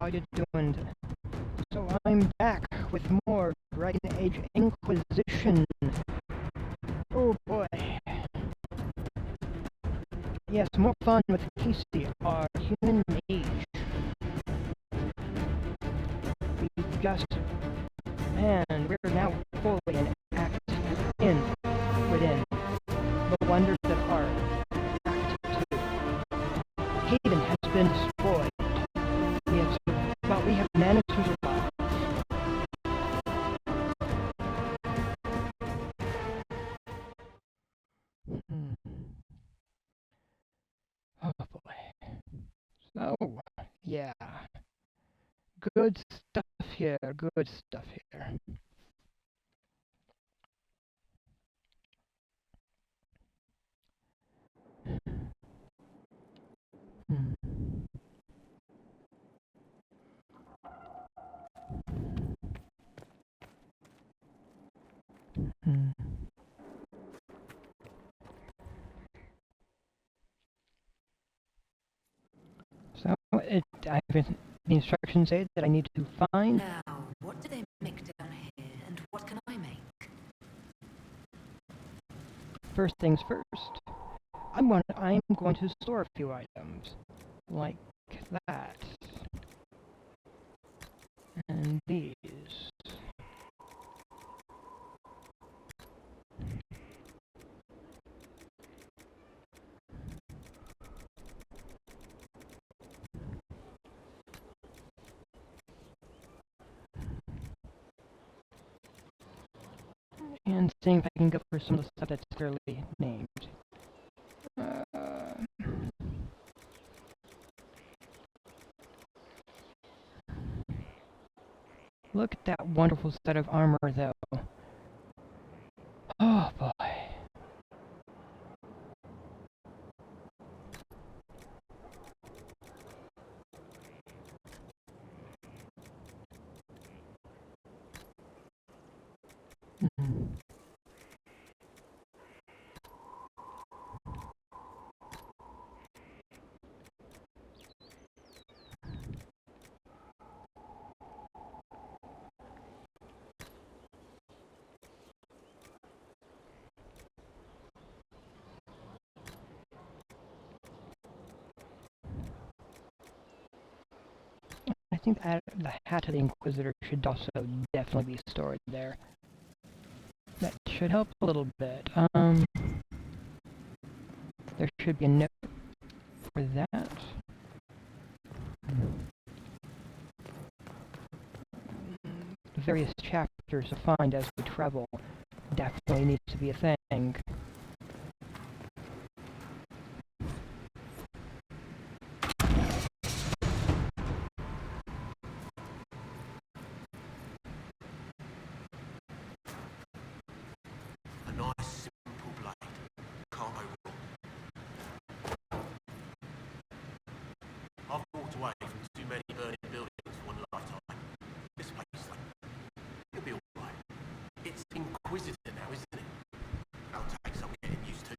how you doing? So I'm back with more Dragon Age Inquisition. Oh boy. Yes, more fun with Casey, our human mage. We just... Man, we're now fully in Act within the wonders that are Act 2. Haven has been destroyed. We have managed to survive. Oh boy. So, yeah. Good stuff here, good stuff here. So, the instructions say that I need to find... Now, what do they make down here, and what can I make? First things first, I'm going to store a few items, like that, and these. And seeing if I can go for some of the stuff that's clearly named. Look at that wonderful set of armor, though. Oh boy. I think that the hat of the Inquisitor should also definitely be stored there. That should help a little bit. There should be a note for that. The various chapters to find as we travel definitely needs to be a thing. I've walked away from too many burning buildings for one lifetime. This place, it'll be alright. It's Inquisitor now, isn't it? That'll take some getting used to.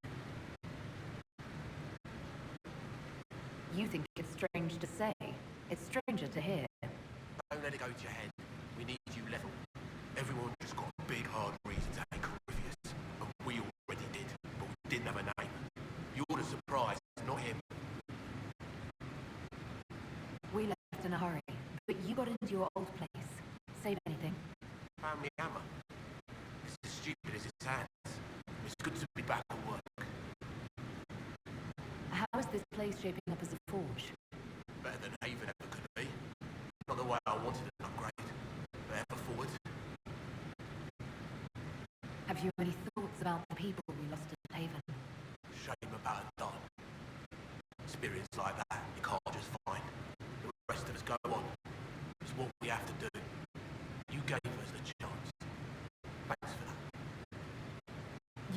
You think it's strange to say. It's stranger to hear. Don't let it go to your head. We need you level. Everyone just got a big hard reason to hate Corypheus. And we already did, but we didn't have a name. You're the surprise, not him. We left in a hurry, but you got into your old place. Save anything? Found the hammer. It's as stupid as it sounds. It's good to be back at work. How is this place shaping up as a forge? Better than Haven ever could be. Not the way I wanted an upgrade, but ever forward. Have you any thoughts about the people we lost at Haven? Shame about it done. Experience like that, you can't just find. The rest of us go on. It's what we have to do. You gave us the chance. Thanks for that.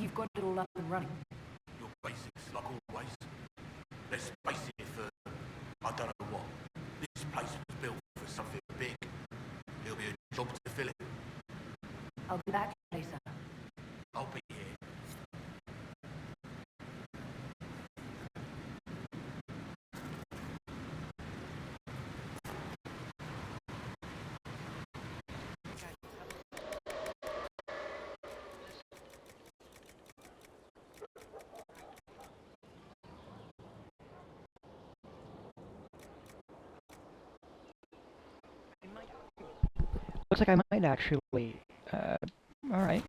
You've got it all up and running. Your basics, like always. Let's face it for, I don't know what. This place was built for something big. It'll be a job to fill it. I'll be back later. I'll be here. looks like I might actually... alright.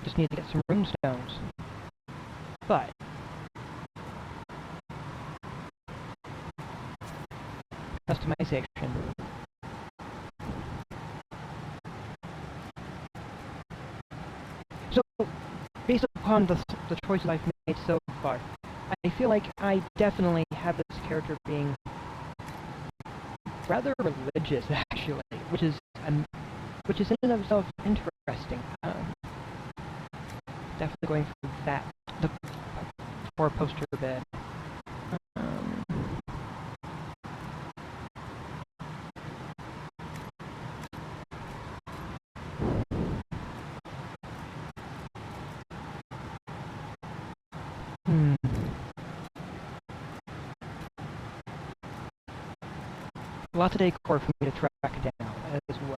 Just need to get some rune stones. But... customization. So, based upon the choices I've made so far, I feel like I definitely have this character being rather religious, actually, which is in and of itself interesting. Definitely going for that, the four-poster bed. Lots of decor for me to track down as well.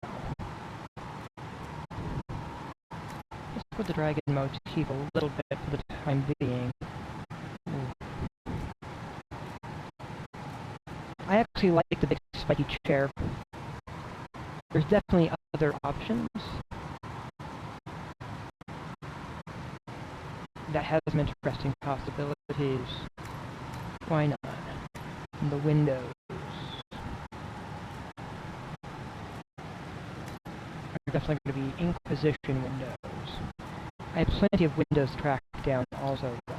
Let's put the dragon motif a little bit for the time being. I actually like the big spiky chair. There's definitely other options that have some interesting possibilities. Why not? And the windows are definitely going to be Inquisition windows. I have plenty of windows to track down also, though.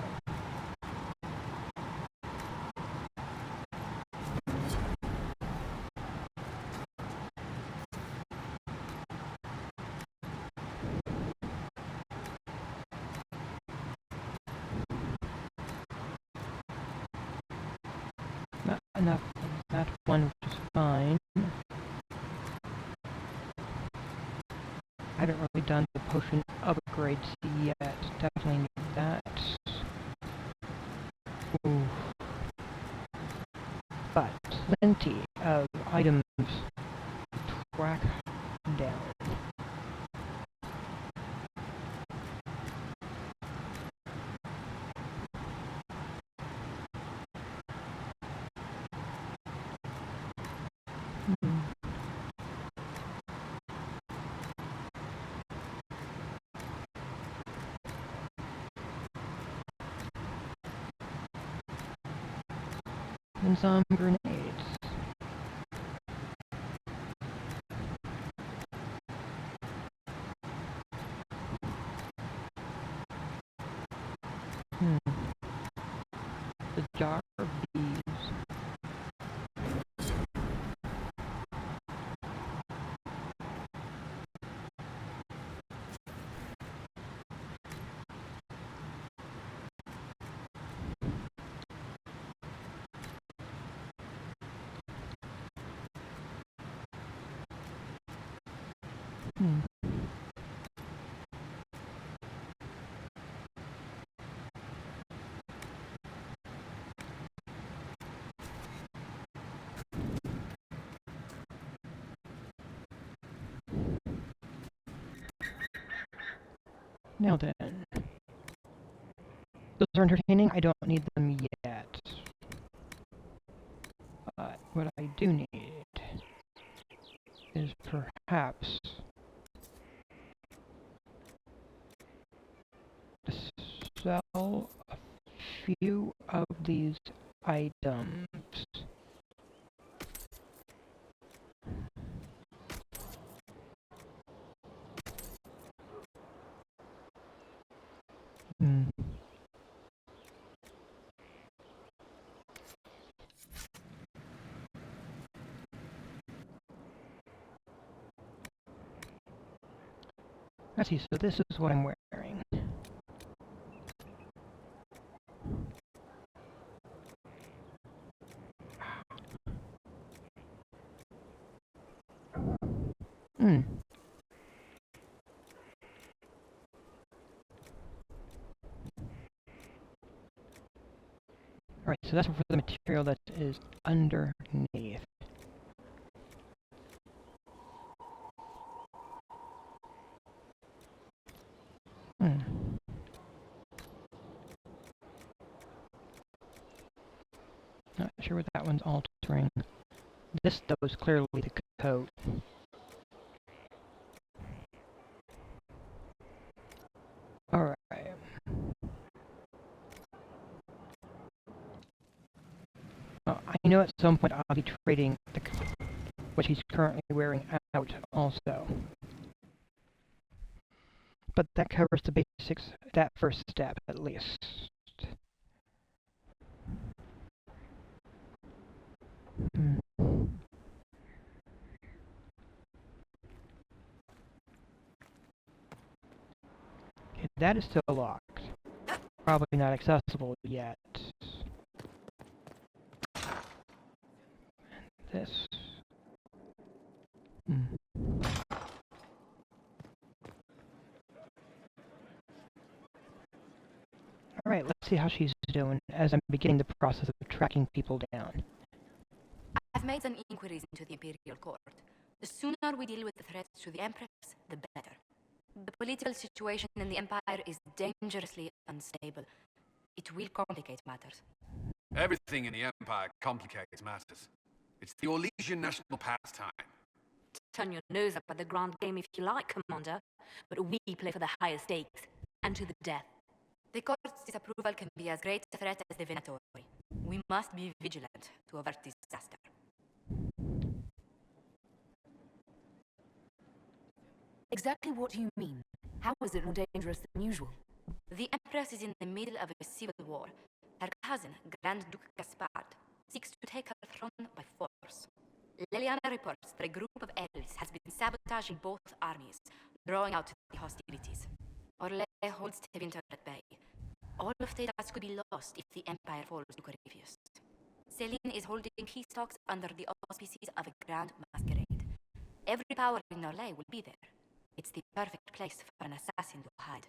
Not enough of that one, which is fine. I haven't really done the potion upgrades yet. Definitely need that. Ooh. But plenty of items to track down. And some grenades. The jar of bees. Now then. Those are entertaining. I don't need them yet. But what I do need is perhaps to sell a few of these items. Let's see, so this is what I'm wearing. Alright, so that's for the material that is underneath. Not sure what that one's altering. This, though, is clearly the coat. you know at some point I'll be trading what he's currently wearing out also. But that covers the basics, that first step at least. Okay, that is still locked. Probably not accessible yet. And this. Alright, let's see how she's doing as I'm beginning the process of tracking people down. I've made some inquiries into the Imperial Court. The sooner we deal with the threats to the Empress, the better. The political situation in the Empire is dangerously unstable. It will complicate matters. Everything in the Empire complicates matters. It's the Orlesian national pastime. Turn your nose up at the grand game if you like, Commander, but we play for the higher stakes, and to the death. The court's disapproval can be as great a threat as the Venatori. We must be vigilant to avert disaster. Exactly what do you mean? How is it more dangerous than usual? The Empress is in the middle of a civil war. Her cousin, Grand Duke Gaspard, seeks to take her throne by force. Leliana reports that a group of elves has been sabotaging both armies, drawing out the hostilities. Orle holds Tevinter at bay. All of Thedas could be lost if the Empire falls to Corypheus. Celine is holding peace talks under the auspices of a grand masquerade. Every power in Orle will be there. It's the perfect place for an assassin to hide.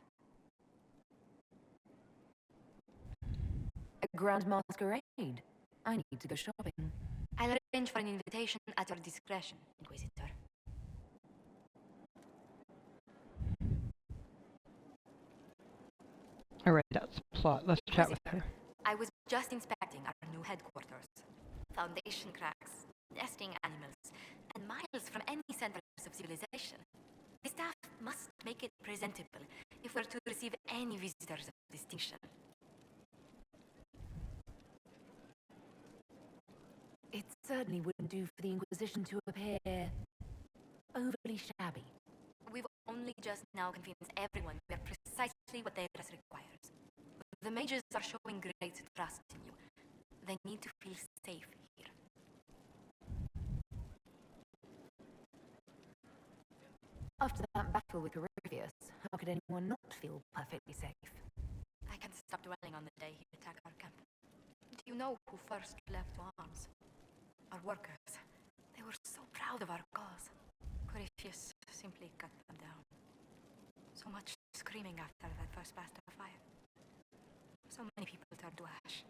A grand masquerade? I need to go shopping. I'll arrange for an invitation at your discretion, Inquisitor. Alright, that's the plot. Let's chat with her. I was just inspecting our new headquarters. Foundation cracks, nesting animals, and miles from any centers of civilization. The staff must make it presentable if we're to receive any visitors of distinction. It certainly wouldn't do for the Inquisition to appear overly shabby. We've only just now convinced everyone we are precisely what their dress requires. The mages are showing great trust in you. They need to feel safe here. After that battle with Corypheus, how could anyone not feel perfectly safe? I can't stop dwelling on the day he attacked our camp. Do you know who first left to arms? Our workers. They were so proud of our cause. Corypheus simply cut them down. So much screaming after that first blast of fire. So many people turned to ash.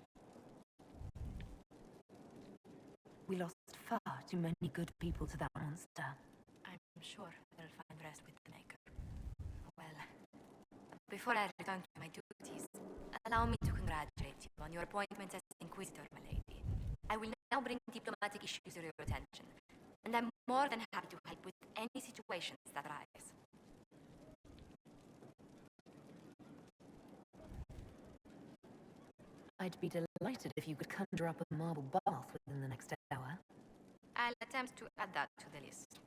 We lost far too many good people to that monster. I'm sure they'll find rest with the Maker. Well, before I return to my duties, allow me to congratulate you on your appointment as Inquisitor, my lady. I will now bring diplomatic issues to your attention, and I'm more than happy to help with any situations that arise. I'd be delighted if you could conjure up a marble bath within the next hour. I'll attempt to add that to the list.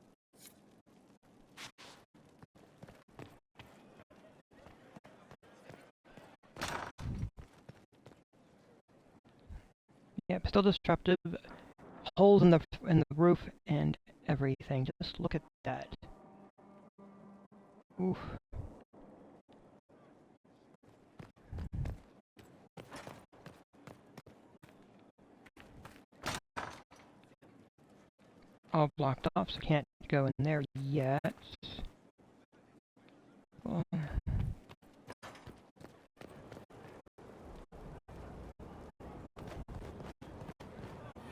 Yep, still disruptive. Holes in the roof and everything. Just look at that. Oof. All blocked off, so can't go in there yet. Well,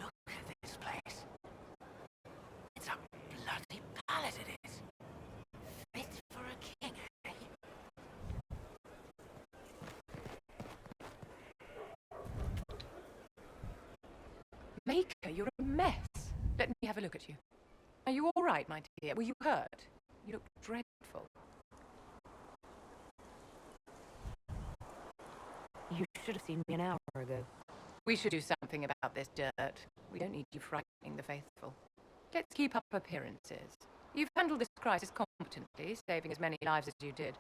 Look at this place. It's a bloody palace, it is. Fit for a king, eh? Maker, you're a mess. Let me have a look at you. Are you all right, my dear? Were you hurt? You look dreadful. You should have seen me an hour ago. We should do something about this dirt. We don't need you frightening the faithful. Let's keep up appearances. You've handled this crisis competently, saving as many lives as you did.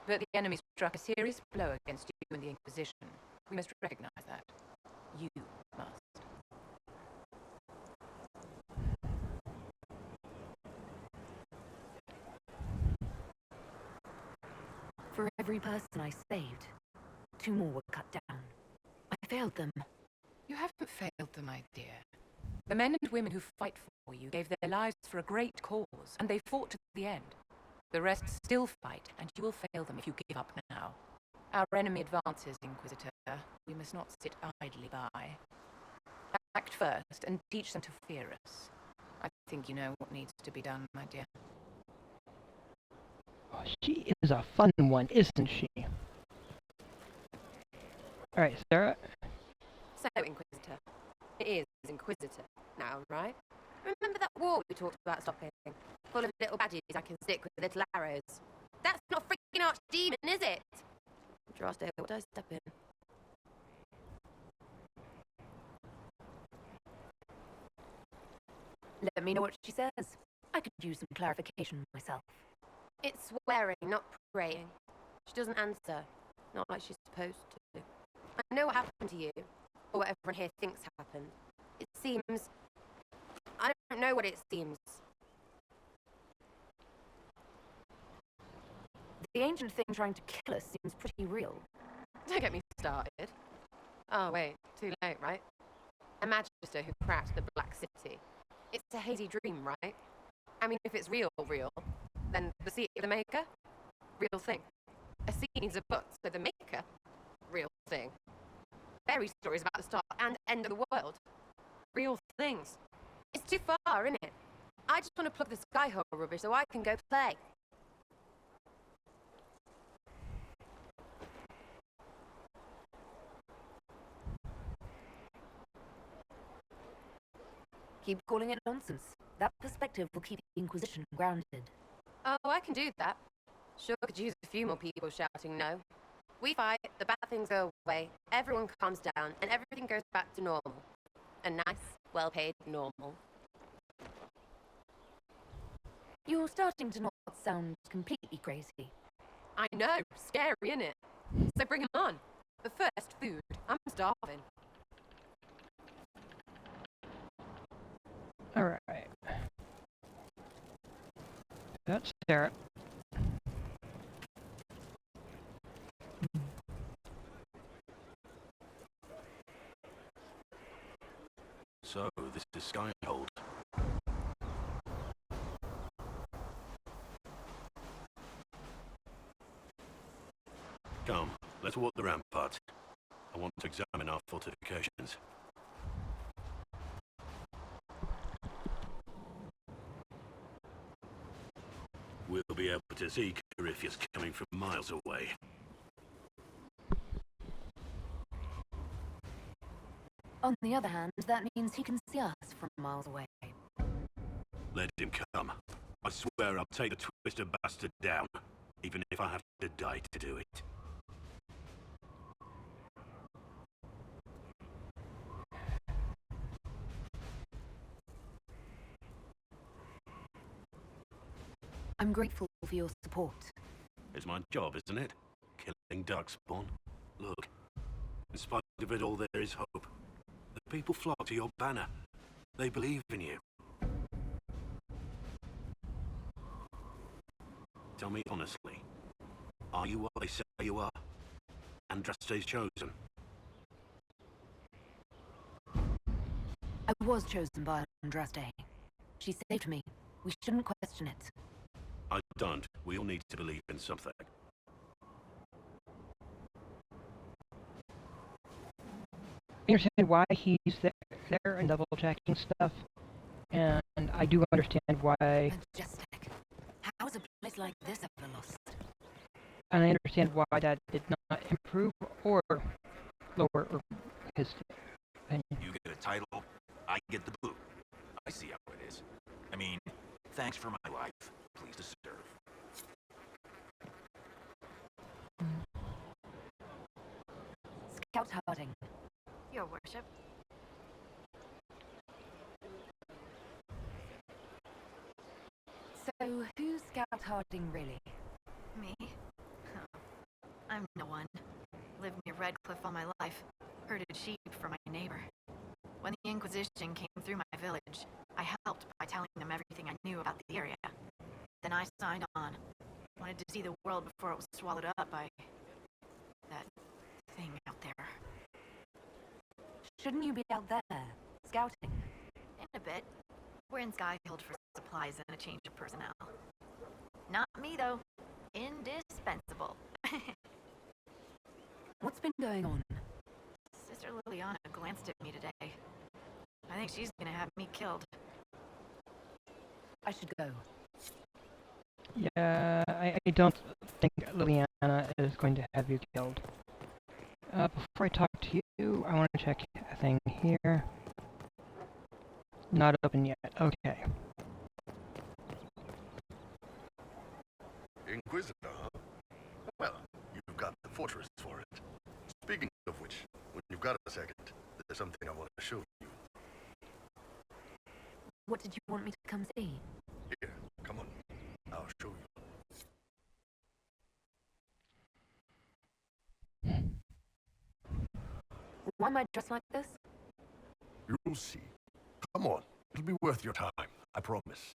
But the enemy struck a serious blow against you and the Inquisition. We must recognize that. You must. For every person I saved, 2 more were cut down. I failed them. You haven't failed them, my dear. The men and women who fight for you gave their lives for a great cause, and they fought to the end. The rest still fight, and you will fail them if you give up now. Our enemy advances, Inquisitor. We must not sit idly by. Act first, and teach them to fear us. I think you know what needs to be done, my dear. Oh, she is a fun one, isn't she? Alright, Sarah. So, Inquisitor. It is Inquisitor now, right? Remember that war we talked about stopping? Full of little badges I can stick with little arrows. That's not a freaking archdemon, is it? Drastic, what do I step in? Let me know what she says. I could use some clarification myself. It's swearing, not praying. She doesn't answer. Not like she's supposed to. I know what happened to you, or what everyone here thinks happened. It seems... I don't know what it seems. The ancient thing trying to kill us seems pretty real. Don't get me started. Oh, wait, too late, right? A magister who cracked the Black City. It's a hazy dream, right? I mean, if it's real, then the seat of the Maker? Real thing. A seat needs a butt, so the Maker? Real thing. Fairy stories about the start and end of the world. Real things. It's too far, isn't it? I just want to plug the skyhole rubbish so I can go play. Keep calling it nonsense. That perspective will keep the Inquisition grounded. Oh, I can do that. Sure could use a few more people shouting no. We fight, the bad things go away, everyone calms down, and everything goes back to normal. A nice, well-paid normal. You're starting to not sound completely crazy. I know, scary, innit? So bring 'em on. But first, food. I'm starving. Alright. That's Sarah. So, this is Skyhold. Come, let's walk the ramparts. I want to examine our fortifications. We'll be able to see Corypheus coming from miles away. On the other hand, that means he can see us from miles away. Let him come. I swear I'll take the twisted bastard down, even if I have to die to do it. I'm grateful for your support. It's my job, isn't it? Killing darkspawn. Look, in spite of it all, there is hope. The people flock to your banner. They believe in you. Tell me honestly, are you what they say you are? Andraste's chosen? I was chosen by Andraste. She saved me. We shouldn't question it. I don't. We all need to believe in something. I understand why he's there and double checking stuff, and I do understand why, Majestic. How is a place like this ever lost? and I understand why that did not improve or lower his opinion. You get a title, I get the boot. I see how it is. I mean, thanks for my life. Pleased to serve. Scout Harding. Your worship. So, who's Scout Harding really? Me? Huh. I'm no one. Lived near Redcliffe all my life. Herded sheep for my neighbor. When the Inquisition came through my village, I helped by telling them everything I knew about the area. Then I signed on. Wanted to see the world before it was swallowed up by that thing out there. Shouldn't you be out there, scouting? In a bit. We're in Skyhold for supplies and a change of personnel. Not me, though. Indispensable. What's been going on? Sister Liliana glanced at me today. I think she's gonna have me killed. I should go. Yeah, I don't think Liliana is going to have you killed. Before I talk to you, I want to check a thing here. Not open yet. Okay. Inquisitor, huh? Well, you've got the fortress for it. Speaking of which, when you've got a second, there's something I want to show you. What did you want me to come see? Here, come on. I'll show you. Why am I dressed like this? You'll see. Come on. It'll be worth your time. I promise.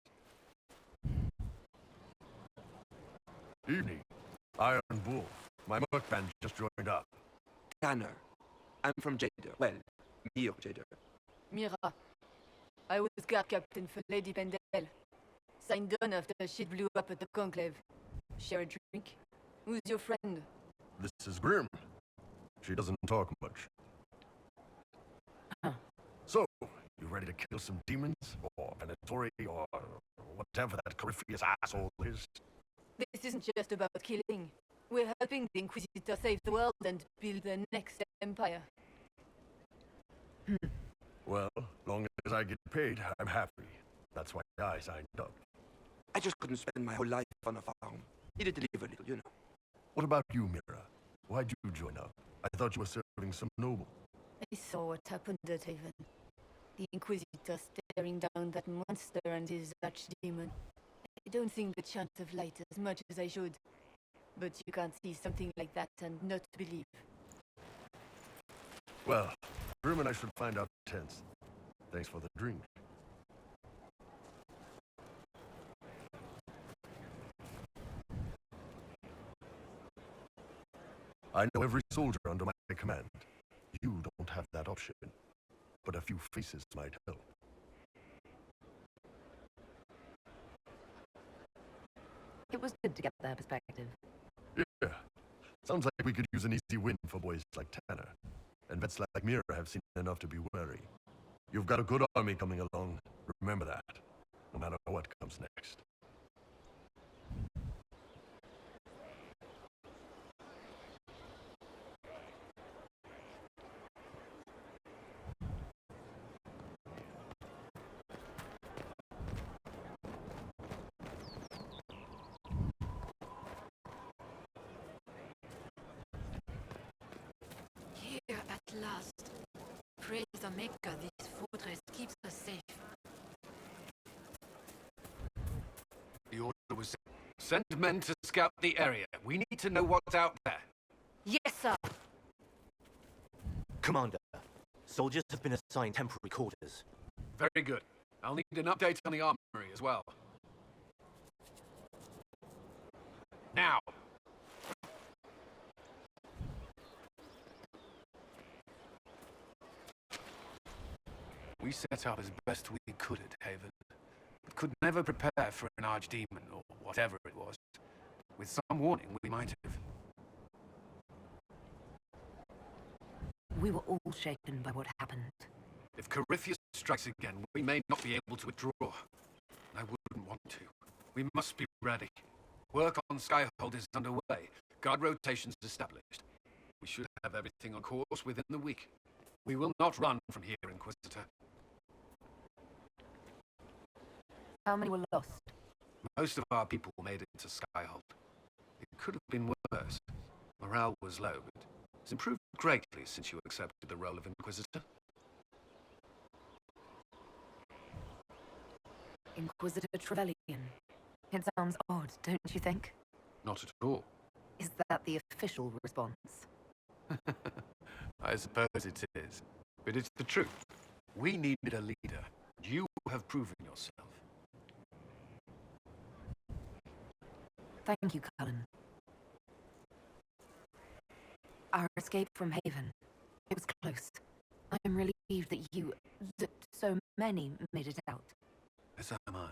Evening. Iron Wolf. My merc band just joined up. Tanner. I'm from Jader. Well, near Jader. Mira. I was guard captain for Lady Pendel. Signed on after shit blew up at the Conclave. Share a drink? Who's your friend? This is Grim. She doesn't talk much. So, you ready to kill some demons? Or Venatori? Or whatever that Corypheus asshole is? This isn't just about killing. We're helping the Inquisitor save the world and build the next empire. Well, long as I get paid, I'm happy. That's why I signed up. I just couldn't spend my whole life on a farm. Needed to live a little, you know. What about you, Mira? Why'd you join up? I thought you were serving some noble. I saw what happened at Haven. The Inquisitor staring down that monster and his archdemon. I don't think the chant of light as much as I should. But you can't see something like that and not believe. Well, Grim and I should find out the tents. Thanks for the drink. I know every soldier under my command. You don't have that option. But a few faces might help. It was good to get their perspective. Yeah. Sounds like we could use an easy win for boys like Tanner. And vets like Mira have seen enough to be wary. You've got a good army coming along. Remember that. No matter what comes next. Here at last. Praise the Maker, this fortress keeps us safe. The order was send men to scout the area. We need to know what's out there. Yes, sir! Commander, soldiers have been assigned temporary quarters. Very good. I'll need an update on the armory as well. Now! We set up as best we could at Haven, but could never prepare for an archdemon, or whatever it was. With some warning, we might have. We were all shaken by what happened. If Corypheus strikes again, we may not be able to withdraw. I wouldn't want to. We must be ready. Work on Skyhold is underway. Guard rotations established. We should have everything on course within the week. We will not run from here, Inquisitor. How many were lost? Most of our people made it to Skyhold. It could have been worse. Morale was low, but has improved greatly since you accepted the role of Inquisitor. Inquisitor Trevelyan. It sounds odd, don't you think? Not at all. Is that the official response? I suppose it is. But it's the truth. We needed a leader. You have proven yourself. Thank you, Cullen. Our escape from Haven. It was close. I'm relieved that you, that so many made it out. As am I.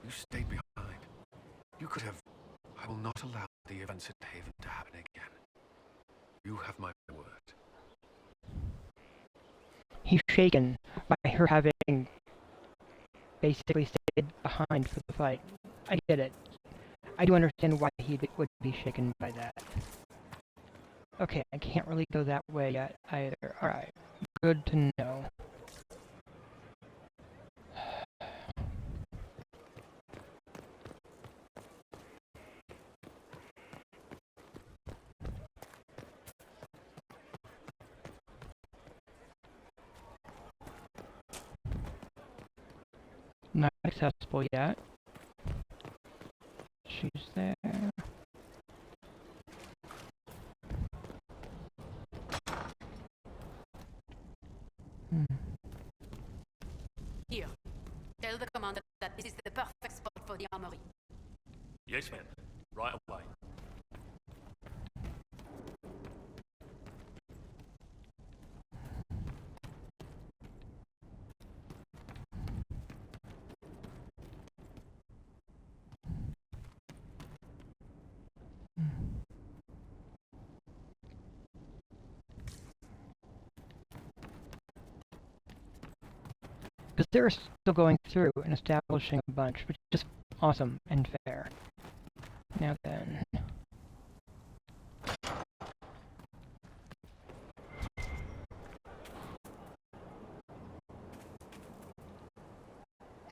You stayed behind. You could have... I will not allow the events at Haven to happen again. You have my word. He's shaken by her having basically stayed behind for the fight. I get it. I do understand why he would be shaken by that. Okay, I can't really go that way yet either. Alright, good to know. Not accessible yet. She's there. Here. Tell the commander that this is the perfect spot for the armory. Yes, ma'am. Right away. Because they're still going through and establishing a bunch, which is just awesome and fair. Now then.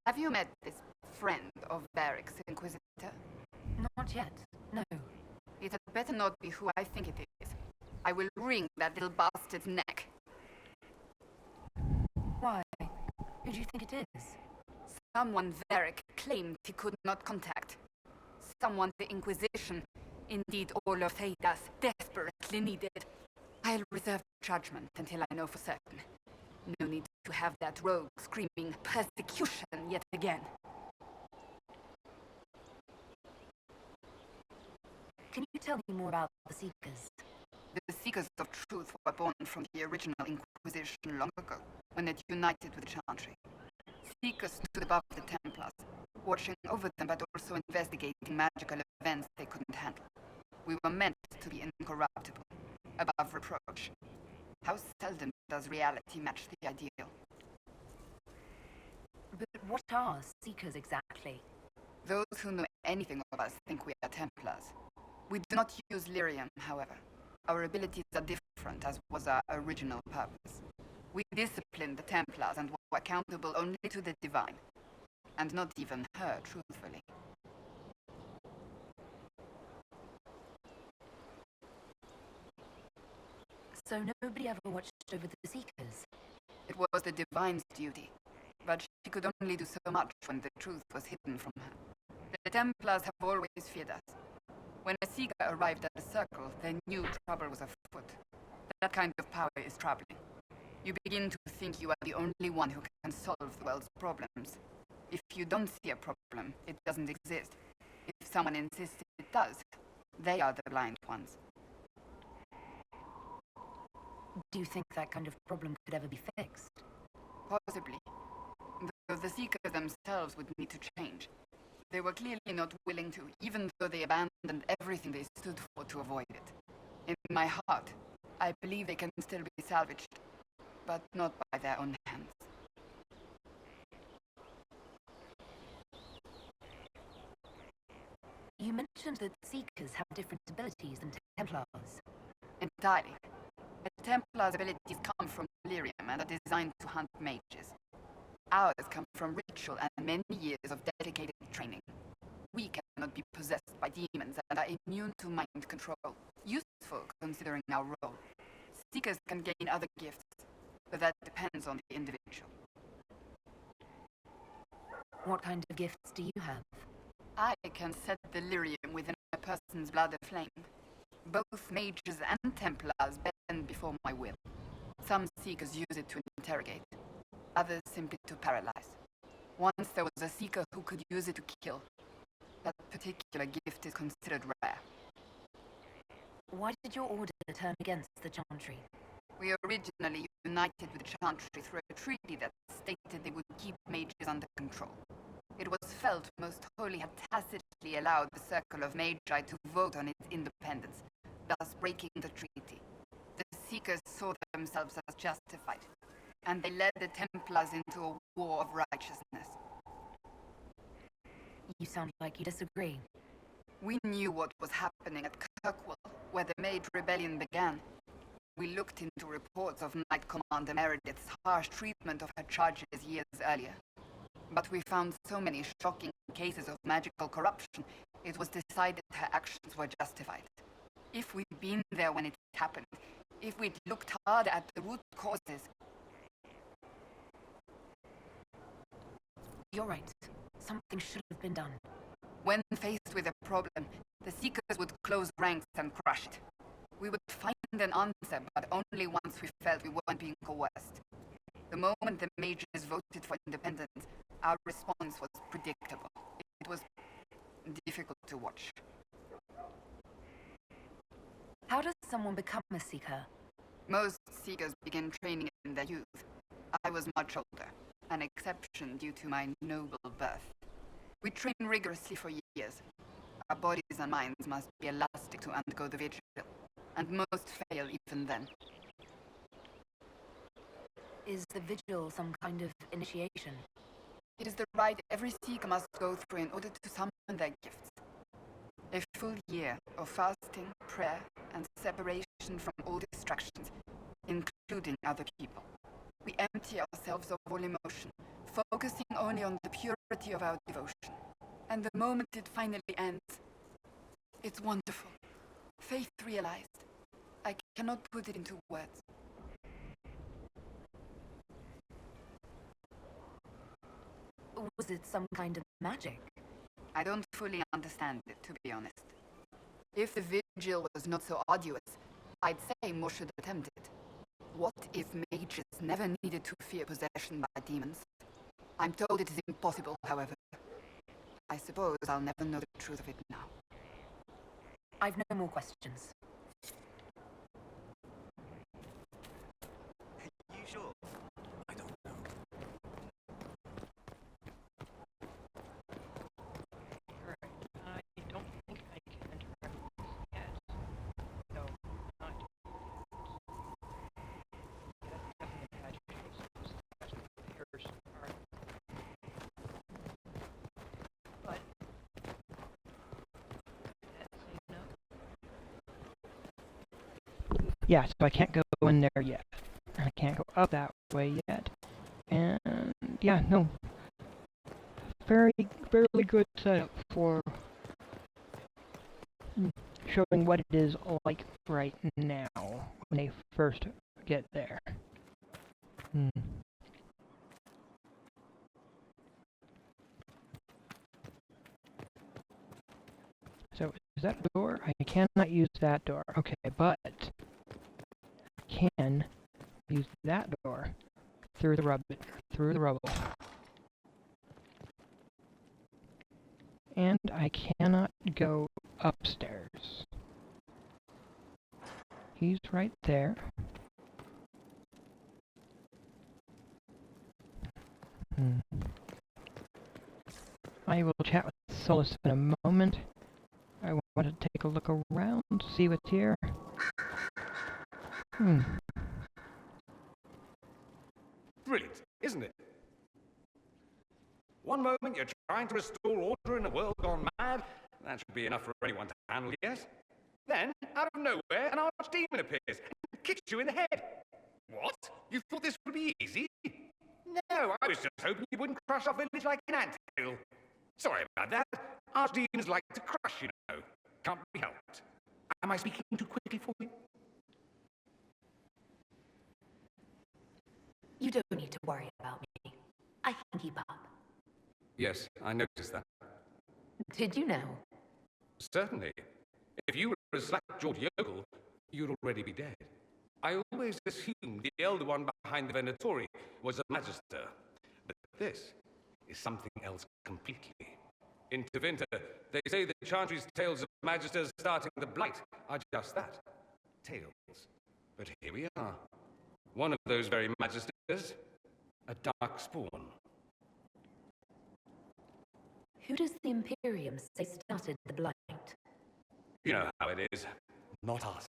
Have you met this friend of Barrick's Inquisitor? Not yet, no. It had better not be who I think it is. I will wring that little bastard's neck. Why? Who do you think it is? Someone Varric claimed he could not contact. Someone the Inquisition, indeed all of Theta's, desperately needed. I'll reserve judgment until I know for certain. No need to have that rogue screaming persecution yet again. Can you tell me more about the Seekers? The Seekers of Truth were born from the original Inquisition long ago, when it united with the Chantry. Seekers stood above the Templars, watching over them but also investigating magical events they couldn't handle. We were meant to be incorruptible, above reproach. How seldom does reality match the ideal? But what are Seekers exactly? Those who know anything of us think we are Templars. We do not use lyrium, however. Our abilities are different, as was our original purpose. We disciplined the Templars and were accountable only to the Divine. And not even her, truthfully. So nobody ever watched over the Seekers? It was the Divine's duty, but she could only do so much when the truth was hidden from her. The Templars have always feared us. When a Seeker arrived at the Circle, they knew trouble was afoot. That kind of power is troubling. You begin to think you are the only one who can solve the world's problems. If you don't see a problem, it doesn't exist. If someone insists it does, they are the blind ones. Do you think that kind of problem could ever be fixed? Possibly. Though the Seekers themselves would need to change. They were clearly not willing to, even though they abandoned everything they stood for to avoid it. In my heart, I believe they can still be salvaged, but not by their own hands. You mentioned that Seekers have different abilities than Templars. Ours come from ritual and many years of dedicated training. We cannot be possessed by demons and are immune to mind control. Useful considering our role. Seekers can gain other gifts, but that depends on the individual. What kind of gifts do you have? I can set delirium within a person's blood aflame. Both mages and Templars bend before my will. Some Seekers use it to interrogate, others simply to paralyze. Once there was a Seeker who could use it to kill. That particular gift is considered rare. Why did your order turn against the Chantry? We originally united with the Chantry through a treaty that stated they would keep mages under control. It was felt Most Holy had tacitly allowed the Circle of Magi to vote on its independence, thus breaking the treaty. The Seekers saw themselves as justified, and they led the Templars into a war of righteousness. You sound like you disagree. We knew what was happening at Kirkwall, where the Mage Rebellion began. We looked into reports of Knight Commander Meredith's harsh treatment of her charges years earlier. But we found so many shocking cases of magical corruption, it was decided her actions were justified. If we'd been there when it happened, if we'd looked harder at the root causes... You're right. Something should have been done. When faced with a problem, the Seekers would close ranks and crush it. We would find an answer, but only once we felt we weren't being coerced. The moment the mages voted for independence, our response was predictable. It was difficult to watch. How does someone become a Seeker? Most Seekers begin training in their youth. I was much older, an exception due to my noble birth. We train rigorously for years. Our bodies and minds must be elastic to undergo the vigil, and most fail even then. Is the vigil some kind of initiation? It is the rite every Seeker must go through in order to summon their gifts. A full year of fasting, prayer, and separation from all distractions, including other people. We empty ourselves of all emotion, focusing only on the purity of our devotion. And the moment it finally ends, it's wonderful. Faith realized. I cannot put it into words. Was it some kind of magic? I don't fully understand it, to be honest. If the vigil was not so arduous, I'd say more should attempt it. What if mages never needed to fear possession by demons? I'm told it is impossible, however. I suppose I'll never know the truth of it now. I've no more questions. Are you sure? I don't know. Alright, I don't think I can interact with this yet. No, not yet. Yeah, that's definitely agitating. Here's our... But... Yeah, so I can't go in there yet. I can't go up that way yet. And yeah, no. Very good setup for showing what it is like right now when they first get there. So is that a door? I cannot use that door. Okay, but I can use that door through the rubble. And I cannot go upstairs. He's right there. I will chat with Solus in a moment. I want to take a look around, see what's here. Brilliant, isn't it? One moment you're trying to restore order in a world gone mad. That should be enough for anyone to handle, yes? Then, out of nowhere, an archdemon appears and kicks you in the head. What? You thought this would be easy? no, I was just hoping you wouldn't crush our village like an anthill. Sorry about that. Archdemons like to crush, you know. Can't be helped. Am I speaking too quickly for you? You don't need to worry about me. I can keep up. Yes, I noticed that. Did you know? Certainly. If you were a slack-jawed yokel, you'd already be dead. I always assumed the elder one behind the Venatori was a magister. But this is something else completely. In Tevinter, they say the Chantry's tales of magisters starting the Blight are just that. Tales. But here we are. One of those very magisters. A dark spawn. Who does the Imperium say started the Blight? You know how it is. Not us.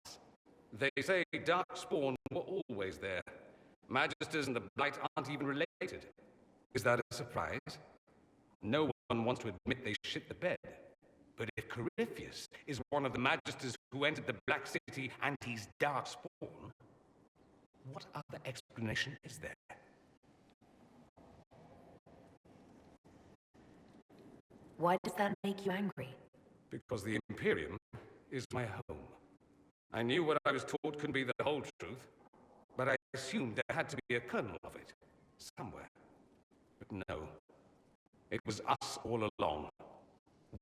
They say Darkspawn were always there. Magisters and the Blight aren't even related. Is that a surprise? No one wants to admit they shit the bed. But if Corypheus is one of the Magisters who entered the Black City and he's Darkspawn, what other explanation is there? Why does that make you angry? Because the Imperium is my home. I knew what I was taught couldn't be the whole truth, but I assumed there had to be a kernel of it, somewhere. But no, it was us all along.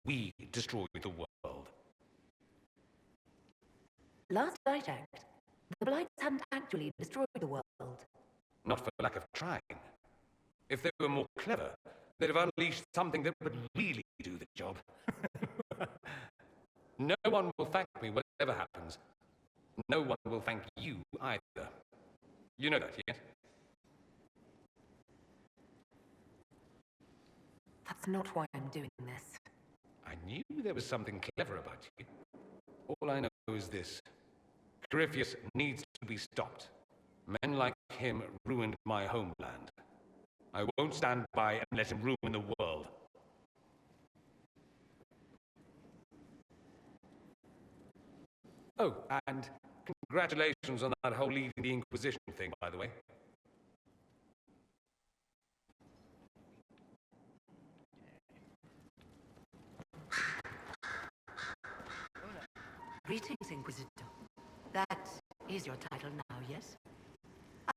We destroyed the world. Last I checked, the Blights hadn't actually destroyed the world. Not for lack of trying. If they were more clever, they'd have unleashed something that would really do the job. No one will thank me whatever happens. No one will thank you either. You know that, yes? That's not why I'm doing this. I knew there was something clever about you. All I know is this. Corypheus needs to be stopped. Men like him ruined my homeland. I won't stand by and let him ruin the world. Oh, and congratulations on that whole leading the Inquisition thing, by the way. Greetings, Inquisitor. That is your title now, yes?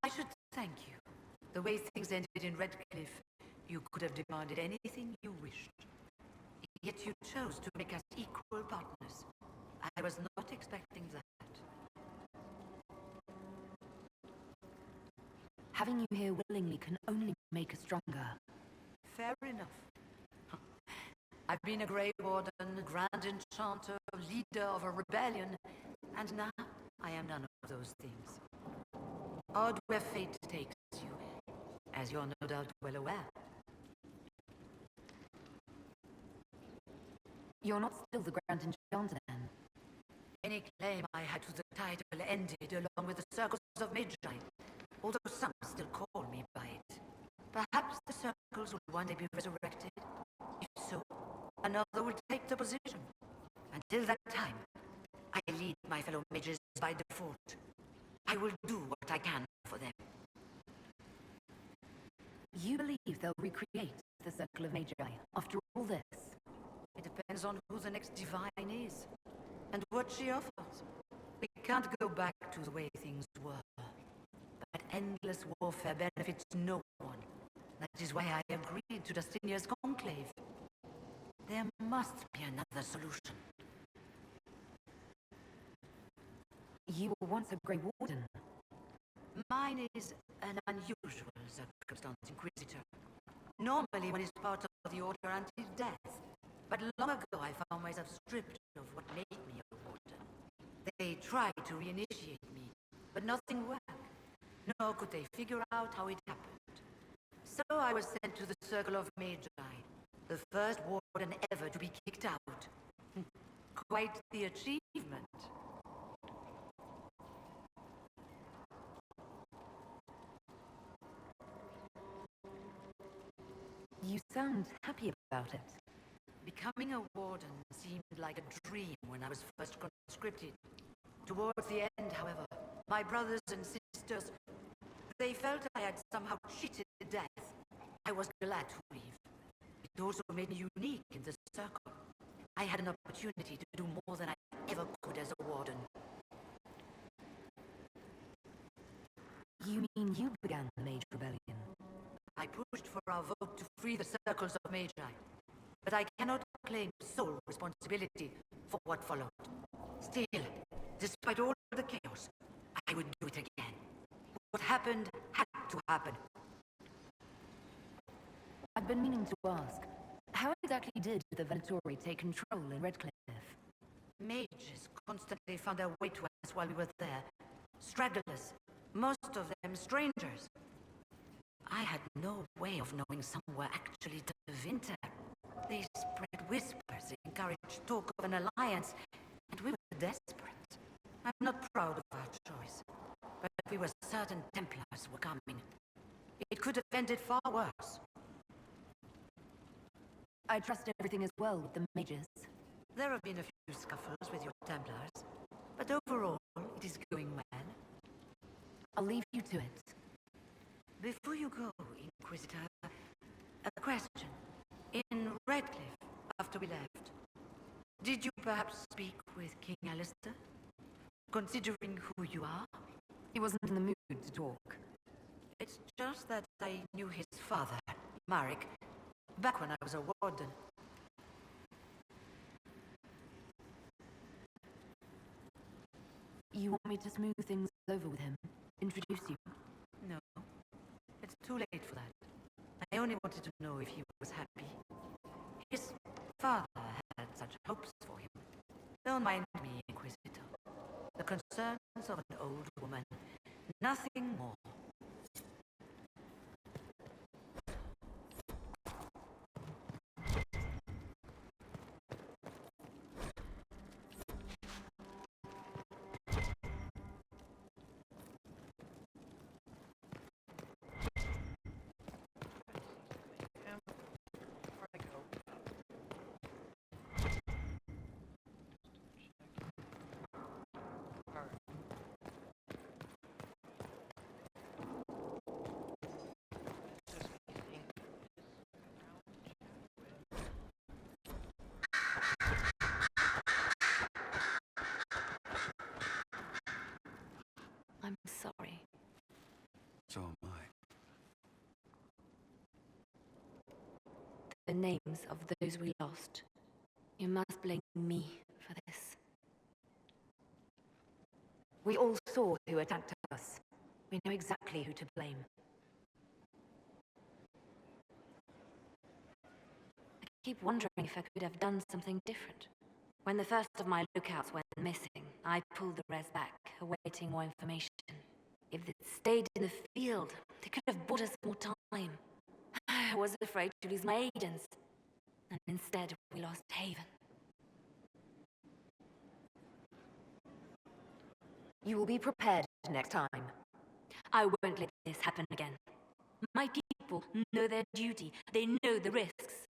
I should thank you. The way things ended in Redcliffe, you could have demanded anything you wished. Yet you chose to make us equal partners. I was not expecting that. Having you here willingly can only make us stronger. Fair enough. I've been a Grey Warden, Grand Enchanter, leader of a rebellion, and now I am none of those things. Odd where fate takes you, as you're no doubt well aware. You're not still the Grand Enchanter, then? Any claim I had to the title ended along with the circles of Magi, although some still call me by it. Perhaps the circles will one day be resurrected. If so, another will take the position. Until that time, I lead my fellow mages by default. I will do what I can for them. You believe they'll recreate the Circle of Magi after all this? It depends on who the next divine is, and what she offers. We can't go back to the way things were. But endless warfare benefits no one. That is why I agreed to Destinia's conclave. There must be another solution. You were once a Grey Warden. Mine is an unusual circumstance, Inquisitor. Normally one is part of the Order until death. But long ago I found myself stripped of what made me a Warden. They tried to reinitiate me, but nothing worked. Nor could they figure out how it happened. So I was sent to the Circle of Magi, the first Warden ever to be kicked out. Quite the achievement. You sound happy about it. Becoming a Warden seemed like a dream when I was first conscripted. Towards the end, however, my brothers and sisters, they felt I had somehow cheated death I was glad to leave. It also made me unique in the circle. I had an opportunity to do more than I ever could as a warden. You mean you began the Mage Rebellion? I pushed for our vote to free the circles of Magi, but I cannot claim sole responsibility for what followed. Still, despite all the chaos, I would do it again. What happened had to happen. I've been meaning to ask, how exactly did the Venatori take control in Redcliffe? Mages constantly found their way to us while we were there. Stragglers, most of them strangers. I had no way of knowing some were actually the Vinter. They spread whispers, encouraged talk of an alliance, and we were desperate. I'm not proud of our choice, but we were certain Templars were coming. It could have ended far worse. I trust everything is well with the mages. There have been a few scuffles with your Templars, but overall, it is going well. I'll leave you to it. Before you go, Inquisitor, a question. In Redcliffe, after we left, did you perhaps speak with King Alistair? Considering who you are? He wasn't in the mood to talk. It's just that I knew his father, Marek, back when I was a warden. You want me to smooth things over with him? Introduce you? No. It's too late for that. I only wanted to know if he was happy. His father had such hopes for him. Don't mind me, Inquisitor. The concerns of an old woman. Nothing more. I'm sorry. So am I. The names of those we lost. You must blame me for this. We all saw who attacked us. We know exactly who to blame. I keep wondering if I could have done something different. When the first of my lookouts went missing, I pulled the rest back, awaiting more information. If they'd stayed in the field, they could have bought us more time. I was afraid to lose my agents. And instead, we lost Haven. You will be prepared next time. I won't let this happen again. My people know their duty. They know the risks.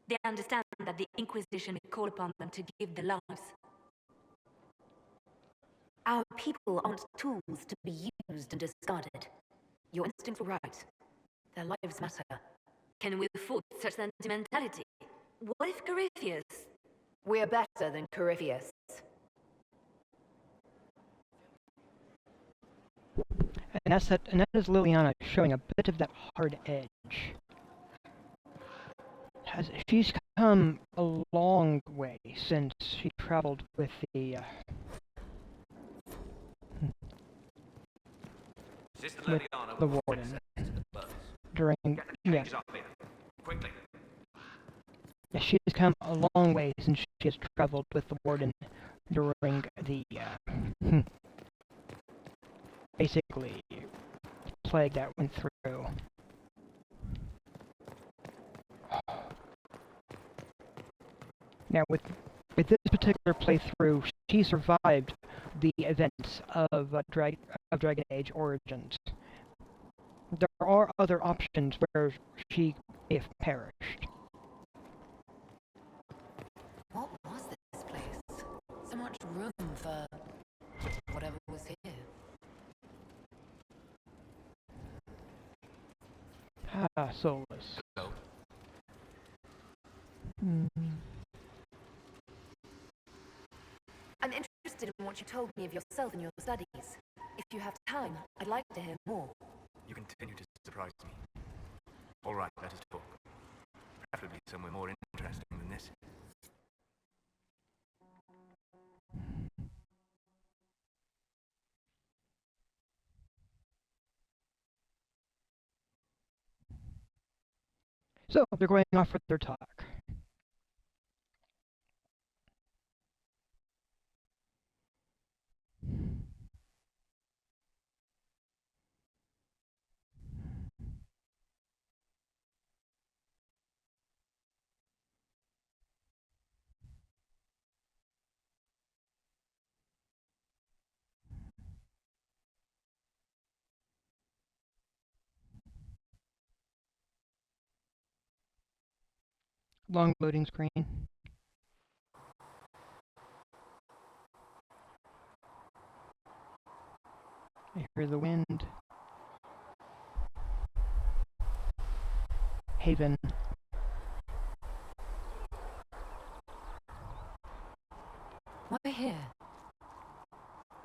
They understand that the Inquisition will call upon them to give their lives. Our people aren't tools to be used and discarded. Your instincts were right. Their lives matter. Can we afford such sentimentality? What if Corypheus? We're better than Corypheus. And that is Liliana showing a bit of that hard edge. She's come a long way since she traveled with the warden during Quickly. Yeah, she's come a long way since she has traveled with the warden during the basically plague that went through. Now, with this particular playthrough, she survived the events of Dragon Age Origins. There are other options where she may have perished. What was this place? So much room for whatever was here. Ah, Solus. you told me of yourself and your studies. If you have time, I'd like to hear more. You continue to surprise me. All right, let us talk. Preferably somewhere more interesting than this. So, they're going off for their talk. Long loading screen. I hear the wind. Haven. Why here?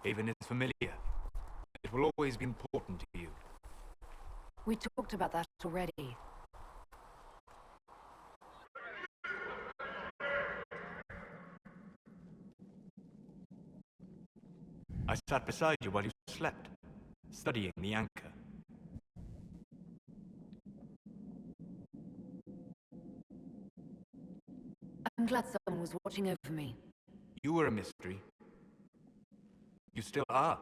Haven is familiar. It will always be important to you. We talked about that already. I sat beside you while you slept, studying the anchor. I'm glad someone was watching over me. You were a mystery. You still are.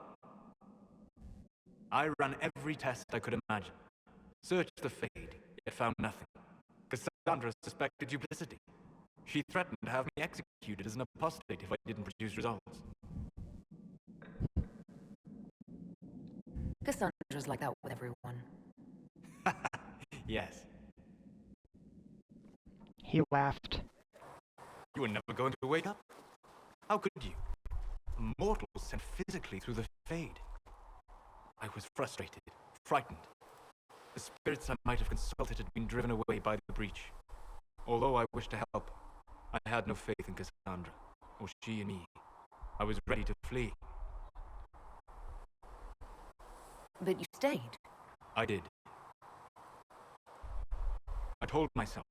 I ran every test I could imagine. Searched the Fade, yet found nothing. Cassandra suspected duplicity. She threatened to have me executed as an apostate if I didn't produce results. Cassandra's like that with everyone. Yes. He laughed. You were never going to wake up. How could you? A mortal sent physically through the Fade. I was frustrated, frightened. The spirits I might have consulted had been driven away by the breach. Although I wished to help, I had no faith in Cassandra, or she in me. I was ready to flee. But you stayed. I did. I told myself,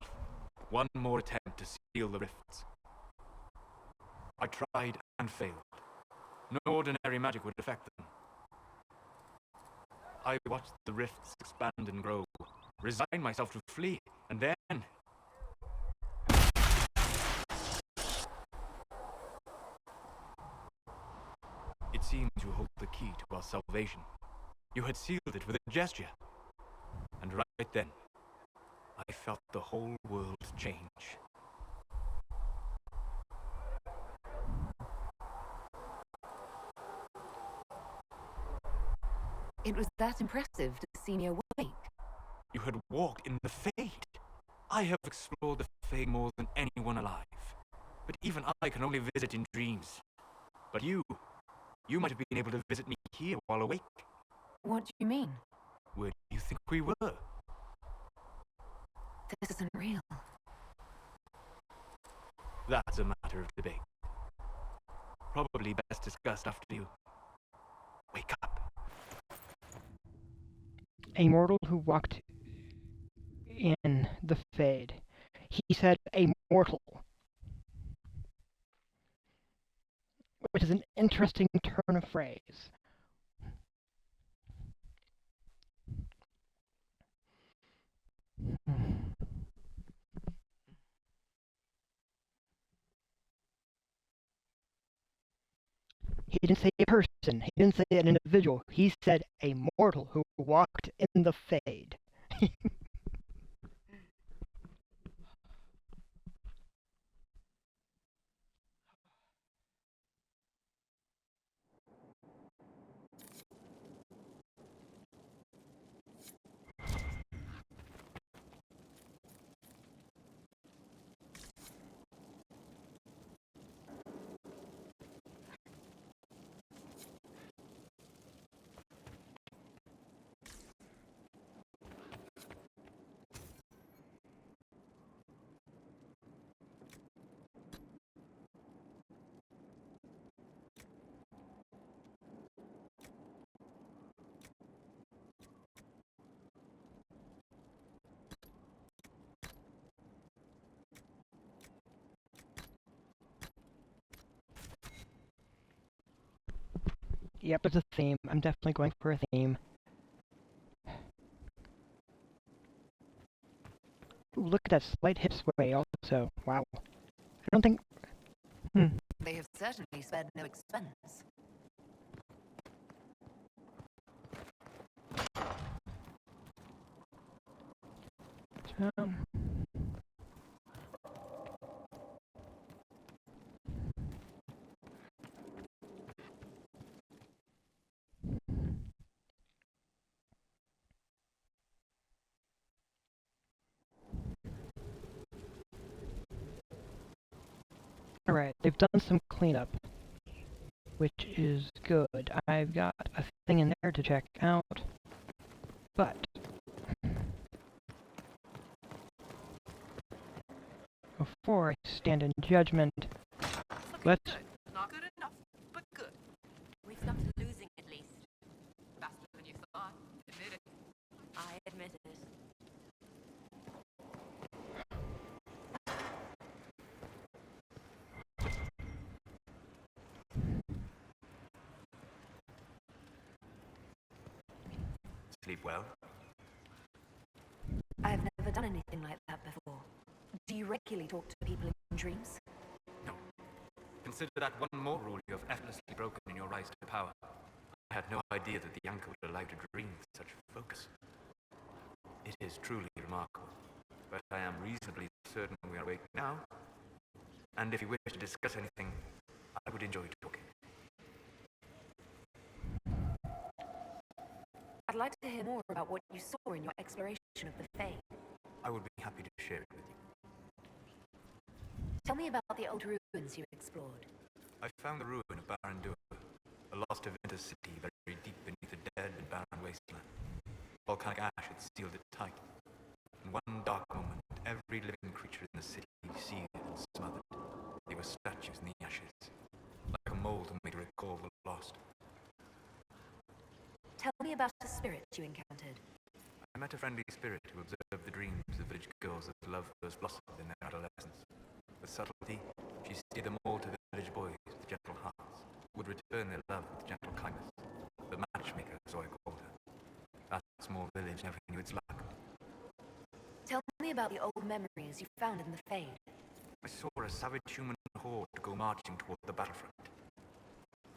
one more attempt to seal the rifts. I tried and failed. No ordinary magic would affect them. I watched the rifts expand and grow, resigned myself to flee, and then... It seemed you hold the key to our salvation. You had sealed it with a gesture. And right then, I felt the whole world change. It was that impressive to see me awake. You had walked in the Fade. I have explored the Fade more than anyone alive. But even I can only visit in dreams. But you might have been able to visit me here while awake. What do you mean? Where do you think we were? This isn't real. That's a matter of debate. Probably best discussed after you wake up. A mortal who walked in the Fade. He said a mortal. Which is an interesting turn of phrase. He didn't say a person. He didn't say an individual. He said a mortal who walked in the Fade. Yep, there's a theme. I'm definitely going for a theme. Ooh, look at that slight hip sway also. Wow. I don't think... They have certainly spared no expense. Alright, they've done some cleanup, which is good. I've got a thing in there to check out, but before I stand in judgment, let's... Not good enough, but good. We've stopped losing at least. Faster than you thought. Admit it. I admit it. Sleep well? I've never done anything like that before. Do you regularly talk to people in dreams? No. Consider that one more rule you have effortlessly broken in your rise to power. I had no idea that the Anchor would allow you to dream with such focus. It is truly remarkable, but I am reasonably certain we are awake now, and if you wish to discuss anything, I would enjoy talking. I'd like to hear more about what you saw in your exploration of the Fae. I would be happy to share it with you. Tell me about the old ruins you explored. I found the ruin of Barandur, a lost Aventus city very deep beneath a dead and barren wasteland. Volcanic ash had sealed it tight. In one dark moment, every living creature in the city seethed and smothered. They were statues in the ashes, like a mold made to recall the lost. Tell me about the spirit you encountered. I met a friendly spirit who observed the dreams of village girls as love first blossomed in their adolescence. With subtlety, she steered them all to village boys with gentle hearts, who would return their love with gentle kindness. The matchmaker, so I called her. That small village never knew its luck. Tell me about the old memories you found in the Fade. I saw a savage human horde go marching toward the battlefront.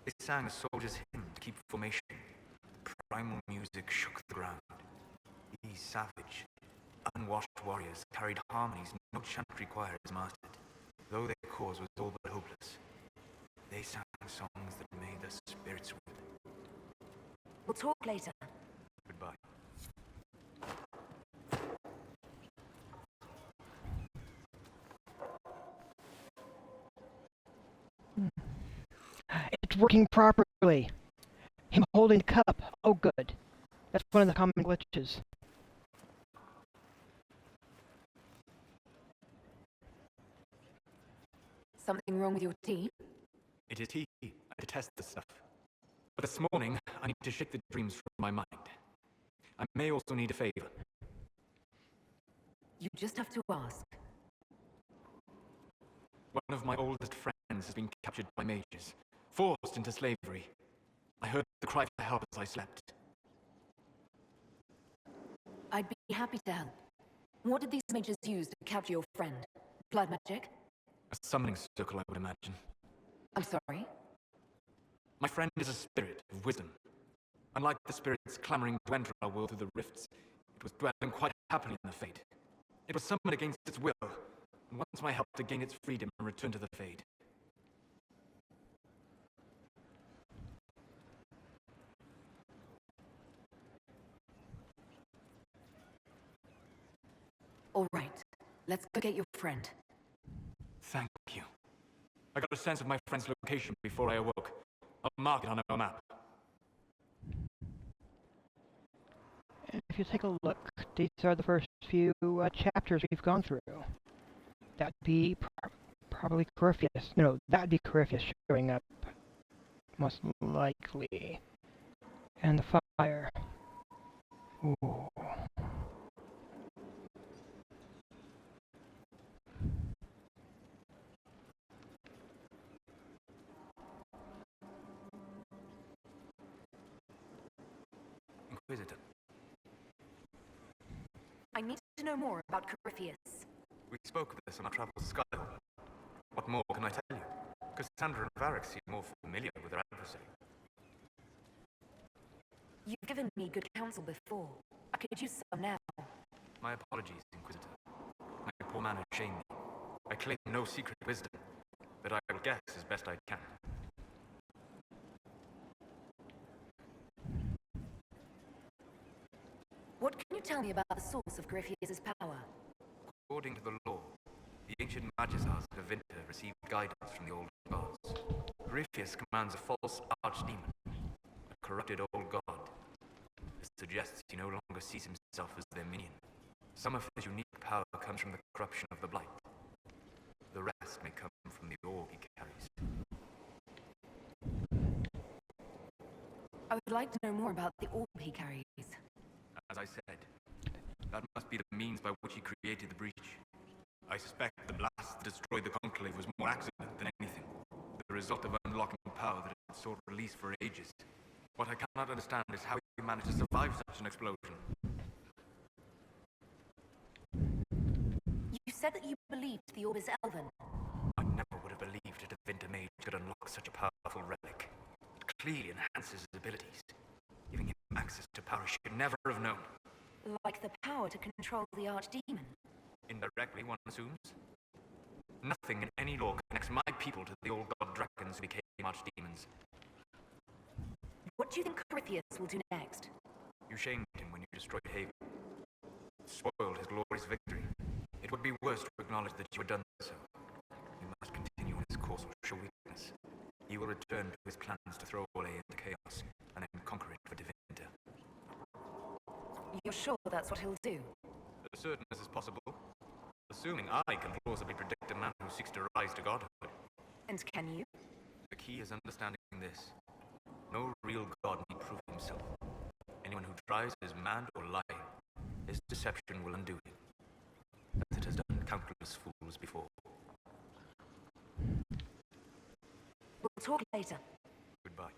They sang a soldier's hymn to keep formation. Primal music shook the ground. These savage, unwashed warriors carried harmonies no chantry choir has mastered, though their cause was all but hopeless. They sang songs that made the spirits weep. We'll talk later. Goodbye. It's working properly! Him holding the cup! Oh good. That's one of the common glitches. Something wrong with your tea? It is tea. I detest this stuff. But this morning, I need to shake the dreams from my mind. I may also need a favor. You just have to ask. One of my oldest friends has been captured by mages, forced into slavery. I heard the cry for help as I slept. I'd be happy to help. What did these mages use to capture your friend? Blood magic? A summoning circle, I would imagine. I'm sorry? My friend is a spirit of wisdom. Unlike the spirits clamoring to enter our world through the rifts, it was dwelling quite happily in the Fade. It was summoned against its will, and wants my help to gain its freedom and return to the Fade. All right. Let's go get your friend. Thank you. I got a sense of my friend's location before I awoke. I'll mark it on our map. If you take a look, these are the first few chapters we've gone through. That'd be probably Corypheus. No, that'd be Corypheus showing up, most likely. And the fire. Ooh. to know more about Corypheus. We spoke of this on our travels to Skyhold. What more can I tell you? Cassandra and Varric seem more familiar with their adversary. You've given me good counsel before. I could use some now. My apologies, Inquisitor. My poor manners shame me. I claim no secret wisdom, but I will guess as best I can. What can you tell me about the source of Corypheus' power? According to the law, the ancient Magisars of Vinter received guidance from the old gods. Corypheus commands a false archdemon, a corrupted old god. This suggests he no longer sees himself as their minion. Some of his unique power comes from the corruption of the blight. The rest may come from the orb he carries. I would like to know more about the orb he carries. As I said, that must be the means by which he created the breach. I suspect the blast that destroyed the Conclave was more accident than anything. The result of unlocking power that had sought release for ages. What I cannot understand is how he managed to survive such an explosion. You said that you believed the orb is elven. I never would have believed that a Vinter mage could unlock such a powerful relic. It clearly enhances his abilities, giving him access to power he should never have known. Like the power to control the archdemon. Indirectly, one assumes. Nothing in any law connects my people to the old god dragons who became archdemons. What do you think Corypheus will do next? You shamed him when you destroyed Haven. Spoiled his glorious victory. It would be worse to acknowledge that you had done so. You must continue on his course or show weakness. He will return to his plans to throw Orlais into chaos, and then conquer it for Divinity. You're sure that's what he'll do? As certain as is possible. Assuming I can plausibly predict a man who seeks to rise to godhood. And can you? The key is understanding this. No real god need prove himself. Anyone who tries is mad or lying. His deception will undo him, as it has done countless fools before. We'll talk later. Goodbye.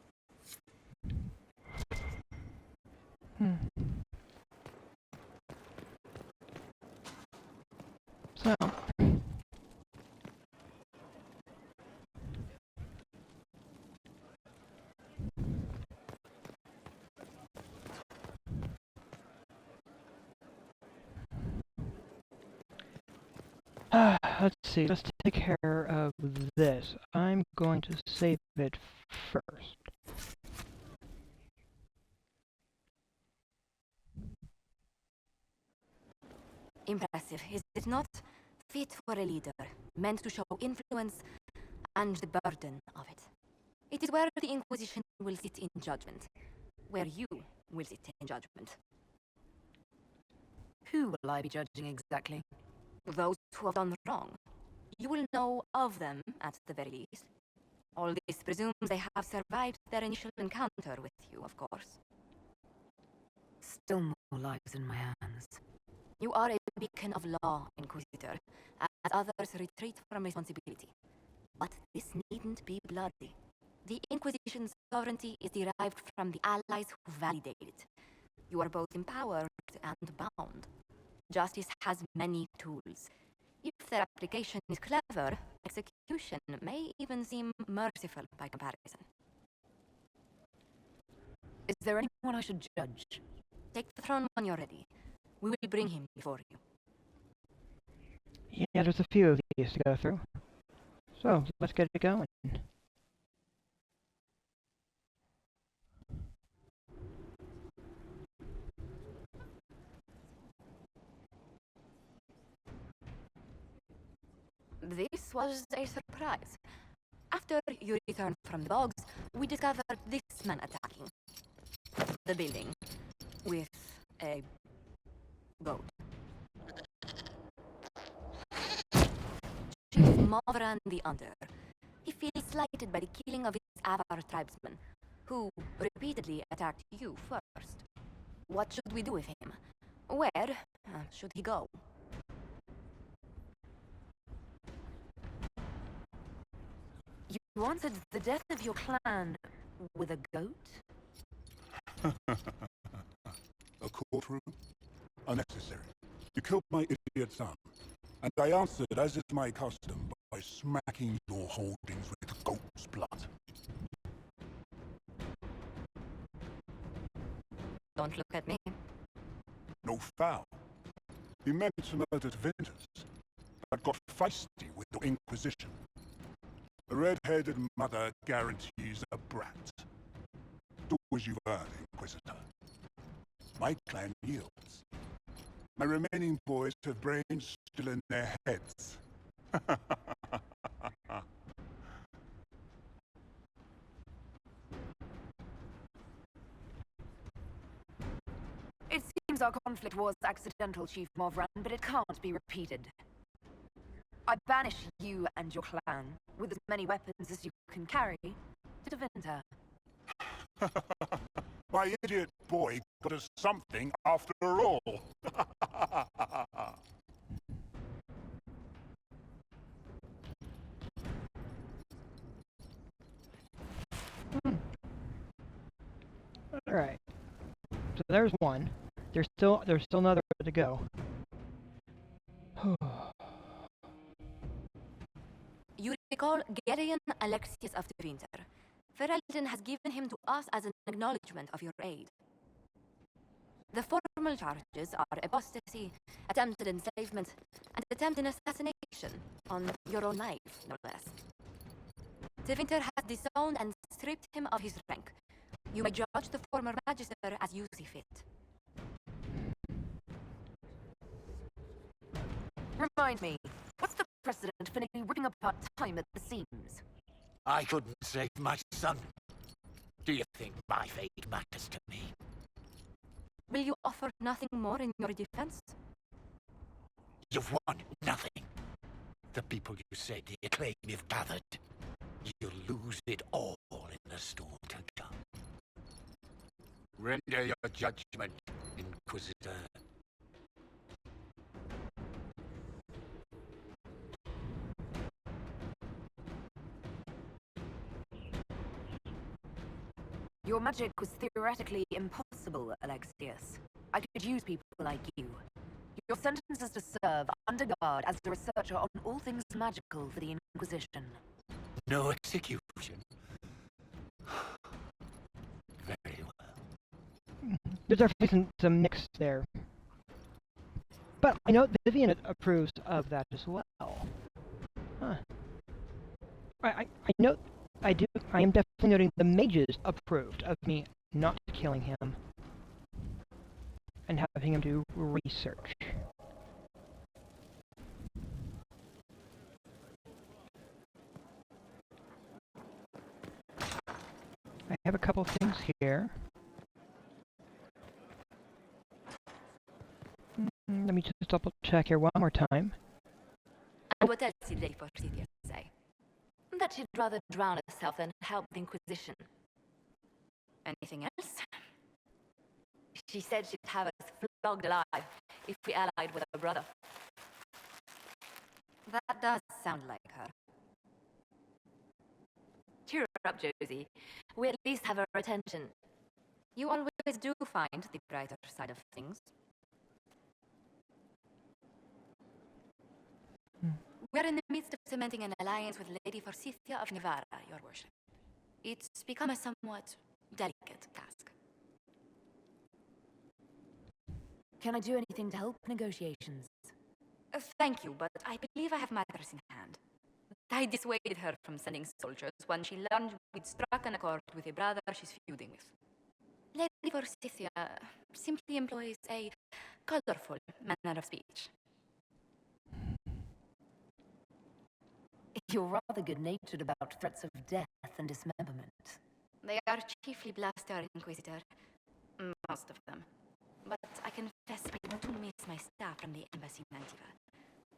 So, let's see, let's take care of this. I'm going to save it first. Impressive, is it not? Fit for a leader, meant to show influence and the burden of it. It is where the Inquisition will sit in judgment. Where you will sit in judgment. Who will I be judging exactly? Those who have done wrong. You will know of them, at the very least. All this presumes they have survived their initial encounter with you, of course. Still more lives in my hands. You are a beacon of law, Inquisitor, as others retreat from responsibility. But this needn't be bloody. The Inquisition's sovereignty is derived from the allies who validate it. You are both empowered and bound. Justice has many tools. If their application is clever, execution may even seem merciful by comparison. Is there anyone I should judge? Take the throne when you're ready. We will bring him before you. Yeah, there's a few of these to go through. So, let's get it going. This was a surprise. After you returned from the bogs, we discovered this man attacking the building with a goat. Chief Mavran the Under. He feels slighted by the killing of his Avar tribesmen, who repeatedly attacked you first. What should we do with him? Where should he go? You answered the death of your clan with a goat? A courtroom? Unnecessary. You killed my idiot son, and I answered, as is my custom, by smacking your holdings with goat's blood. Don't look at me. No foul. You meant to murder Vinters, but got feisty with your Inquisition. A red-headed mother guarantees a brat. Do as you've earned, Inquisitor. My clan yields. My remaining boys have brains still in their heads. It seems our conflict was accidental, Chief Movran, but it can't be repeated. I banish you and your clan, with as many weapons as you can carry, to Devinter. My idiot boy got us something after all. Alright. So there's one. There's still another to go. You recall Gerion Alexius of the Winter. Ferelden has given him to us as an acknowledgement of your aid. The formal charges are apostasy, attempted enslavement, and attempted assassination on your own life, no less. The Winter has disowned and stripped him of his rank. You may judge the former magister as you see fit. Remind me, what's the precedent for nearly ripping apart time at the seams? I couldn't save my son. Do you think my fate matters to me? Will you offer nothing more in your defense? You've won nothing. The people you said you claim you've gathered. You'll lose it all in the storm to come. Render your judgment, Inquisitor. Your magic was theoretically impossible, Alexius. I could use people like you. Your sentence is to serve under guard as a researcher on all things magical for the Inquisition. No execution. Very well. There's definitely some mix there. But I know Vivian approves of that as well. Huh. I know I am definitely noting the mages approved of me not killing him. And having him do research. I have a couple things here. Let me just double check here one more time. And what else did Lady Forsythia say? That she'd rather drown herself than help the Inquisition. Anything else? She said she'd have us flogged alive if we allied with her brother. That does sound like her. Cheer up, Josie. We at least have her attention. You always do find the brighter side of things. We are in the midst of cementing an alliance with Lady Forsythia of Navarra, your worship. It's become a somewhat delicate task. Can I do anything to help negotiations? Thank you, but I believe I have matters in hand. I dissuaded her from sending soldiers when she learned we'd struck an accord with a brother she's feuding with. Lady Forsythia simply employs a colorful manner of speech. You're rather good-natured about threats of death and dismemberment. They are chiefly bluster, Inquisitor. Most of them. But I confess I do miss my staff from the embassy in Antiva.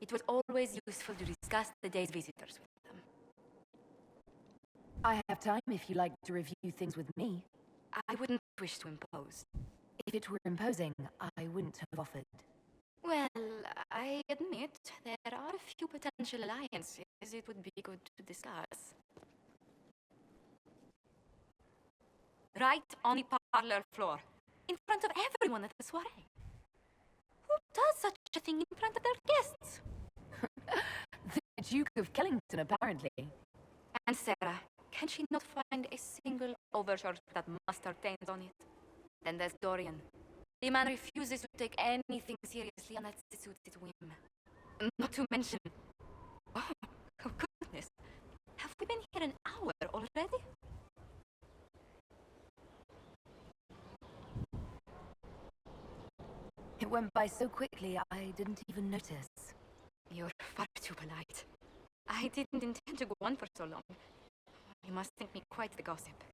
It was always useful to discuss the day's visitors with them. I have time if you'd like to review things with me. I wouldn't wish to impose. If it were imposing, I wouldn't have offered. Well, I admit there are a few potential alliances it would be good to discuss. Right on the parlor floor, in front of everyone at the soiree. Who does such a thing in front of their guests? The Duke of Kellington, apparently. And Sarah, can she not find a single overshirt that mustard stains on it? Then there's Dorian. The man refuses to take anything seriously unless it suits his whim. Not to mention... Oh goodness. Have we been here an hour already? It went by so quickly, I didn't even notice. You're far too polite. I didn't intend to go on for so long. You must think me quite the gossip.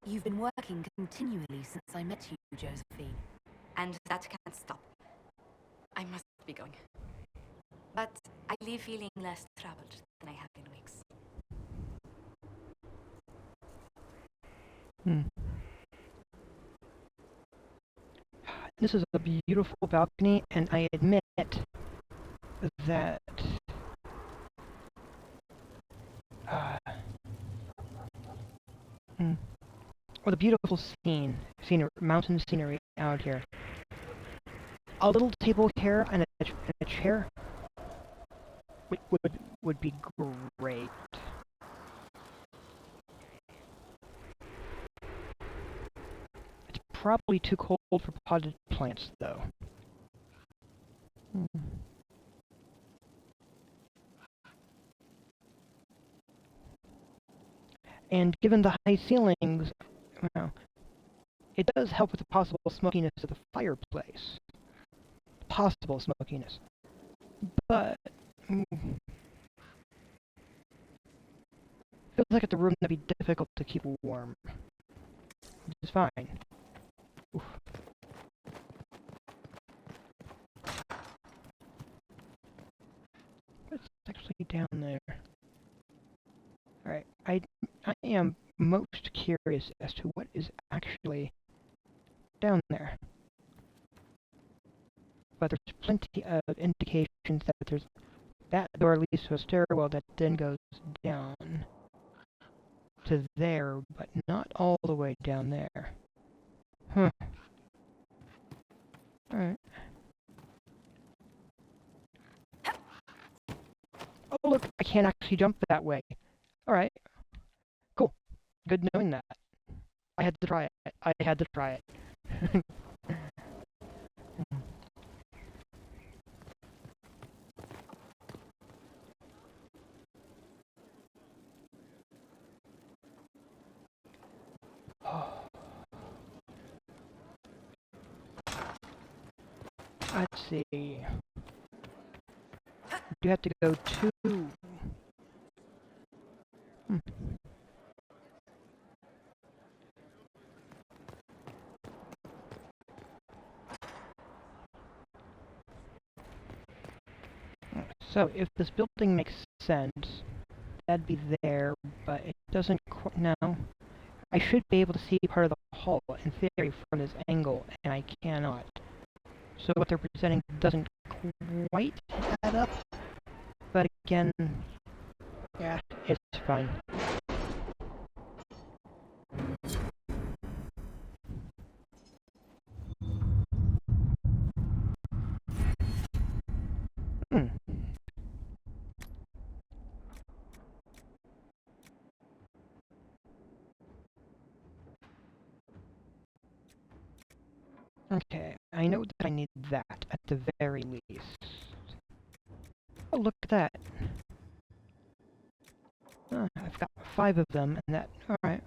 You've been working continually since I met you, Josephine. And that can't stop. I must be going. But I leave feeling less troubled than I have in weeks. This is a beautiful balcony, and I admit that what a beautiful scenery, mountain scenery out here. A little table here and a chair would be great. It's probably too cold for potted plants, though. And given the high ceilings, well, it does help with the possible smokiness of the fireplace. Possible smokiness. But feels like it's a room that'd be difficult to keep warm. Which is fine. Oof. What's actually down there? Alright, I am most curious as to what is actually down there. But there's plenty of indications that there's that door leads to a stairwell that then goes down to there, but not all the way down there. Huh. Alright. Oh look, I can't actually jump that way. Alright. Cool. Good knowing that. I had to try it. I had to try it. Let's see. You have to go to... So, if this building makes sense, that'd be there, but it doesn't now. I should be able to see part of the hall, in theory, from this angle, and I cannot. So what they're presenting doesn't quite add up, but again, yeah, it's fine. Okay, I know that I need that at the very least. Oh, look at that. I've got 5 of them, and that... Alright.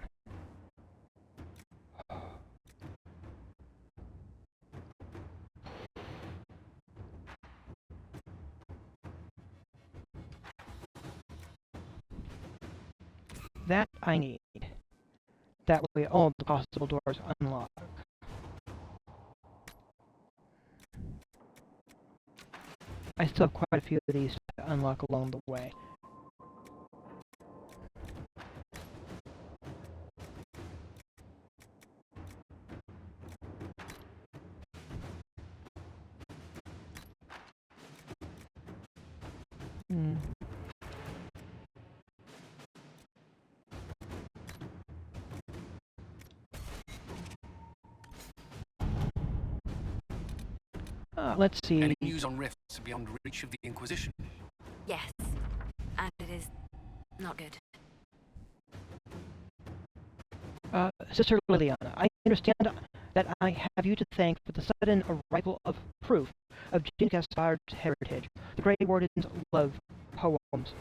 That I need. That way all the possible doors unlock. I still have quite a few of these to unlock along the way. Let's see. Any news on rifts beyond reach of the Inquisition? Yes, and it is not good. Sister Liliana, I understand that I have you to thank for the sudden arrival of proof of Jean Gaspard's heritage. The Grey Warden's love poems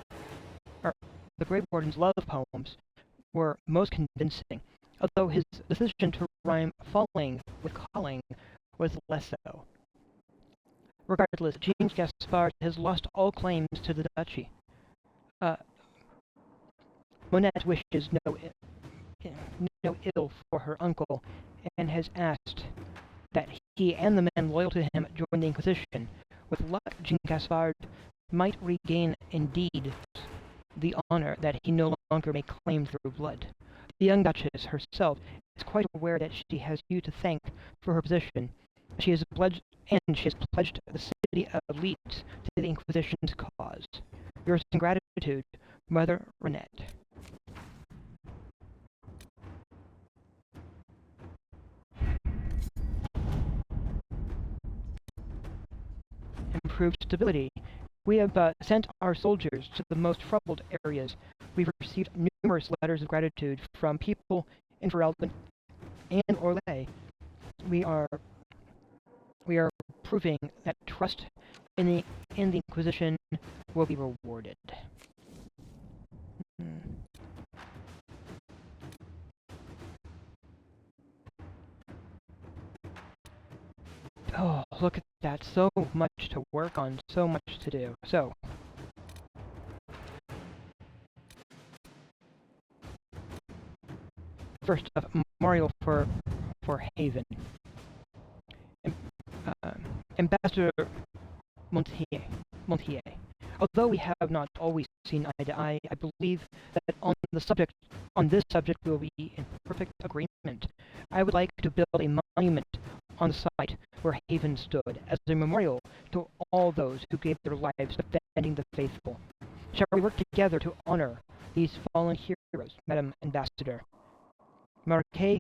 were most convincing, although his decision to rhyme falling with calling was less so. Regardless, Jean Gaspard has lost all claims to the duchy. Monette wishes no ill for her uncle, and has asked that he and the men loyal to him join the Inquisition. With luck, Jean Gaspard might regain, indeed, the honor that he no longer may claim through blood. The young Duchess herself is quite aware that she has you to thank for her position. She has pledged the city of Leeds to the Inquisition's cause. Yours in gratitude, Mother Renette. Improved stability. We have sent our soldiers to the most troubled areas. We've received numerous letters of gratitude from people in Ferelden and Orlais. We are proving that trust in the Inquisition will be rewarded. Oh, look at that. So much to work on, so much to do. So, first up, memorial for Haven. Ambassador Montier. Although we have not always seen eye to eye, I believe that on this subject we will be in perfect agreement. I would like to build a monument on the site where Haven stood, as a memorial to all those who gave their lives defending the faithful. Shall we work together to honor these fallen heroes, Madam Ambassador? Marquis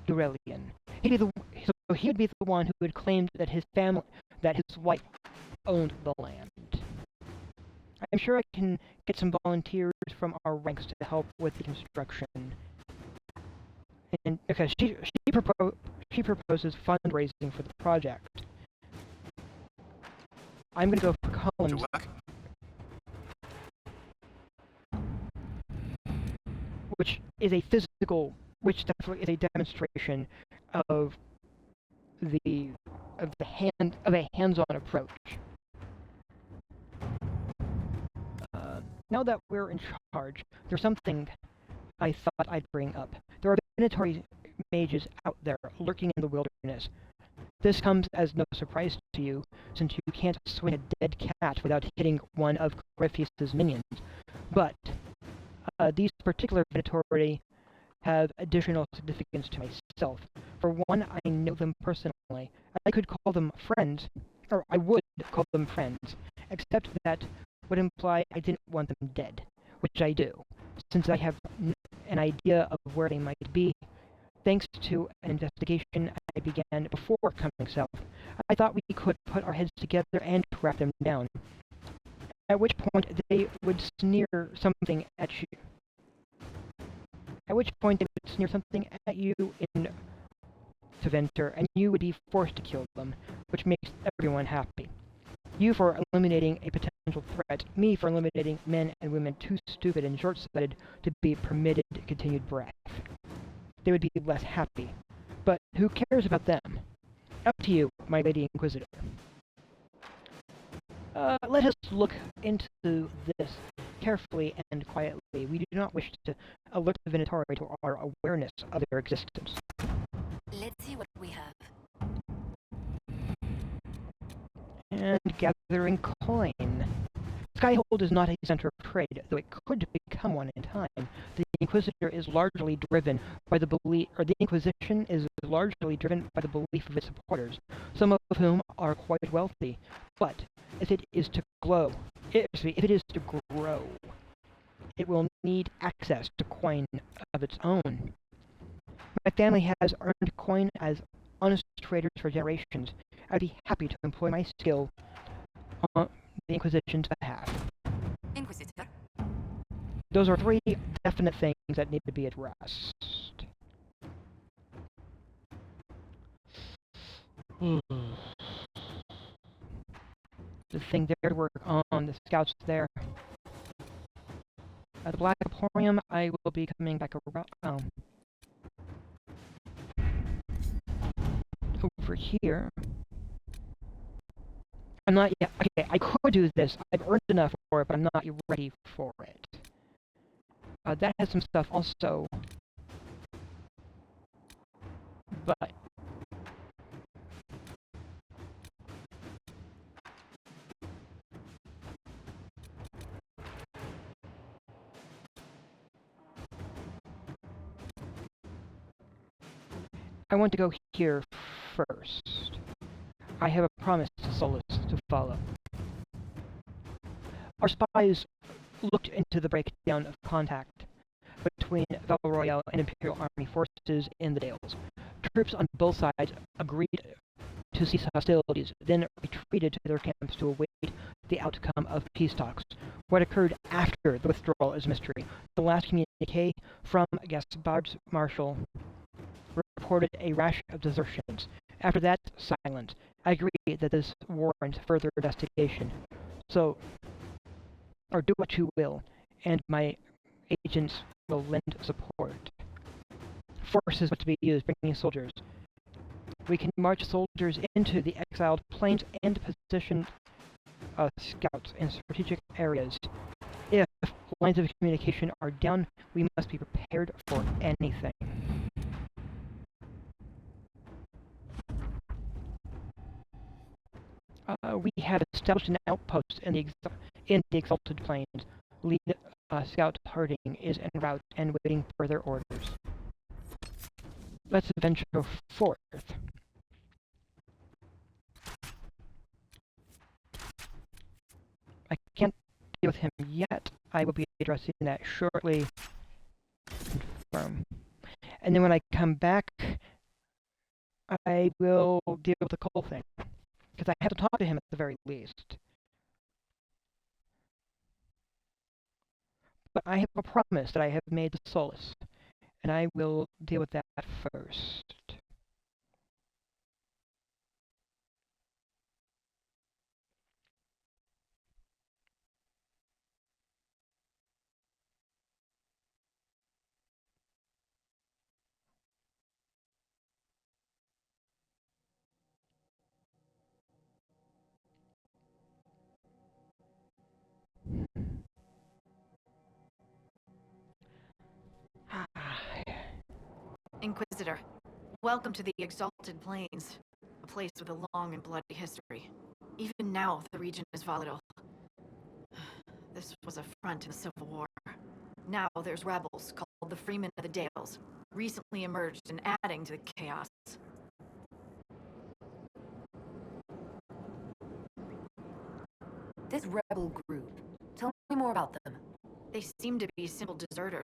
Durelian. He would be the one who had claimed that his wife owned the land. I'm sure I can get some volunteers from our ranks to help with the construction. And because she proposes fundraising for the project. I'm going to go for Collins, which definitely is a demonstration of a hands-on approach. Now that we're in charge, there's something I thought I'd bring up. There are divinatory mages out there lurking in the wilderness. This comes as no surprise to you, since you can't swing a dead cat without hitting one of Griffius's minions. But these particular divinatory have additional significance to myself. For one, I know them personally. I could call them friends, or I would call them friends, except that would imply I didn't want them dead, which I do, since I have an idea of where they might be. Thanks to an investigation I began before coming south, I thought we could put our heads together and track them down. At which point they would sneer something at you. In Teventer, and you would be forced to kill them, which makes everyone happy. You for eliminating a potential threat, me for eliminating men and women too stupid and short-sighted to be permitted continued breath. They would be less happy. But who cares about them? Up to you, my Lady Inquisitor. Let us look into this carefully and quietly. We do not wish to alert the Venatori to our awareness of their existence. Let's see what we have. And gathering coin. Skyhold is not a center of trade, though it could become one in time. The Inquisition is largely driven by the belief of its supporters, some of whom are quite wealthy. But if it is to grow, it will need access to coin of its own. My family has earned coin as honest traders for generations. I'd be happy to employ my skill on the Inquisition's behalf. Inquisitor? Those are three definite things that need to be addressed. The thing there to work on, the scouts there. At the Black Emporium, I will be coming back around. Over here. I'm not yet. Okay, I could do this. I've earned enough for it, but I'm not ready for it. That has some stuff also. But I want to go here first. I have a promise to Solus to follow. Our spies looked into the breakdown of contact between Val Royale and Imperial Army forces in the Dales. Troops on both sides agreed to cease hostilities, then retreated to their camps to await the outcome of peace talks. What occurred after the withdrawal is mystery. The last communique from Gaspard's Marshal reported a rash of desertions. After that, silence. I agree that this warrants further investigation. So, or do what you will, and my agents will lend support. Force is what to be used, bringing soldiers. We can march soldiers into the exiled plains and position scouts in strategic areas. If lines of communication are down, we must be prepared for anything. We have established an outpost in the Exalted Plains. Lead Scout Harding is en route and waiting further orders. Let's venture forth. I can't deal with him yet. I will be addressing that shortly. Confirm. And then when I come back, I will deal with the Cole thing. Because I have to talk to him at the very least. But I have a promise that I have made to Solus, and I will deal with that first. Inquisitor, welcome to the Exalted Plains, a place with a long and bloody history. Even now, the region is volatile. This was a front in the Civil War. Now there's rebels called the Freemen of the Dales, recently emerged and adding to the chaos. This rebel group, tell me more about them. They seem to be simple deserters,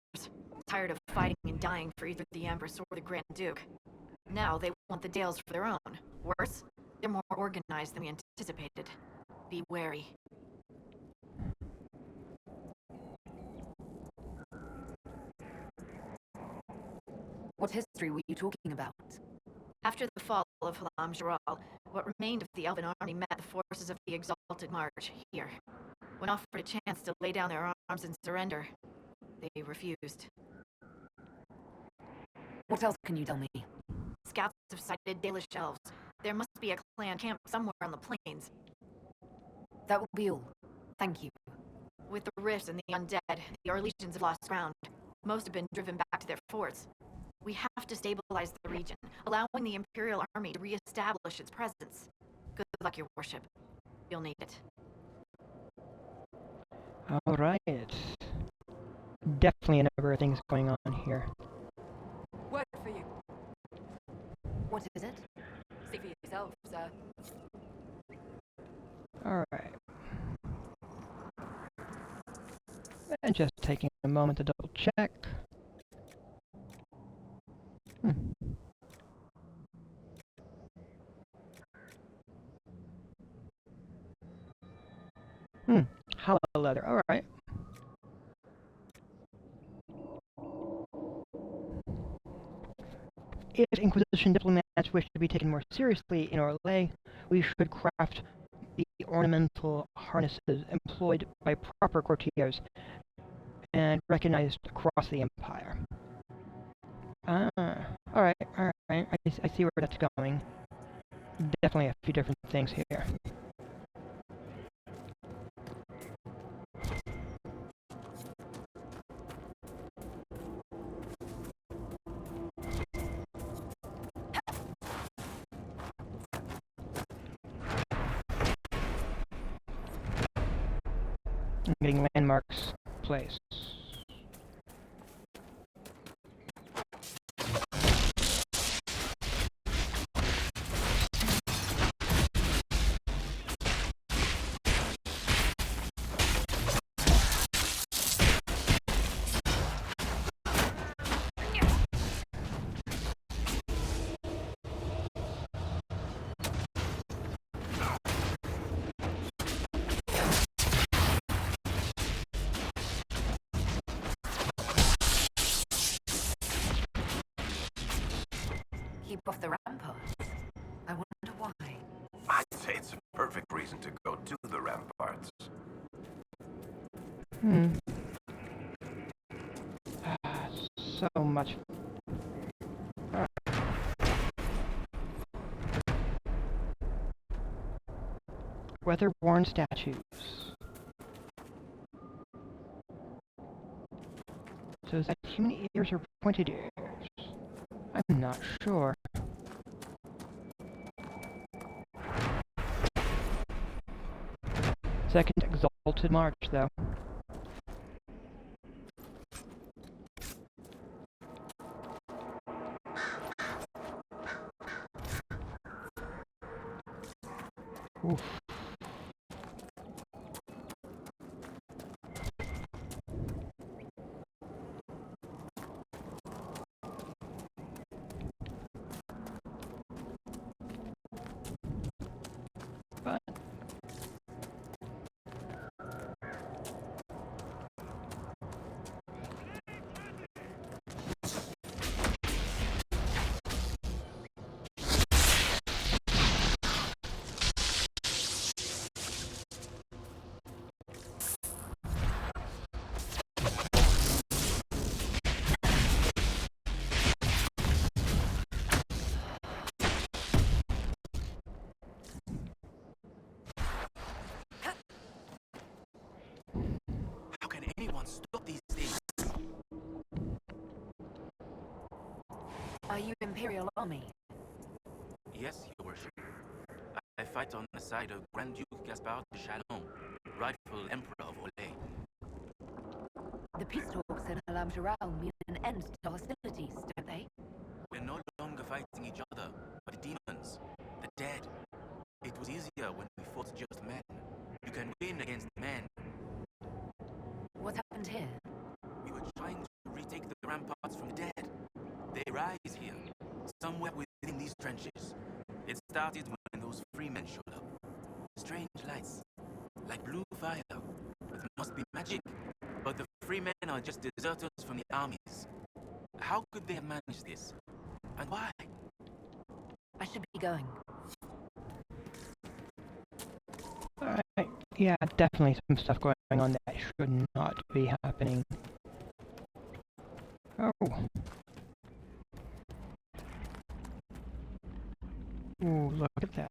tired of fighting and dying for either the Empress or the Grand Duke. Now they want the Dales for their own. Worse, they're more organized than we anticipated. Be wary. What history were you talking about? After the fall of Halam Jaral, what remained of the Elven army met the forces of the Exalted March here. When offered a chance to lay down their arms and surrender, they refused. What else can you tell me? Scouts have sighted Dalish elves. There must be a clan camp somewhere on the plains. That will be all. Thank you. With the rifts and the undead, the Orlesians have lost ground. Most have been driven back to their forts. We have to stabilize the region, allowing the Imperial Army to re-establish its presence. Good luck, your worship. You'll need it. Alright. Definitely a number of things going on here. Work for you. What is it? See for yourself, sir. Alright. And just taking a moment to double check. leather. Alright. If Inquisition diplomats wish to be taken more seriously in Orlais, we should craft the ornamental harnesses employed by proper courtiers and recognized across the Empire. Alright. I see where that's going. Definitely a few different things here. I'm getting landmarks placed. Keep off the ramparts. I wonder why. I'd say it's a perfect reason to go to the ramparts. So much. Weather-worn statues. So is that human ears or pointed ears? I'm not sure. Second exalted march, though. Oof. But How can anyone stop these things? Are you Imperial Army? Yes, Your Worship. I fight on the side of Grand Duke Gaspard de Chalon, rightful Emperor of Orlais. The peace talks in Halam Jarrah mean an end to hostilities, don't they? We're no longer fighting each other, but the demons, the dead. It was easier when we fought just men. You can win against men. What happened here? We were trying to retake the ramparts from the dead. They rise here, somewhere within these trenches. It started when those freemen showed up. Strange lights, like blue fire. It must be magic. But the freemen are just deserters from the armies. How could they have managed this? And why? I should be going. alright. Yeah, definitely some stuff going on that should not be happening. Oh. Ooh, look at that.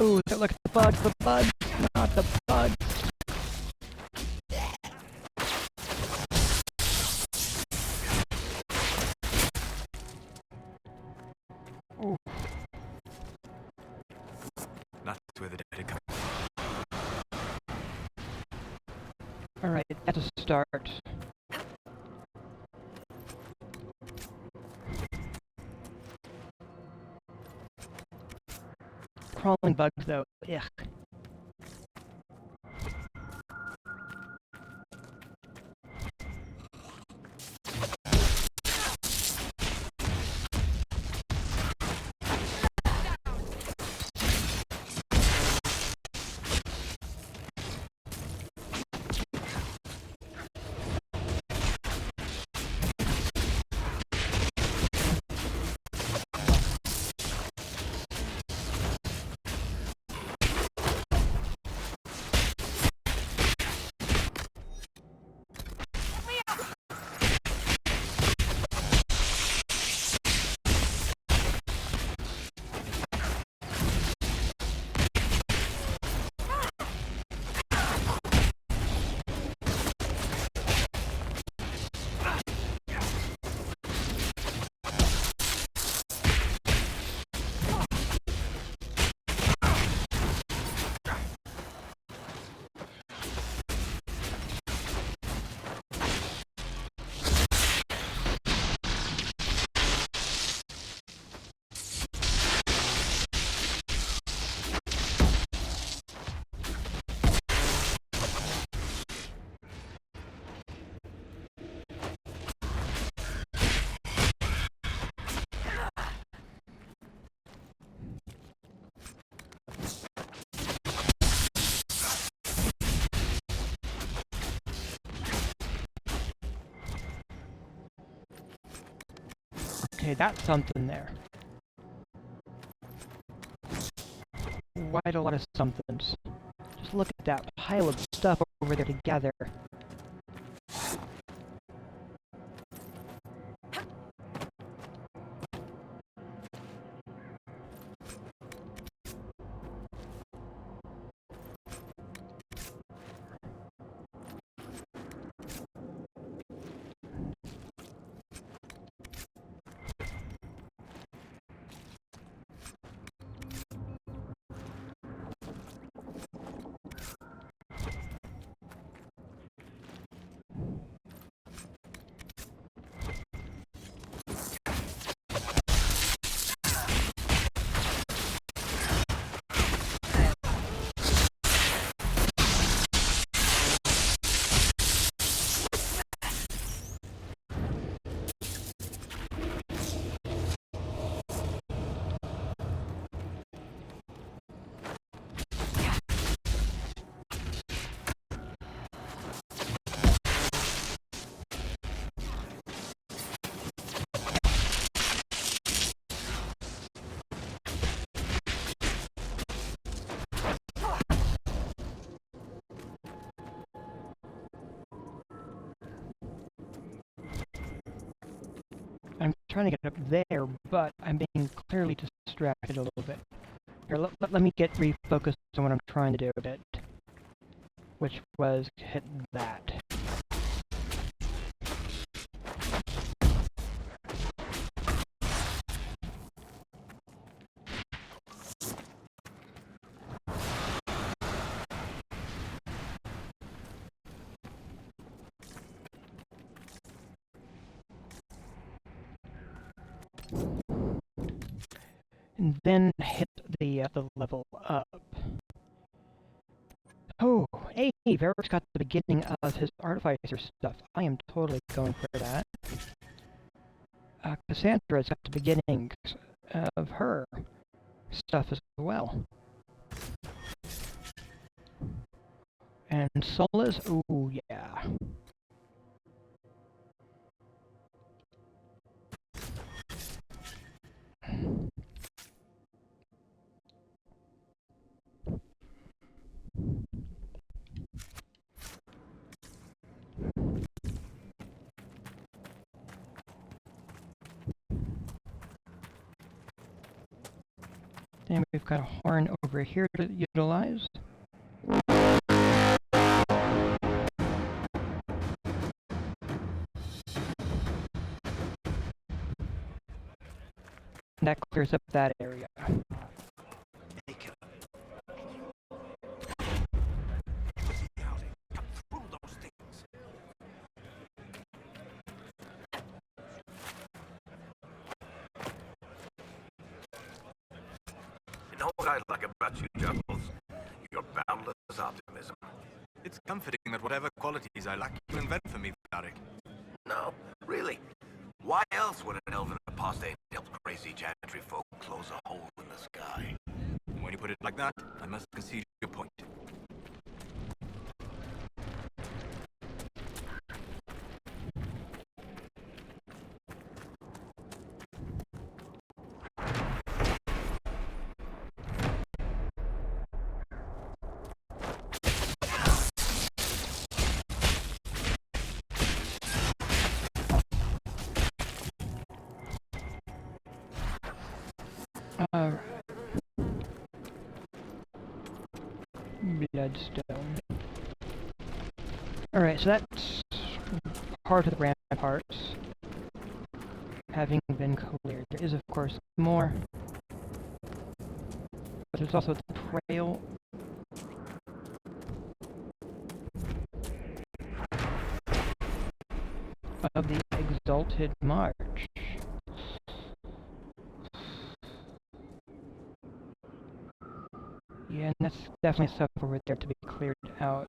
Ooh, look at the bugs, not the bugs. Ooh. That's where the dead come. Alright, that's a start. Crawling bugs, though. Ugh. Okay, that's something there. Quite a lot of somethings. Just look at that pile of stuff over there together. I'm trying to get up there, but I'm being clearly distracted a little bit. Here, let me get refocused on what I'm trying to do a bit. Which was hit that. And then hit the level up. Oh, hey, Varric's got the beginning of his artificer stuff. I am totally going for that. Cassandra's got the beginning of her stuff as well. And Solace, ooh, yeah. And we've got a horn over here to utilize. That clears up that area. You know what I like about you, Juggles? Your boundless optimism. It's comforting that whatever qualities I lack, you invent for me, Varric. No, really. Why else would an elven apostate help crazy chantry folk close a hole in the sky? When you put it like that, I must concede your point. Bloodstone. Alright, so that's part of the ramparts having been cleared. There is, of course, more. But there's also the trail. Of the Exalted March. Yeah, and that's definitely stuff over there to be cleared out.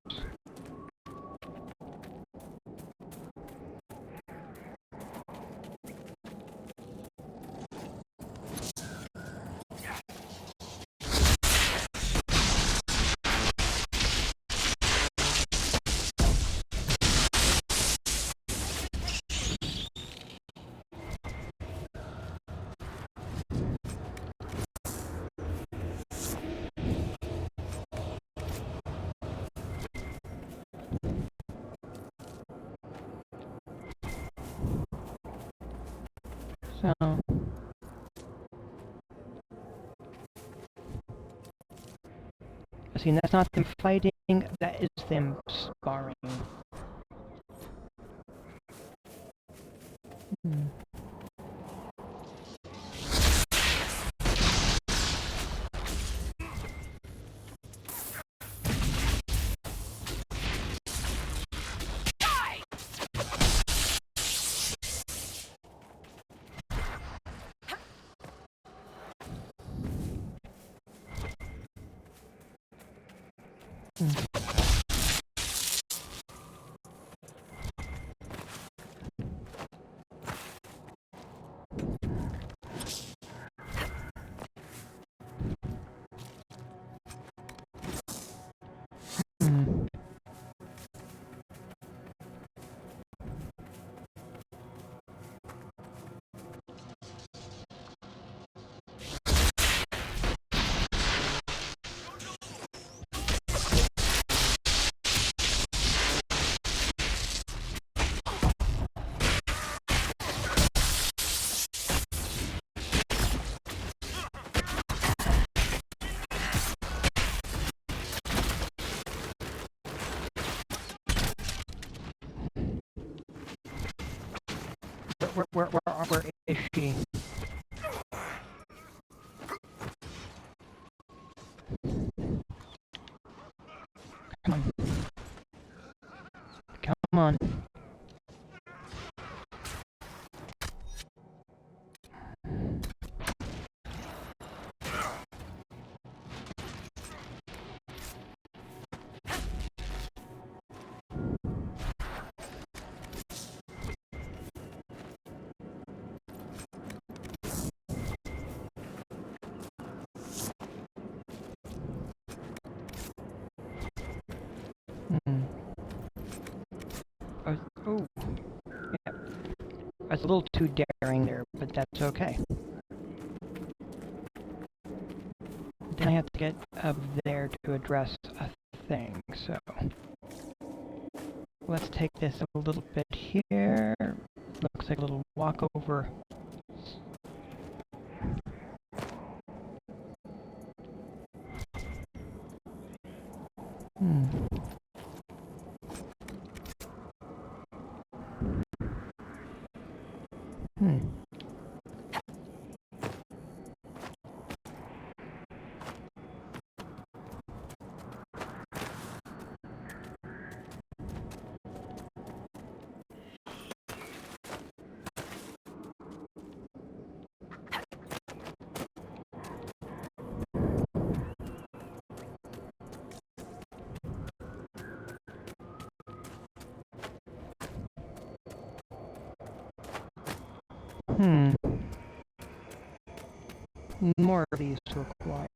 So, see, that's not them fighting, that is them sparring. Where is she? Come on. Come on. Oh, yeah. I was a little too daring there, but that's okay. Then I have to get up there to address a thing, so... Let's take this a little bit here. Looks like a little walkover. Hmm. Hmm. Hmm. More of these to acquire.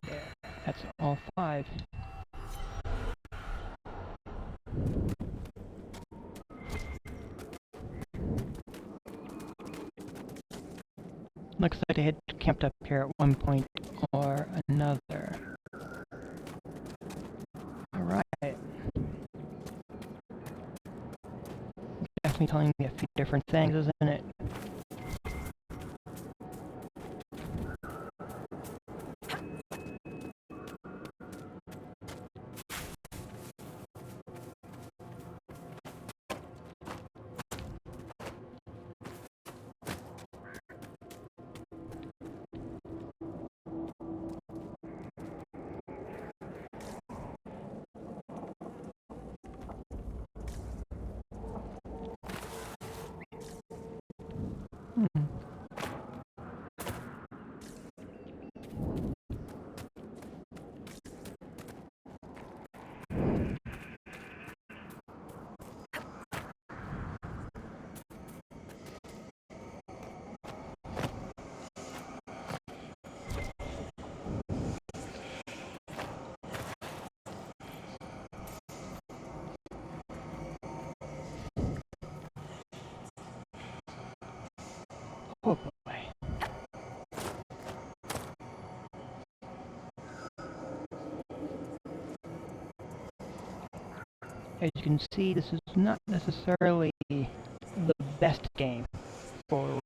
There, that's all 5. Looks like I had camped up here at one point or another. Alright. Definitely telling me a few different things, isn't it? Oh boy. As you can see, this is not necessarily the best game for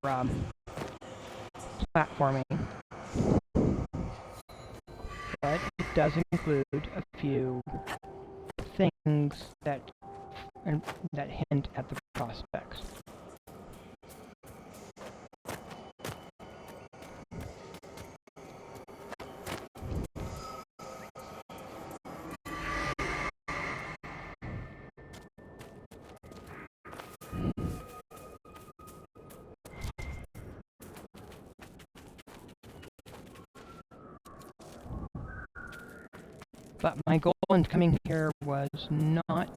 platforming, but it does include a few things that hint at the prospects. But my goal in coming here was not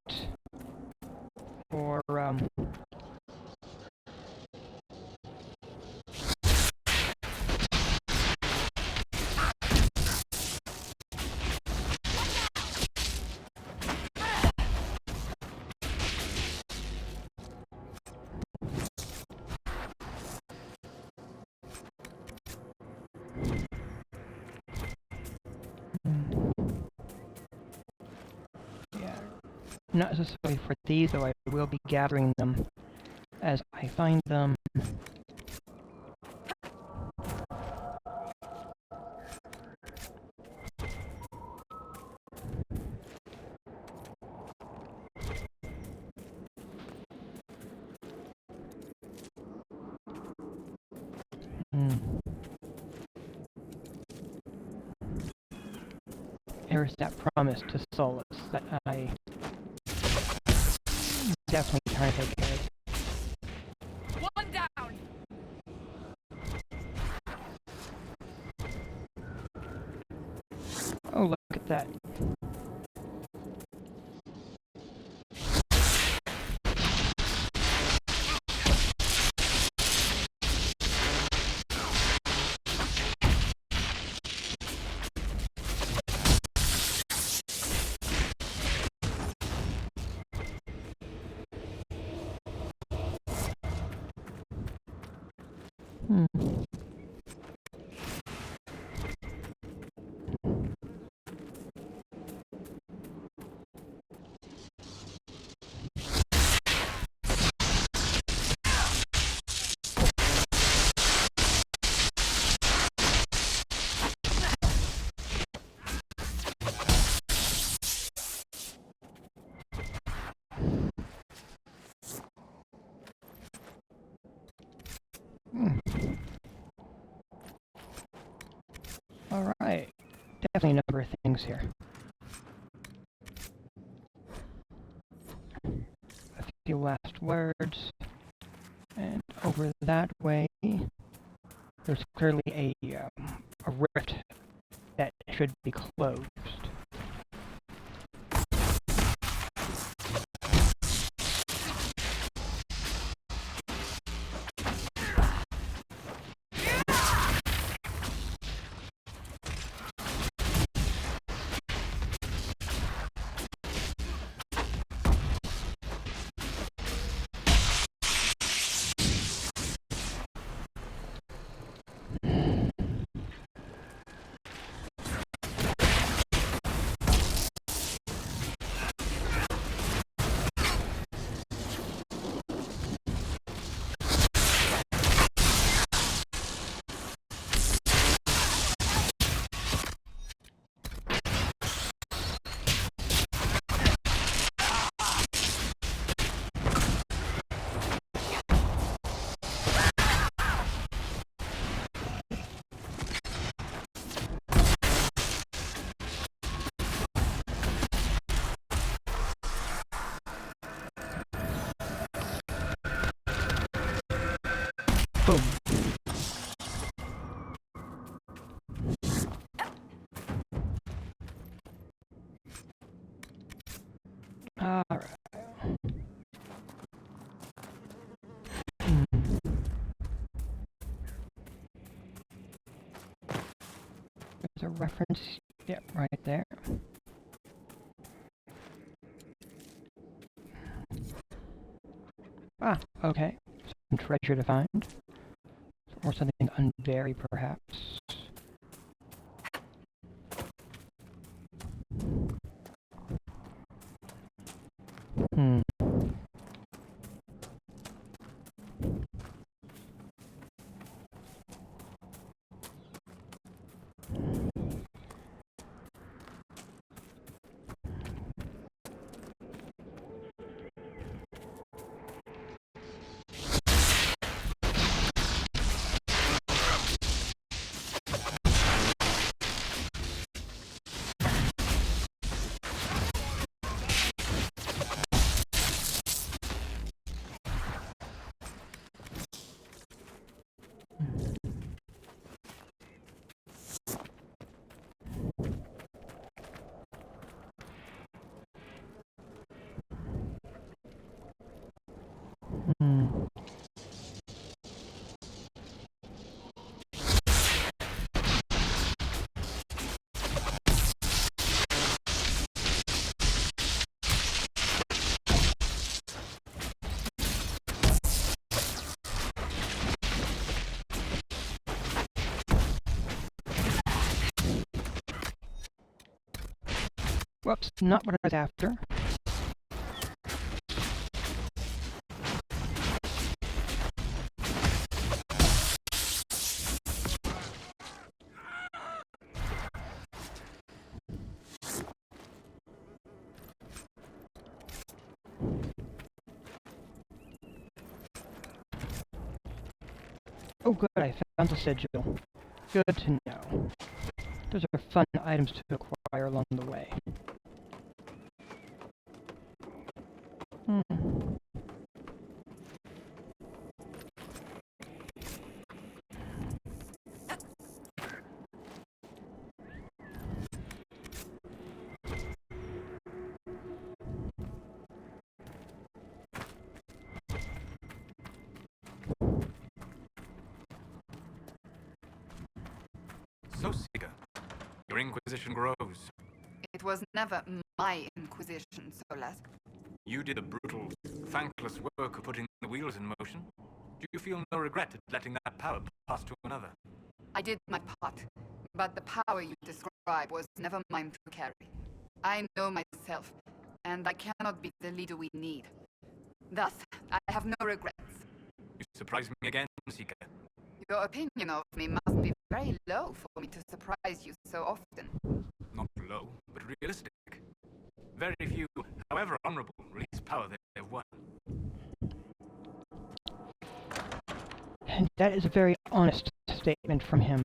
for not necessarily for these, though I will be gathering them as I find them. There's that promise to Solus that I definitely trying to take care of. One down! Oh, look at that. Alright. Definitely a number of things here. A few last words. And over that way, there's clearly a rift that should be closed. Boom. Alright. There's a reference, yep, right there. Ah, okay. Some treasure to find. Or something unburied, perhaps. Whoops, not what I was after. Oh good, I found the sigil. Good to know. Those are fun items to acquire along the way. Your Inquisition grows. It was never my Inquisition, Solas. You did the brutal, thankless work of putting the wheels in motion. Do you feel no regret at letting that power pass to another? I did my part, but the power you describe was never mine to carry. I know myself, and I cannot be the leader we need. Thus, I have no regrets. You surprise me again, Seeker. Your opinion of me must be very low for me to surprise you so often. Not low, but realistic. Very few, however honorable, release power they have won. And that is a very honest statement from him.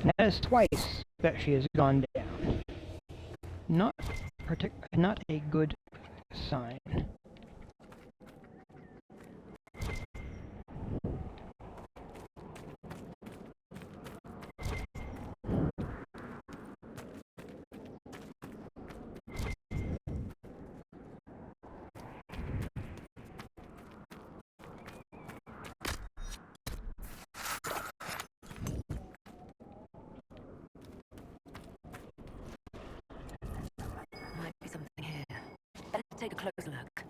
And that is twice that she has gone down. Not a good sign. Might be something here. Better take a closer look.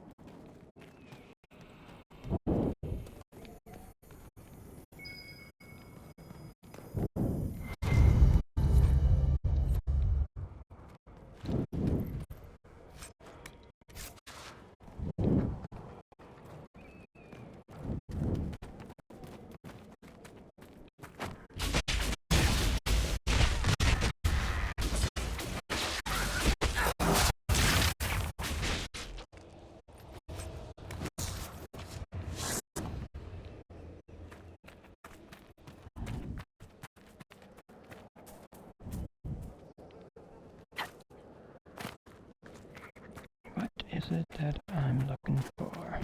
What is it that I'm looking for?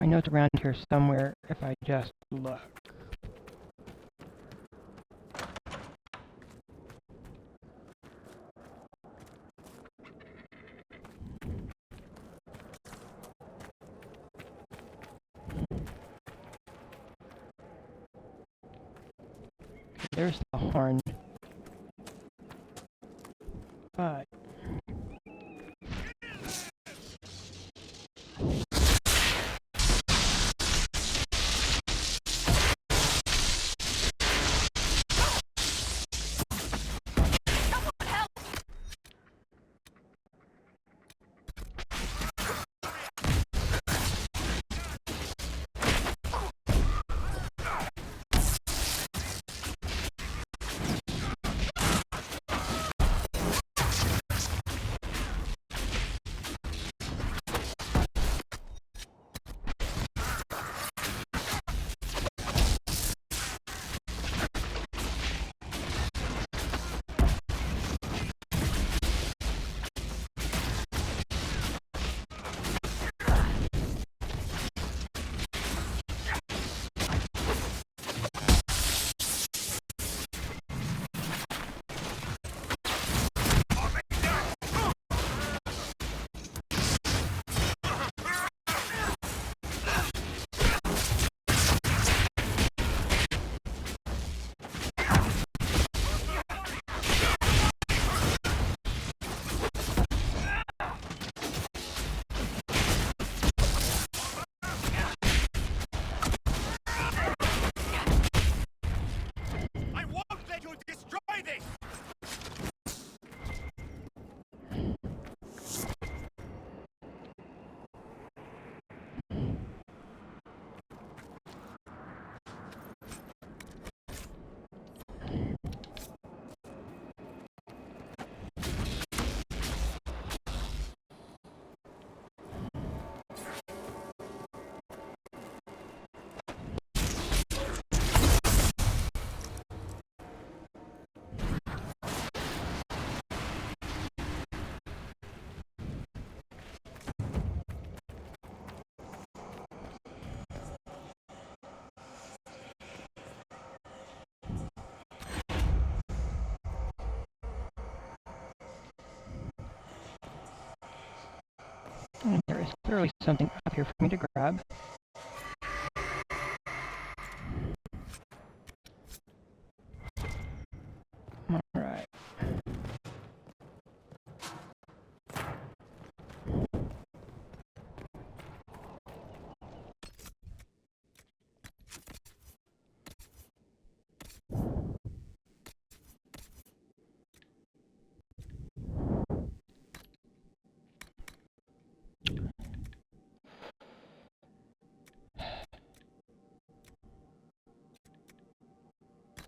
I know it's around here somewhere if I just look. There's the horn. But And there is clearly something up here for me to grab. Alright.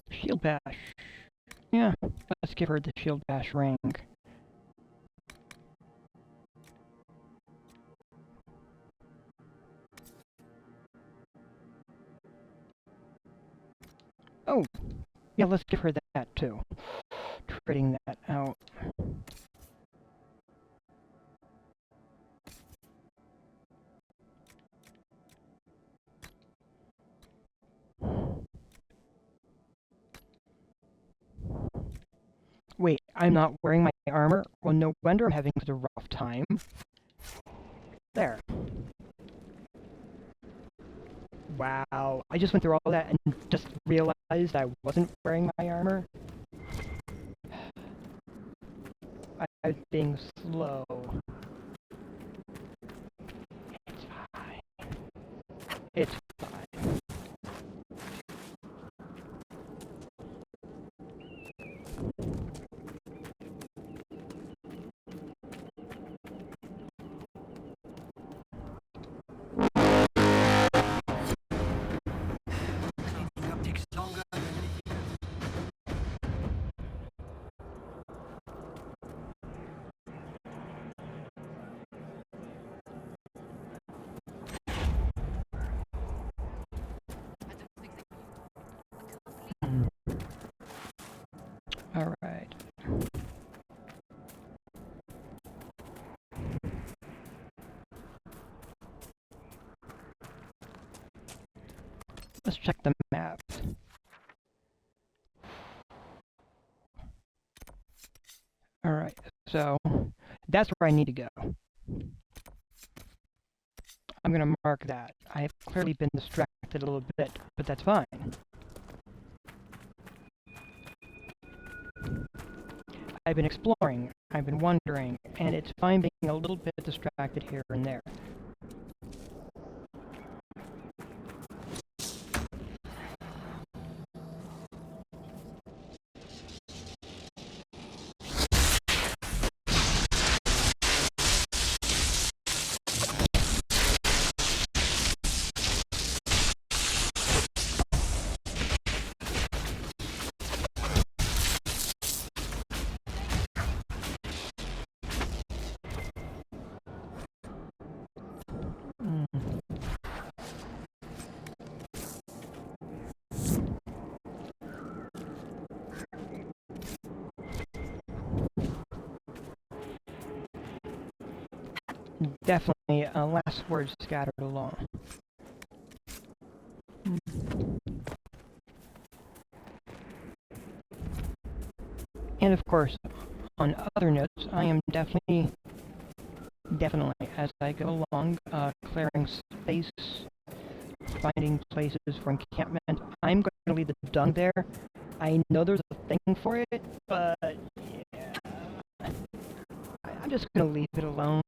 Shield bash. Yeah, let's give her the shield bash ring. Oh, yeah, let's give her that too. Trading that out. Wait, I'm not wearing my armor? Well, no wonder I'm having such a rough time. There. Wow, I just went through all that and just realized I wasn't wearing my armor. I was being slow. It's fine. It's fine. All right. Let's check the map. All right, so that's where I need to go. I'm gonna mark that. I have clearly been distracted a little bit, but that's fine. I've been exploring, I've been wondering, and it's fine being a little bit distracted here and there. Definitely last words scattered along. And of course, on other notes, I am definitely, as I go along, clearing space, finding places for encampment. I'm going to leave the dung there. I know there's a thing for it, but yeah, I'm just going to leave it alone.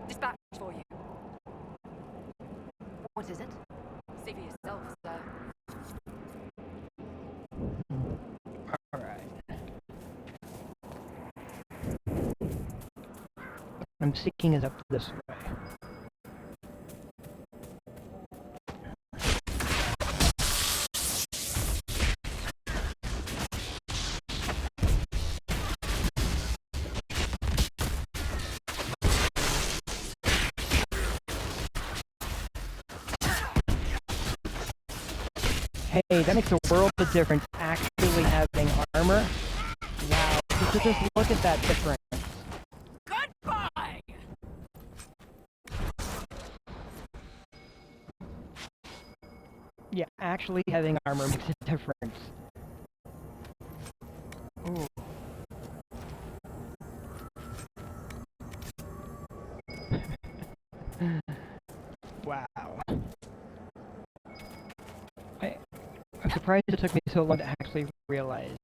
Dispatch for you. What is it? See for yourself, sir. Alright. What I'm seeking is up this way. Hey, that makes a world of difference actually having armor. Wow, just look at that difference. Goodbye! Yeah, actually having armor makes a difference. Ooh. Wow. I'm surprised it took me so long to actually realize.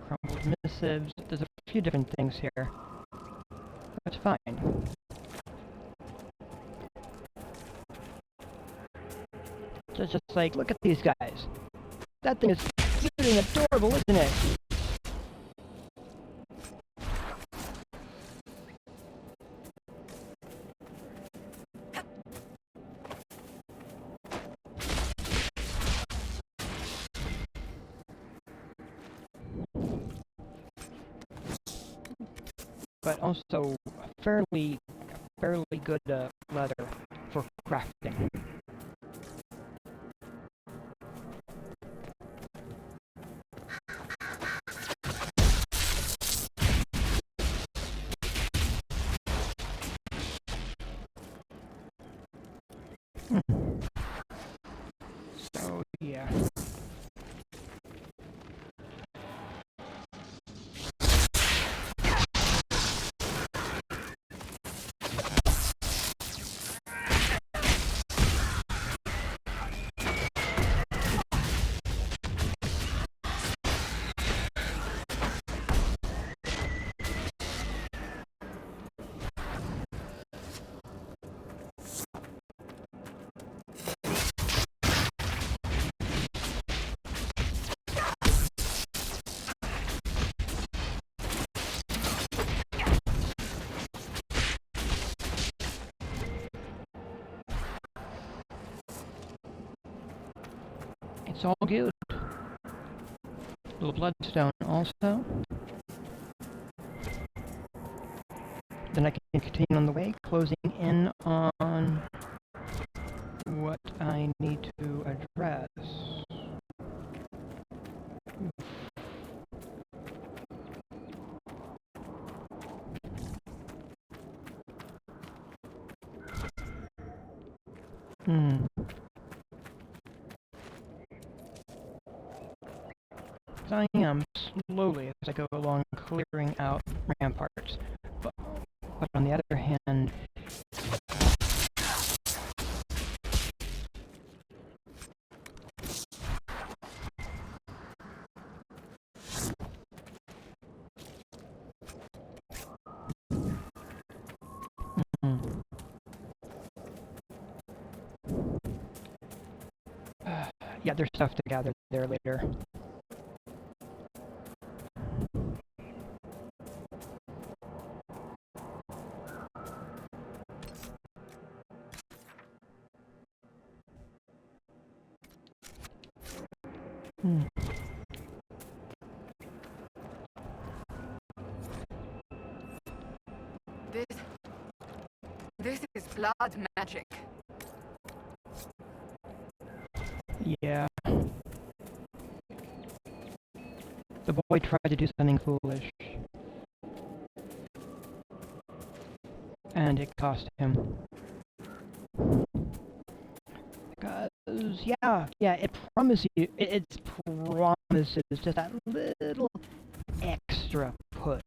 Crumbled missives. There's a few different things here. That's fine. Just like, look at these guys. That thing is cute and adorable, isn't it? But also fairly good leather for crafting. So yeah. It's all good. Little bloodstone also. Then I can continue on the way, closing in on what I need to address. I am slowly as I go along clearing out ramparts, but on the other hand, yeah, there's stuff to gather there later. This is blood magic. Yeah. The boy tried to do something foolish. And it cost him. Because, yeah, it promises you, it promises just that little extra push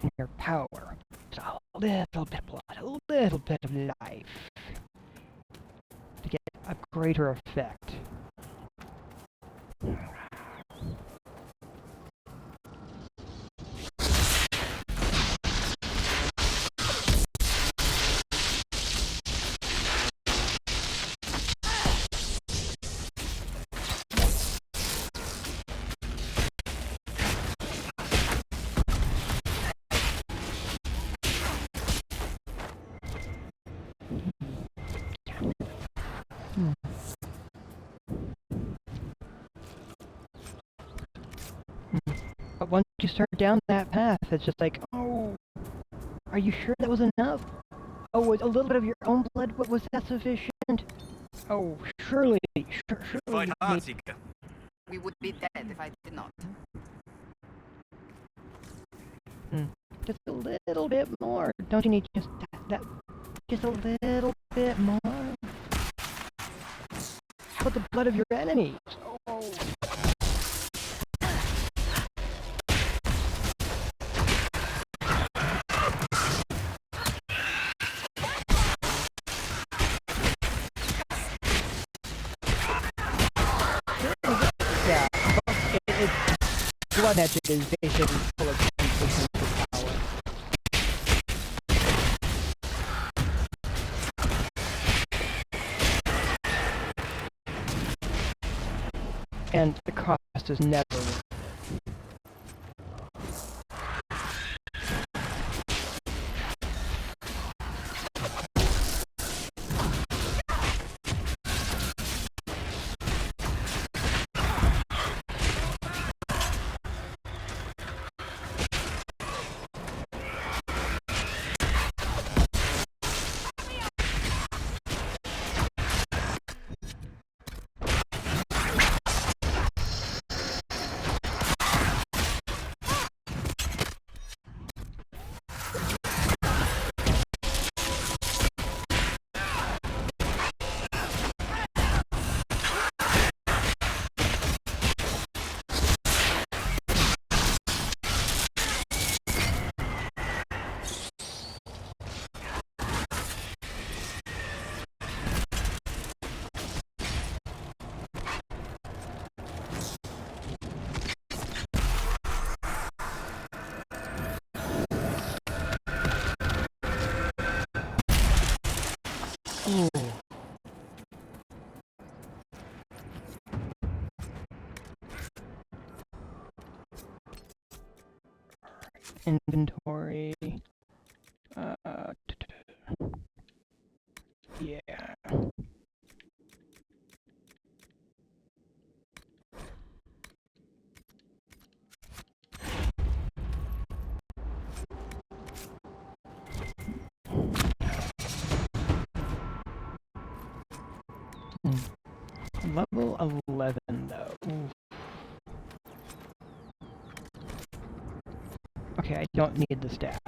in your power. Just a little bit of blood, a little bit of life. To get a greater effect. you start down that path, it's just like, oh, are you sure that was enough? Oh, was a little bit of your own blood, but was that sufficient? Oh, surely, surely. Fight hard, Seeker. We would be dead if I did not. Just a little bit more. Don't you need just that just a little bit more? How about the blood of your enemies? Oh. Yeah, blood magic is basically full of temptation for power. And the cost is never worth it. Ooh. Inventory. Yeah. Level 11, though. Ooh. Okay, I don't need the staff.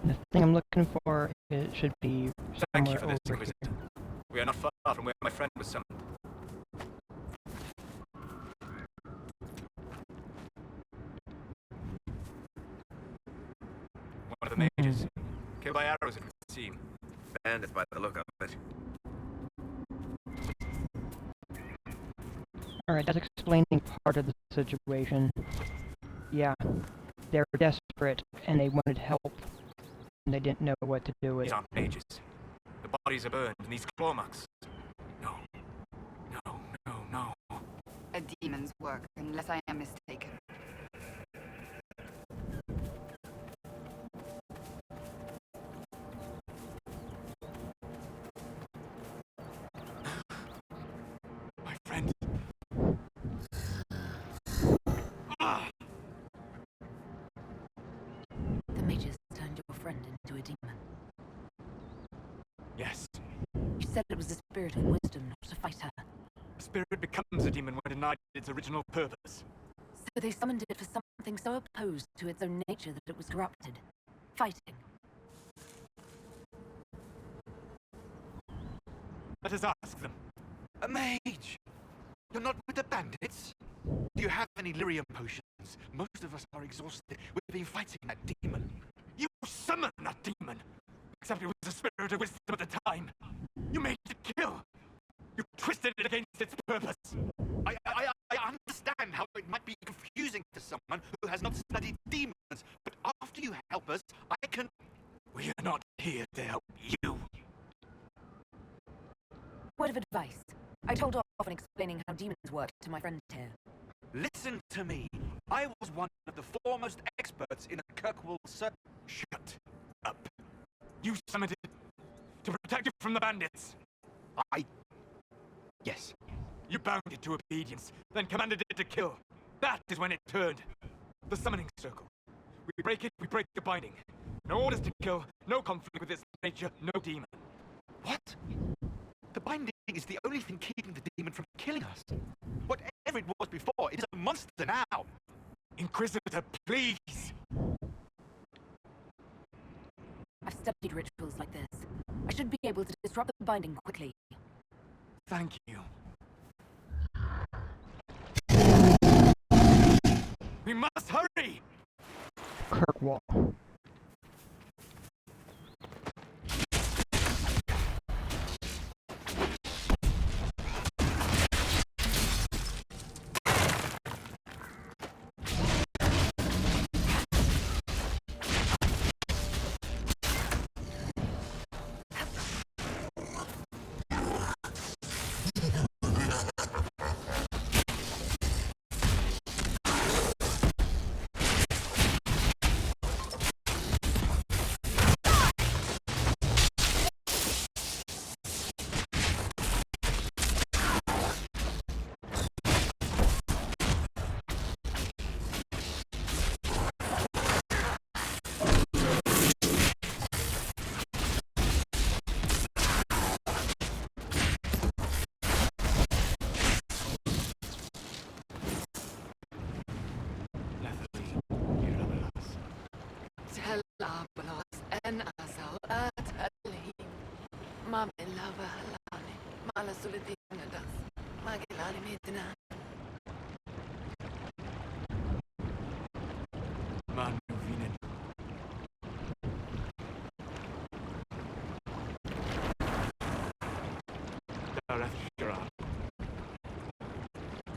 The thing I'm looking for should be Thank somewhere you for this, over Inquisitor. here. We are not far from where my friend was summoned. One of the mages. Killed by arrows, it would seem. Bandit by the look of it. Alright, that's explaining part of the situation. Yeah, they were desperate, and they wanted help, and they didn't know what to do with These it. aren't mages. The bodies are burned, and these claw marks. No. No, no, no. A demon's work, unless I am mistaken. My friend. The mages turned your friend into a demon. Yes. You said it was the spirit of wisdom, not to fight her. A spirit becomes a demon when denied its original purpose. So they summoned it for something so opposed to its own nature that it was corrupted. Fighting. Let us ask them. A mage! You're not with the bandits? Do you have any lyrium potions? Most of us are exhausted. We've been fighting that demon. You summoned that demon! Except it was the spirit of wisdom at the time. You made it kill! You twisted it against its purpose! I understand how it might be confusing to someone who has not studied demons, but after you help us, I can... We are not here to help you. Word of advice. I told off on explaining how demons work to my friend here. Listen to me. I was one of the foremost experts in the Kirkwall circle. Shut up. You summoned it to protect you from the bandits. Yes. You bound it to obedience, then commanded it to kill. That is when it turned. The summoning circle. We break it, we break the binding. No orders to kill, no conflict with its nature, no demon. What? The binding is the only thing keeping the demon from killing us. Whatever it was before, it is a monster now. Inquisitor, please! I've studied rituals like this. I should be able to disrupt the binding quickly. Thank you. We must hurry! Kirkwall.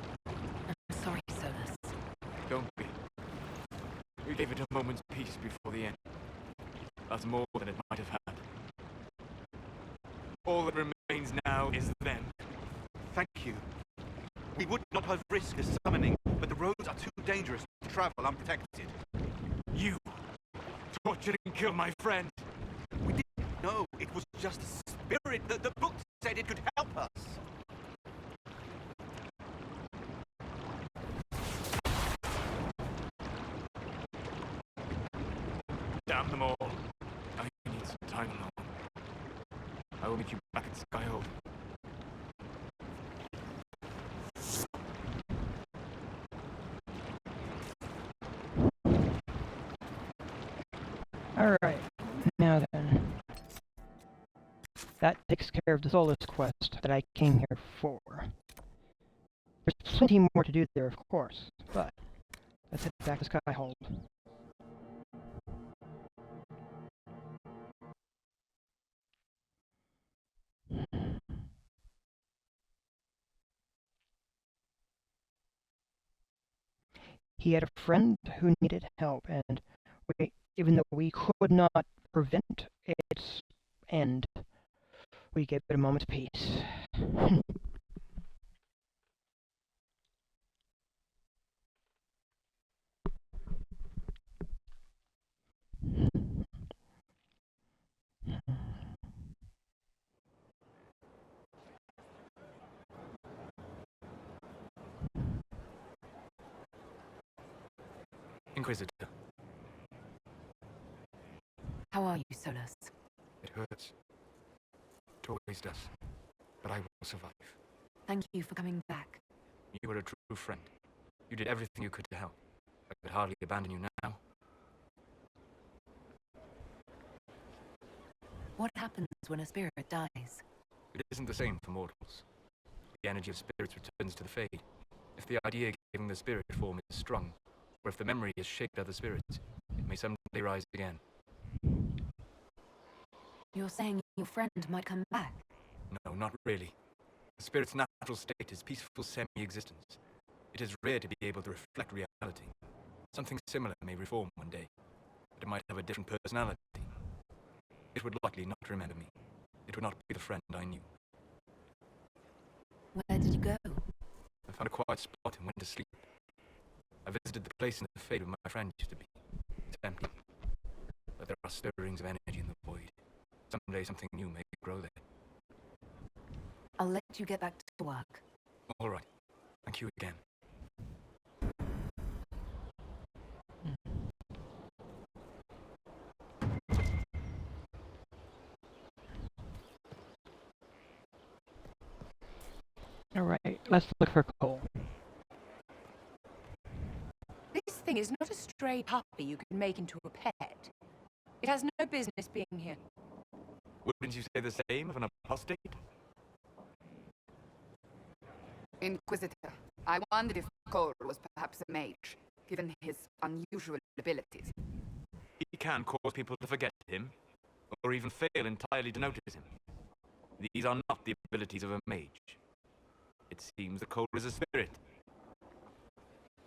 I'm sorry, Solus. Don't be. We gave it a moment's peace before the end. That's more than it might have had. All that remains now is them. Thank you. We would not have risked a summoning, but the roads are too dangerous to travel unprotected. You tortured and killed my friend. We didn't know it was just a spirit. The book said it could help us. Damn them all. I need some time alone. I will meet you back at Skyhold. Alright, now then. That takes care of the Solus quest that I came here for. There's plenty more to do there, of course, but let's head back to Skyhold. He had a friend who needed help, and even though we could not prevent its end, we gave it a moment's peace. Inquisitor. How are you, Solus? It hurts. It always does. But I will survive. Thank you for coming back. You were a true friend. You did everything you could to help. I could hardly abandon you now. What happens when a spirit dies? It isn't the same for mortals. The energy of spirits returns to the Fade. If the idea giving the spirit form is strong, or if the memory has shaped other spirits, it may someday rise again. You're saying your friend might come back? No, not really. The spirit's natural state is peaceful semi-existence. It is rare to be able to reflect reality. Something similar may reform one day, but it might have a different personality. it would likely not remember me. It would not be the friend I knew. Where did you go? I found a quiet spot and went to sleep. I visited the place in the fade where my friend used to be. It's empty. But there are stirrings of energy in the void. Someday something new may grow there. I'll let you get back to work. All right. Thank you again. Alright, let's look for coal. This thing is not a stray puppy you can make into a pet. It has no business being here. Wouldn't you say the same of an apostate? Inquisitor, I wondered if Cole was perhaps a mage, given his unusual abilities. He can cause people to forget him, or even fail entirely to notice him. These are not the abilities of a mage. It seems that Cole is a spirit.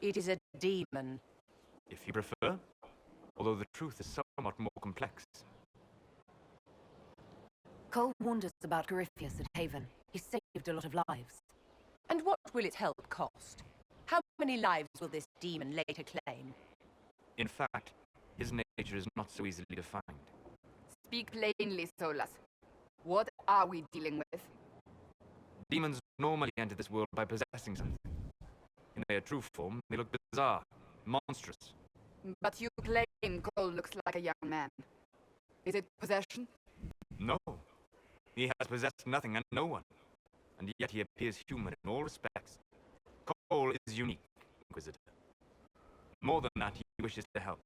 It is a demon. If you prefer, although the truth is somewhat more complex. Cole warned us about Corypheus at Haven. He saved a lot of lives. And what will its help cost? How many lives will this demon later claim? In fact, his nature is not so easily defined. Speak plainly, Solas. What are we dealing with? Demons normally enter this world by possessing something. In their true form, they look bizarre, monstrous. But you claim Cole looks like a young man. Is it possession? No. He has possessed nothing and no one. And yet he appears human in all respects. Cole is unique, Inquisitor. More than that, he wishes to help.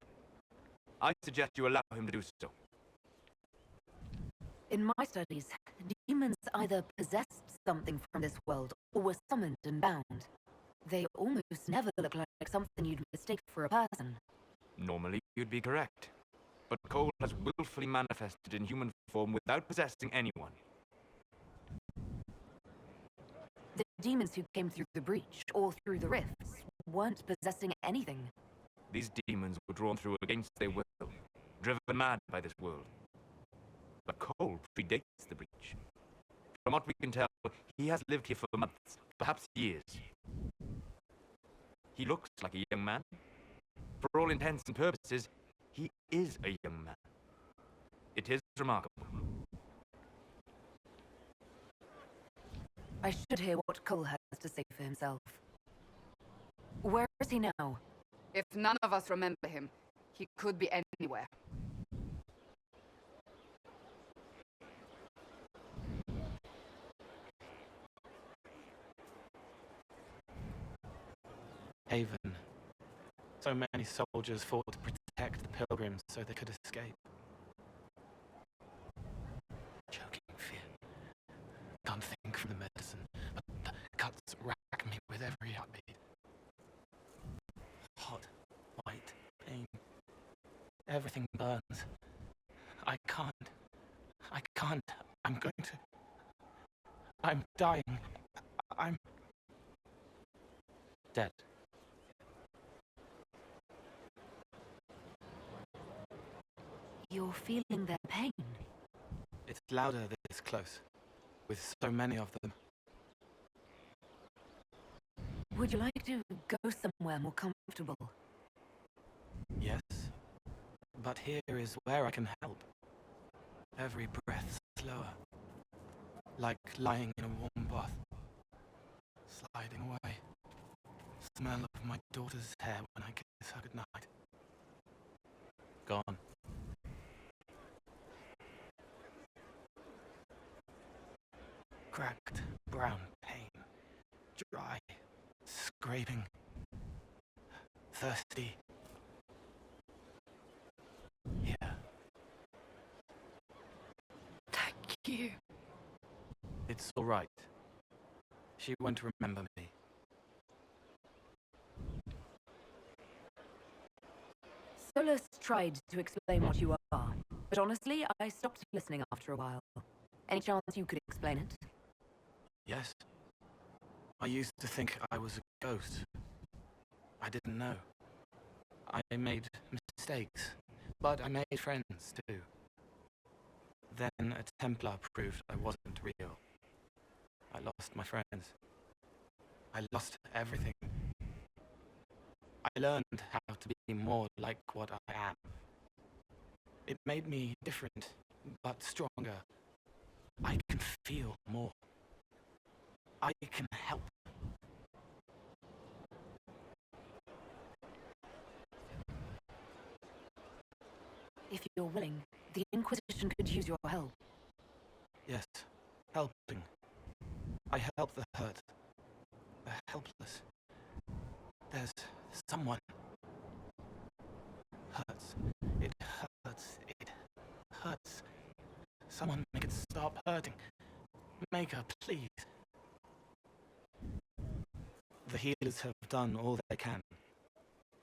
I suggest you allow him to do so. In my studies, demons either possessed something from this world or were summoned and bound. They almost never look like something you'd mistake for a person. Normally, you'd be correct. But Cole has willfully manifested in human form without possessing anyone. The demons who came through the breach or through the rifts weren't possessing anything. These demons were drawn through against their will, driven mad by this world. But Cole predates the breach. From what we can tell, he has lived here for months, perhaps years. He looks like a young man. For all intents and purposes, he is a young man. It is remarkable. I should hear what Cole has to say for himself. Where is he now? If none of us remember him, he could be anywhere. Haven. So many soldiers fought to protect the pilgrims so they could escape. Choking fear. Can't think from the medicine, but the cuts rack me with every heartbeat. Hot, white, pain. Everything burns. I can't. I'm going to. I'm dying. I'm dead. You're feeling their pain. It's louder this close, with so many of them. Would you like to go somewhere more comfortable? Yes, but here is where I can help. Every breath slower, like lying in a warm bath, sliding away. Smell of my daughter's hair when I kiss her goodnight. Gone. Cracked brown pain, dry, scraping, thirsty. Yeah. Thank you. It's all right. She won't remember me. Solus tried to explain what you are, but honestly, I stopped listening after a while. Any chance you could explain it? Yes. I used to think I was a ghost. I didn't know. I made mistakes, but I made friends too. Then a Templar proved I wasn't real. I lost my friends. I lost everything. I learned how to be more like what I am. It made me different, but stronger. I can feel more. I can help. If you're willing, the Inquisition could use your help. Yes, helping. I help the hurt, the helpless. There's someone. Hurts. It hurts. It hurts. Someone make it stop hurting. Make her, please. The healers have done all they can.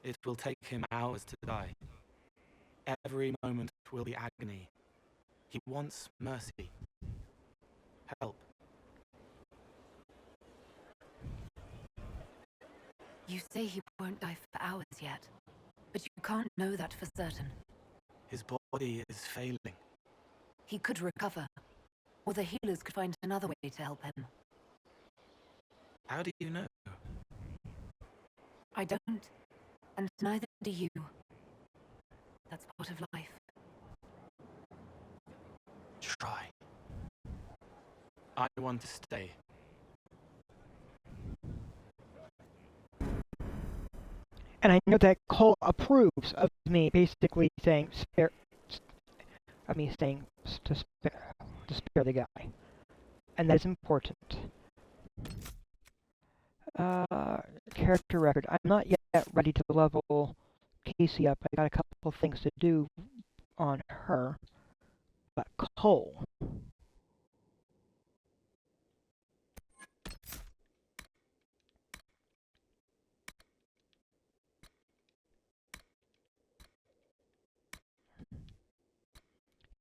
It will take him hours to die. Every moment will be agony. He wants mercy. Help. You say he won't die for hours yet, but you can't know that for certain. His body is failing. He could recover, or the healers could find another way to help him. How do you know? I don't, and neither do you. That's part of life. Try. I want to stay. And I know that Cole approves of me basically saying spare to spare the guy. And that is important. Character record. I'm not yet ready to level Casey up. I got a couple things to do on her. But Cole.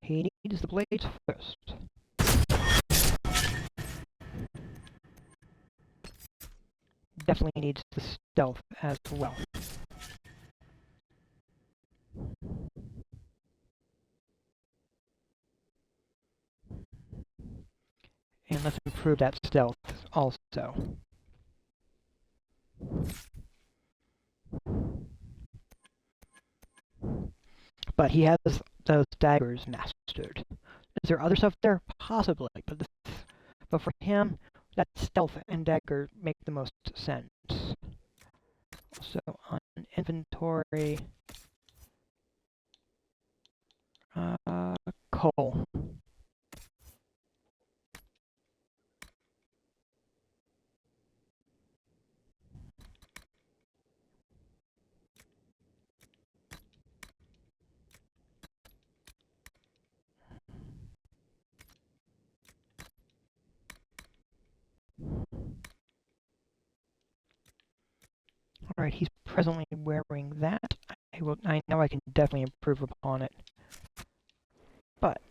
He needs the blades first. Definitely needs the stealth as well. And let's improve that stealth also. But he has those daggers mastered. Is there other stuff there? Possibly, but for him, that stealth and dagger make the most sense. So on inventory, Cole. Alright, he's presently wearing that. I know I can definitely improve upon it. But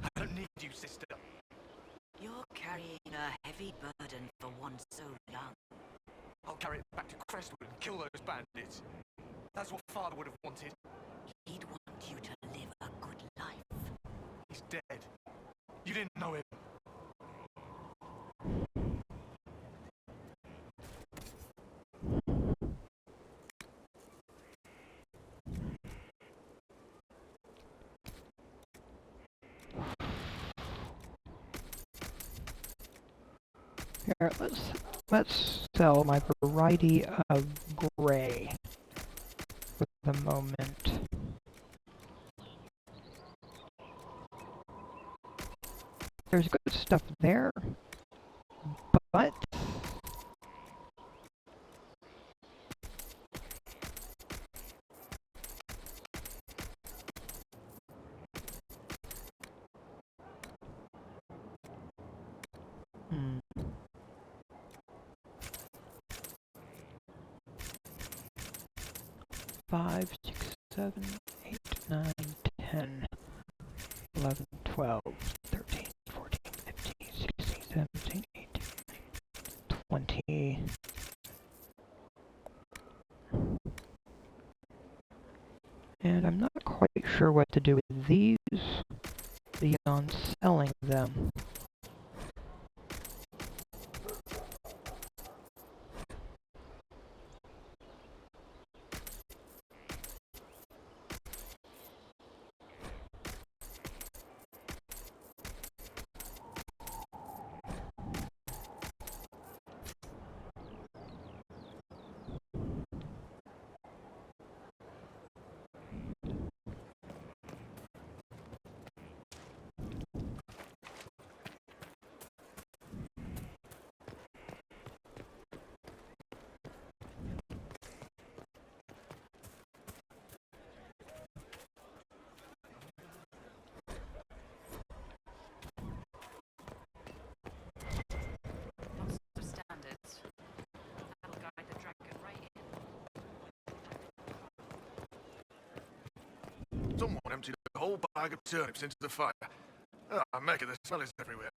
I don't need you, sister. You're carrying a heavy burden for one so young. I'll carry it back to Crestwood and kill those bandits. That's what Father would have wanted. He'd want you to live a good life. He's dead. You didn't know him. here, let's sell my variety of gray for the moment. There's good stuff there, but five, 6, 7, 8, 9, 10. 12, 13, 14, 15, 16, 17, 18, 20. And I'm not quite sure what to do with these beyond selling them. Someone emptied a whole bag of turnips into the fire. Ah, Mecca, the smell is everywhere.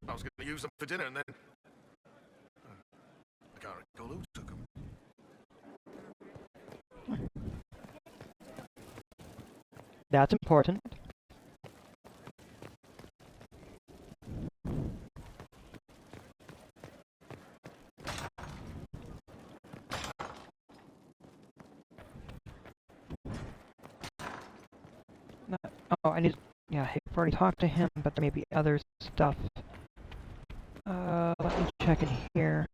I was going to use them for dinner and then... I can't recall who took them. That's important. Oh, I need... Yeah, I've already talked to him, but there may be other stuff. Let me check in here.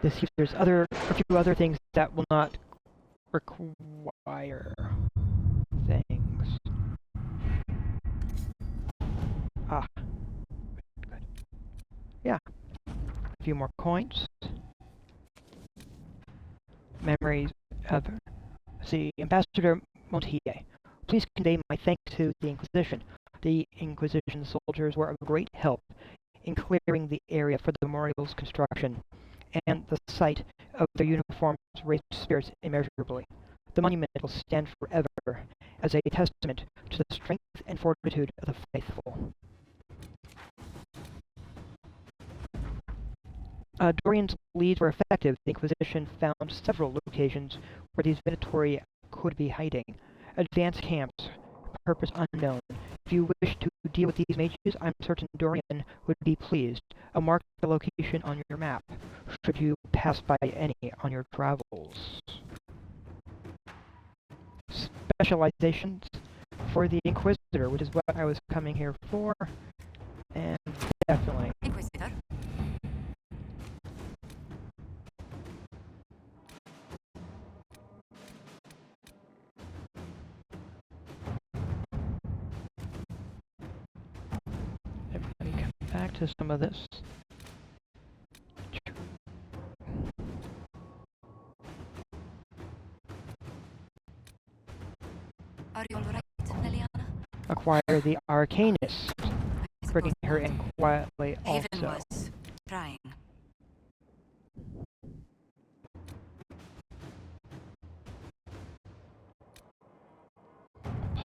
To see if there's a few other things that will not require things. Ah. Good. Yeah. A few more coins. Memories of... See, Ambassador Montier, please convey my thanks to the Inquisition. The Inquisition soldiers were of great help in clearing the area for the memorial's construction, and the sight of their uniforms raised spirits immeasurably. The monument will stand forever as a testament to the strength and fortitude of the faithful. Dorian's leads were effective. The Inquisition found several locations where these Venatori could be hiding. Advanced camps, purpose unknown. If you wish to deal with these mages, I'm certain Dorian would be pleased. I'll mark the location on your map, should you pass by any on your travels. Specializations for the Inquisitor, which is what I was coming here for, and definitely. Inquisitor. Everybody come back to some of this. Are you alright, Leliana? Acquire the Arcanist, bringing her in quietly Haven also. was trying.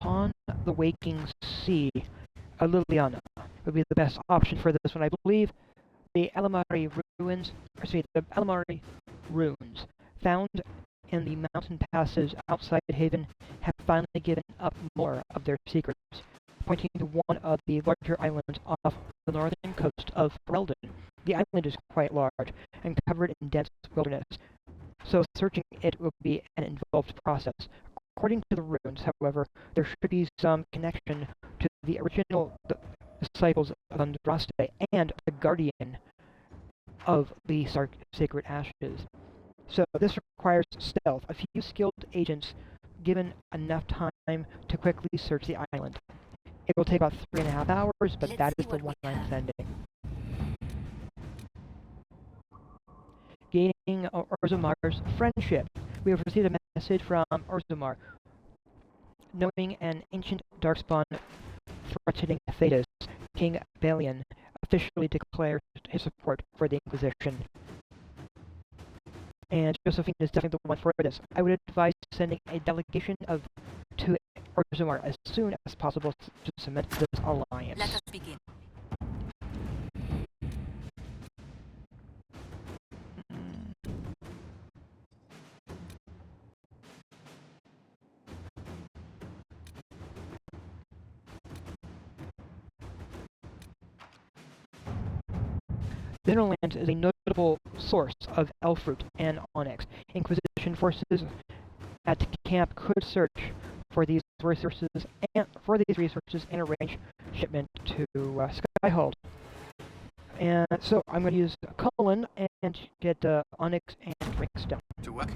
Upon the waking sea, Liliana would be the best option for this one. I believe the Alamari ruins, the Alamari runes found in the mountain passes outside Haven have finally given up more of their secrets, pointing to one of the larger islands off the northern coast of Ferelden. The island is quite large and covered in dense wilderness, so searching it will be an involved process. According to the runes, however, there should be some connection to the original disciples of Andraste and the guardian of the sacred ashes. So this requires stealth, a few skilled agents given enough time to quickly search the island. It will take about 3.5 hours, but that is the one I'm sending. Gaining Orzamar's friendship. We have received a message from Orzamar, knowing an ancient darkspawn threatening Thetis. King Balian officially declared his support for the Inquisition. And Josephine is definitely the one for this. I would advise sending a delegation of 2 to Orzammar as soon as possible to cement this alliance. Let us begin. The Innerlands is a notable source of elfroot and onyx. Inquisition forces at camp could search for these resources and arrange shipment to Skyhold. And so I'm going to use Cullen and get onyx and ringstone. To work.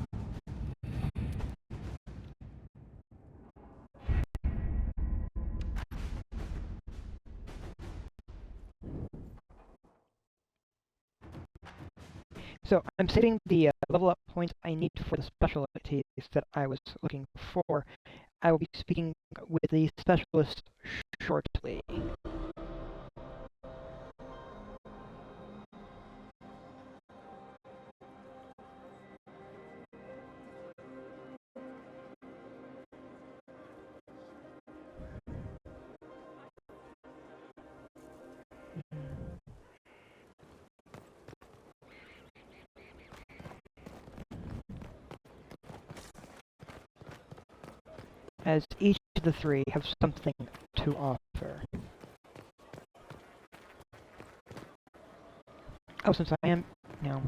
So I'm saving the level up points I need for the specialties that I was looking for. I will be speaking with the specialist shortly. As each of the three have something to offer. Oh, since I am now,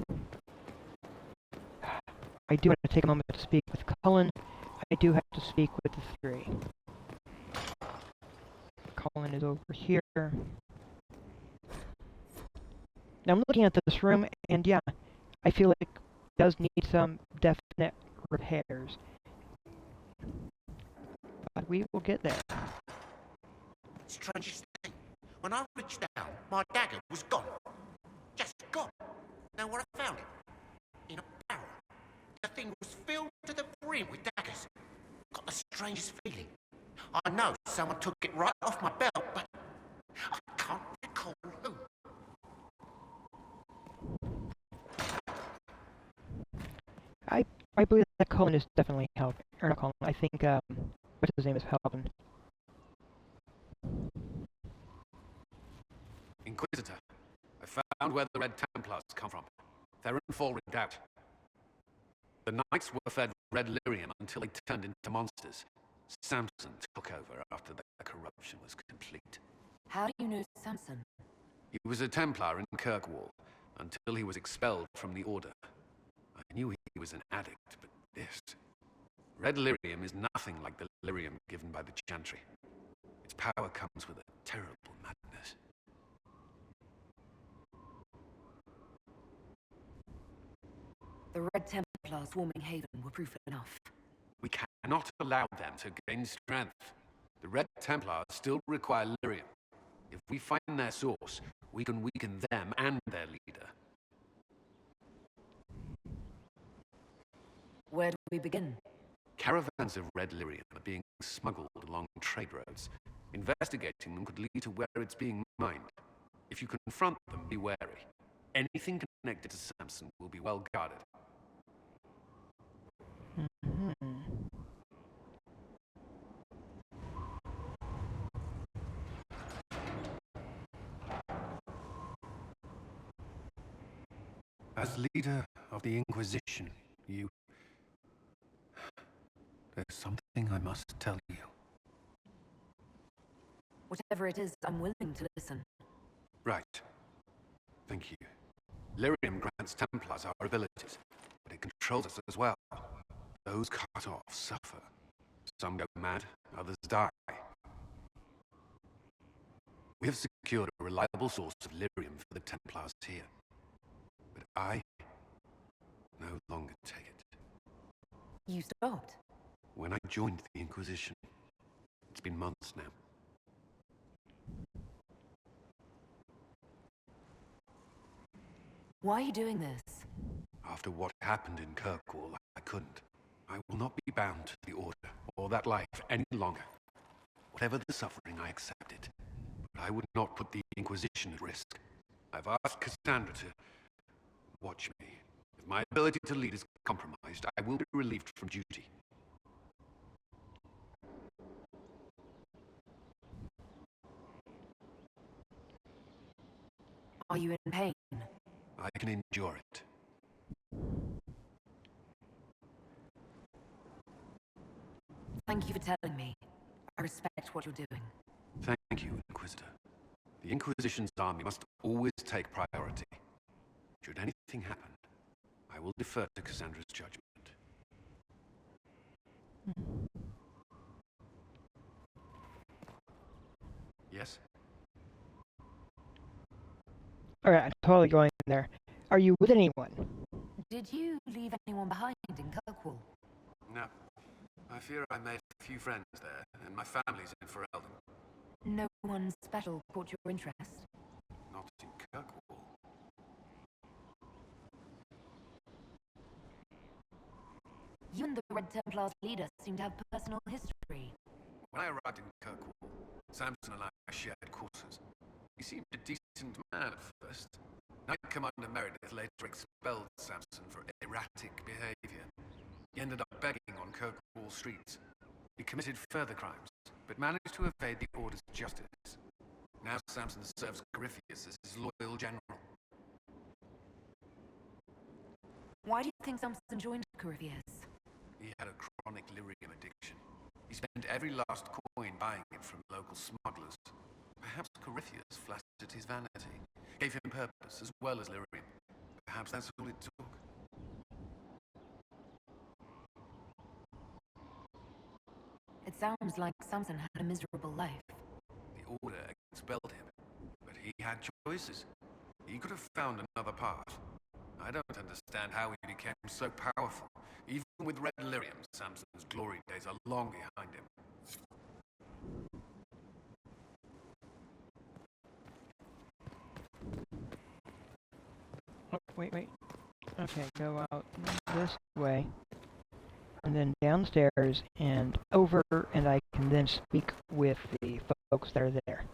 I do want to take a moment to speak with Cullen. I do have to speak with the three. Cullen is over here. Now I'm looking at this room, and yeah, I feel like it does need some definite repairs. But we will get there. Strangest thing, when I reached down, my dagger was gone. Just gone. Know where I found it? In a barrel. The thing was filled to the brim with daggers. Got the strangest feeling. I know someone took it right off my belt, but I can't recall who. I believe that Cullen is definitely helping. Or not Cullen, I think, what's his name is helping. Inquisitor, I found where the Red Templars come from. They're in full redoubt. The Knights were fed red lyrium until they turned into monsters. Samson took over after their corruption was complete. How do you know Samson? He was a Templar in Kirkwall until he was expelled from the Order. I knew he was an addict, but this... Red lyrium is nothing like the lyrium given by the Chantry. Its power comes with a terrible madness. The Red Templars swarming Haven were proof enough. We cannot allow them to gain strength. The Red Templars still require lyrium. If we find their source, we can weaken them and their leader. Where do we begin? Caravans of red lyrium are being smuggled along trade roads. Investigating them could lead to where it's being mined. If you confront them, be wary. Anything connected to Samson will be well guarded. As leader of the Inquisition, there's something I must tell you. Whatever it is, I'm willing to listen. Right. Thank you. Lyrium grants Templars our abilities, but it controls us as well. Those cut off suffer. Some go mad, others die. We have secured a reliable source of lyrium for the Templars here. But I no longer take it. You stopped? When I joined the Inquisition. It's been months now. Why are you doing this? After what happened in Kirkwall, I couldn't. I will not be bound to the Order, or that life, any longer. Whatever the suffering, I accept it. But I would not put the Inquisition at risk. I've asked Cassandra to watch me. If my ability to lead is compromised, I will be relieved from duty. Are you in pain? I can endure it. Thank you for telling me. I respect what you're doing. Thank you, Inquisitor. The Inquisition's army must always take priority. Should anything happen, I will defer to Cassandra's judgment. Yes? Alright, I'm totally going there. Are you with anyone? Did you leave anyone behind in Kirkwall? No. I fear I made a few friends there, and my family's in Ferelden. No one special caught your interest? Not in Kirkwall. You and the Red Templar's leader seem to have personal history. When I arrived in Kirkwall, Samson and I shared quarters. He seemed a decent man at first. Knight Commander Meredith later expelled Samson for erratic behavior. He ended up begging on Kirkwall streets. He committed further crimes, but managed to evade the Order's justice. Now Samson serves Corypheus as his loyal general. Why do you think Samson joined Corypheus? He had a chronic lyrium addiction. He spent every last coin buying it from local smugglers. Perhaps Corypheus flattered his vanity, gave him purpose as well as lyrium. Perhaps that's all it took. It sounds like Samson had a miserable life. The Order expelled him, but he had choices. He could have found another path. I don't understand how he became so powerful. Even with red lyrium, Samson's glory days are long behind him. Oh, wait. Okay, go out this way. And then downstairs and over, and I can then speak with the folks that are there.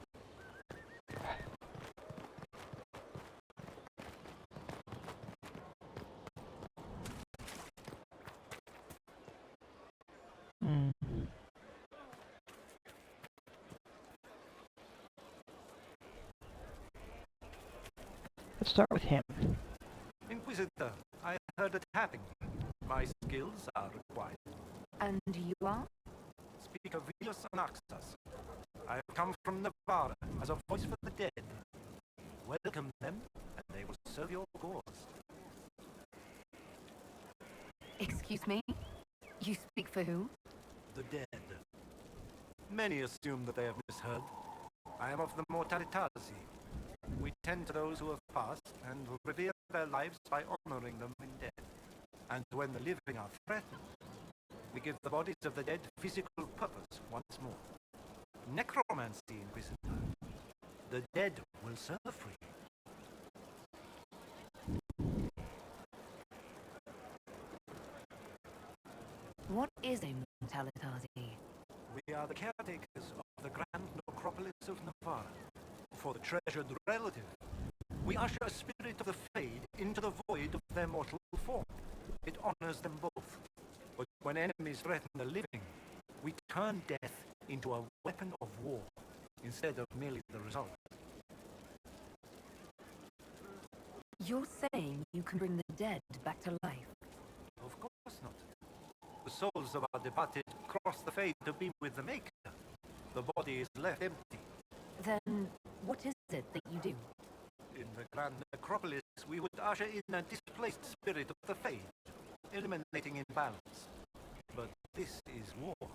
Let's start with him. Inquisitor, I heard a tapping. My skills are required. And you are? Speak of Vios Anaxas. I have come from Navarra as a voice for the dead. Welcome them, and they will serve your cause. Excuse me? You speak for who? The dead. Many assume that they have misheard. I am of the Mortalitasi. We tend to those who have passed and revere their lives by honoring them in death. And when the living are threatened, we give the bodies of the dead physical purpose once more. Necromancy, Inquisitor. The dead will serve free. What is a Mortalitasi? We are the caretakers of the grand necropolis of Navarra. For the treasured relative, we usher a spirit of the Fade into the void of their mortal form. It honors them both. But when enemies threaten the living, we turn death into a weapon of war, instead of merely the result. You're saying you can bring the dead back to life? Of course not. The souls of our departed cross the Fade to be with the Maker. The body is left empty. Then, what is it that you do? In the grand necropolis, we would usher in a displaced spirit of the Fade, eliminating imbalance. But this is war.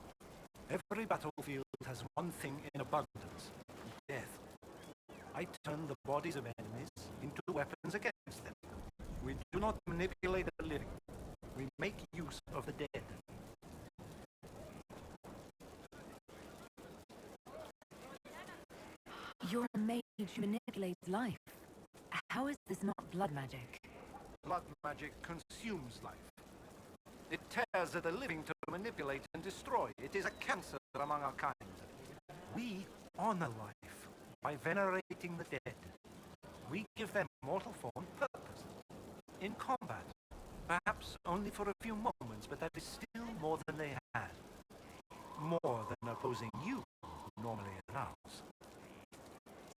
Every battlefield has one thing in abundance: death. I turn the bodies of enemies into weapons against them. We do not manipulate the living. We make use of the dead. You're a mage who manipulates life. How is this not blood magic? Blood magic consumes life. It tears at the living to manipulate and destroy. It is a cancer among our kind. We honor life by venerating the dead. We give them mortal form purpose. In combat, perhaps only for a few moments, but that is still more than they had. More than opposing you normally allows.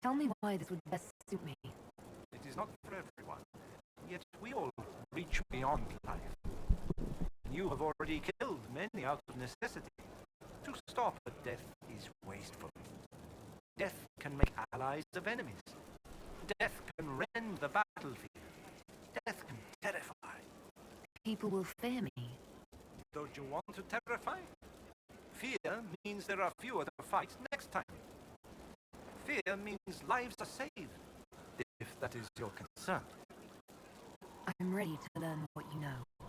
Tell me why this would best suit me. It not for everyone. Yet we all reach beyond life. And you have already killed many out of necessity. To stop at death is wasteful. Death can make allies of enemies. Death can rend the battlefield. Death can terrify. People will fear me. Don't you want to terrify? Fear means there are fewer fights next time. Fear means lives are saved, if that is your concern. I'm ready to learn what you know.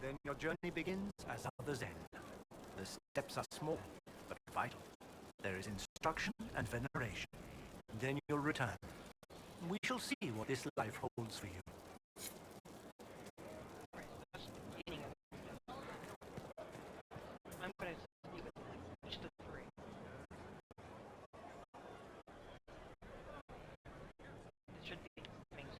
Then your journey begins as others end. The steps are small, but vital. There is instruction and veneration. Then you'll return. We shall see what this life holds for you. I'm gonna leave it just the three. It should be things.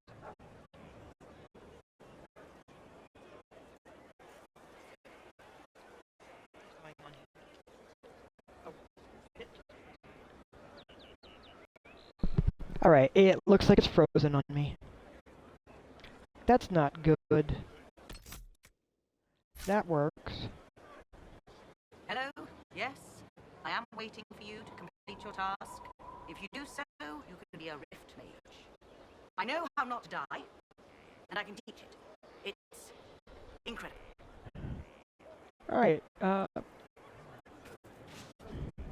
What's going on here? Oh, hit. Alright, it looks like it's frozen on me. That's not good. That works. Hello? Yes? I am waiting for you to complete your task. If you do so, you can be a rift mage. I know how not to die, and I can teach it. It's incredible. Alright,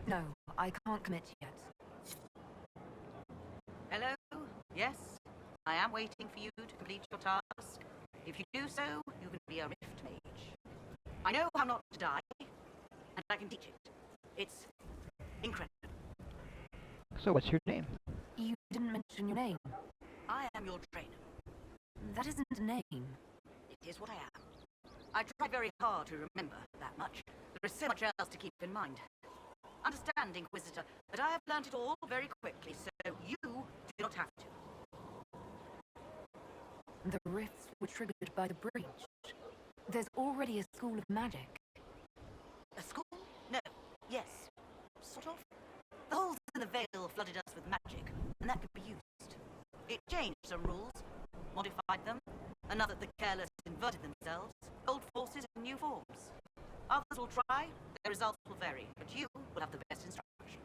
No, I can't commit yet. Hello? Yes? I am waiting for you to complete your task. If you do so, you can be a rift mage. I know how not to die, and I can teach it. It's incredible. so what's your name? You didn't mention your name. I am your trainer. That isn't a name. It is what I am. I try very hard to remember that much. There is so much else to keep in mind. Understand, Inquisitor, that I have learnt it all very quickly, so you do not have to. The rifts were triggered by the breach. There's already a school of magic. A school? No. Yes. Sort of. The holes in the veil flooded us with magic, and that could be used. It changed some rules, modified them, another the careless inverted themselves, old forces in new forms. Others will try, their results will vary, but you will have the best instruction.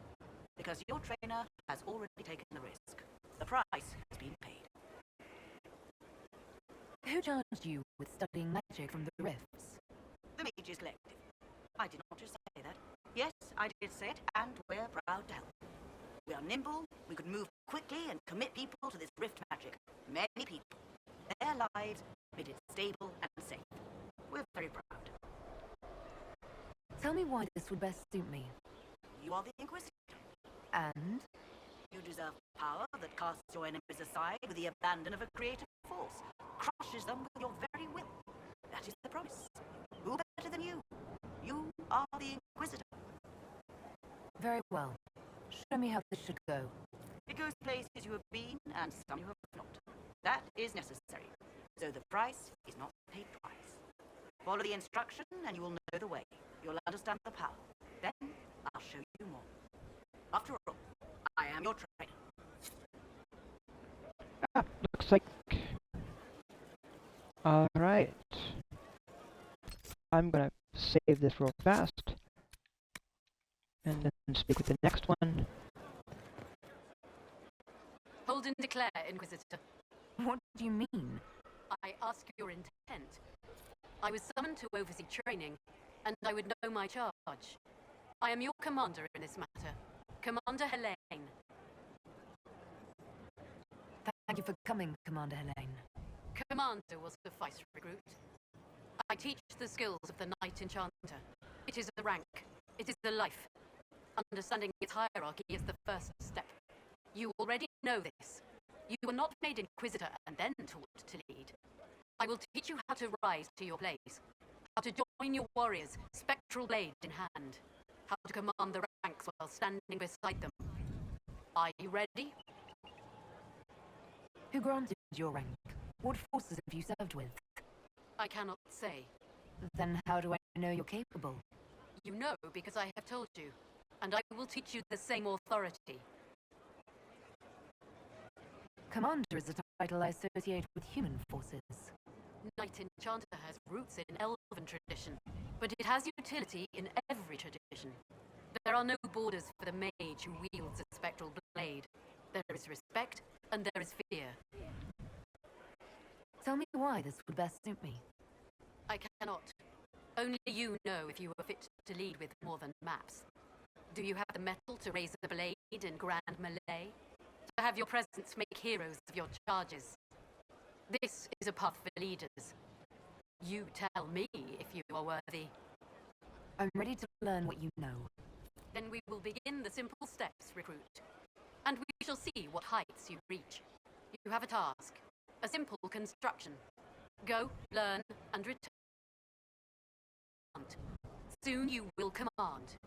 Because your trainer has already taken the risk. The price has been paid. Who charged you with studying magic from the rifts? The Mages Collective. I did not just say that. Yes, I did say it, and we're proud to help. We are nimble, we could move quickly and commit people to this rift magic. Many people. Their lives made it stable and safe. We're very proud. Tell me why this would best suit me. You are the Inquisitor. And? You deserve power that casts your enemies aside with the abandon of a creative force, crushes them with your very will. That is the promise. Who better than you? You are the Inquisitor. Very well. Show me how this should go. It goes places you have been and some you have not. That is necessary. So the price is not paid twice. Follow the instruction and you will know the way. You'll understand the power. Then I'll show you more. After all, I am your trainer. Ah, looks like... Alright. I'm gonna save this real fast. And then speak with the next one. Hold and declare, Inquisitor. What do you mean? I ask your intent. I was summoned to oversee training, and I would know my charge. I am your commander in this matter, Commander Helene. Thank you for coming, Commander Helene. Commander will suffice, recruit. I teach the skills of the Knight Enchanter. It is a rank. It is a life. Understanding its hierarchy is the first step. You already know this. You were not made Inquisitor and then taught to lead. I will teach you how to rise to your place, how to join your warriors, spectral blade in hand, how to command the ranks while standing beside them. Are you ready? Who granted your rank? What forces have you served with? I cannot say. Then how do I know you're capable? You know because I have told you, and I will teach you the same authority. Commander is a title I associate with human forces. Knight Enchanter has roots in Elven tradition, but it has utility in every tradition. There are no borders for the mage who wields a spectral blade. There is respect, and there is fear. Tell me why this would best suit me. I cannot. Only you know if you are fit to lead with more than maps. Do you have the mettle to raise the blade in grand melee? To have your presence make heroes of your charges? This is a path for leaders. You tell me if you are worthy. I'm ready to learn what you know. Then we will begin the simple steps, recruit. And we shall see what heights you reach. You have a task. A simple construction. Go, learn, and return. Soon you will command.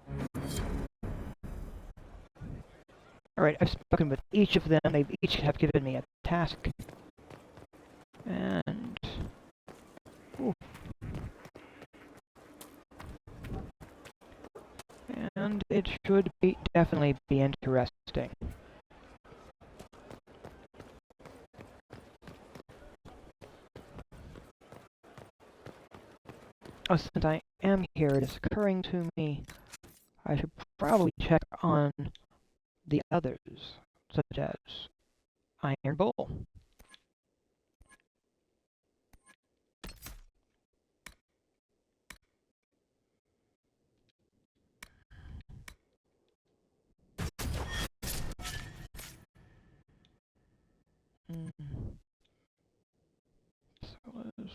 Alright, I've spoken with each of them. They each have given me a task. And... ooh. And it should be definitely be interesting. Oh, since I am here, it is occurring to me I should probably check on the others, such as Iron Bull. So is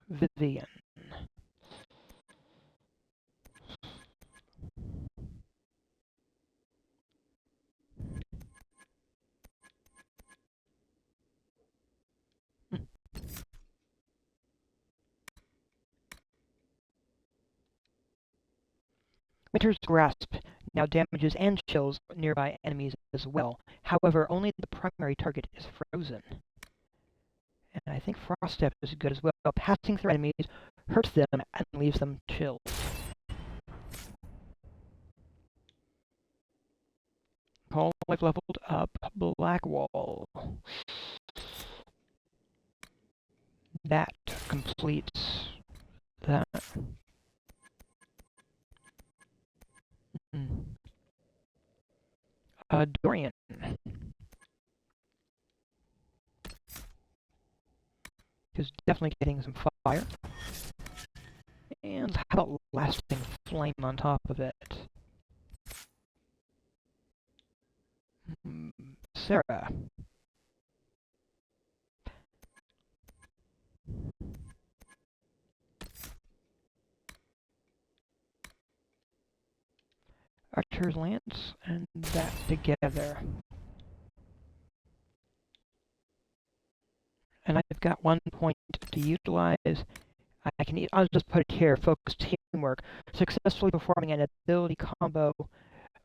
Vivian. Winter's Grasp now damages and chills nearby enemies as well. However, only the primary target is frozen. And I think Frost Step is good as well. Passing through enemies hurts them and leaves them chilled. Call I've leveled up Blackwall. That completes that. Dorian. Is definitely getting some fire. And how about lasting flame on top of it? Sarah. Archer's Lance and that together. And I've got 1 point to utilize. I'll just put it here, focused teamwork. Successfully performing an ability combo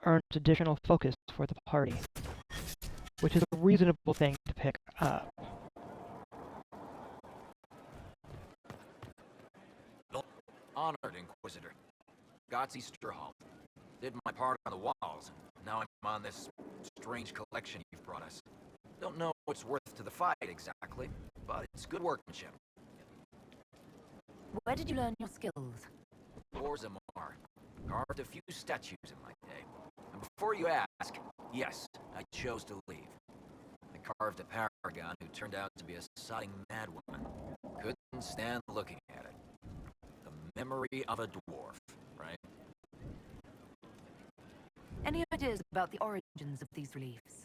earns additional focus for the party, which is a reasonable thing to pick up. Honored Inquisitor. Got Easter Hall. Did my part on the walls. Now I'm on this strange collection you've brought us. Don't know what's worth to the fight exactly, but it's good workmanship. Where did you learn your skills? Orzammar. Carved a few statues in my day. And before you ask, yes, I chose to leave. I carved a paragon who turned out to be a sodding madwoman. Couldn't stand looking at it. The memory of a dwarf, right? Any ideas about the origins of these reliefs?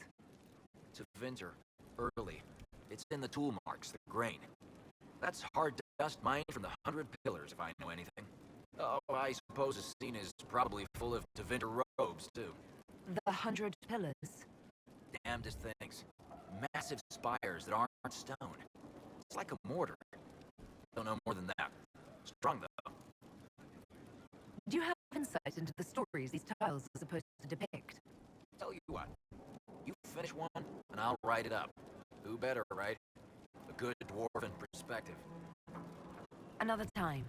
To Vinter, early. It's in the tool marks, the grain. That's hard dust mined from the 100 Pillars, if I know anything. Oh, I suppose the scene is probably full of Tevinter robes, too. The 100 Pillars? Damnedest things. Massive spires that aren't stone. It's like a mortar. Don't know more than that. Strong, though. Do you have insight into the stories these tiles are supposed to depict? Tell you what. You finish one, and I'll write it up. Who better, right? A good dwarven perspective. Another time.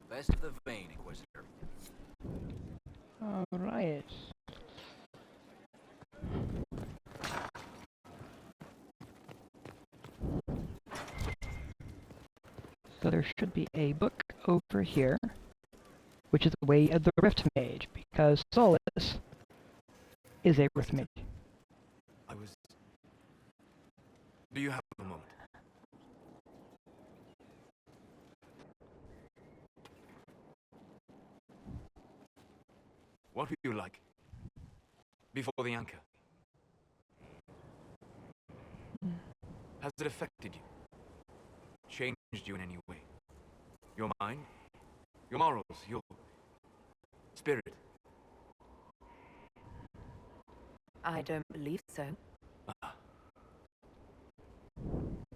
Best of the vein, Inquisitor. Alright. So there should be a book over here, which is the way of the Rift Mage, because Solus is a Rift Mage. Do you have a moment? What were you like before the anchor? Has it affected you? Changed you in any way? Your mind? Your morals? Your spirit? I don't believe so.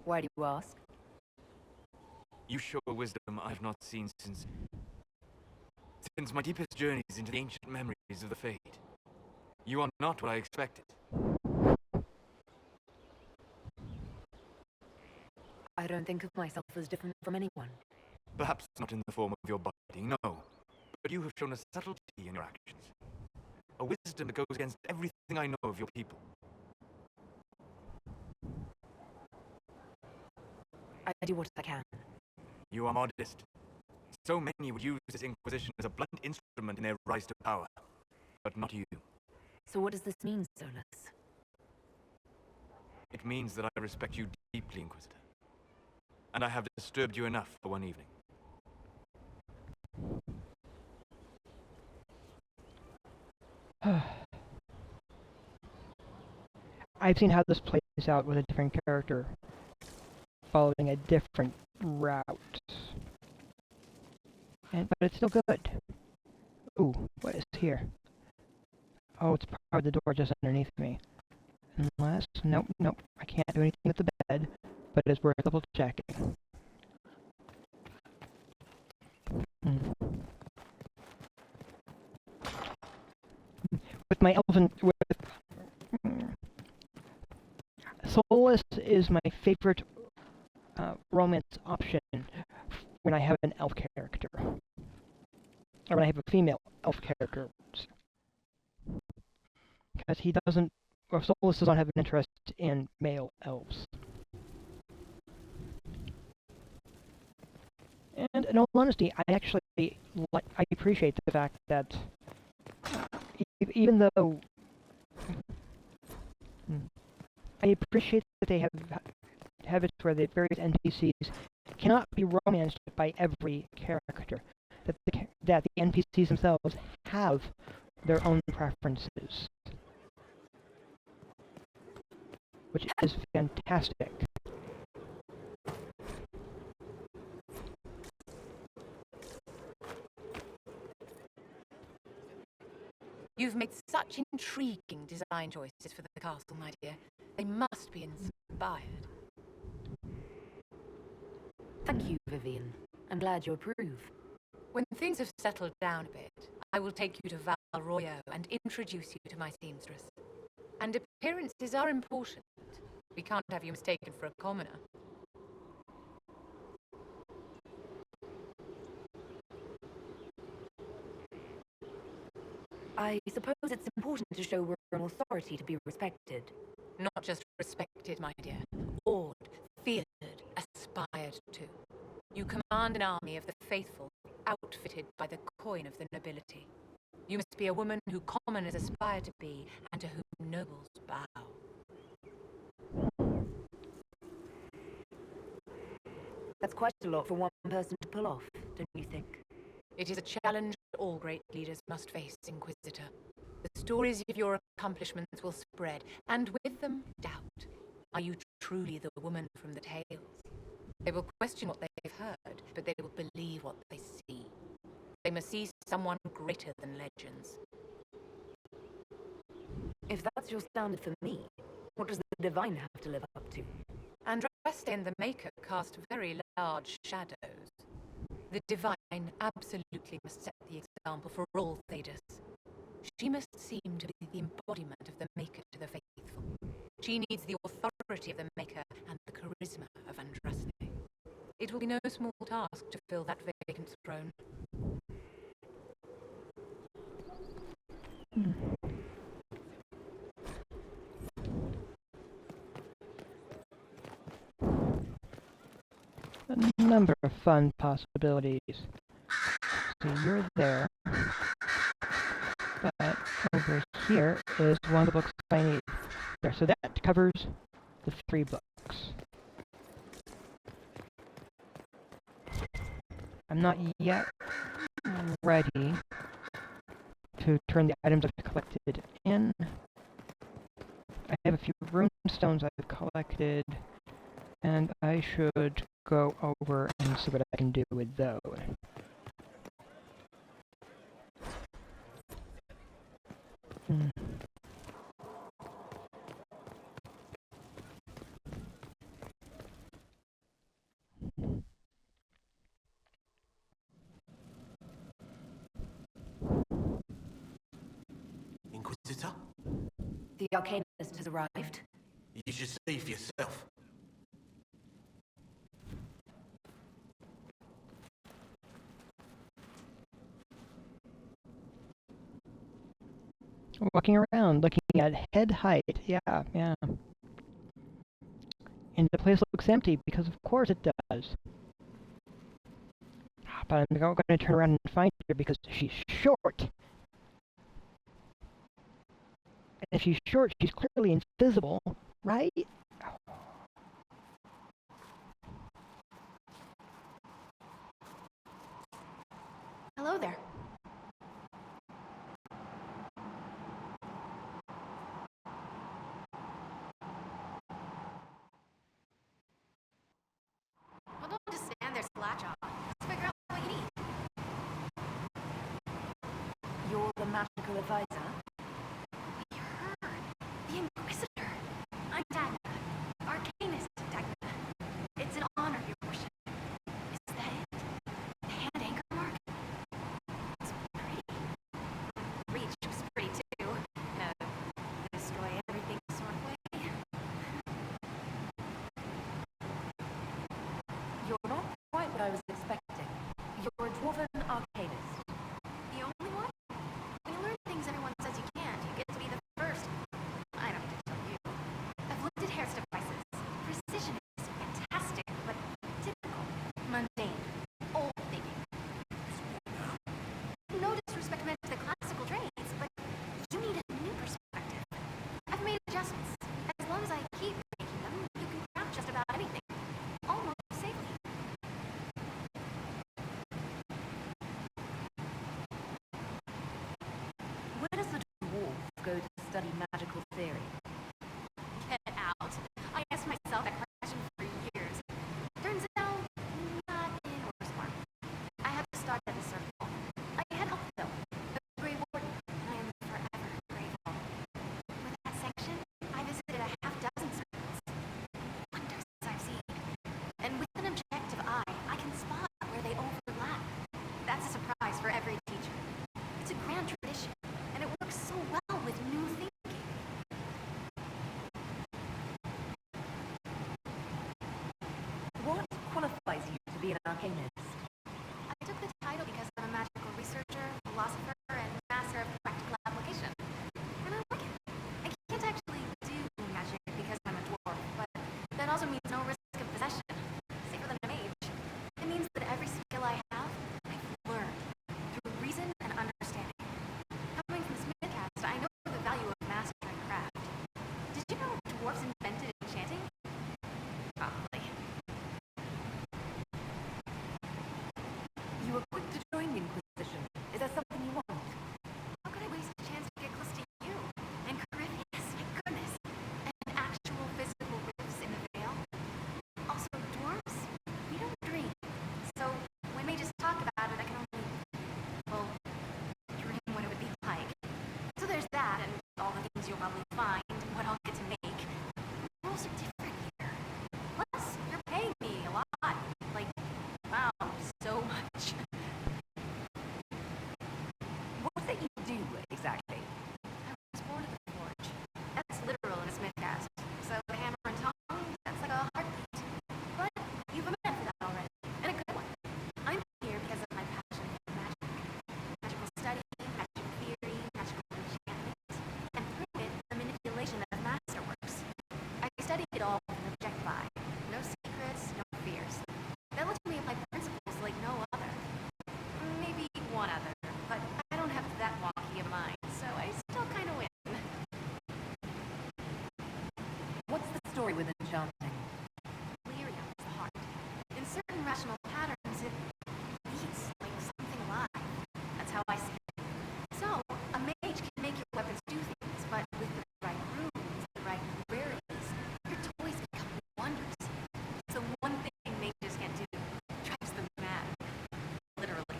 Why do you ask? You show a wisdom I've not seen since my deepest journeys into the ancient memories of the Fade. You are not what I expected. I don't think of myself as different from anyone. Perhaps not in the form of your body, no. But you have shown a subtlety in your actions. A wisdom that goes against everything I know of your people. I do what I can. You are modest. So many would use this Inquisition as a blunt instrument in their rise to power. But not you. So what does this mean, Solus? It means that I respect you deeply, Inquisitor. And I have disturbed you enough for one evening. I've seen how this plays out with a different character, following a different route. But it's still good. Ooh, what is here? Oh, it's part of the door just underneath me. Unless, nope, I can't do anything with the bed, but it's worth double checking. With my elven, Solus is my favorite romance option when I have an elf character. Or when I have a female elf character. Because he doesn't, or Solus doesn't have an interest in male elves. And in all honesty, I appreciate the fact that even though I appreciate that they have it where the various NPCs cannot be romanced by every character. That the NPCs themselves have their own preferences, which is fantastic. You've made such intriguing design choices for the castle, my dear. They must be inspired. Thank you, Vivian. I'm glad you approve. When things have settled down a bit, I will take you to Val Royo and introduce you to my seamstress. And appearances are important. We can't have you mistaken for a commoner. I suppose it's important to show we're an authority to be respected. Not just respected, my dear. Awed, feared, aspired to. You command an army of the faithful, outfitted by the coin of the nobility. You must be a woman who commoners aspire to be, and to whom nobles bow. That's quite a lot for one person to pull off, don't you think? It is a challenge all great leaders must face, Inquisitor. The stories of your accomplishments will spread, and with them, doubt. Are you truly the woman from the tales? They will question what they've heard, but they will believe what they see. They must see someone greater than legends. If that's your standard for me, what does the Divine have to live up to? Andraste and the Maker cast very large shadows. The Divine absolutely must set the example for all Thedas. She must seem to be the embodiment of the Maker to the faithful. She needs the authority of the Maker and the charisma of Andraste. It will be no small task to fill that vacant throne. a number of fun possibilities. So you're there, but over here is one of the books I need. There, so that covers the 3 books. I'm not yet ready to turn the items I've collected in. I have a few rune stones I've collected, and I should go over and see what I can do with those. Inquisitor? The Arcanist has arrived. You should see for yourself. Walking around, looking at head height. Yeah. And the place looks empty, because of course it does. But I'm not going to turn around and find her because she's short. And if she's short, she's clearly invisible, right? Hello there. Well, don't just stand there slouch on. Let's figure out what you need. You're the magical advisor? We heard. The Inquisitor. I'm Dagna. Arcanist Dagna. It's an honor, your worship. Is that it? The hand anchor mark? It's pretty. Reach was pretty too. Destroy everything sort of way. You're not quite what I was expecting. You're a dwarven arcanist. The only one? When you learn things everyone says you can't, you get to be the first. I don't need to tell you. I've looked at Hair's devices. Precision is fantastic, but typical. Mundane. Old thinking. No disrespect meant to the classical trades, but you need a new perspective. I've made adjustments. As long as I keep making them, you can craft just about anything. Almost safely. Where does the dwarf go to study magical theory? Get out. I asked myself that question for years. Turns out, not in Orsmar. I had to start at the circle. I had help though. The Grey Warden. I am forever grateful. For that section, I visited a half-dozen circles. Wonders I've seen. And with an objective eye, I can spot where they overlap. That's a surprise for every teacher. It's a grand tradition, and it works so well with new thinking. What qualifies you to be an arcanist? I took the title because I'm a magical researcher, philosopher, and master of practical application. And I like it. I can't actually do magic because I'm a dwarf, but that also means no risk of possession. Safer than a mage. It means that every skill I have, I've learned through reason and understanding. Coming from Smithcast, I know the value of mastering craft. Did you know dwarves invented enchanting? Probably. irrational patterns, it beats like something alive. That's how I see it. So, a mage can make your weapons do things, but with the right runes, the right rarities, your toys become wonders. So one thing mages can do drives them mad. Literally.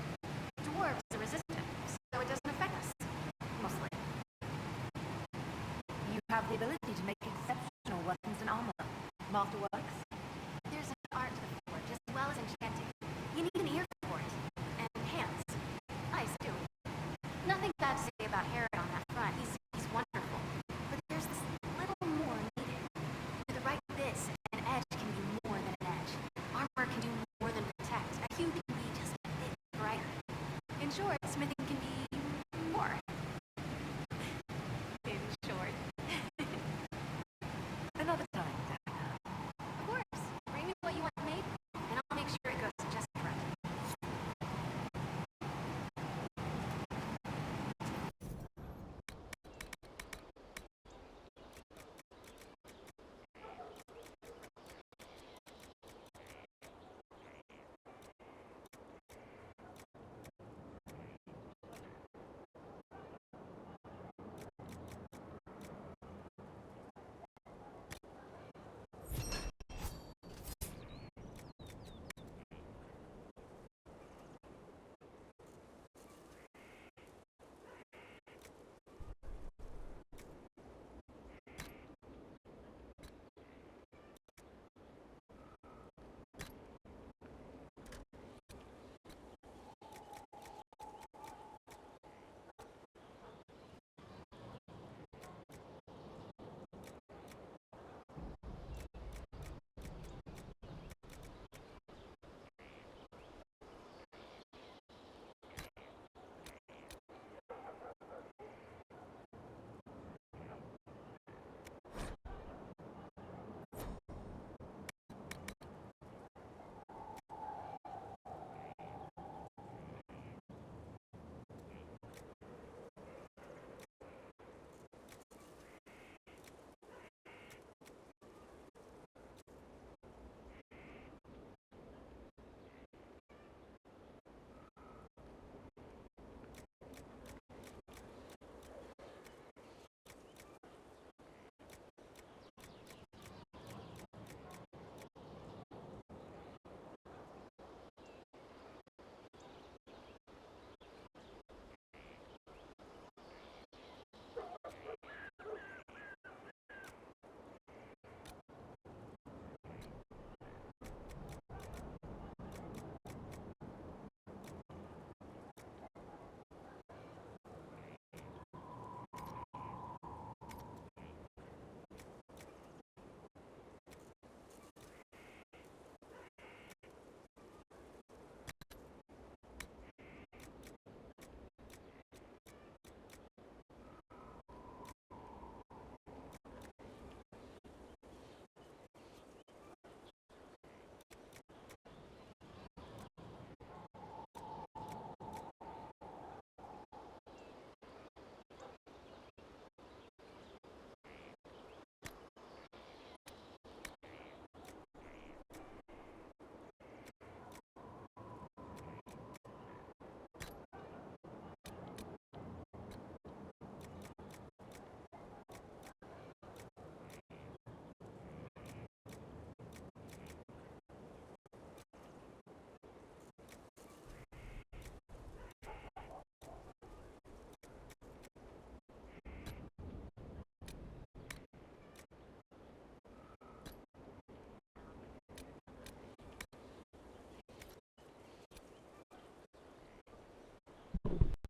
Dwarves are resistant, so it doesn't affect us. Mostly. You have the ability to make exceptional weapons and armor. Masterworks? There's an art to the forge as well as enchanting. You need an ear for it. And hands. Eyes, too. Nothing bad to say about Herod on that front. He's wonderful. But there's this little more needed. With the right bits, an edge can be more than an edge. Armor can do more than protect. A hue can be just a bit brighter. In short, smithing can be more. In short. Another time, Of course. Bring me what you want made, and I'll make sure it goes just right.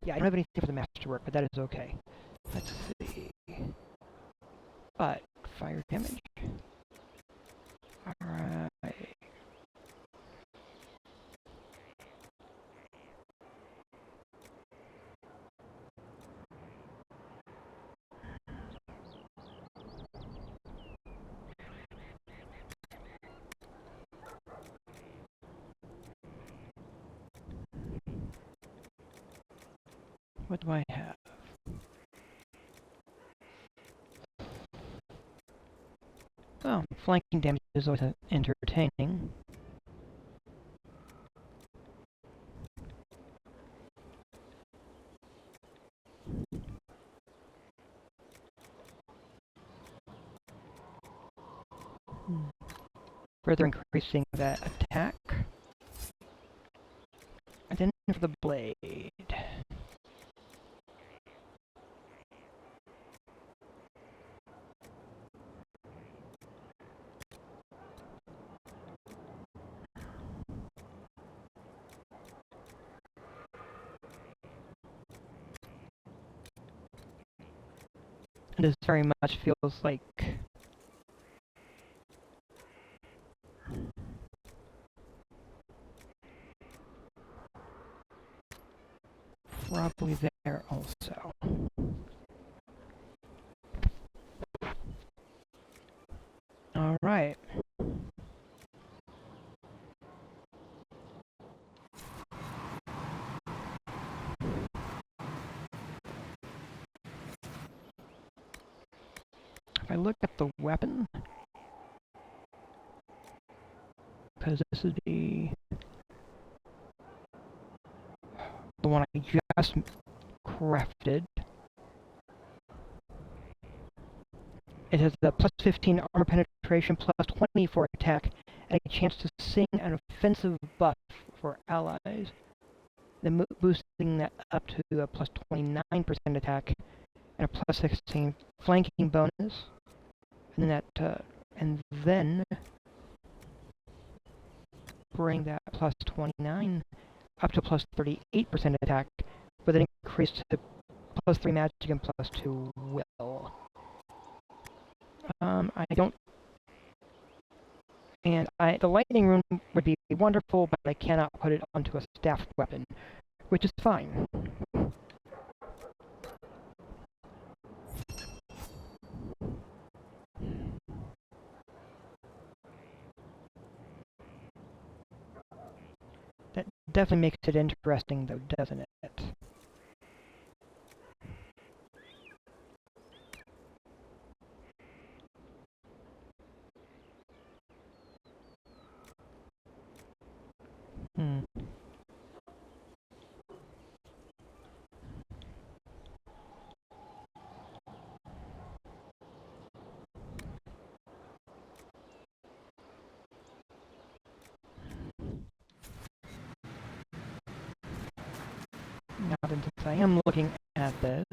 Yeah, I don't have anything for the masterwork, but that is okay. Let's see. But fire damage. Alright. What do I have? Well, flanking damage is always entertaining. further increasing that attack. And then for the blade. This very much feels like probably there also. All right. If I look at the weapon, because this is the one I just crafted. It has the plus 15 armor penetration, plus 20 for attack, and a chance to sing an offensive buff for allies. Then boosting that up to a plus 29% attack and a plus 16 flanking bonus. And then that, bring that plus 29 up to plus 38% attack, with an increase to plus 3 magic and plus 2 will. The lightning rune would be wonderful, but I cannot put it onto a staffed weapon, which is fine. That definitely makes it interesting, though, doesn't it? Now that I am looking at this,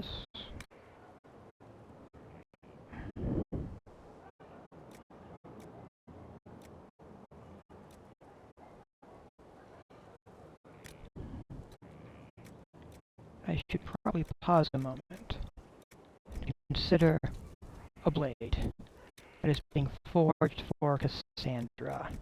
I should probably pause a moment and consider a blade that is being forged for Cassandra.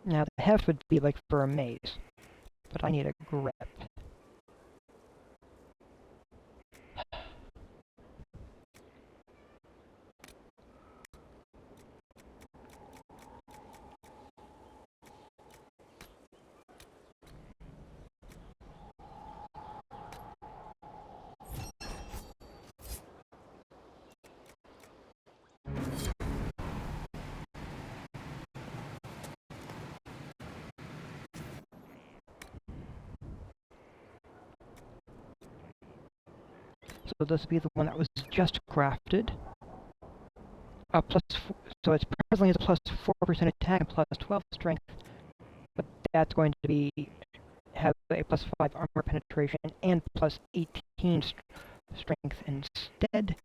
Now the heft would be like for a maze, but I need a grip. So this would be the one that was just crafted. So it's presently has a plus 4% attack and plus 12 strength, but that's going to have a plus 5 armor penetration and plus 18 strength instead.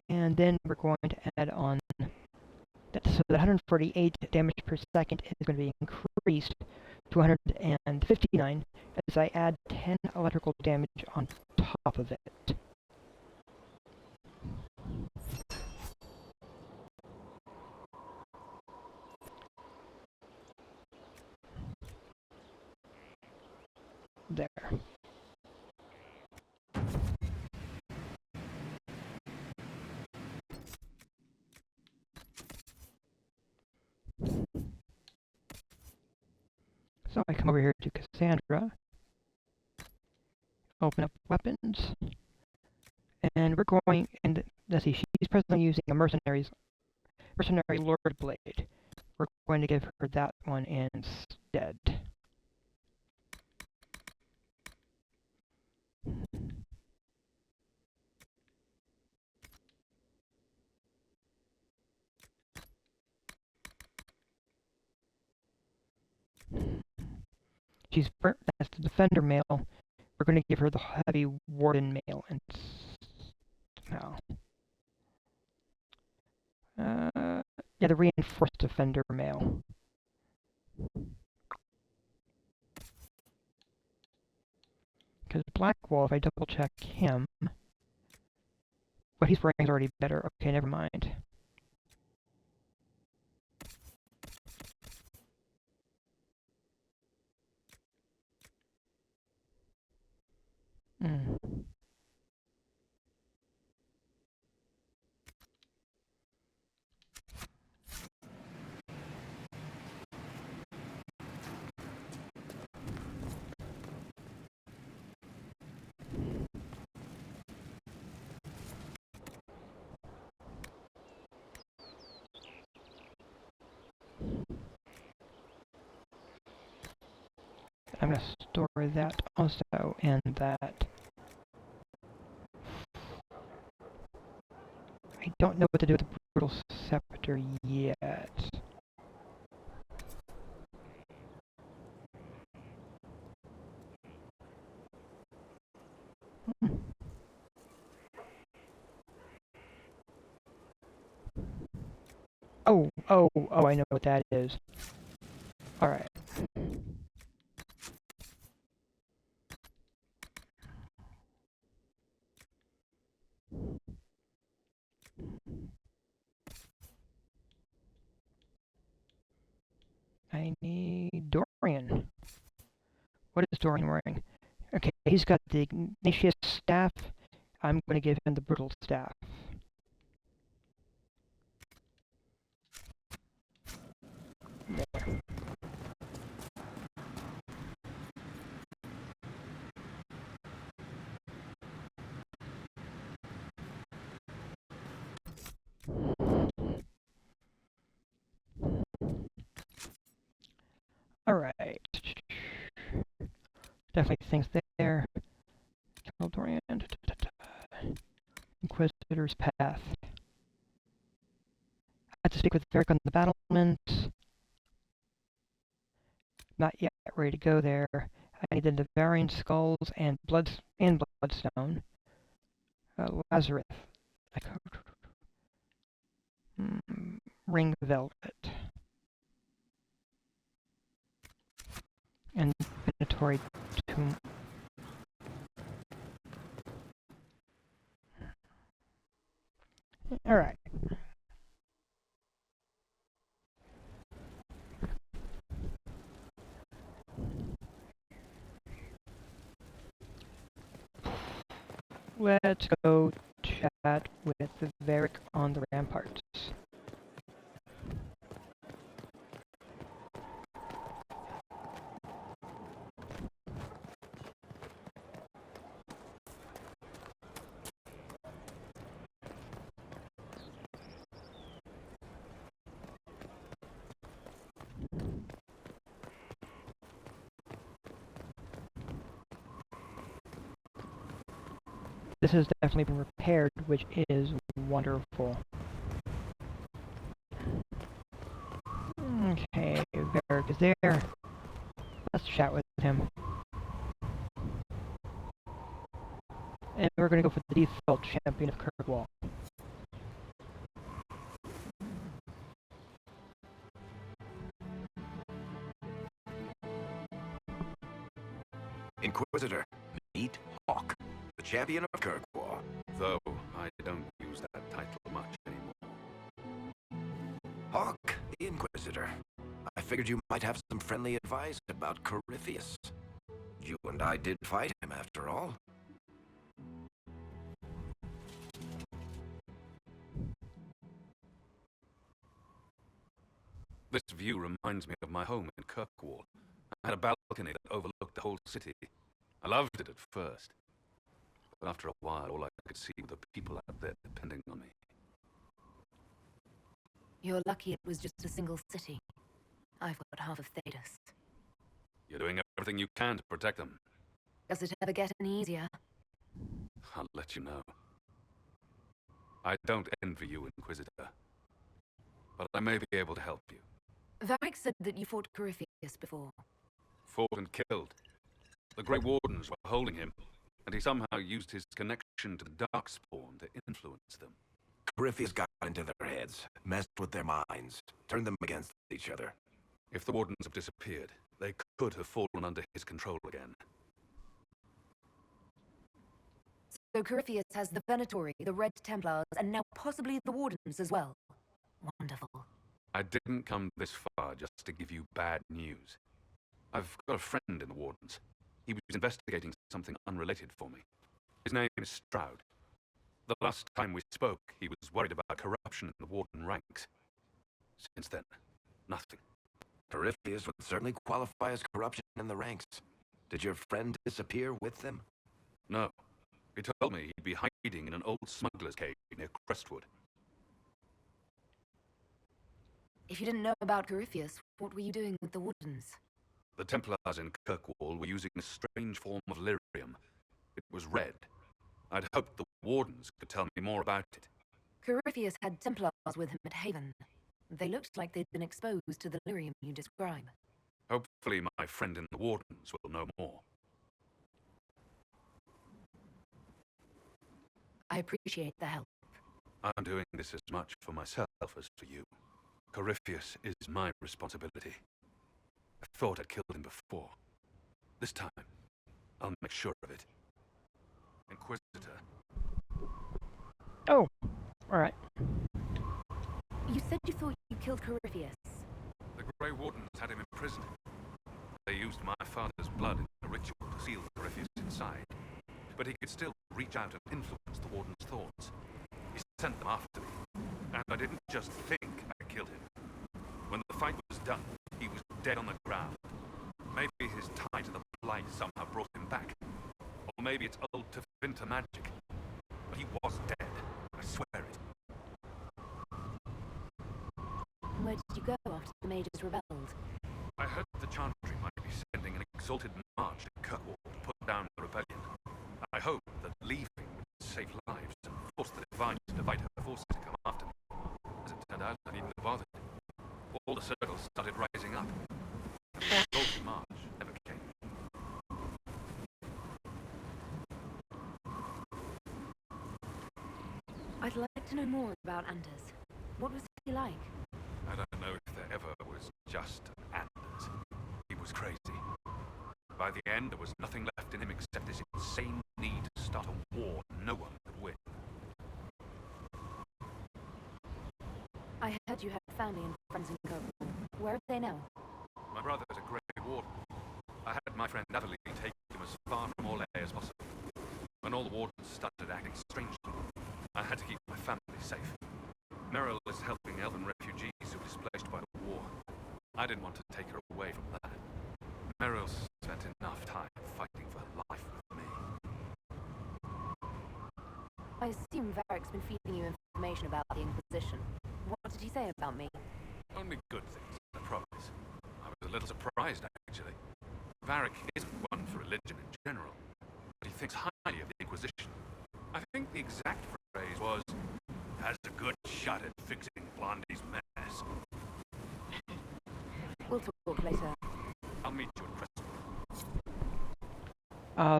And then we're going to add on that, so that 148 damage per second is going to be increased to 159 as I add 10 electrical damage on top of it. there. So I come over here to Cassandra, open up weapons, and we're going, and let's see, she's presently using a mercenary Lord Blade. We're going to give her that one instead. That's the Defender mail. We're going to give her the Heavy Warden mail and now. Yeah, the Reinforced Defender mail. Because Blackwall, if I double check him, what he's wearing is already better. Okay, never mind. I'm going to store that also and that. I don't know what to do with the Brutal Scepter yet. Oh, I know what that is. Alright. I need Dorian. What is Dorian wearing? Okay, he's got the Ignatius staff. I'm going to give him the Brutal staff. There. Alright. Definitely things there. Dorian. Inquisitor's Path. I have to speak with Varric on the battlements. Not yet ready to go there. I need the Devouring Skulls and Bloodstone. Lazarus. Ring Velvet. And Minotaur Tomb. Alright. Let's go chat with Varric on the ramparts. This has definitely been repaired, which is wonderful. Okay, Varric is there. Let's chat with him. And we're going to go for the default champion of Kirkwall. Inquisitor, meet Hawk, the champion of Kirkwall. Though I don't use that title much anymore. Hawk, the Inquisitor. I figured you might have some friendly advice about Corypheus. you and I did fight him after all. This view reminds me of my home in Kirkwall. I had a balcony that overlooked the whole city. I loved it at first. But after a while, all I could see were the people out there depending on me. You're lucky it was just a single city. I've got half of Thedas. You're doing everything you can to protect them. Does it ever get any easier? I'll let you know. I don't envy you, Inquisitor. But I may be able to help you. Varric said that you fought Corypheus before. Fought and killed. The Grey Wardens were holding him, and he somehow used his connection to the Darkspawn to influence them. Corypheus got into their heads, messed with their minds, turned them against each other. If the Wardens have disappeared, they could have fallen under his control again. So Corypheus has the Venatori, the Red Templars, and now possibly the Wardens as well. Wonderful. I didn't come this far just to give you bad news. I've got a friend in the Wardens. He was investigating something unrelated for me. His name is Stroud. The last time we spoke, he was worried about corruption in the Warden ranks. Since then, nothing. Corypheus would certainly qualify as corruption in the ranks. Did your friend disappear with them? No. He told me he'd be hiding in an old smuggler's cave near Crestwood. If you didn't know about Corypheus, what were you doing with the Wardens? The Templars in Kirkwall were using a strange form of lyrium. It was red. I'd hoped the Wardens could tell me more about it. Corypheus had Templars with him at Haven. They looked like they'd been exposed to the lyrium you describe. Hopefully my friend in the Wardens will know more. I appreciate the help. I'm doing this as much for myself as for you. Corypheus is my responsibility. I thought I'd killed him before. This time, I'll make sure of it. Inquisitor. Oh, alright. You said you thought you killed Corypheus. The Grey Wardens had him imprisoned. They used my father's blood in a ritual to seal Corypheus inside. But he could still reach out and influence the Warden's thoughts. He sent them after me. And I didn't just think I killed him. When the fight was done, he was dead on the ground. Maybe his tie to the Blight somehow brought him back. Or maybe it's old Tevinter magic. But he was dead. I swear it. Where did you go after the mages rebelled? I heard the Chantry might be sending an exalted march to Kirkwall to put down the rebellion. I hope that leaving would save lives and force the Divine to divide her forces to come after me. As it turned out, I needn't have bothered. All the circles started rising up. The exalted march never came. I'd like to know more about Anders. What was he like? I don't know if there ever was just Anders. He was crazy. By the end, there was nothing left in him except this insane need to start a war no one could win. I heard you had family and friends in Kirkwall. Where are they now? My brother's a Grey Warden. I had my friend Natalie take him as far from Orlais as possible. When all the Wardens started acting strangely, I had to keep my family safe. Meryl is helping elven refugees who were displaced by the war. I didn't want to take her away from that. Meryl's spent enough time fighting for her life with me. I assume Varric's been feeding you information about the Inquisition. What did he say about me? Only good things, I promise. I was a little surprised, actually. Varric isn't one for religion in general, but he thinks highly of the Inquisition. I think the exact phrase was, has a good shot at fixing Blondie's mess. We'll talk later. I'll meet you at Crestwood.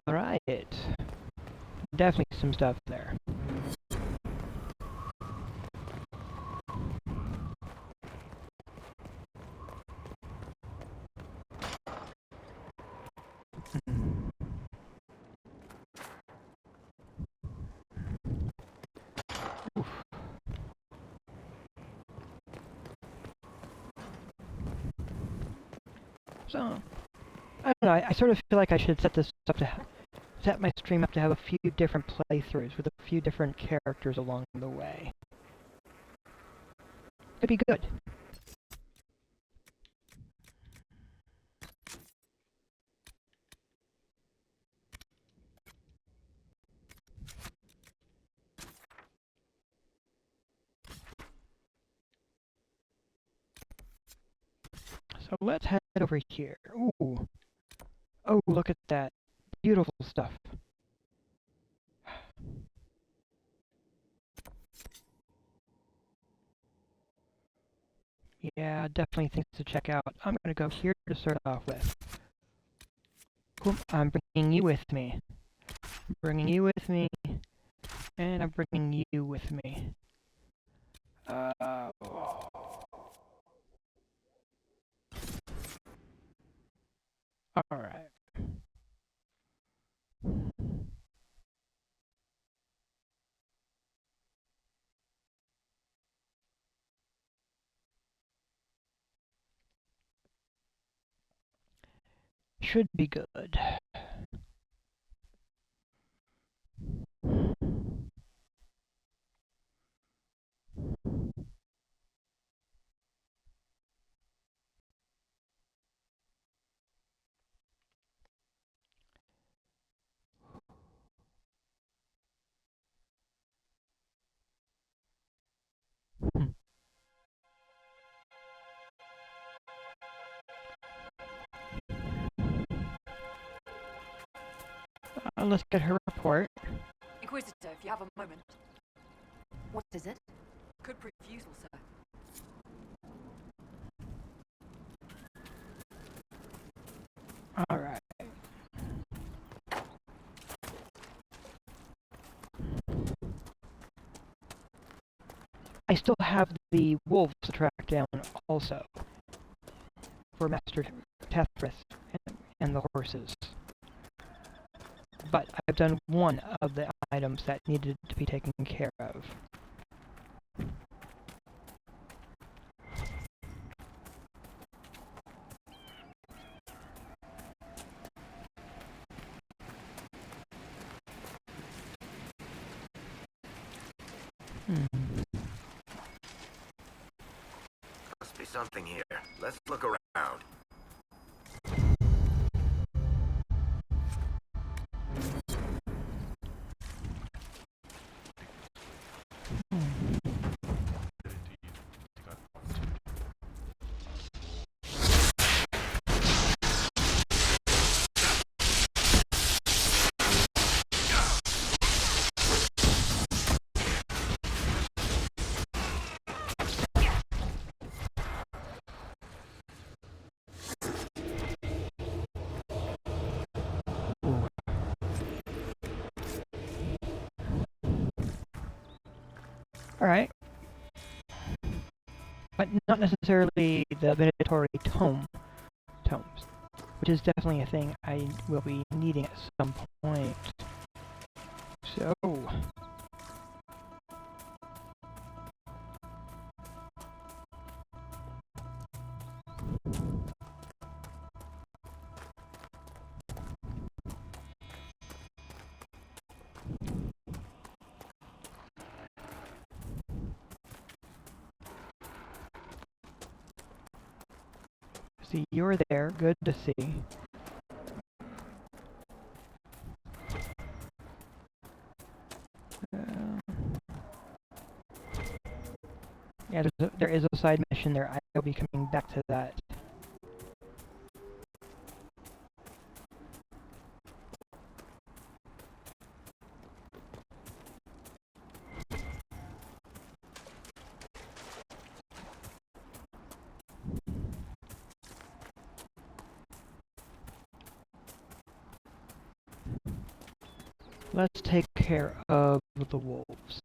Alright. Definitely some stuff there. So, I don't know, I sort of feel like I should set my stream up to have a few different playthroughs with a few different characters along the way. It'd be good. So let's head over here. Ooh. Oh, look at that. Beautiful stuff. Yeah, definitely things to check out. I'm gonna go here to start off with. Cool. I'm bringing you with me. I'm bringing you with me. And I'm bringing you with me. Alright. Should be good. Let's get her report. Inquisitor, if you have a moment. What is it? Could prove useful, sir. Alright. I still have the wolves to track down also. For Master Tethris and the horses. But I've done one of the items that needed to be taken care of. Must be something here. Let's look around. Alright. But not necessarily the Venatory tomes, which is definitely a thing I will be needing at some point. So... See, you're there. Good to see. Yeah, there is a side mission there. I'll be coming back to that. Let's take care of the wolves.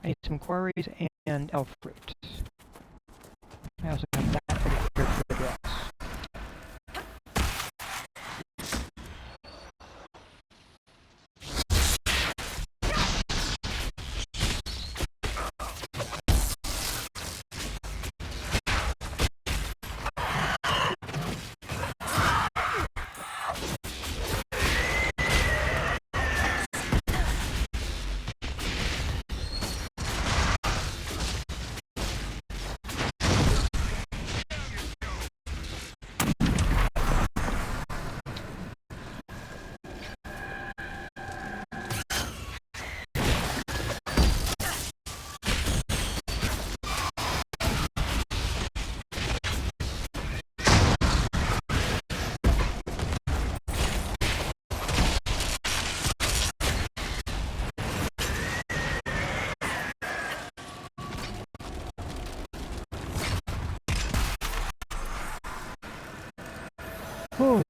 I need some quarries and elf fruit. I also have that over here to address. Whew.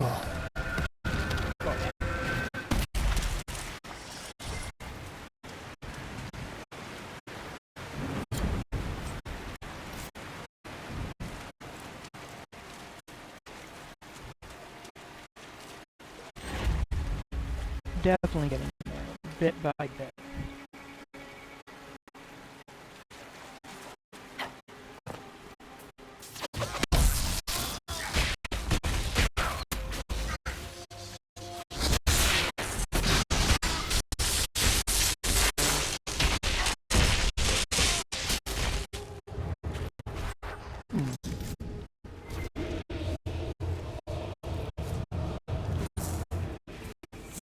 Definitely getting there, bit by bit.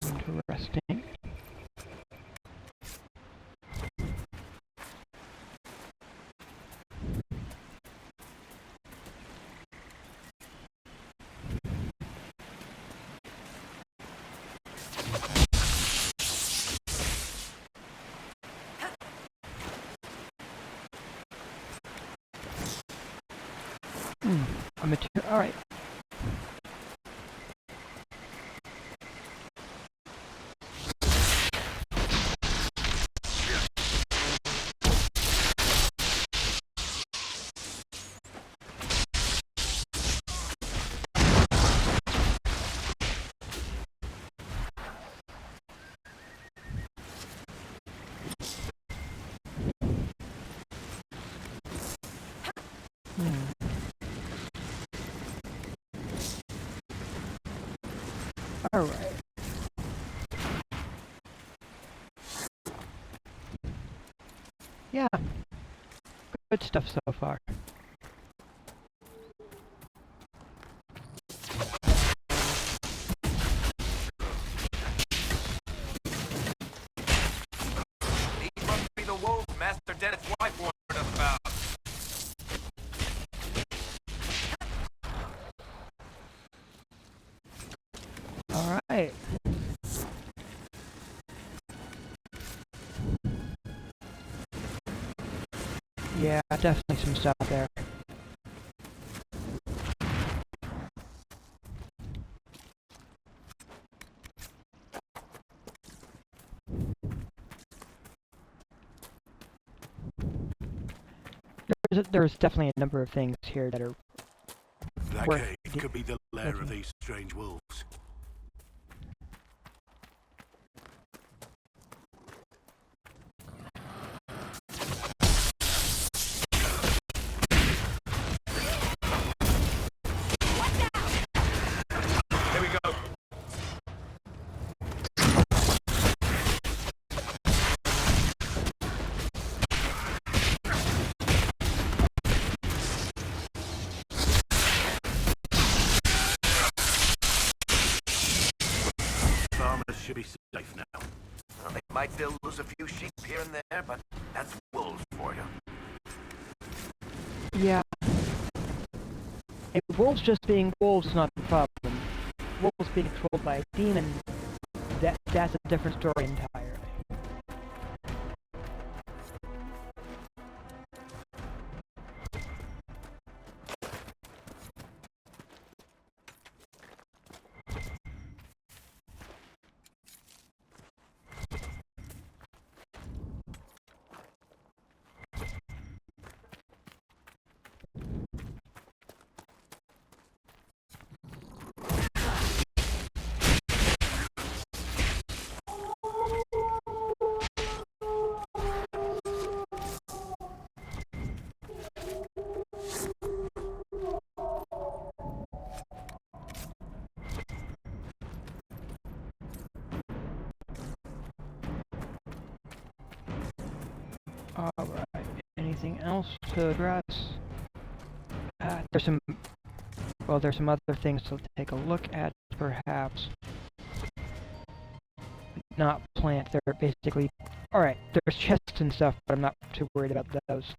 Interesting. A material. All right. All right. Yeah. Good stuff so far. These must be the wolves Master Dennett's wife warned us about. All right. Yeah, definitely some stuff there. There's definitely a number of things here that are That worth cave could be the lair of these strange wolves. Here we go. Farmers should be safe now. Well, they might still lose a few sheep here and there, but that's wolves for you. Yeah. And wolves just being wolves is not the problem. Wolves being controlled by a demon, that's a different story entirely. Alright, anything else to address? There's some other things to take a look at, perhaps. Not plant, they're basically... Alright, there's chests and stuff, but I'm not too worried about those.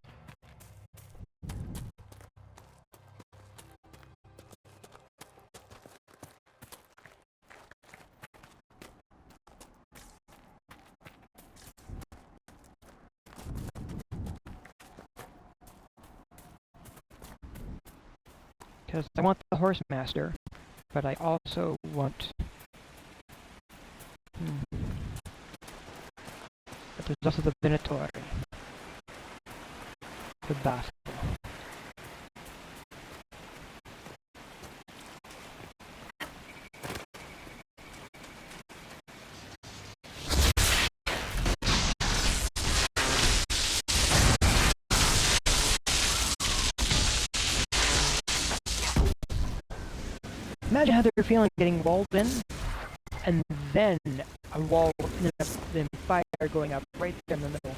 Because I want the horse master. but I also want... But there's also the Venatori. The Basque. Imagine how they're feeling getting walled in, and then a wall, then fire going up right there in the middle.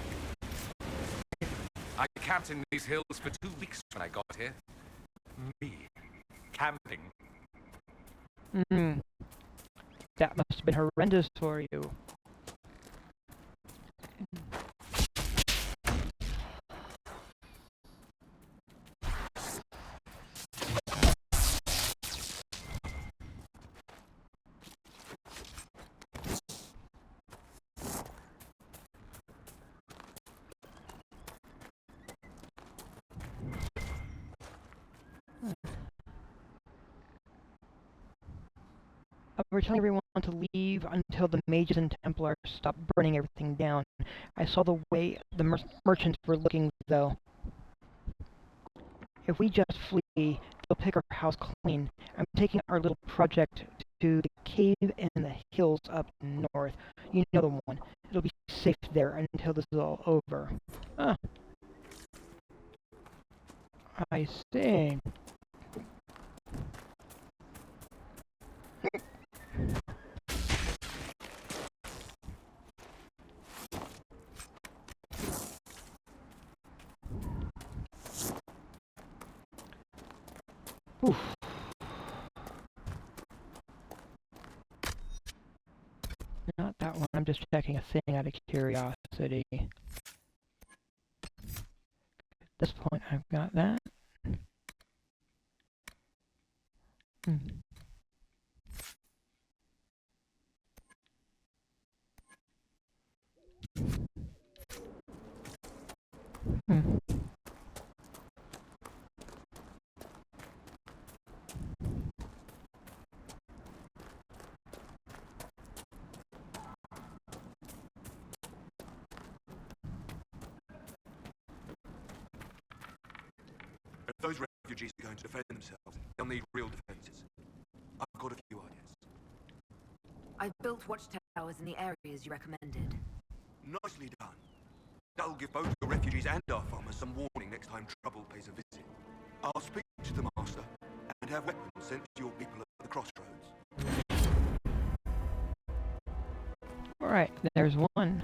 I camped in these hills for 2 weeks when I got here. Me. Camping. That must have been horrendous for you. We're telling everyone to leave until the mages and Templars stop burning everything down. I saw the way the merchants were looking, though. If we just flee, they'll pick our house clean. I'm taking our little project to the cave in the hills up north. You know the one. It'll be safe there until this is all over. Ah. I see. Oof. Not that one, I'm just checking a thing out of curiosity. At this point, I've got that. If those refugees are going to defend themselves, they'll need real defenses. I've got a few ideas. I built watchtowers in the areas you recommended. Nicely done. That'll give both the refugees and our farmers some warning next time trouble pays a visit. I'll speak to the master and have weapons sent to your people at the crossroads. Alright, there's one.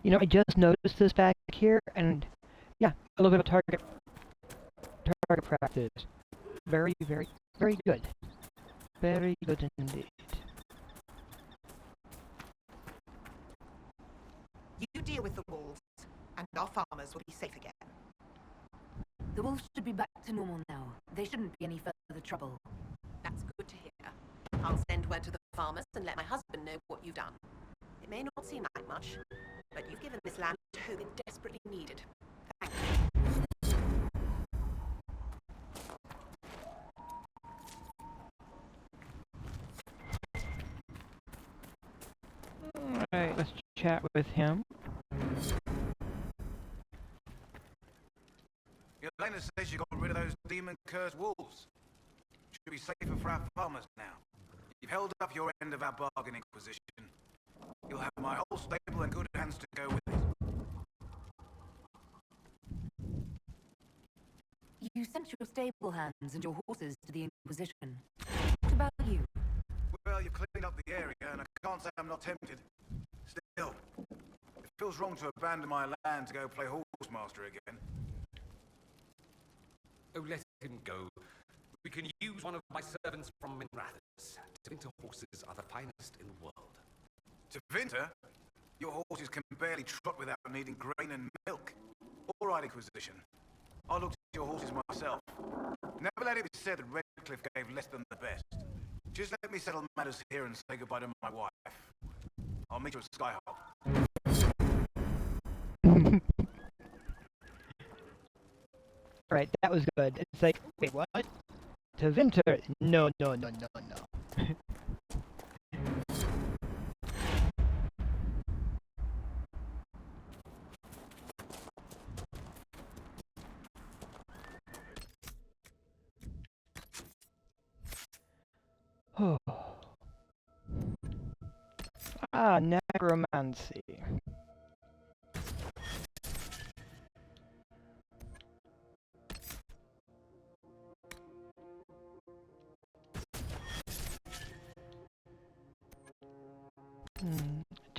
You know, I just noticed this back here, and yeah, a little bit of target practice. Very, very, very good. Very good indeed. You deal with the wolves, and our farmers will be safe again. The wolves should be back to normal now. They shouldn't be any further trouble. That's good to hear. I'll send word to the farmers and let my husband know what you've done. It may not seem like much, but you've given this land hope it desperately needed. Thank you. Alright, let's chat with him. Elena says you got rid of those demon-cursed wolves. Should be safer for our farmers now. You've held up your end of our bargain, Inquisition. You'll have my whole stable in good hands to go with it. You sent your stable hands and your horses to the Inquisition. What about you? Well, you've cleaned up the area, and I can't say I'm not tempted. Still, it feels wrong to abandon my land to go play horsemaster again. Oh, let him go. We can use one of my servants from Minrathus. Winter horses are the finest in the world. To Vinter? Your horses can barely trot without needing grain and milk. All right, Inquisition. I'll look to your horses myself. Never let it be said that Redcliffe gave less than the best. Just let me settle matters here and say goodbye to my wife. I'll meet you at Skyhawk. Alright, that was good. It's like, wait, what? To Winter? No, no, no, no, no. Oh. Ah, necromancy.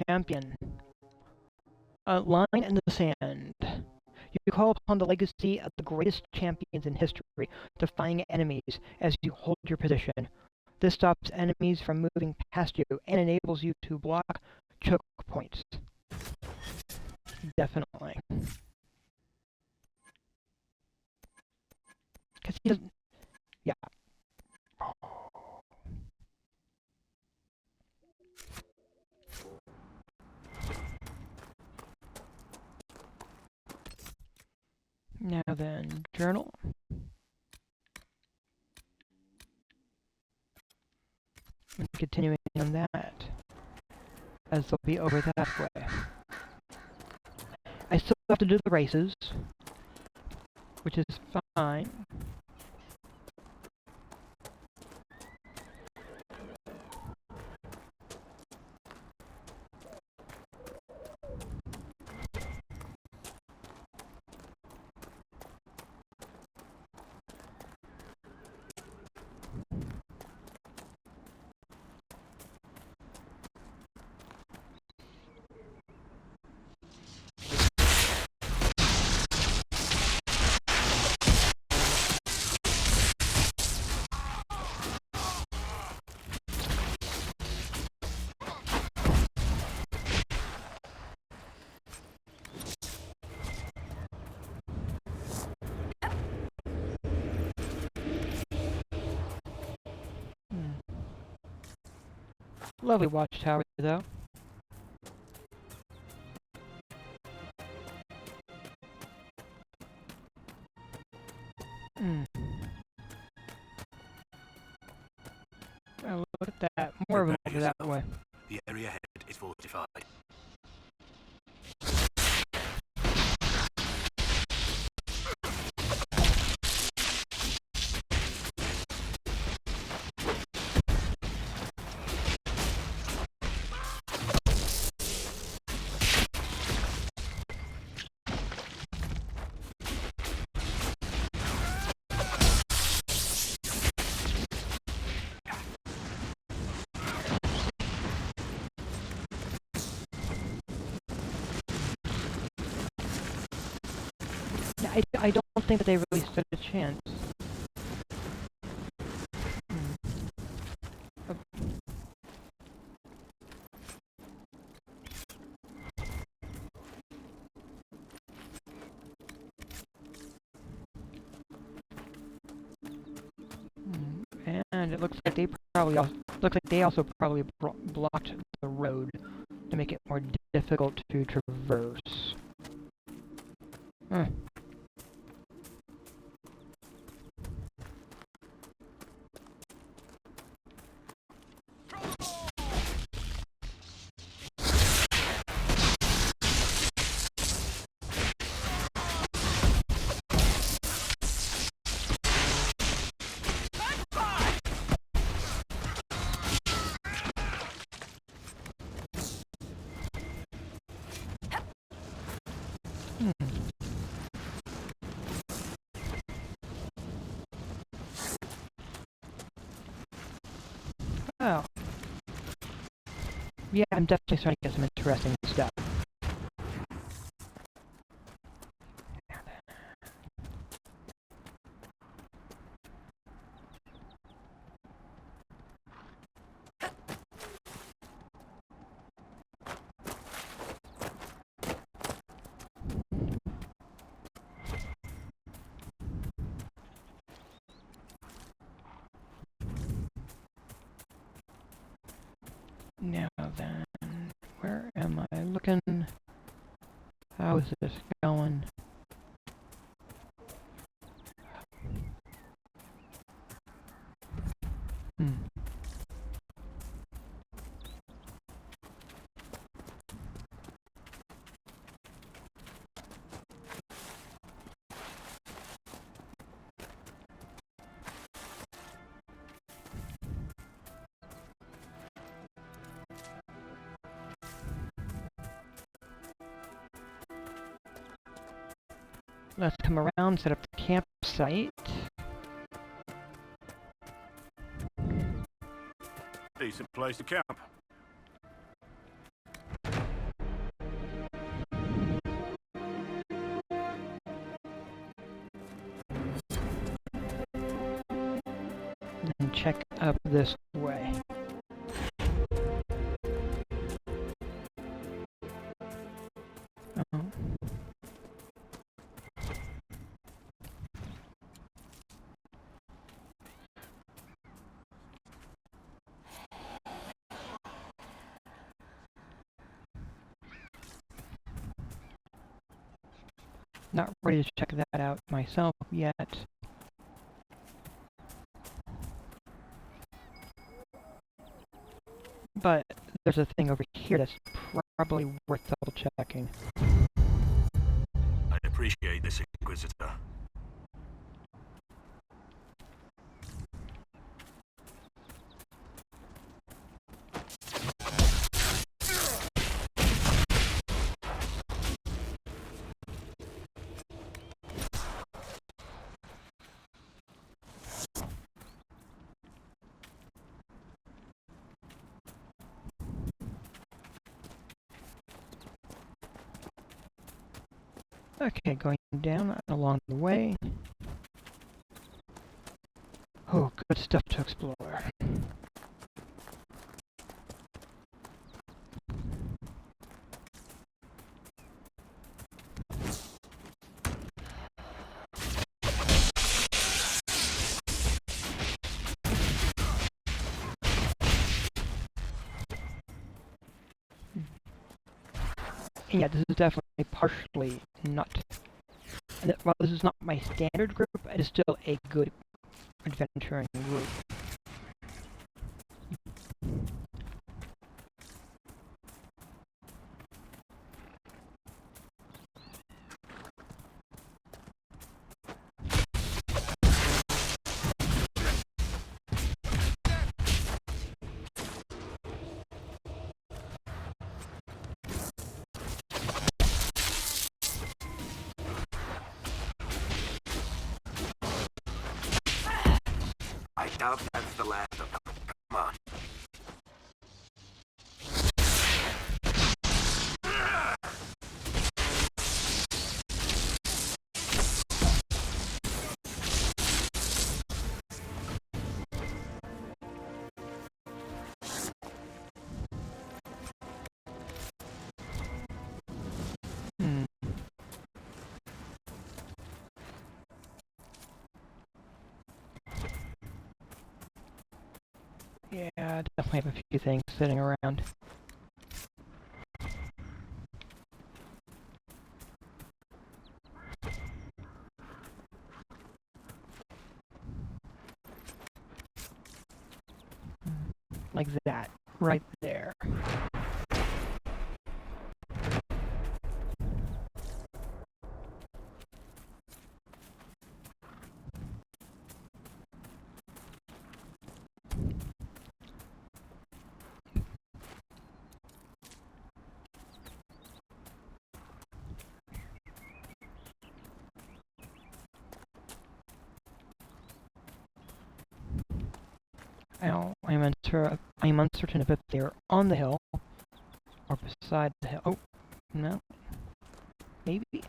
Champion. A line in the sand. You call upon the legacy of the greatest champions in history, defying enemies as you hold your position. This stops enemies from moving past you and enables you to block choke points. Definitely. Because he doesn't... Yeah. Now then, journal. And continuing on that, as they'll be over that way. I still have to do the races, which is fine. Lovely watchtower, though. Oh, look at that. More of them over that way. The area ahead is fortified. I don't think that they really stood a chance. And it looks like they also probably blocked the road to make it more difficult to traverse. Oh. Yeah, I'm definitely starting to get some interesting stuff. Now then, where am I looking? How is this going? let's come around, set up the campsite. Decent place to camp. And check up this way. Oh. Not ready to check that out myself yet. But there's a thing over here that's probably worth double checking. I appreciate this, Inquisitor. Okay, going down along the way. Oh, good stuff to explore. And yeah, this is definitely partially not... While this is not my standard group, it is still a good adventuring group. I doubt that's the last of them. Come on. Yeah, I definitely have a few things sitting around. Like that, right there. I'm uncertain if they're on the hill or beside the hill. Oh, no. Maybe.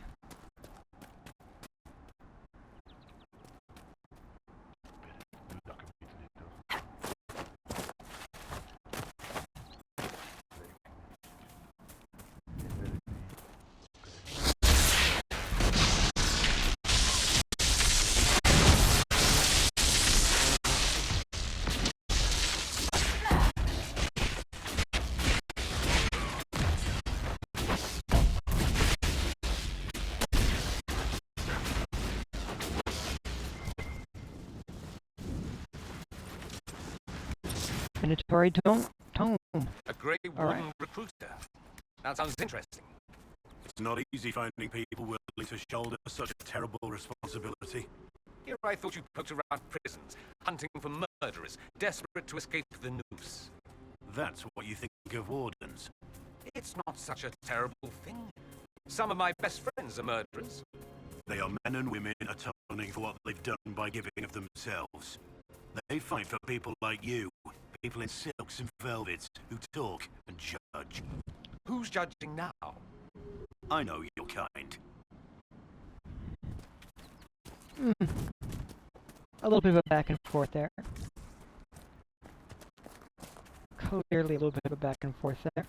Mandatory tome. A Grey Warden recruiter. That sounds interesting. It's not easy finding people willing to shoulder such a terrible responsibility. Here I thought you poked around prisons, hunting for murderers, desperate to escape the noose. That's what you think of wardens. It's not such a terrible thing. Some of my best friends are murderers. They are men and women atoning for what they've done by giving of themselves. They fight for people like you, people in silks and velvets, who talk and judge. Who's judging now? I know your kind. A little bit of a back and forth there. Clearly a little bit of a back and forth there.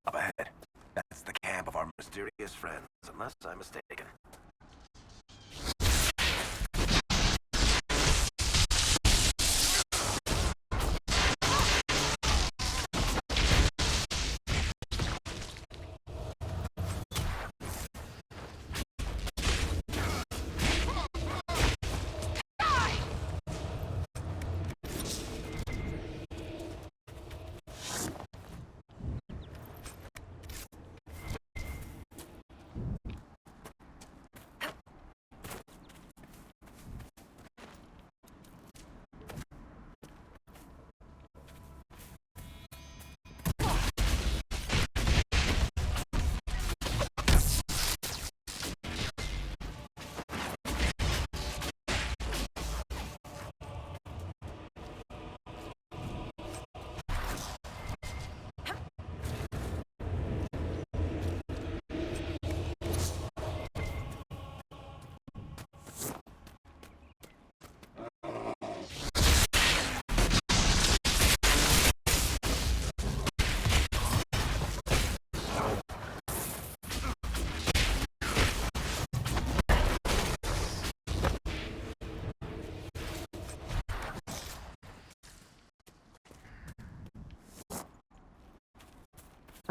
Up ahead. That's the camp of our mysterious friends, unless I'm mistaken.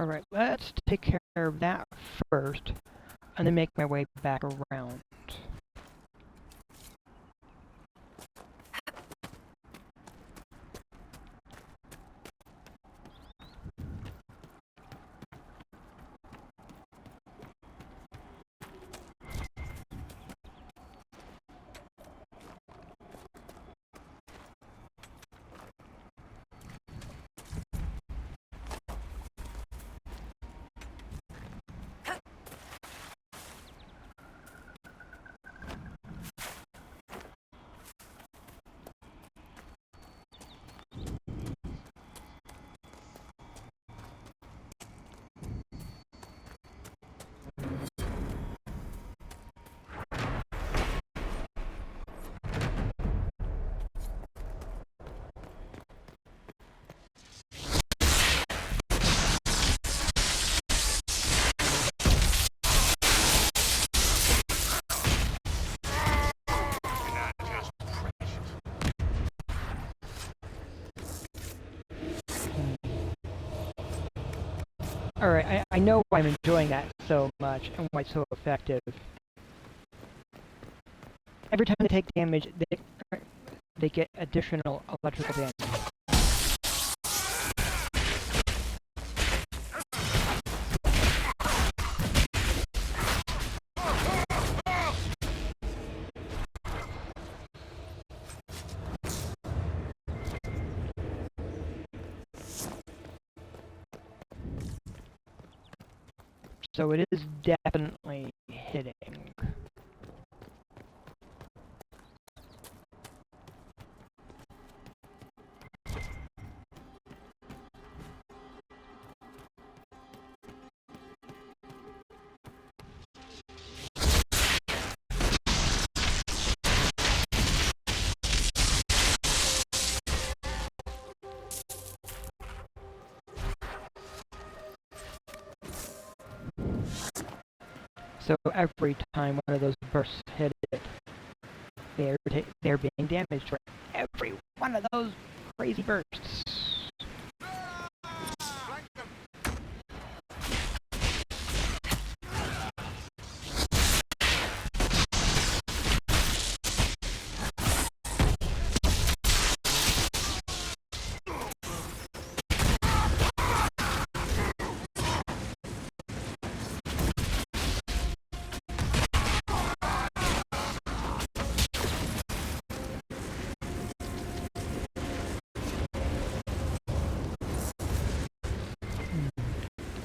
Alright, let's take care of that first, and then make my way back around. Alright, I know why I'm enjoying that so much and why it's so effective. Every time they take damage, they get additional electrical damage. So it is definitely hitting. So every time one of those bursts hit it, they're being damaged for every one of those crazy bursts.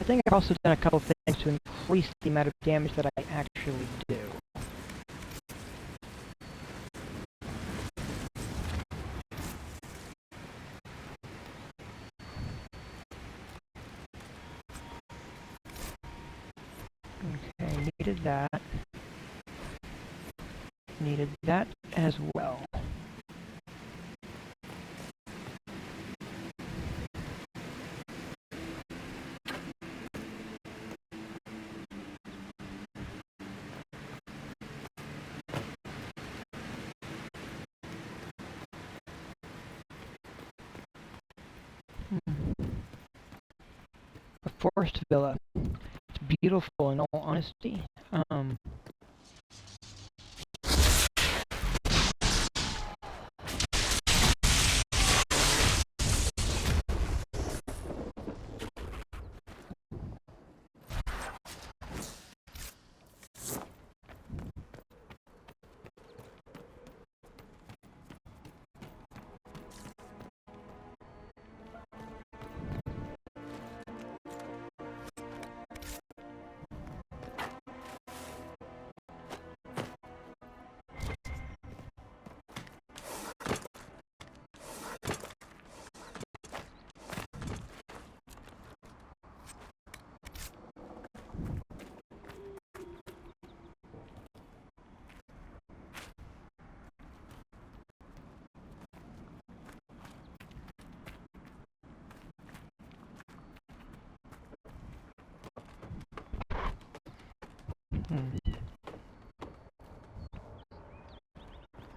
think I've also done a couple things to increase the amount of damage that I actually do. Okay, needed that. Needed that as well. A forest villa. It's beautiful in all honesty.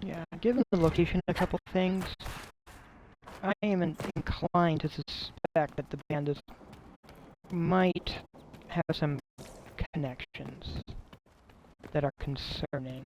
Yeah, given the location of a couple things, I am inclined to suspect that the bandits might have some connections that are concerning.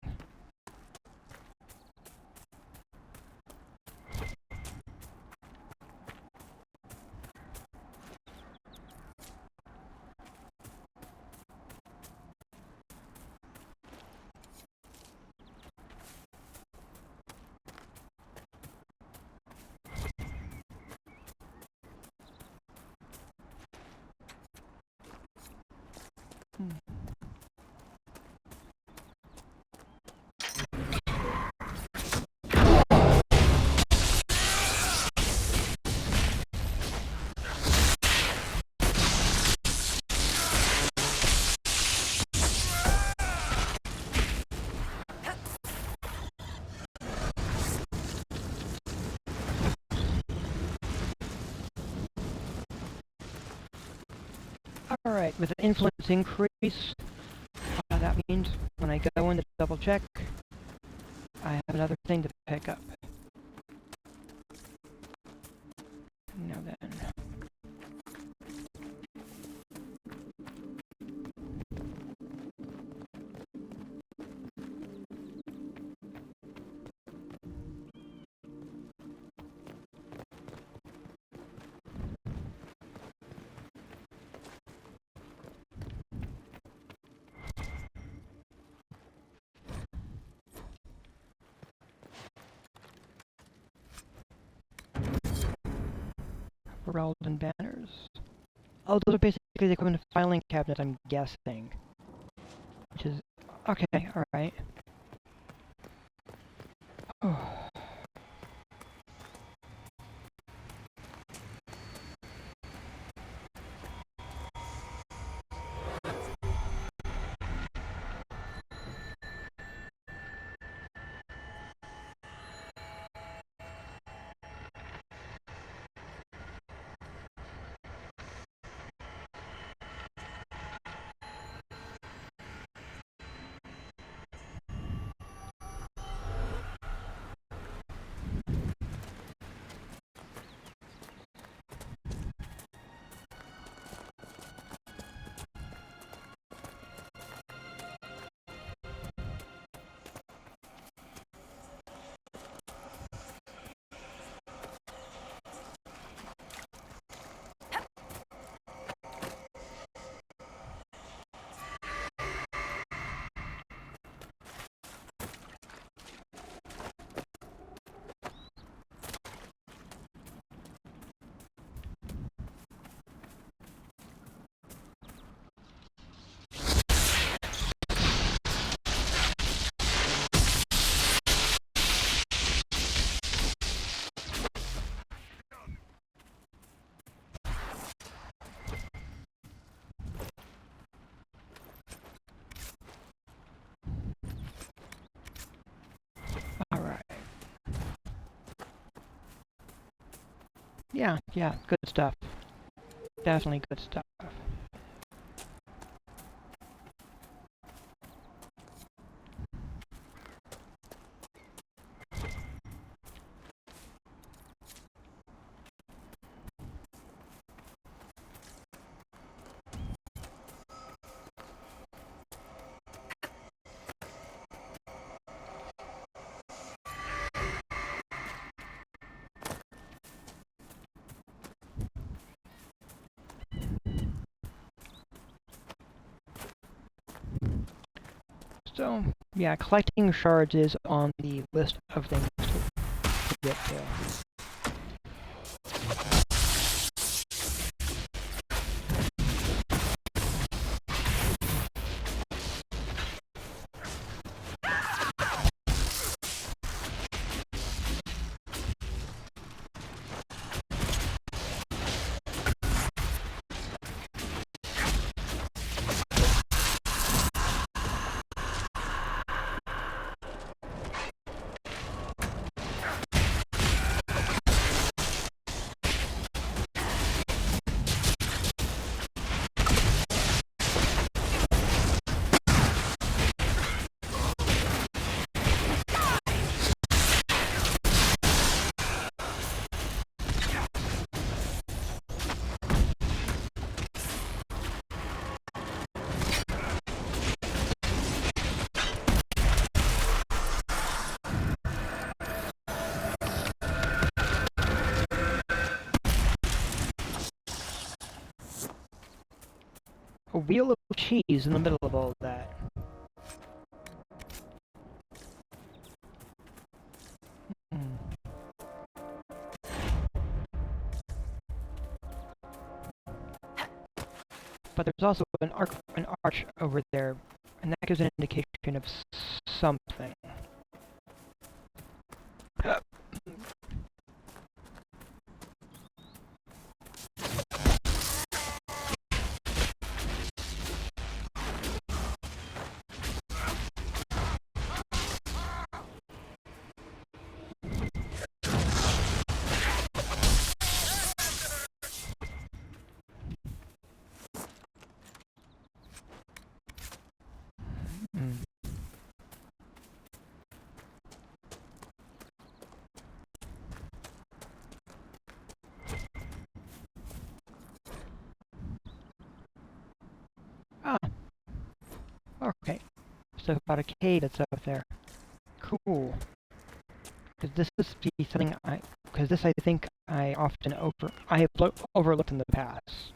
Alright, with the influence increase, that means when I go in to double check, I have another thing to pick up. Now then. Herald and banners. Oh, those are basically the equipment filing cabinet, I'm guessing. Which is... okay, alright. Oh. Yeah, good stuff. Definitely good stuff. So, yeah, collecting shards is on the list of things to get to. A wheel of cheese in the middle of all that. But there's also an arch over there, and that gives an indication of something. Okay. So about a cave that's up there. Cool. Because this is something because this I think I often have overlooked in the past.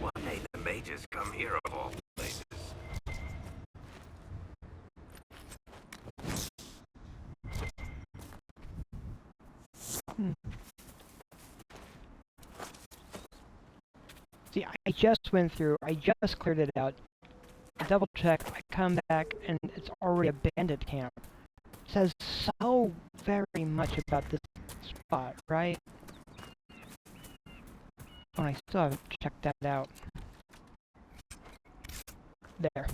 Why the mages come here of all places? See, I just went through, I just cleared it out. I double check, I come back, and it's already a bandit camp. It says so very much about this spot, right? Oh, I still haven't checked that out. There.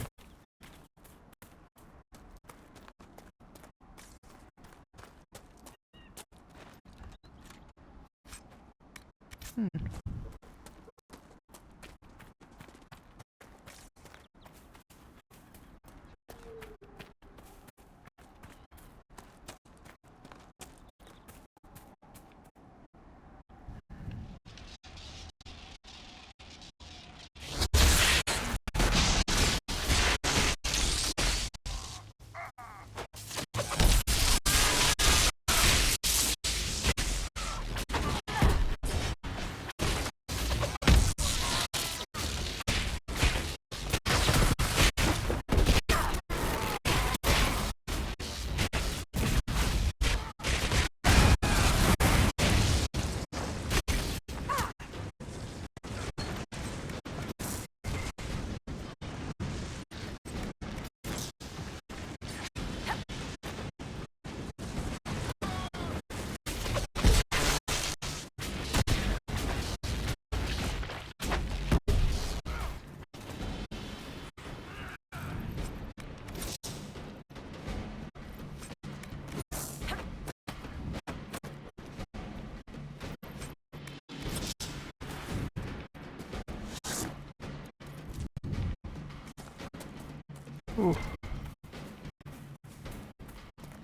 Ooh.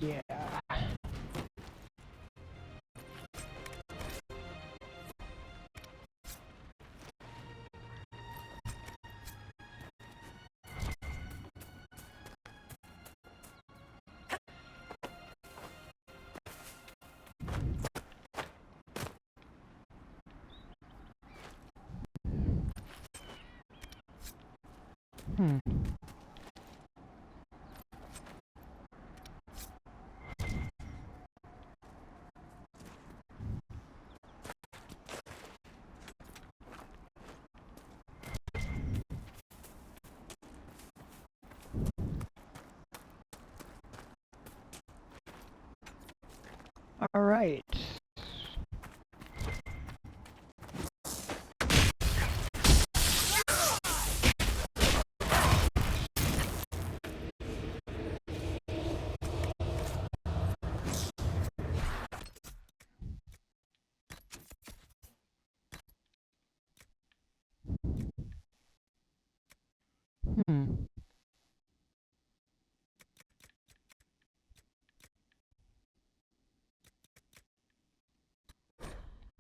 Yeah. All right.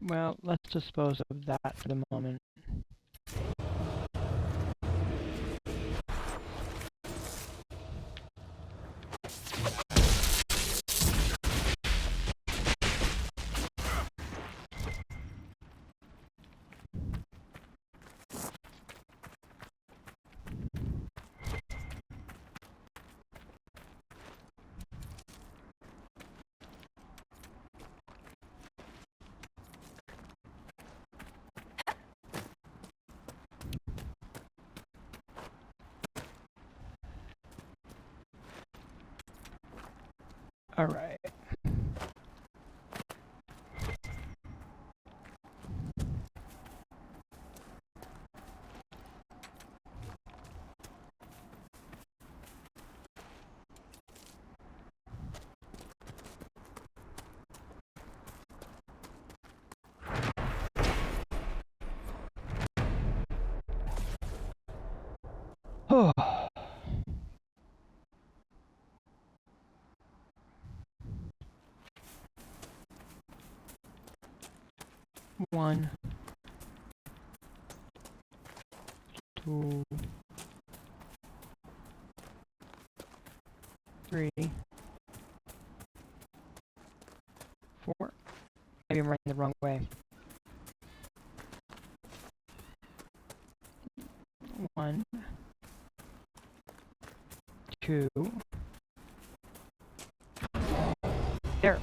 Well, let's dispose of that for the moment. All right. Oh. One, two, three, four. Maybe I'm running the wrong way. One, two. There.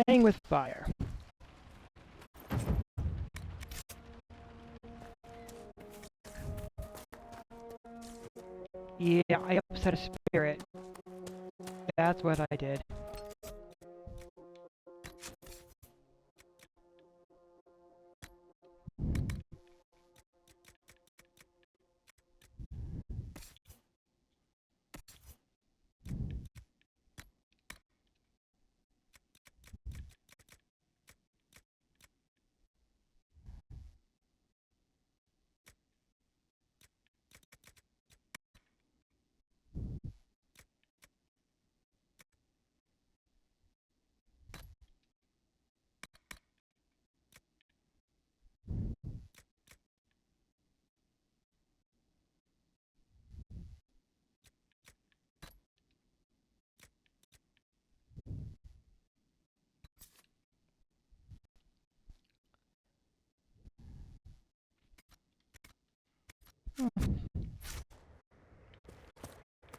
Playing with fire. Yeah, I upset a spirit. That's what I did.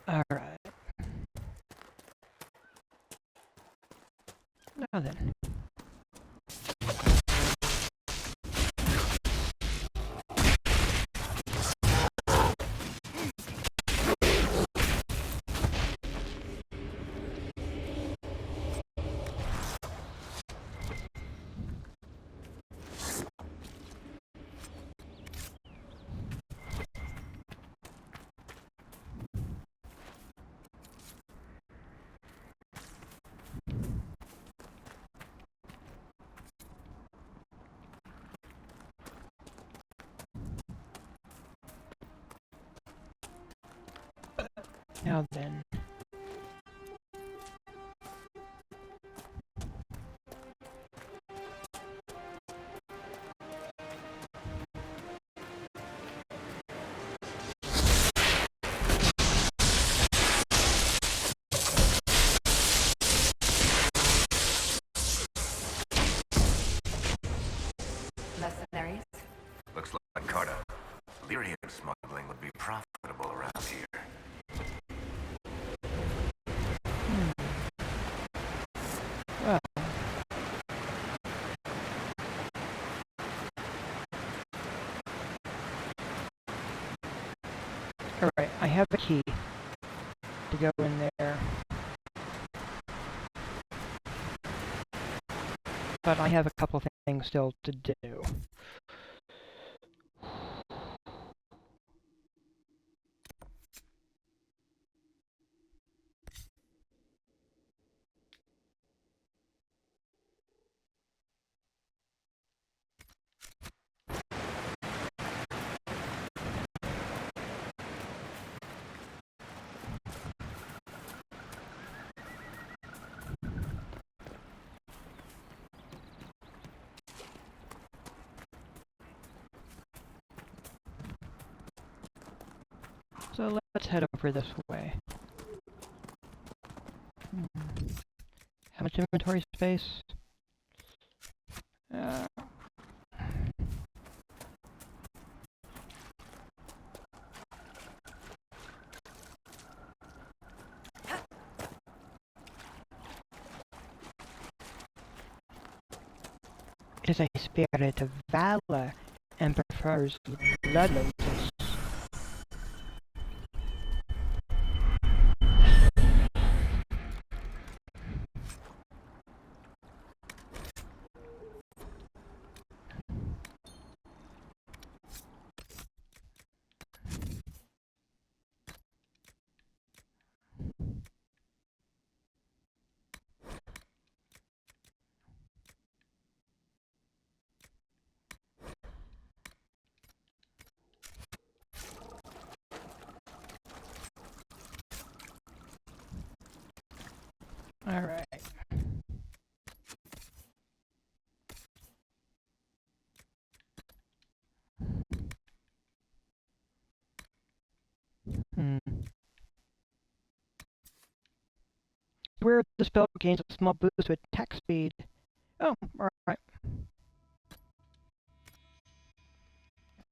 All right. Now then. Now then. Mercenaries? Looks like Carta. Lyrium smuggling would be profitable around here. Well. Alright, I have a key to go in there. But I have a couple things still to do. So let's head over this way. How much inventory space? It is a spirit of valor and prefers blood lotus. All right. Where the spell gains a small boost to attack speed. Oh, alright.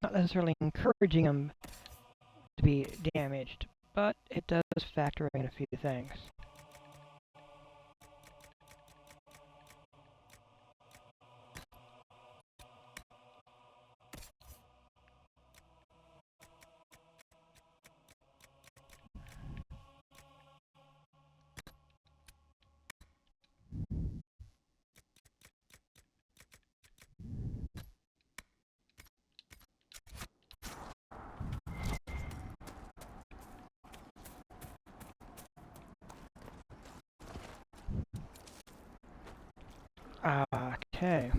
Not necessarily encouraging them to be damaged, but it does factor in a few things. Okay.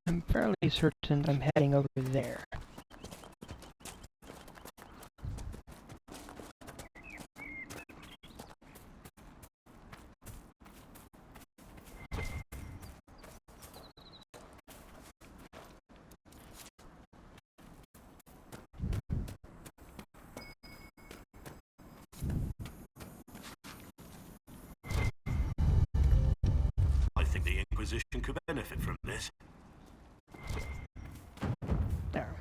I'm fairly certain I'm heading over there. I think the Inquisition could benefit from this. There.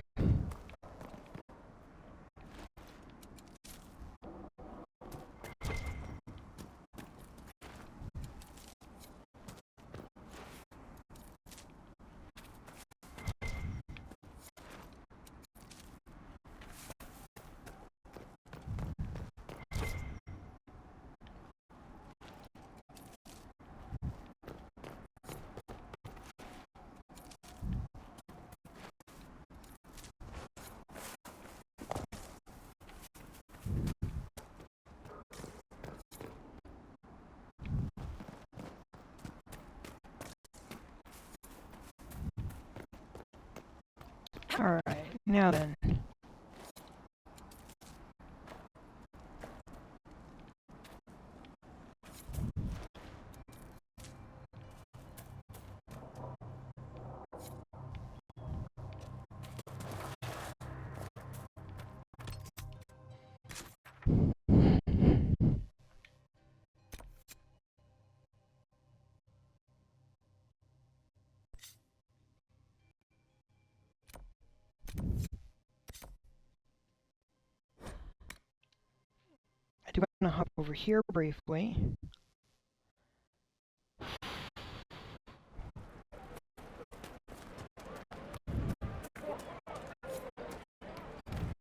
Alright, now then. I do want to hop over here briefly.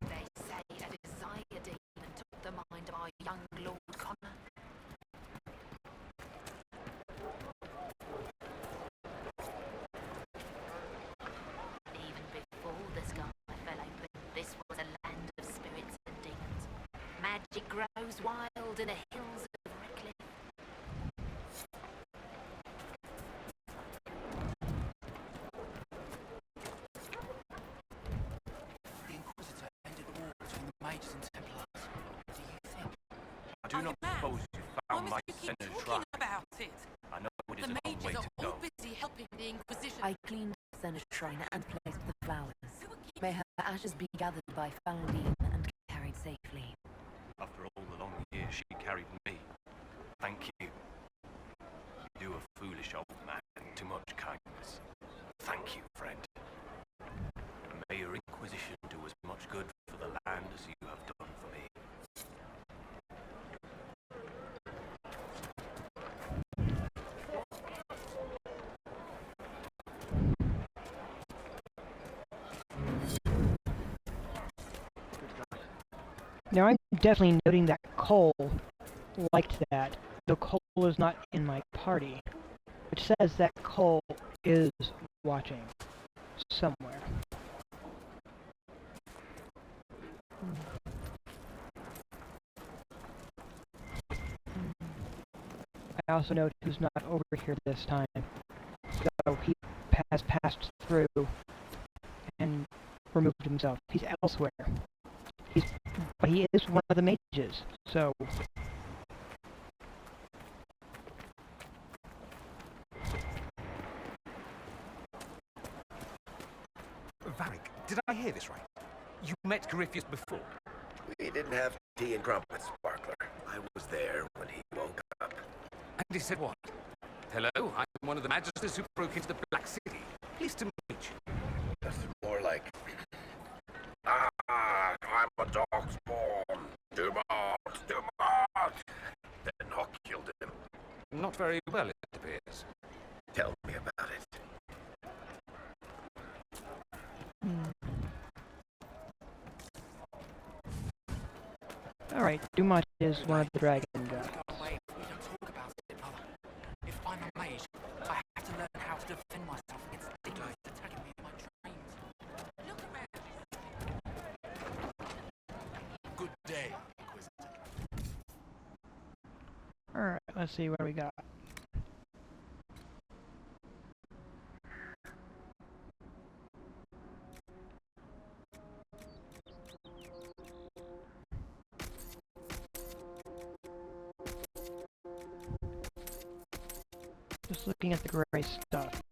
They say a desire demon took the mind of our young Lord Connor. Even before the sky fell open, this was a land of spirits and demons. Magic grows wild in the hills of Redcliffe. The Inquisitor ended the war between the Mages and Templars. What do you think? I do not suppose you found my center shrine. About it. I know it is The a long mages way are to all go. busy helping the Inquisition. I cleaned Senna's shrine and placed the flowers. May her ashes be gathered by Falandine and carried safely. After all the long years she carried me, thank you. You do a foolish old man too much kindness. Thank you, friend. And may your Inquisition do as much good for the land as you have done for me. Now I'm definitely noting that Cole liked that, though Cole is not in my party, which says that Cole is watching somewhere. I also note who's not over here this time, so he has passed through and removed himself. He's elsewhere. But he is one of the mages, so... Varric, did I hear this right? You met Gariffius before? We didn't have tea and crumpets, Sparkler. I was there when he woke up. And he said what? Hello, I'm one of the magisters who broke into the Black City. Pleased to meet you. That's more like... I'm a dog spawn. Do not. Then Hawk killed him. Not very well, it appears. Tell me about it. Alright, Dumont is one of the dragon guys. Wait, we can talk about it, brother. If I'm a mage, I have to learn how to defend myself against demons attacking me in my dreams. Look around. Good day, Inquisitor. Alright, let's see what we got. Just looking at the gray stuff.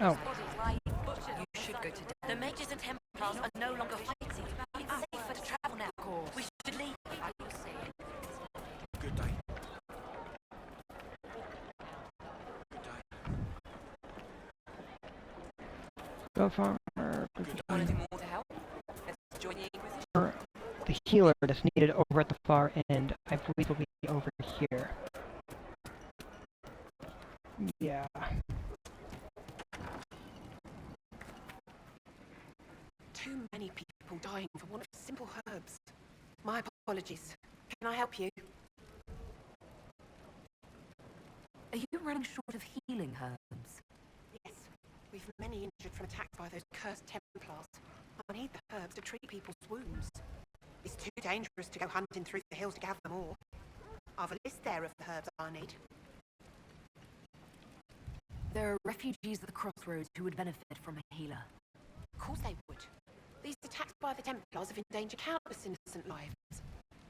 Oh. You should go to death. The mages and Templars are no longer fighting. It's safer to travel now. Of course. We should leave. Good day. Go far. Anything more to help? Let's join the Inquisition. The healer that's needed over at the far end, I believe will be over here. Yeah. too many people dying for want of simple herbs. My apologies. Can I help you? Are you running short of healing herbs? Yes. We've many injured from attacks by those cursed Templars. I need the herbs to treat people's wounds. It's too dangerous to go hunting through the hills to gather them all. I've a list there of the herbs I need. There are refugees at the crossroads who would benefit from a healer. Of course they would. These attacks by the Templars have endangered countless innocent lives.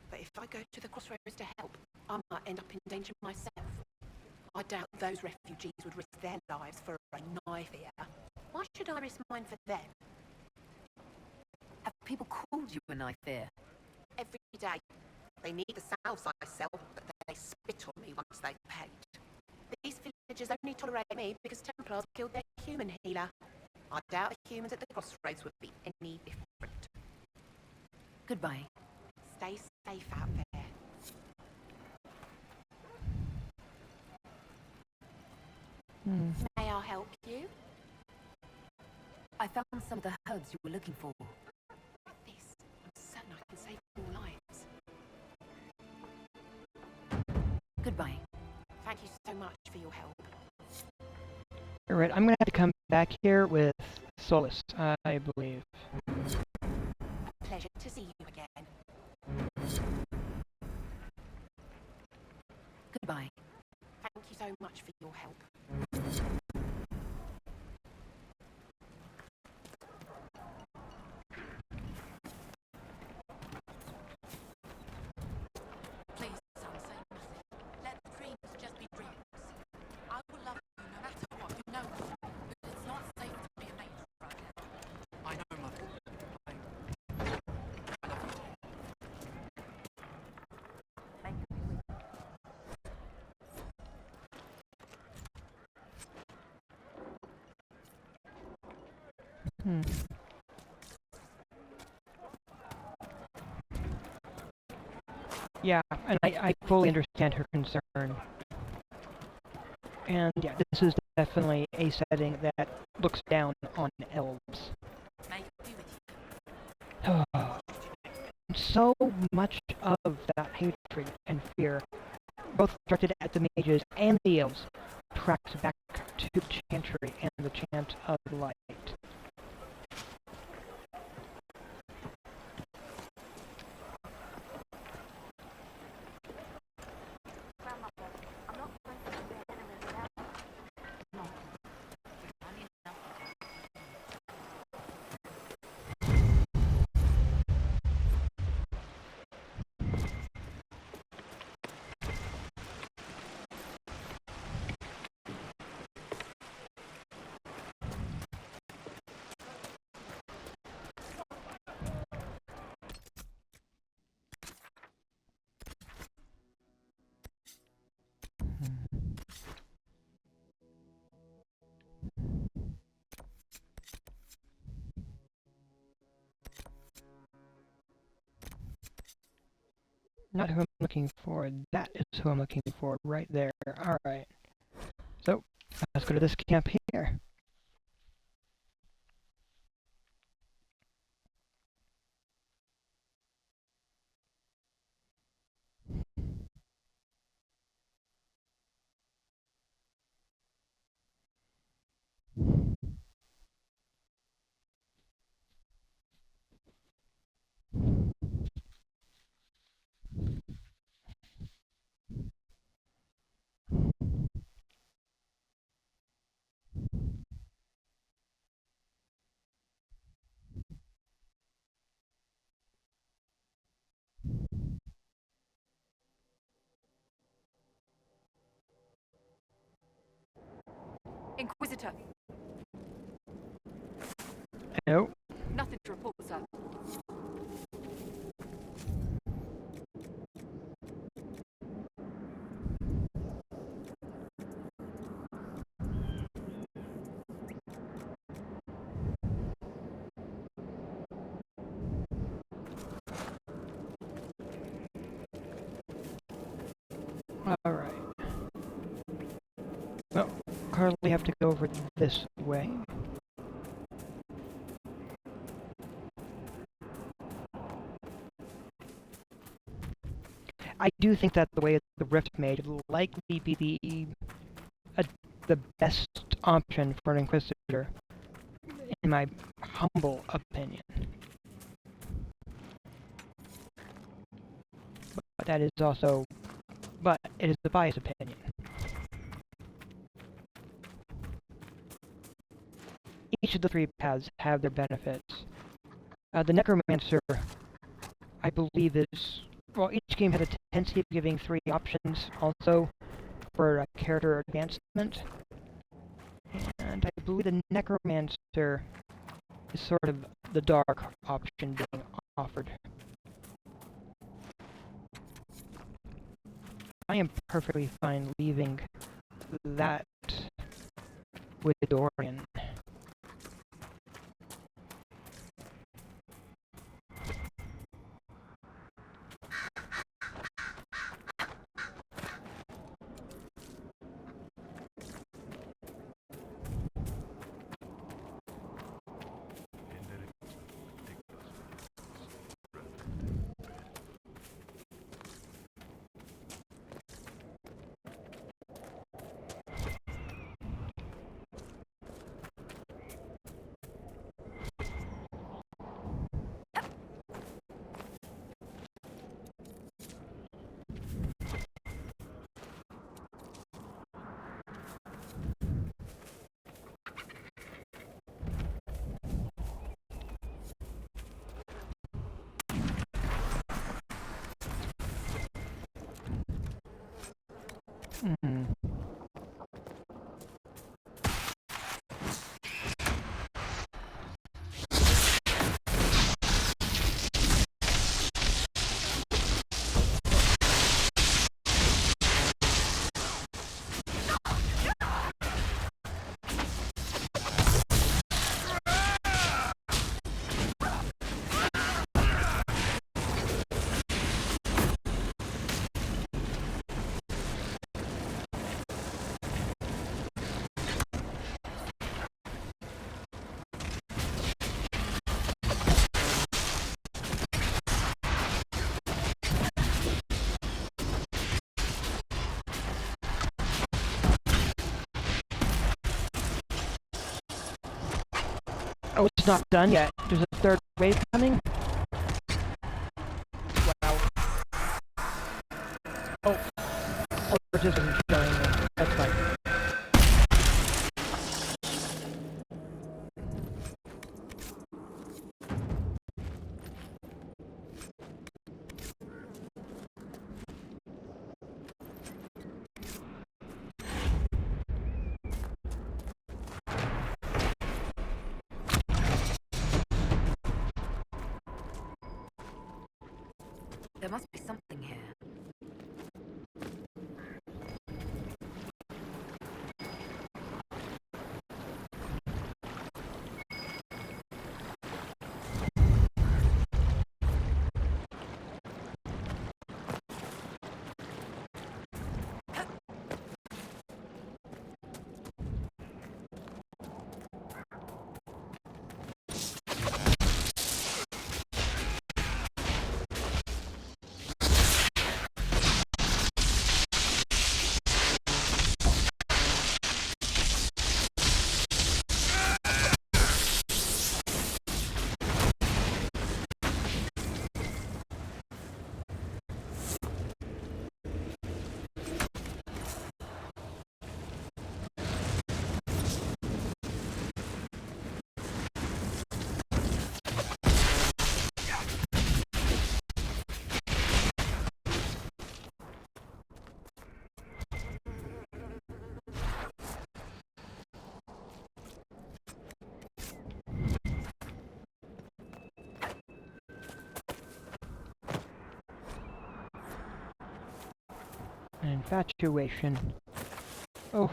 But if I go to the crossroads to help, I might end up in danger myself. I doubt those refugees would risk their lives for a knife here. Why should I risk mine for them? Have people called you a knife here? Every day. They need the salves I sell, but they spit on me once they've paid. These villagers only tolerate me because Templars killed their human healer. I doubt the humans at the crossroads would be any different. Goodbye. Stay safe out there. May I help you? I found some of the herbs you were looking for. With this, I'm certain I can save your lives. Goodbye. Thank you so much for your help. Alright, I'm gonna have to come back here with Solus, I believe. Pleasure to see you again. Goodbye. Thank you so much for your help. Please, son, say nothing. Let dreams just be dreams. I will love you no matter what, you know that. But it's not safe to be a mate right now. I know, Mother. I love you. Thank you. Yeah, and I fully understand her concern. And yeah, this is definitely a setting that looks down on elves. May I be with you? So much of that hatred and fear, both directed at the mages and the elves, tracks back to the chantry and the chant of light. Not who I'm looking for, that is who I'm looking for right there. Alright. So, let's go to this camp here. Inquisitor. Hello? Nothing to report, sir. Alright. Well, hardly have to go over this way. I do think that the way the rift's made will likely be the best option for an Inquisitor, in my humble opinion. But that is also, but it is a biased opinion. Each of the three paths have their benefits. The Necromancer, I believe, is, well, each game has a tendency of giving 3 options also for character advancement. And I believe the Necromancer is sort of the dark option being offered. I am perfectly fine leaving that with Dorian. Oh, it's not done yet. There's a third wave coming? Wow. Oh, it just isn't showing me. That's fine. There must be something here. An infatuation. Oh.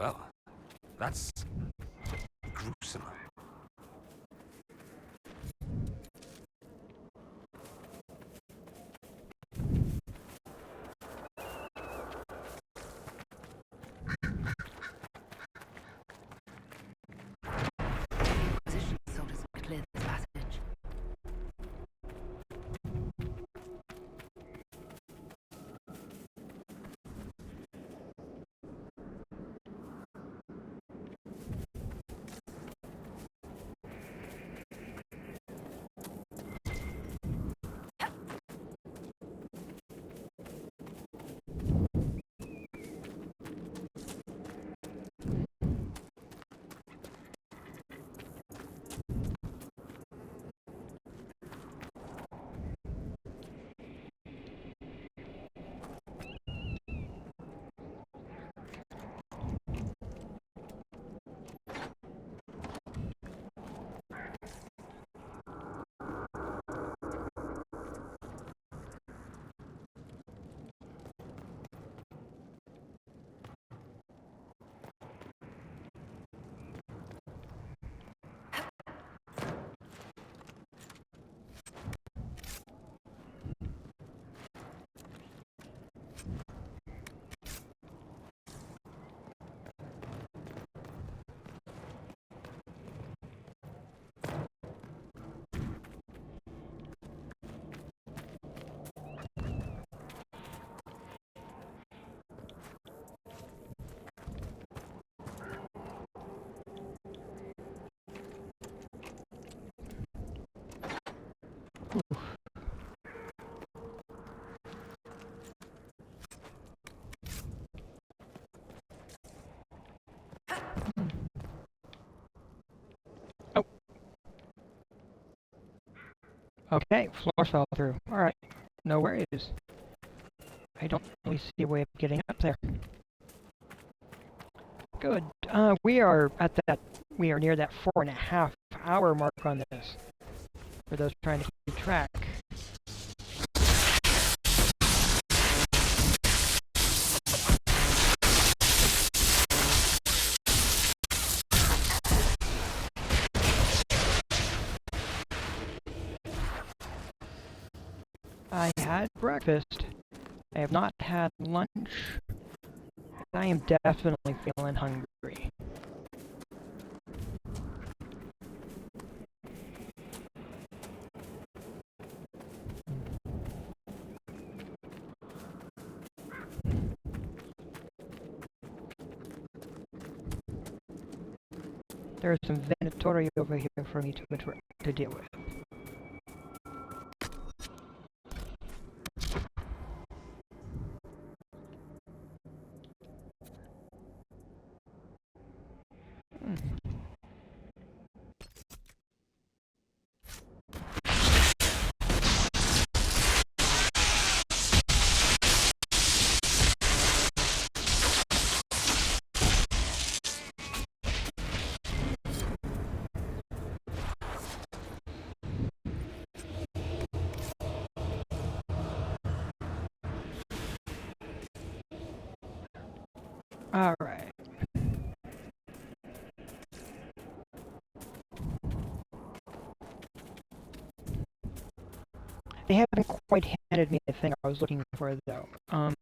Well, that's gruesome. Inquisition soldiers would clear this passage. Okay, floor fell through. Alright, no worries. I don't really see a way of getting up there. Good. We are near that 4.5 hour mark on this. For those trying to keep track. I had breakfast. I have not had lunch. I am definitely feeling hungry. There's some Venatori over here for me to deal with. Alright. They haven't quite handed me the thing I was looking for, though. I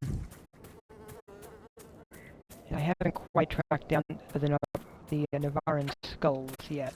haven't quite tracked down the Navaran skulls yet.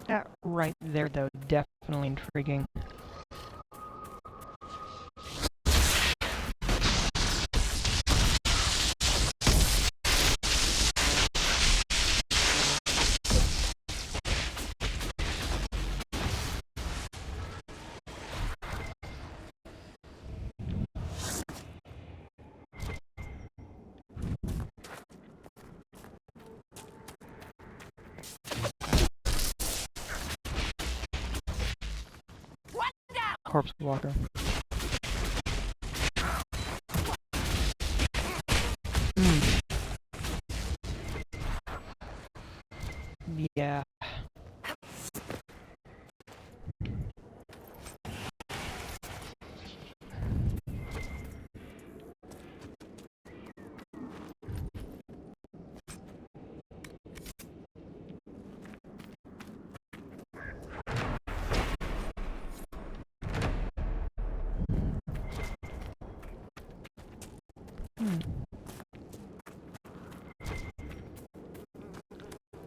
That right there, though, definitely intriguing. corpse walker. Yeah.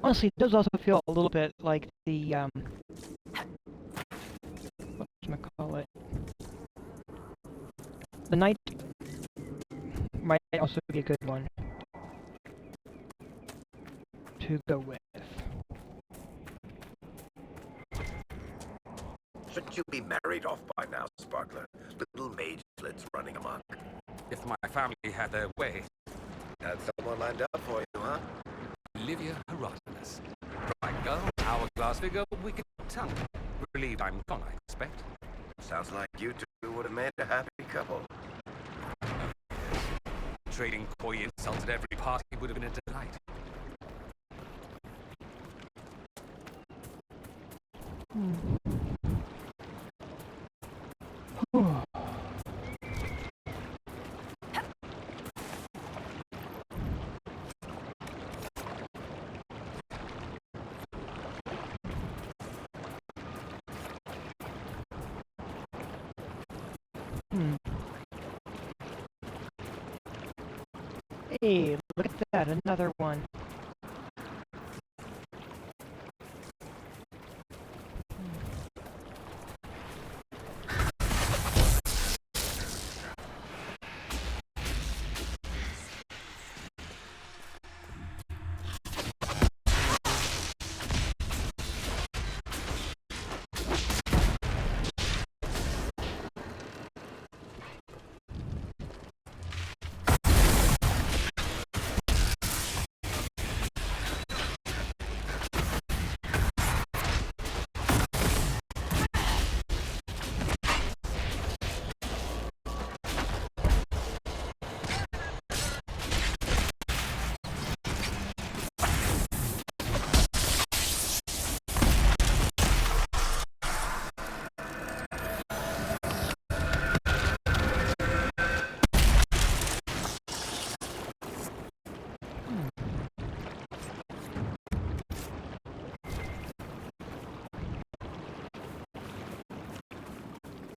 Honestly, it does also feel a little bit like the, whatchamacallit. The night might also be a good one to go with. Shouldn't you be married off by now, Sparkler? Little magelets running amok. If my family had their way. Had someone lined up for you, huh? Livia Herodotus. Bright girl, hourglass figure, wicked tongue. Relieved I'm gone, I expect. Sounds like you two would have made a happy couple. Trading coy insults at every party would have been a delight. Hey, look at that, another one.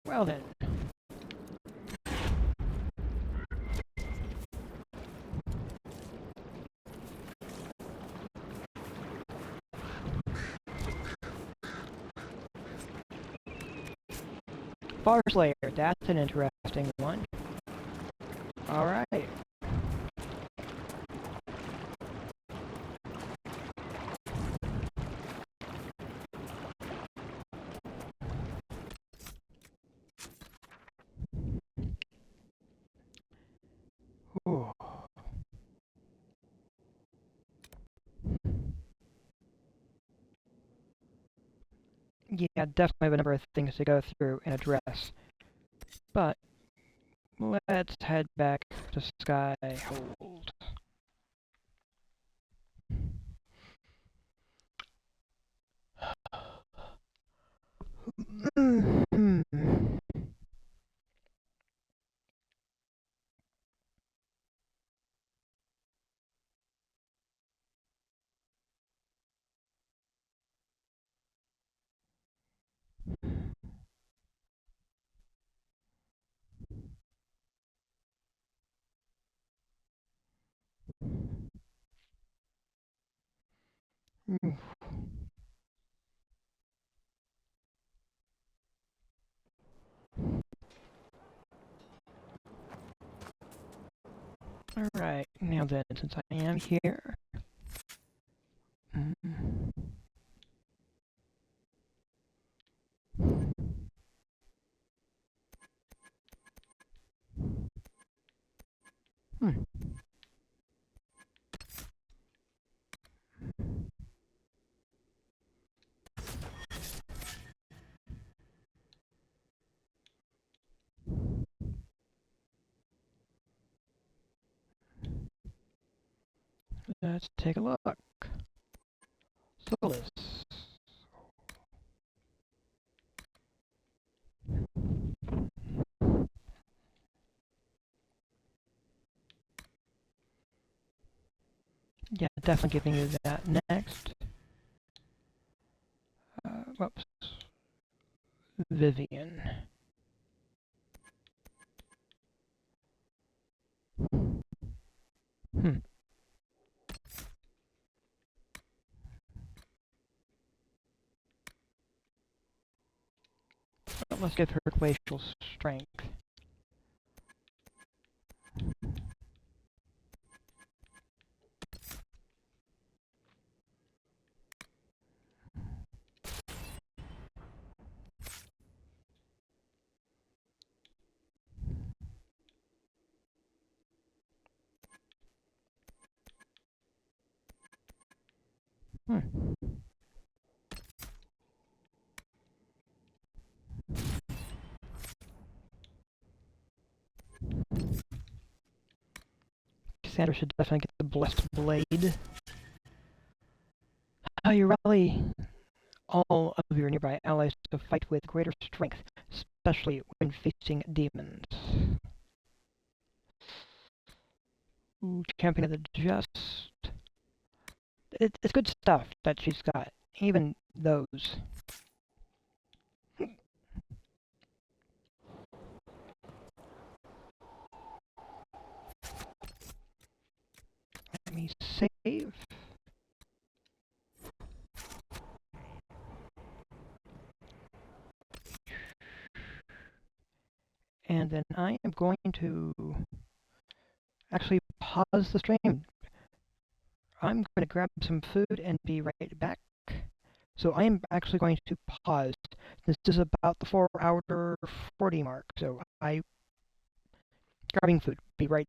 Well then. Farslayer, that's an interesting one. Alright. Ooh. Yeah, definitely have a number of things to go through and address. But let's head back to Skyhold. Alright, now then, since I am here... Let's take a look. Solus. Yeah, definitely giving you that next. Whoops. Vivian. Hmm. Well, let's give her glacial strength. Hmm. Cassandra should definitely get the Blessed Blade. How you rally all of your nearby allies to fight with greater strength, especially when facing demons. Ooh, Champion of the Just. It's good stuff that she's got, even those. Let me save. And then I am going to actually pause the stream. I'm going to grab some food and be right back. So I am actually going to pause. This is about the 4-hour 40 mark. So grabbing food. Be right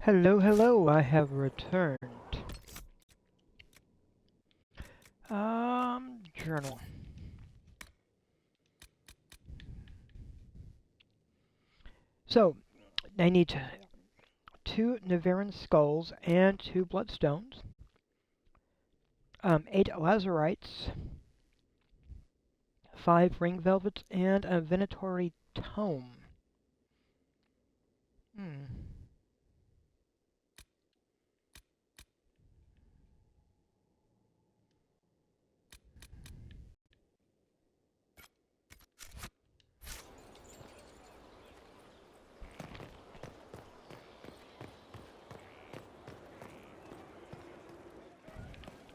Hello, hello, I have returned. Journal. So, I need 2 Nevarin skulls and 2 bloodstones, 8 lazurites, 5 ring velvets, and a venatory tome.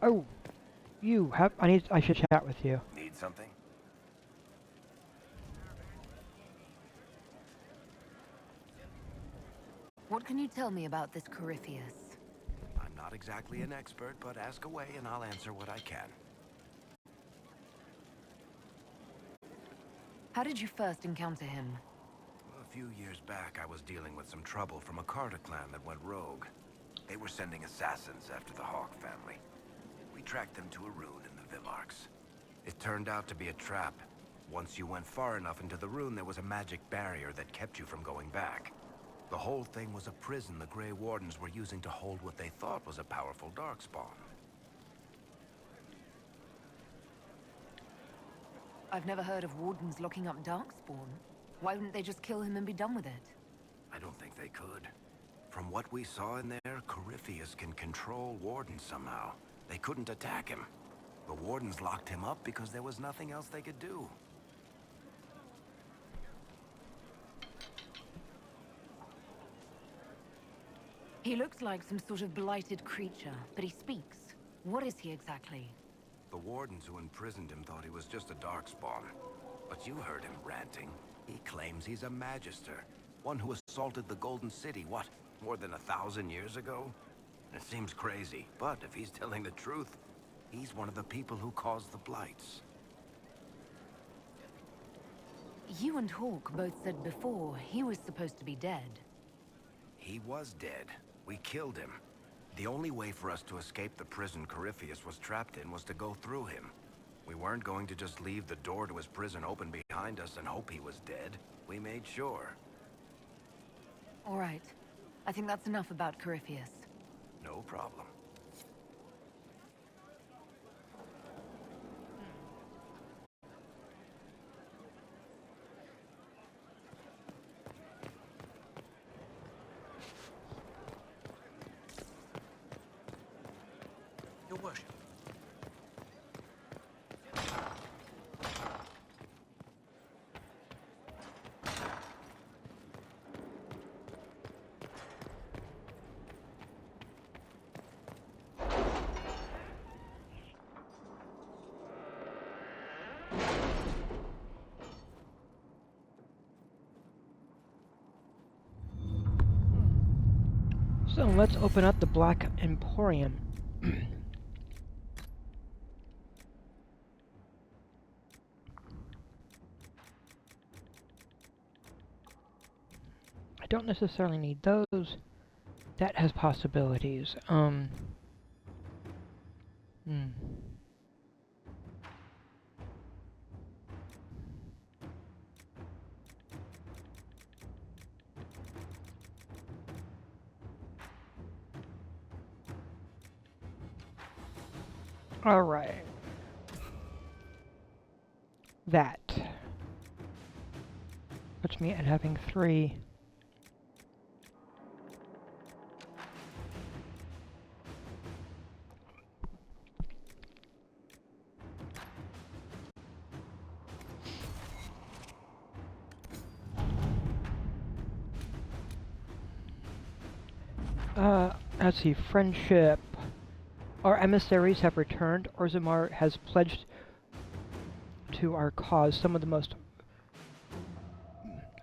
Oh, I should chat with you. Need something? What can you tell me about this Corypheus? I'm not exactly an expert, but ask away and I'll answer what I can. How did you first encounter him? A few years back, I was dealing with some trouble from a Carter clan that went rogue. They were sending assassins after the Hawk family. We tracked them to a ruin in the Villarks. It turned out to be a trap. Once you went far enough into the ruin, there was a magic barrier that kept you from going back. The whole thing was a prison the Grey Wardens were using to hold what they thought was a powerful Darkspawn. I've never heard of Wardens locking up Darkspawn. Why wouldn't they just kill him and be done with it? I don't think they could. From what we saw in there, Corypheus can control Wardens somehow. They couldn't attack him. The Wardens locked him up because there was nothing else they could do. He looks like some sort of blighted creature, but he speaks. What is he exactly? The Wardens who imprisoned him thought he was just a Darkspawn. But you heard him ranting. He claims he's a Magister. One who assaulted the Golden City, what, more than 1,000 years ago? It seems crazy, but if he's telling the truth, he's one of the people who caused the Blights. You and Hawk both said before he was supposed to be dead. He was dead. We killed him. The only way for us to escape the prison Corypheus was trapped in was to go through him. We weren't going to just leave the door to his prison open behind us and hope he was dead. We made sure. All right. I think that's enough about Corypheus. No problem. Your worship. So let's open up the Black Emporium. I don't necessarily need those. That has possibilities. All right. That puts me at having 3. Let's see, friendship. Our emissaries have returned. Orzammar has pledged to our cause some of the most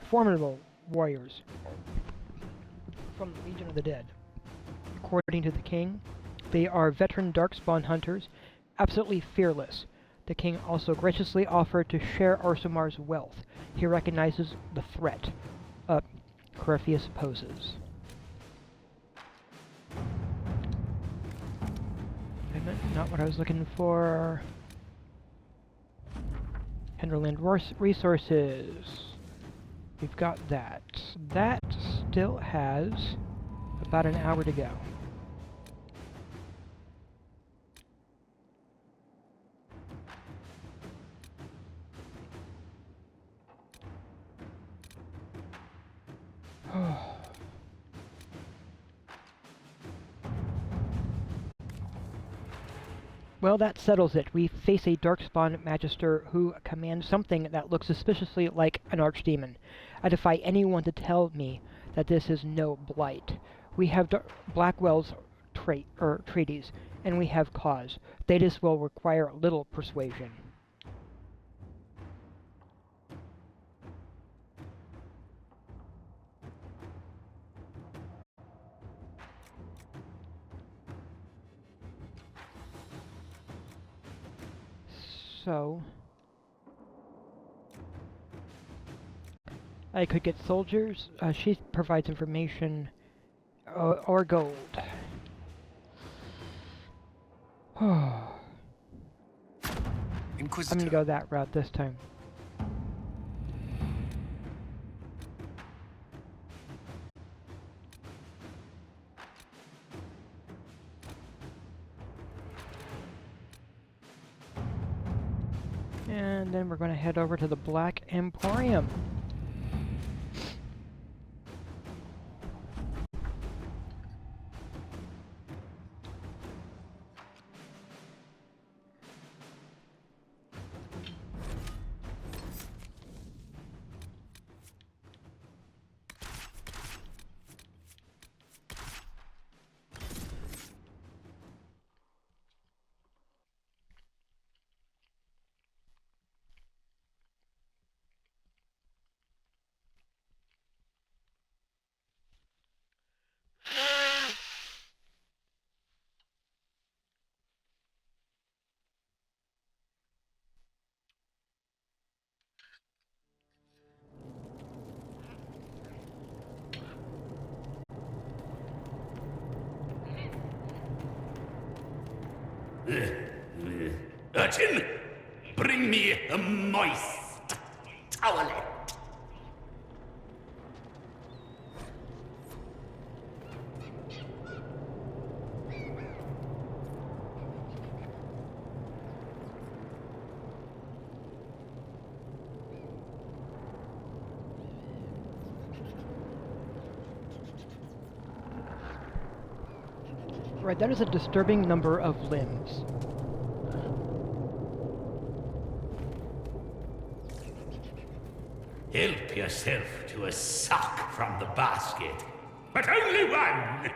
formidable warriors from the Legion of the Dead. According to the king, they are veteran Darkspawn hunters, absolutely fearless. The king also graciously offered to share Orsammar's wealth. He recognizes the threat Corypheus poses. Not what I was looking for. Henderland Resources. We've got that. That still has about an hour to go. Well, that settles it. We face a Darkspawn Magister who commands something that looks suspiciously like an Archdemon. I defy anyone to tell me that this is no Blight. We have Blackwell's treaties, and we have cause. Thetis will require little persuasion. So, I could get soldiers. She provides information or gold. Inquisitor. I'm gonna go that route this time. And then we're going to head over to the Black Emporium. Urchin, bring me a moist towelette. Right, that is a disturbing number of limbs. Help yourself to a sock from the basket, but only one!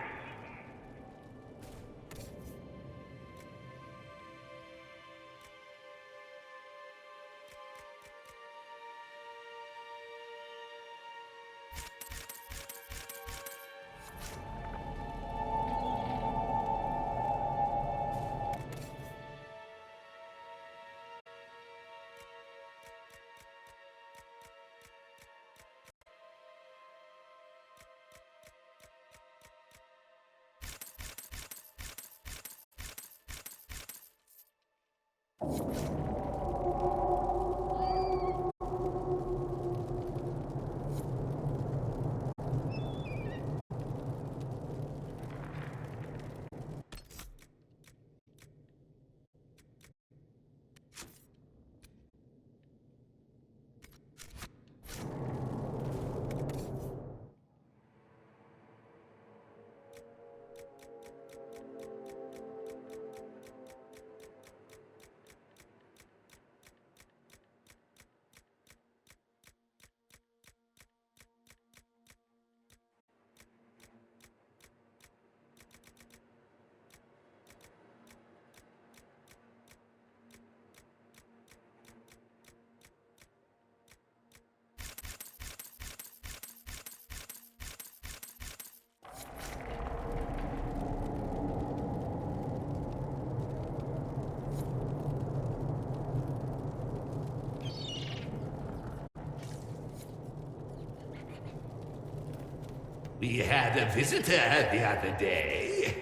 We had a visitor the other day.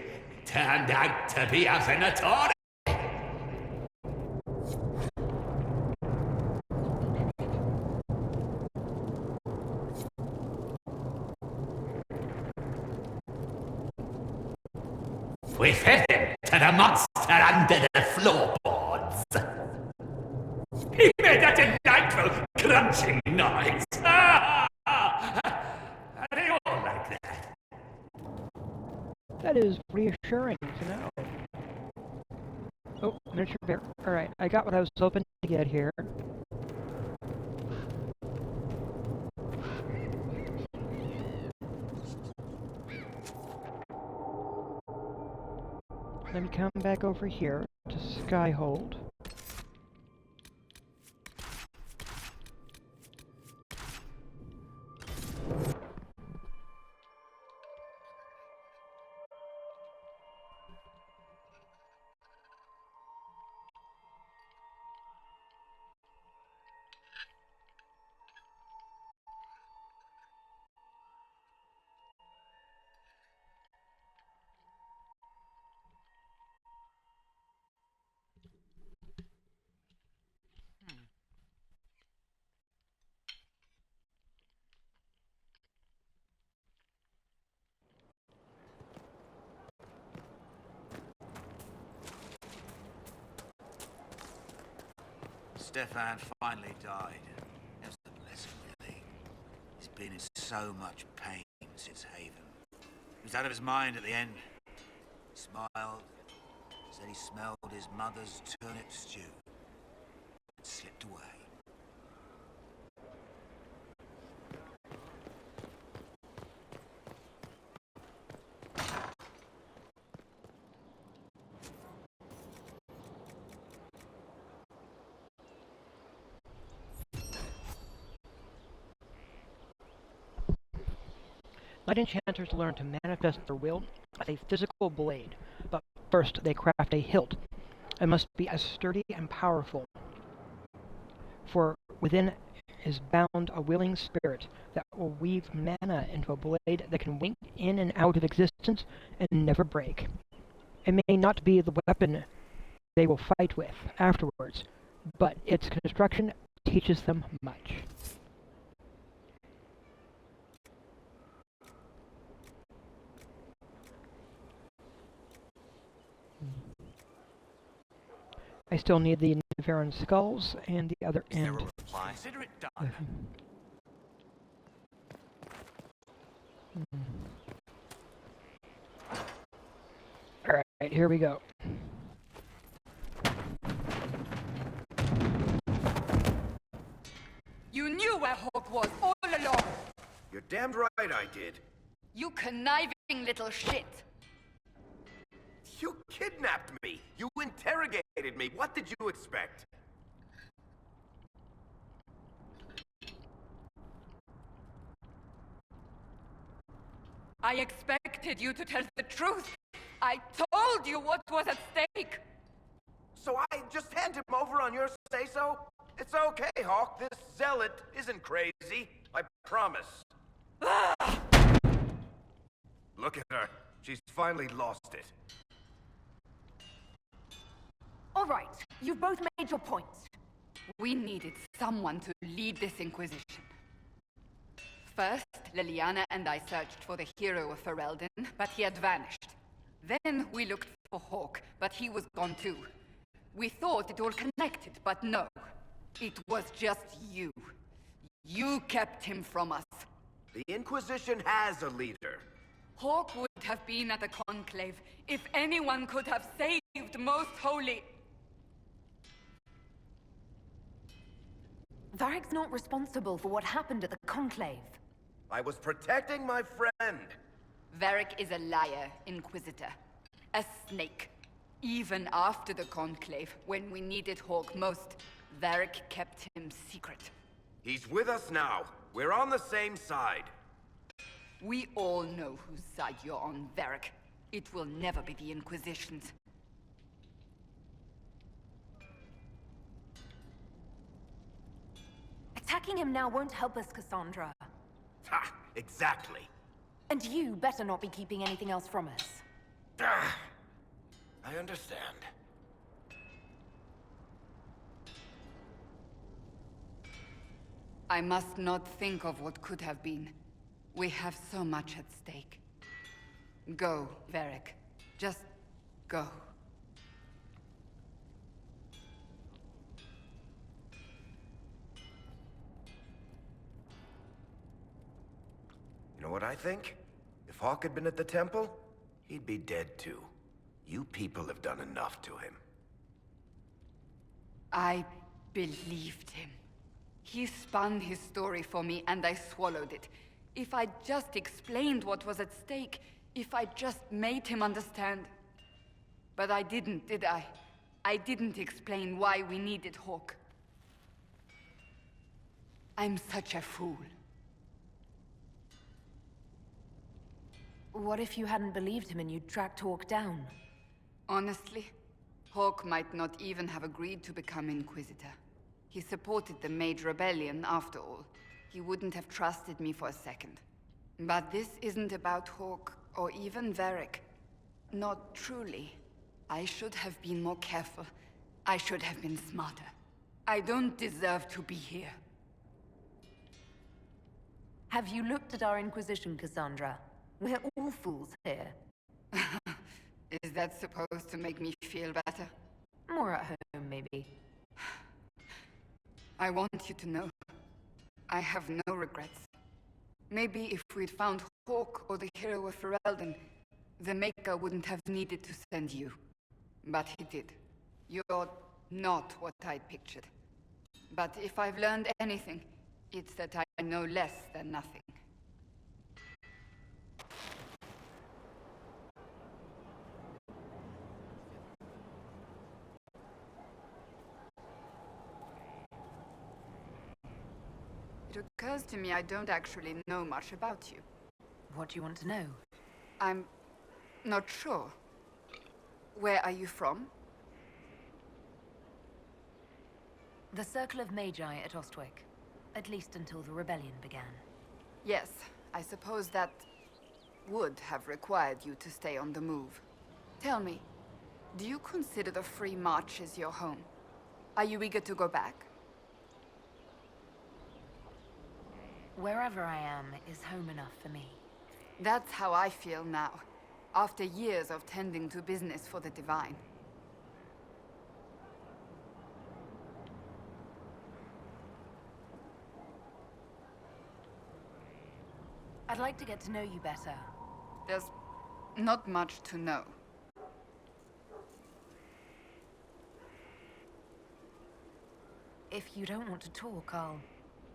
Turned out to be a Venatorian. We fed him to the monster under the floorboards. He made a delightful crunching noise. Are they all like that? That is reassuring to know. Oh, miniature bear. Alright, I got what I was hoping to get here. Let me come back over here to Skyhold. Stefan finally died. It was a blessing, really. He's been in so much pain since Haven. He was out of his mind at the end. He smiled, said he smelled his mother's turnip stew, and slipped away. Knight enchanters learn to manifest their will as a physical blade, but first they craft a hilt. It must be as sturdy and powerful, for within is bound a willing spirit that will weave mana into a blade that can wink in and out of existence and never break. It may not be the weapon they will fight with afterwards, but its construction teaches them much. I still need the Nevarin skulls and the other end. Consider it done. Alright, here we go. You knew where Hawk was all along! You're damned right I did. You conniving little shit! You kidnapped me! You interrogated me! What did you expect? I expected you to tell the truth! I told you what was at stake! So I just hand him over on your say-so? It's okay, Hawk. This zealot isn't crazy. I promise. Look at her. She's finally lost it. All right, you've both made your points. We needed someone to lead this Inquisition. First, Liliana and I searched for the hero of Ferelden, but he had vanished. Then we looked for Hawk, but he was gone too. We thought it all connected, but no. It was just you. You kept him from us. The Inquisition has a leader. Hawk would have been at the Conclave if anyone could have saved Most Holy. Varric's not responsible for what happened at the Conclave. I was protecting my friend. Varric is a liar, Inquisitor. A snake. Even after the Conclave, when we needed Hawk most, Varric kept him secret. He's with us now. We're on the same side. We all know whose side you're on, Varric. It will never be the Inquisition's. Attacking him now won't help us, Cassandra. Ha! Exactly. And you better not be keeping anything else from us. I understand. I must not think of what could have been. We have so much at stake. Go, Varric. Just Go. You know what I think? If Hawk had been at the temple, he'd be dead too. You people have done enough to him. I believed him. He spun his story for me and I swallowed it. If I just explained what was at stake, if I just made him understand. But I didn't, did I? I didn't explain why we needed Hawk. I'm such a fool. What if you hadn't believed him and you'd tracked Hawk down? Honestly, Hawk might not even have agreed to become Inquisitor. He supported the Mage Rebellion, after all. He wouldn't have trusted me for a second. But this isn't about Hawk, or even Varric. Not truly. I should have been more careful. I should have been smarter. I don't deserve to be here. Have you looked at our Inquisition, Cassandra? We're all fools here. Is that supposed to make me feel better? More at home, maybe. I want you to know, I have no regrets. Maybe if we'd found Hawk or the hero of Ferelden, the Maker wouldn't have needed to send you. But he did. You're not what I'd pictured. But if I've learned anything, it's that I know less than nothing. It occurs to me I don't actually know much about you. What do you want to know? I'm not sure. Where are you from? The Circle of Magi at Ostwick. At least until the rebellion began. Yes, I suppose that would have required you to stay on the move. Tell me, do you consider the Free March as your home? Are you eager to go back? Wherever I am is home enough for me. That's how I feel now, after years of tending to business for the Divine. I'd like to get to know you better. There's not much to know. If you don't want to talk, I'll...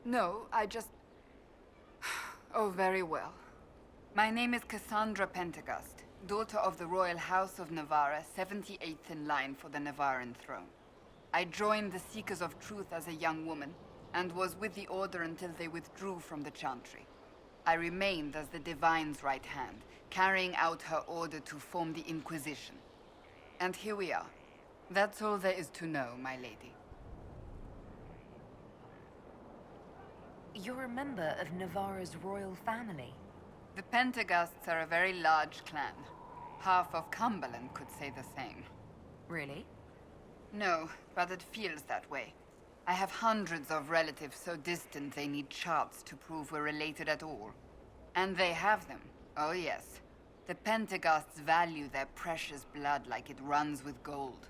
No, I just... Oh, very well. My name is Cassandra Pentagast, daughter of the Royal House of Navarra, 78th in line for the Navarran throne. I joined the Seekers of Truth as a young woman, and was with the Order until they withdrew from the Chantry. I remained as the Divine's right hand, carrying out her order to form the Inquisition. And here we are. That's all there is to know, my lady. You're a member of Navarra's royal family. The Pentagasts are a very large clan. Half of Cumberland could say the same. Really? No, but it feels that way. I have hundreds of relatives so distant they need charts to prove we're related at all. And they have them. Oh yes. The Pentagasts value their precious blood like it runs with gold.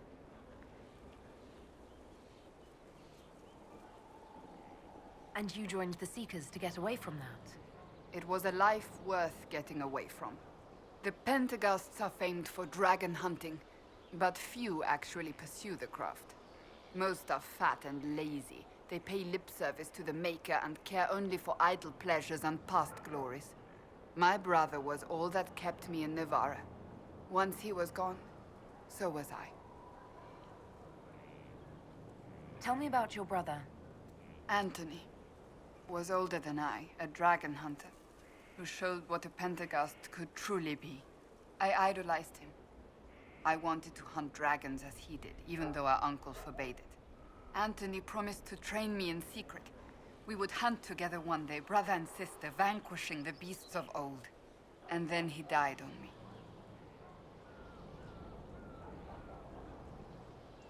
And you joined the Seekers to get away from that? It was a life worth getting away from. The Pentagasts are famed for dragon hunting, but few actually pursue the craft. Most are fat and lazy. They pay lip service to the Maker and care only for idle pleasures and past glories. My brother was all that kept me in Navarra. Once he was gone, so was I. Tell me about your brother. Anthony was older than I, a dragon hunter, who showed what a Pentagast could truly be. I idolized him. I wanted to hunt dragons as he did, even though our uncle forbade it. Anthony promised to train me in secret. We would hunt together one day, brother and sister, vanquishing the beasts of old. And then he died on me.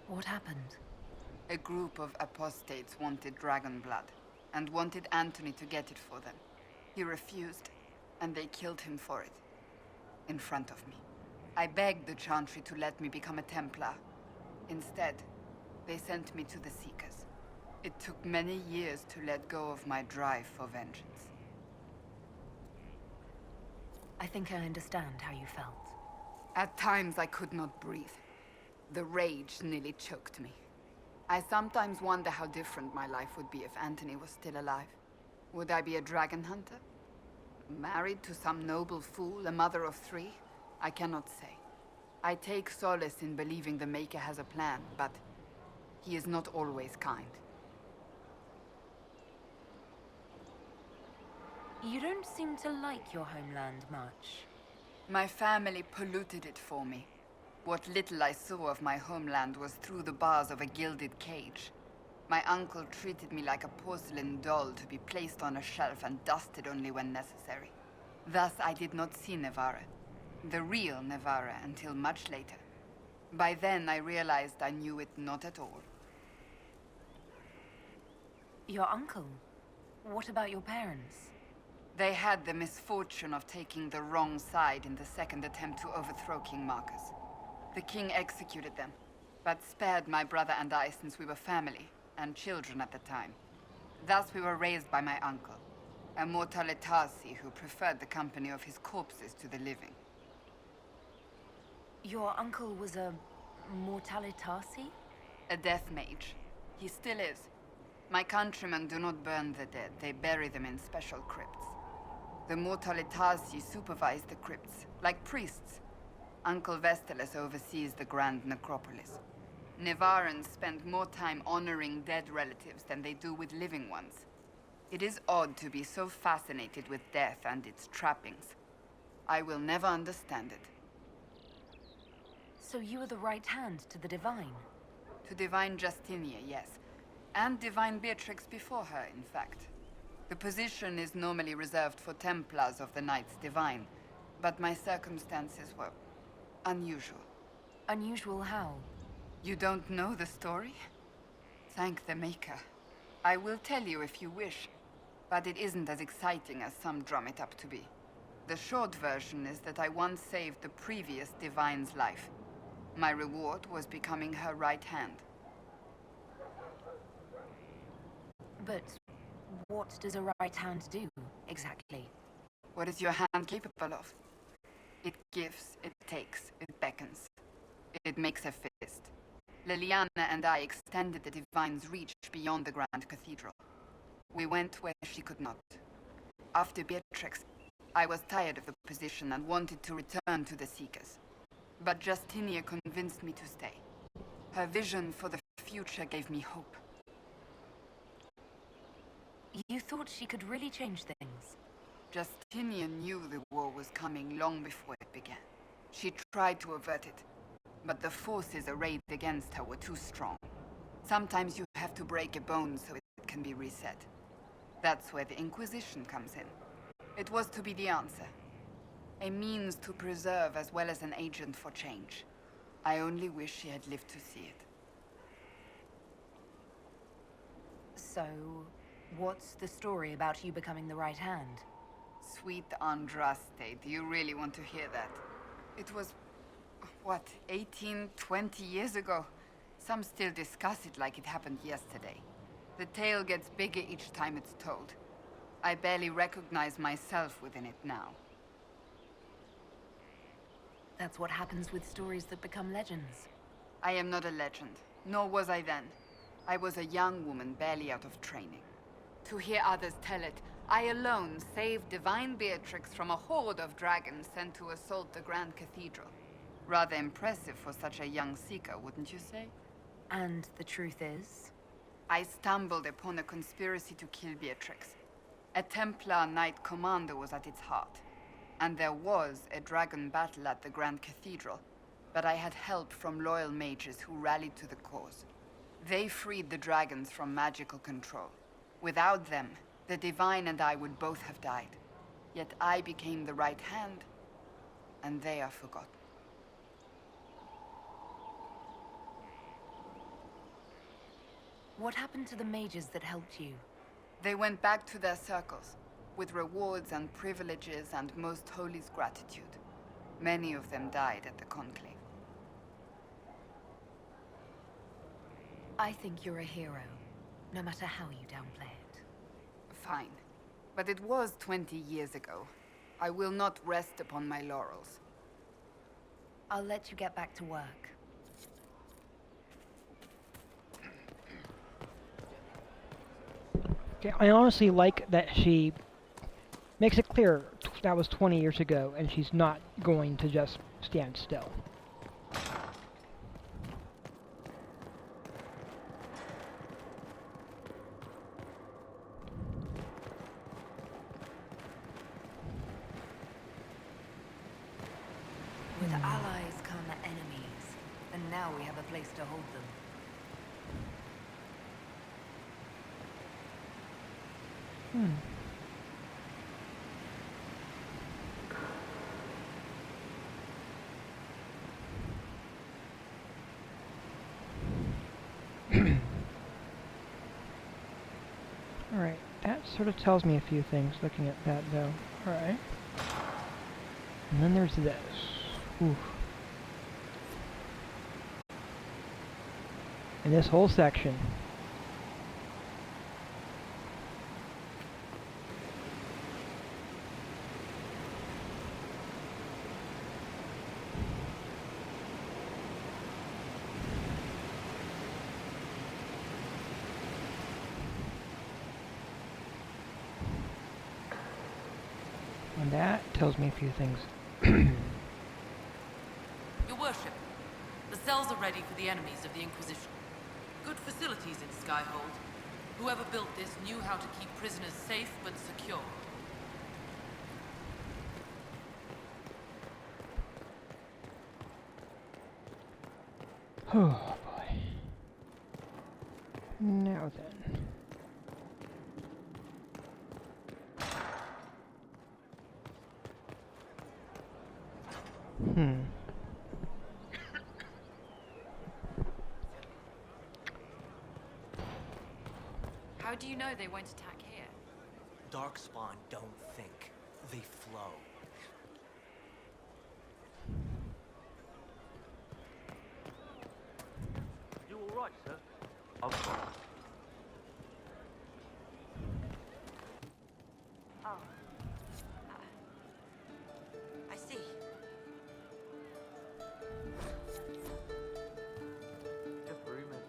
What happened? A group of apostates wanted dragon blood, and wanted Anthony to get it for them. He refused, and they killed him for it. In front of me. I begged the Chantry to let me become a Templar. Instead, they sent me to the Seekers. It took many years to let go of my drive for vengeance. I think I understand how you felt. At times I could not breathe. The rage nearly choked me. I sometimes wonder how different my life would be if Anthony was still alive. Would I be a dragon hunter? Married to some noble fool, a mother of 3? I cannot say. I take solace in believing the Maker has a plan, but he is not always kind. You don't seem to like your homeland much. My family polluted it for me. What little I saw of my homeland was through the bars of a gilded cage. My uncle treated me like a porcelain doll to be placed on a shelf and dusted only when necessary. Thus I did not see Nevarra, the real Nevarra, until much later. By then I realized I knew it not at all. Your uncle? What about your parents? They had the misfortune of taking the wrong side in the second attempt to overthrow King Marcus. The king executed them, but spared my brother and I since we were family, and children at the time. Thus we were raised by my uncle, a Mortalitasi who preferred the company of his corpses to the living. Your uncle was a Mortalitasi? A death mage. He still is. My countrymen do not burn the dead, they bury them in special crypts. The Mortalitasi supervise the crypts, like priests. Uncle Vestalis oversees the Grand Necropolis. Nevarrans spend more time honoring dead relatives than they do with living ones. It is odd to be so fascinated with death and its trappings. I will never understand it. So you were the right hand to the Divine? To Divine Justinia, yes. And Divine Beatrix before her, in fact. The position is normally reserved for Templars of the Knights Divine, but my circumstances were unusual. Unusual how? You don't know the story? Thank the Maker. I will tell you if you wish, but it isn't as exciting as some drum it up to be. The short version is that I once saved the previous Divine's life. My reward was becoming her right hand. But what does a right hand do, exactly? What is your hand capable of? It gives, it takes, it beckons. It makes a fist. Liliana and I extended the Divine's reach beyond the Grand Cathedral. We went where she could not. After Beatrix, I was tired of the position and wanted to return to the Seekers. But Justinia convinced me to stay. Her vision for the future gave me hope. You thought she could really change things? Justinia knew the war was coming long before it began. She tried to avert it, but the forces arrayed against her were too strong. Sometimes you have to break a bone so it can be reset. That's where the Inquisition comes in. It was to be the answer. A means to preserve as well as an agent for change. I only wish she had lived to see it. So, what's the story about you becoming the right hand? Sweet Andraste, do you really want to hear that? It was, what, 18, 20 years ago? Some still discuss it like it happened yesterday. The tale gets bigger each time it's told. I barely recognize myself within it now. That's what happens with stories that become legends. I am not a legend, nor was I then. I was a young woman barely out of training. To hear others tell it, I alone saved Divine Beatrix from a horde of dragons sent to assault the Grand Cathedral. Rather impressive for such a young seeker, wouldn't you say? And the truth is? I stumbled upon a conspiracy to kill Beatrix. A Templar Knight Commander was at its heart. And there was a dragon battle at the Grand Cathedral, but I had help from loyal mages who rallied to the cause. They freed the dragons from magical control. Without them, the Divine and I would both have died. Yet I became the right hand, and they are forgotten. What happened to the mages that helped you? They went back to their circles, with rewards and privileges and Most Holy's gratitude. Many of them died at the Conclave. I think you're a hero, no matter how you downplay it. Fine. But it was 20 years ago. I will not rest upon my laurels. I'll let you get back to work. Okay, I honestly like that she makes it clear that was 20 years ago, and she's not going to just stand still. With allies come enemies, and now we have a place to hold them. Alright, that sort of tells me a few things looking at that though. Alright. And then there's this. Oof. And this whole section. And that tells me a few things. Your worship, the cells are ready for the enemies of the Inquisition. Good facilities in Skyhold. Whoever built this knew how to keep prisoners safe but secure. Oh boy. Now then. How do you know they won't attack here? Darkspawn don't think, they flow. You alright, sir? Oh. I see. Just rooming.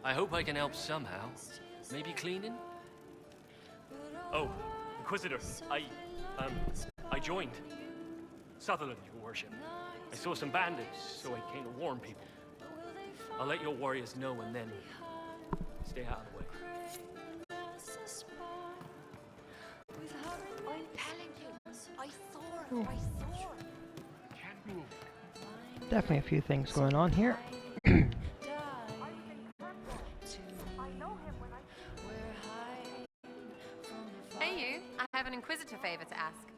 I hope I can help somehow. Maybe cleaning? Oh, Inquisitor, I joined. Sutherland, your worship. I saw some bandits, so I came to warn people. I'll let your warriors know and then stay out of the way. I'm telling you, I saw her, I saw her. Definitely a few things going on here. Hey you, I have an Inquisitor favor to ask.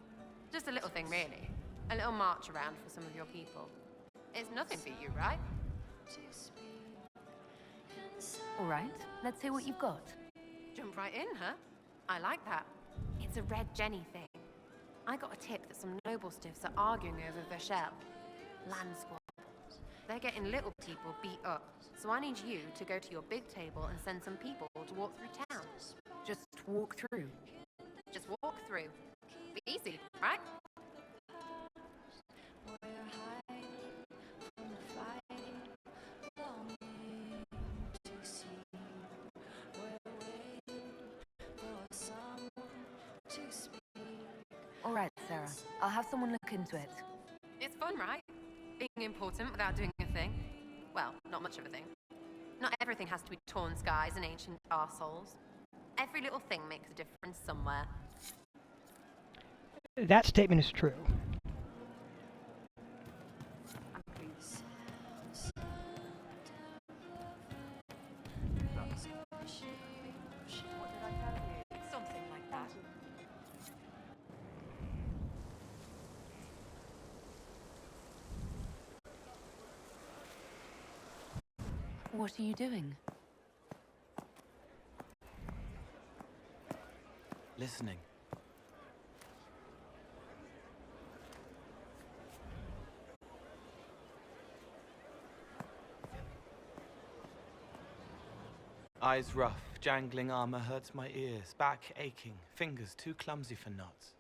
Just a little thing really. A little march around for some of your people. It's nothing for you, right? All right, let's see what you've got. Jump right in, huh? I like that. It's a Red Jenny thing. I got a tip that some noble stiffs are arguing over Vashel. Land squad. They're getting little people beat up. So I need you to go to your big table and send some people to walk through town. Just walk through. Just walk through. Be easy, right? All right, Sarah. I'll have someone look into it. It's fun, right? Being important without doing a thing. Well, not much of a thing. Not everything has to be torn skies and ancient arseholes. Every little thing makes a difference somewhere. That statement is true. Something like that. What are you doing? listening. Eyes rough, jangling armor hurts my ears, back aching, fingers too clumsy for knots.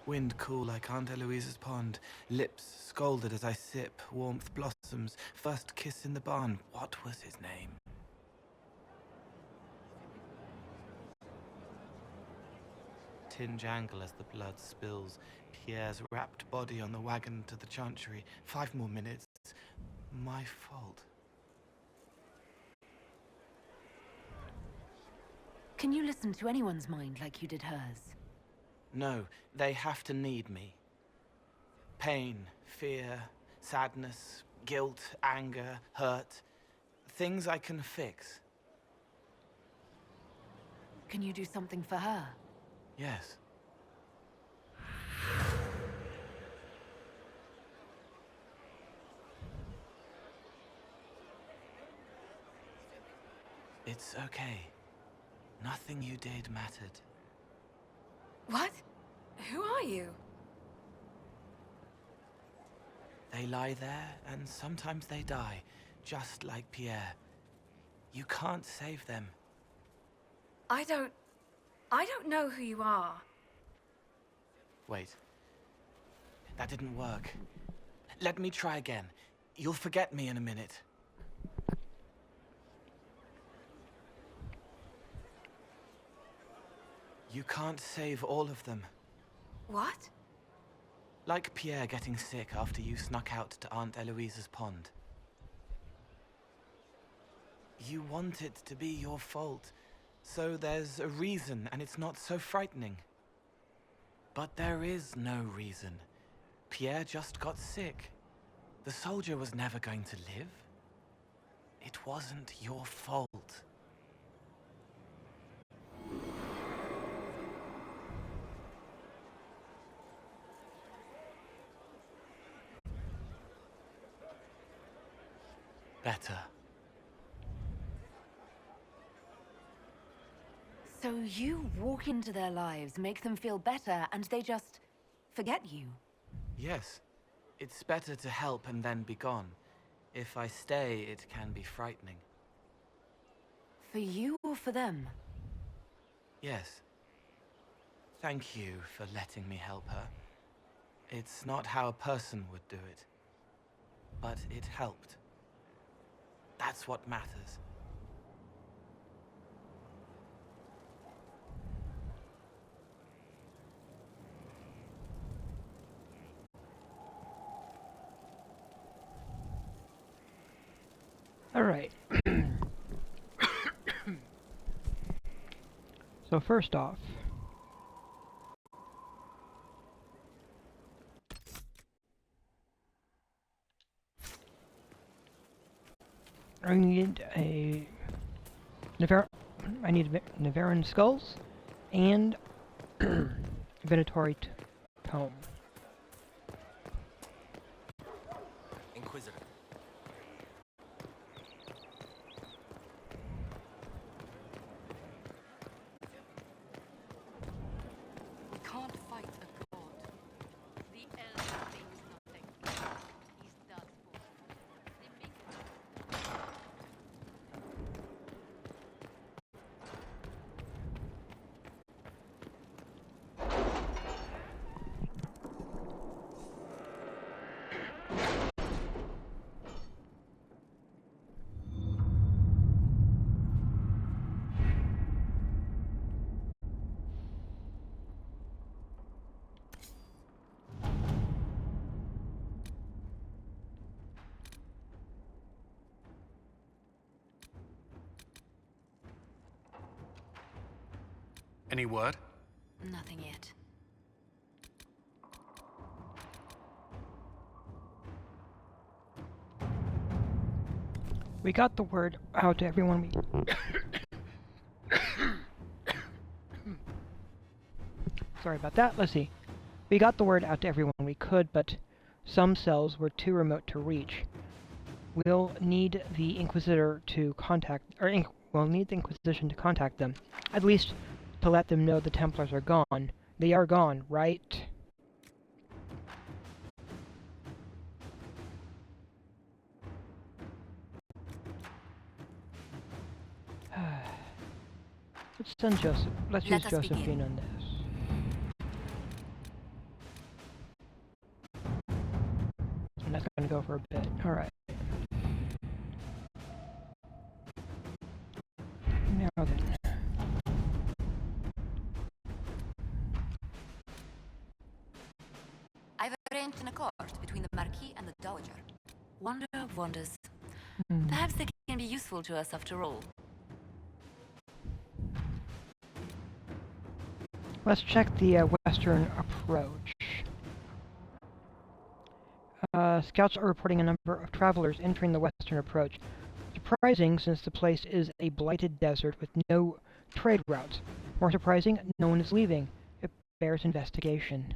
Wind cool like Aunt Eloise's pond, lips scalded as I sip, warmth blossoms, first kiss in the barn, what was his name? Tin jangle as the blood spills, Pierre's wrapped body on the wagon to the chantry, 5 more minutes, my fault. Can you listen to anyone's mind like you did hers? No, they have to need me. Pain, fear, sadness, guilt, anger, hurt. Things I can fix. Can you do something for her? Yes. It's okay. Nothing you did mattered. What? Who are you? They lie there, and sometimes they die, just like Pierre. You can't save them. I don't know who you are. Wait. That didn't work. Let me try again. You'll forget me in a minute. You can't save all of them. What? Like Pierre getting sick after you snuck out to Aunt Eloise's pond. You want it to be your fault, so there's a reason and it's not so frightening. But there is no reason. Pierre just got sick. The soldier was never going to live. It wasn't your fault. Better. So you walk into their lives, make them feel better, and they just forget you? Yes. It's better to help and then be gone. If I stay, it can be frightening. For you or for them? Yes. Thank you for letting me help her. It's not how a person would do it. But it helped. That's what matters. All right. So first off, I need a Navarran skulls and Venatory tome. Inquisitor. We can't fight a god. The elder thinks nothing. He's done for. They make Any word? Nothing yet. We got the word out to everyone Sorry about that. Let's see. We got the word out to everyone we could, but some cells were too remote to reach. We'll need the Inquisitor to contact, or we'll need the Inquisition to contact them. At least, to let them know the Templars are gone. They are gone, right? Let's send Joseph. Let's use Josephine on this. And that's gonna go for a bit. Alright. Now then. I've arranged an accord between the Marquis and the Dowager. Wonder of wonders. Perhaps they can be useful to us after all. Let's check the western approach. Scouts are reporting a number of travelers entering the western approach. Surprising, since the place is a blighted desert with no trade routes. More surprising, no one is leaving. It bears investigation.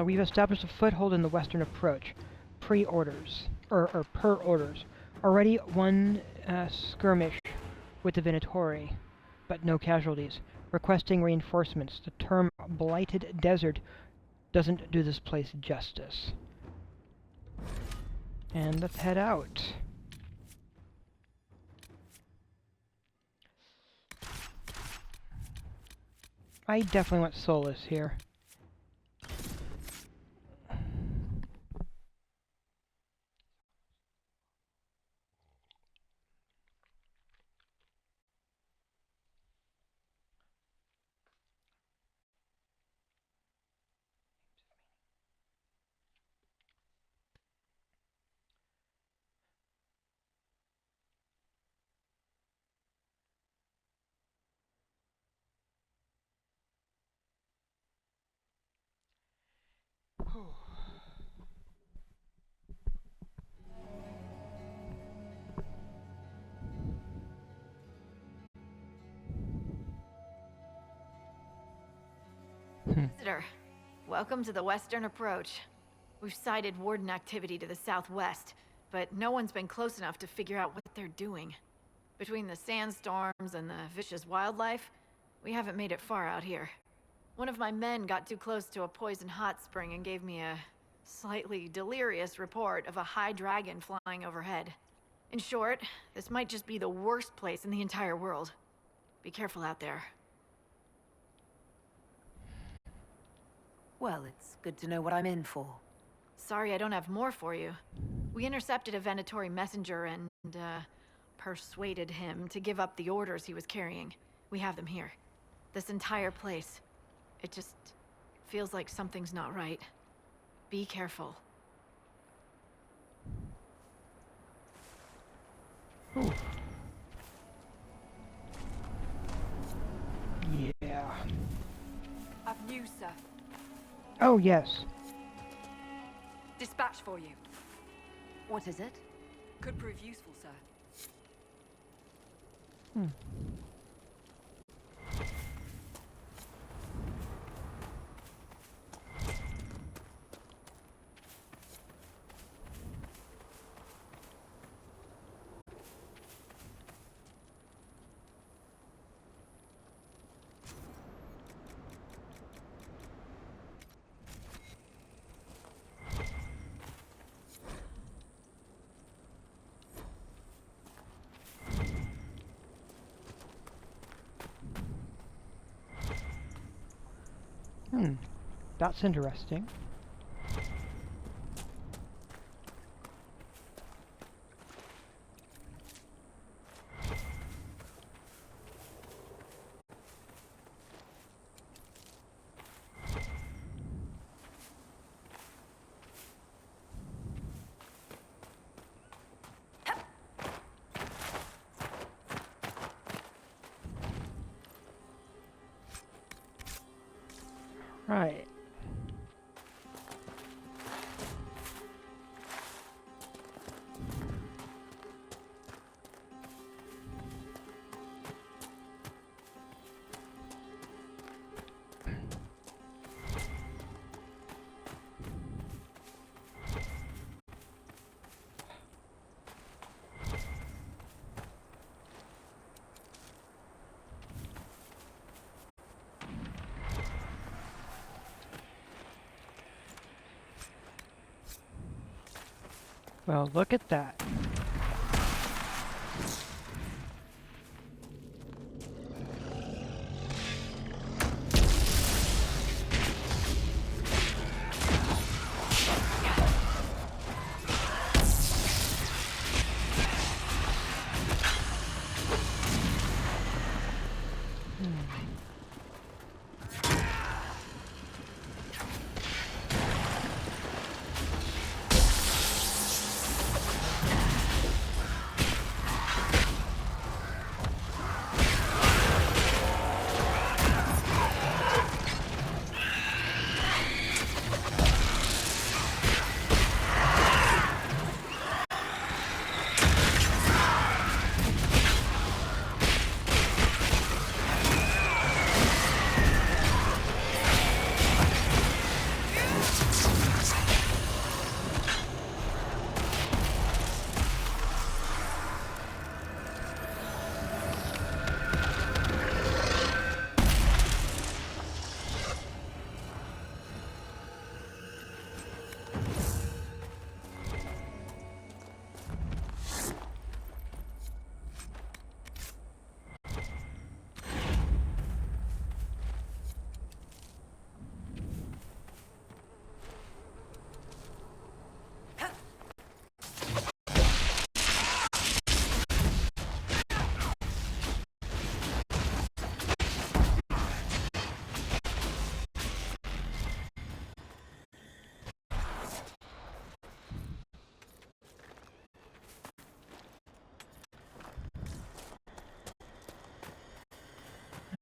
We've established a foothold in the western approach. Pre-orders. Or per orders. Already one skirmish with the Venatori, but no casualties. Requesting reinforcements. The term blighted desert doesn't do this place justice. And let's head out. I definitely want Solus here. Visitor, welcome to the Western Approach. We've sighted Warden activity to the southwest, but no one's been close enough to figure out what they're doing. Between the sandstorms and the vicious wildlife, we haven't made it far out here. One of my men got too close to a poison hot spring and gave me a slightly delirious report of a high dragon flying overhead. In short, this might just be the worst place in the entire world. Be careful out there. Well, it's good to know what I'm in for. Sorry I don't have more for you. We intercepted a Venatori messenger and, persuaded him to give up the orders he was carrying. We have them here. This entire place. It just feels like something's not right. Be careful. Ooh. Yeah. I've news, sir. Oh, yes. Dispatch for you. What is it? Could prove useful, sir. That's interesting. Right. Well, look at that.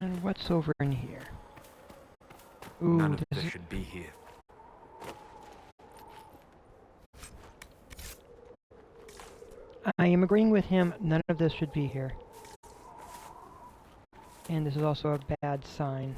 And what's over in here? Ooh, None of this this is... should be here. I am agreeing with him. None of this should be here. And this is also a bad sign.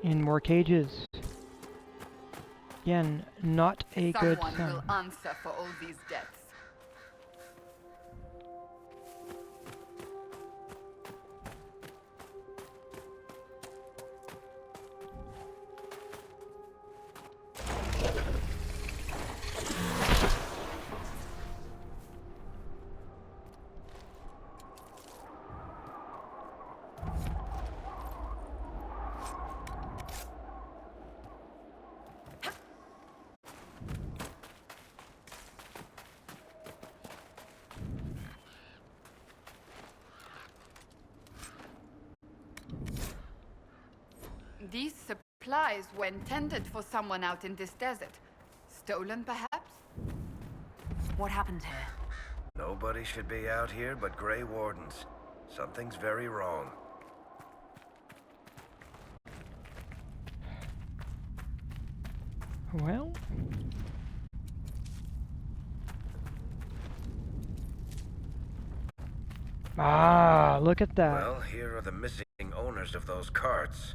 And more cages. Again, not a good Someone sign. will answer for all these deaths. These supplies were intended for someone out in this desert. Stolen, perhaps? What happened here? Nobody should be out here but Grey Wardens. Something's very wrong. Well... Ah, look at that. Well, here are the missing owners of those carts.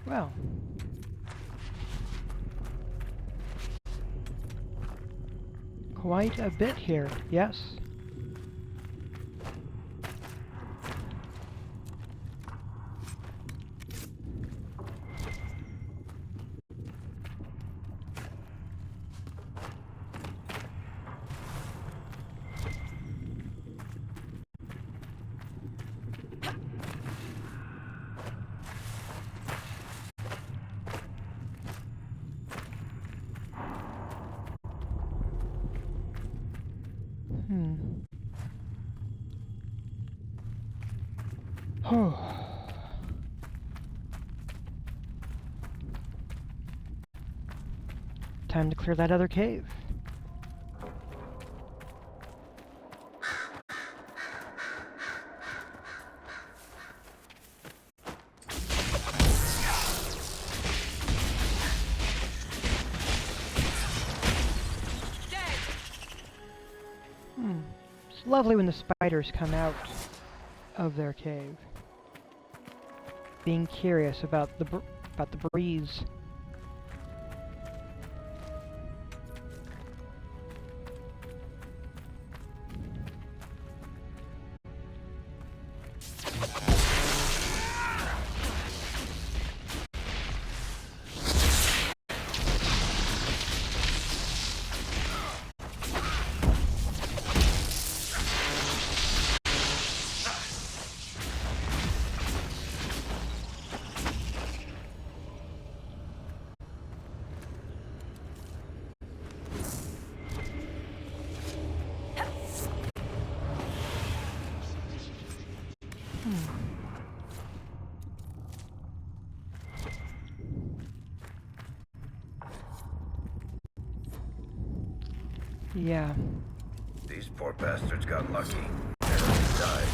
Well. Quite a bit here, yes. Time to clear that other cave. It's lovely when the spiders come out of their cave. Being curious about the breeze. Yeah. These poor bastards got lucky. Everyone died.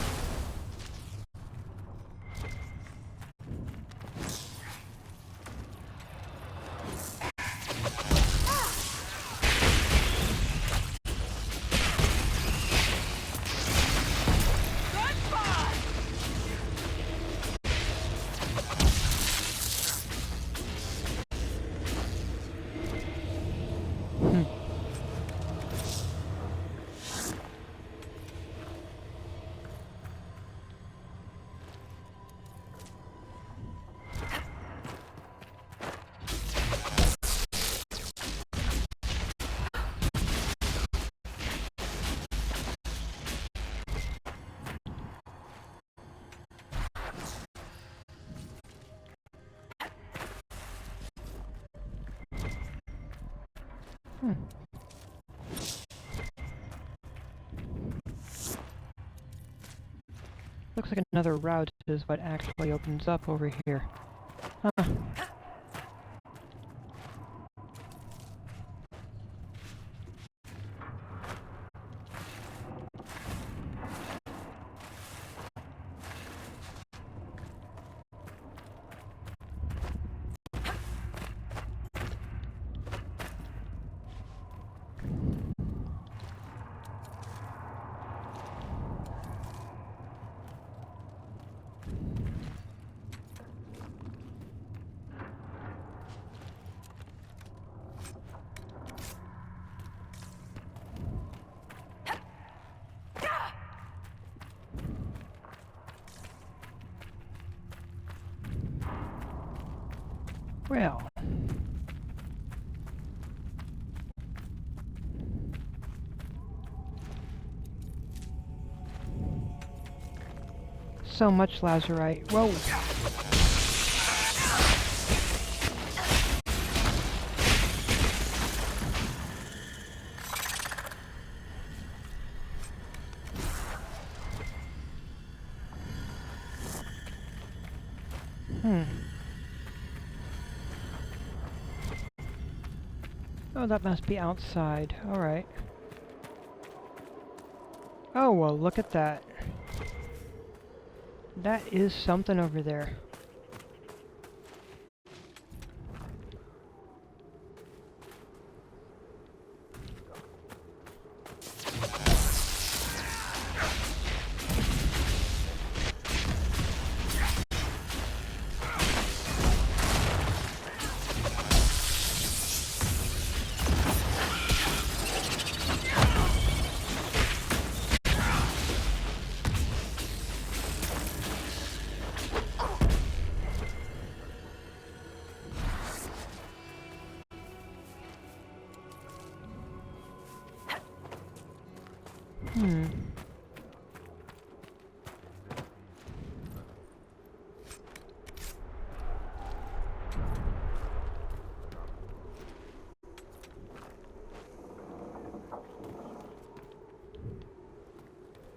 Looks like another route is what actually opens up over here. Huh. Well. So much lazurite. Whoa. Oh, that must be outside. Alright. Oh, well, look at that. That is something over there.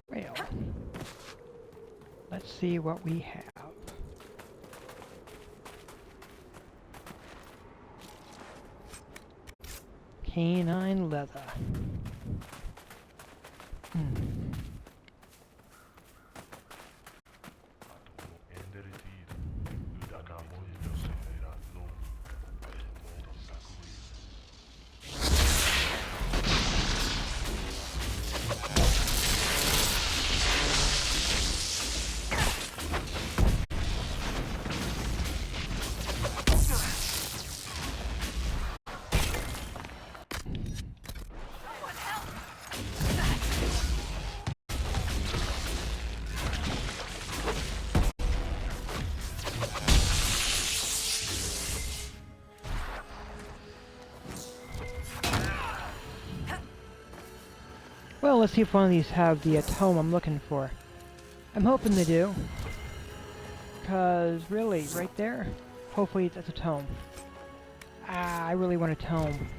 Well, let's see what we have. Canine leather. Well, let's see if one of these have the tome I'm looking for. I'm hoping they do. Because, really, right there, hopefully that's a tome. Ah, I really want a tome.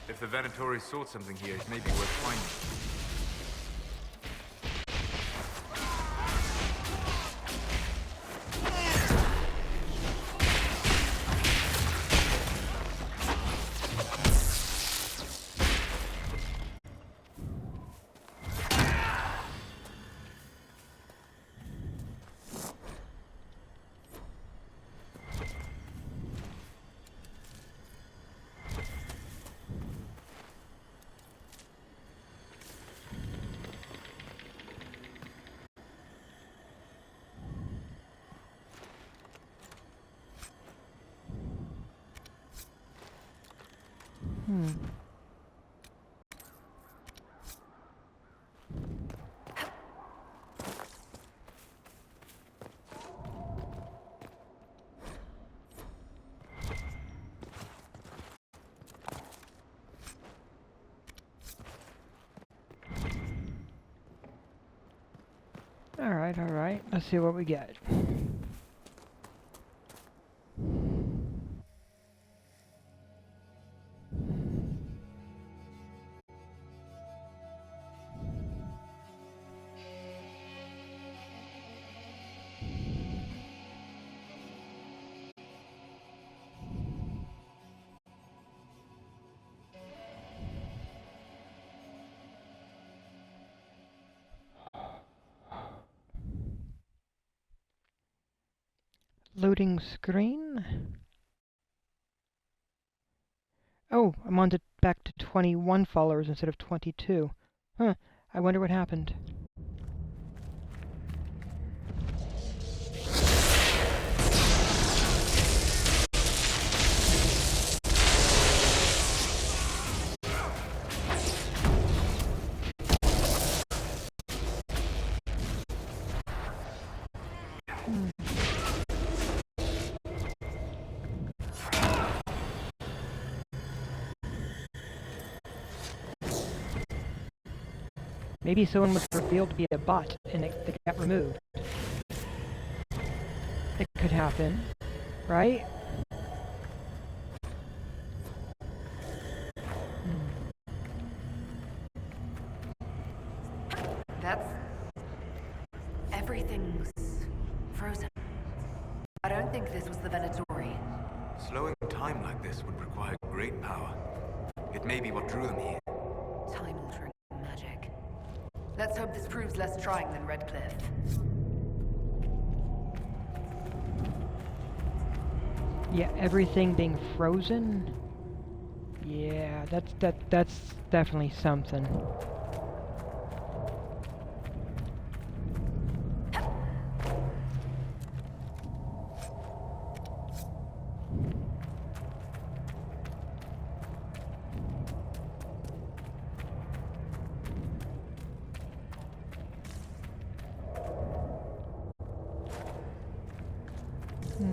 If the Venatori sought something here, it may be worth finding. Alright. Let's see what we get. Loading screen. Oh, I'm on to back to 21 followers instead of 22. Huh, I wonder what happened. Maybe someone was revealed to be a bot and they got removed. It could happen, right? That's... everything's frozen. I don't think this was the Venatori. Slowing time like this would require great power. It may be what drew them here. Time-altering magic. Let's hope this proves less trying than Redcliffe. Yeah, everything being frozen? Yeah, that's definitely something. A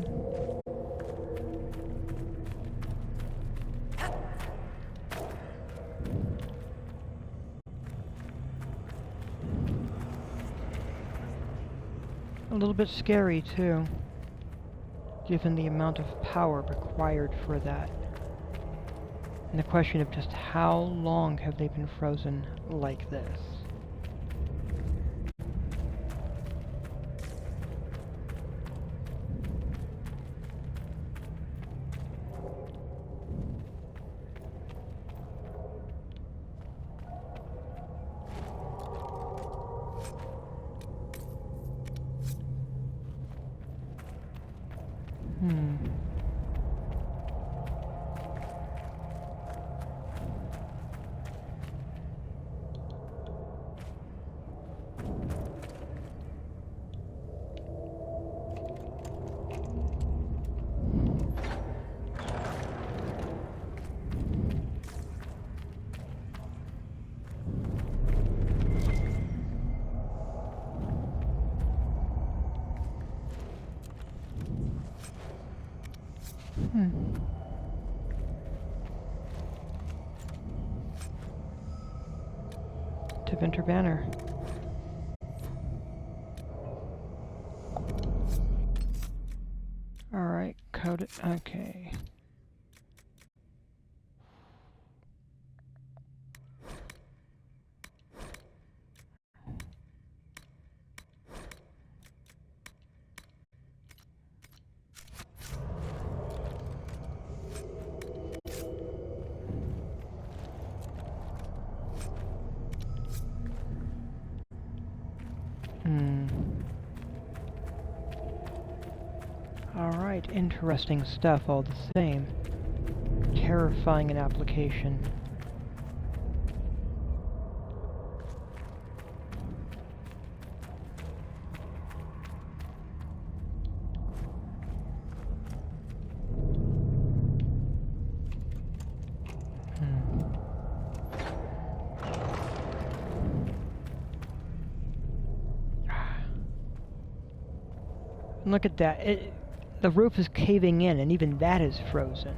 little bit scary, too, given the amount of power required for that. And the question of just how long have they been frozen like this? To Winter Banner. Alright, code it. Okay. Alright, interesting stuff all the same. Terrifying in application. Look at that. The roof is caving in, and even that is frozen.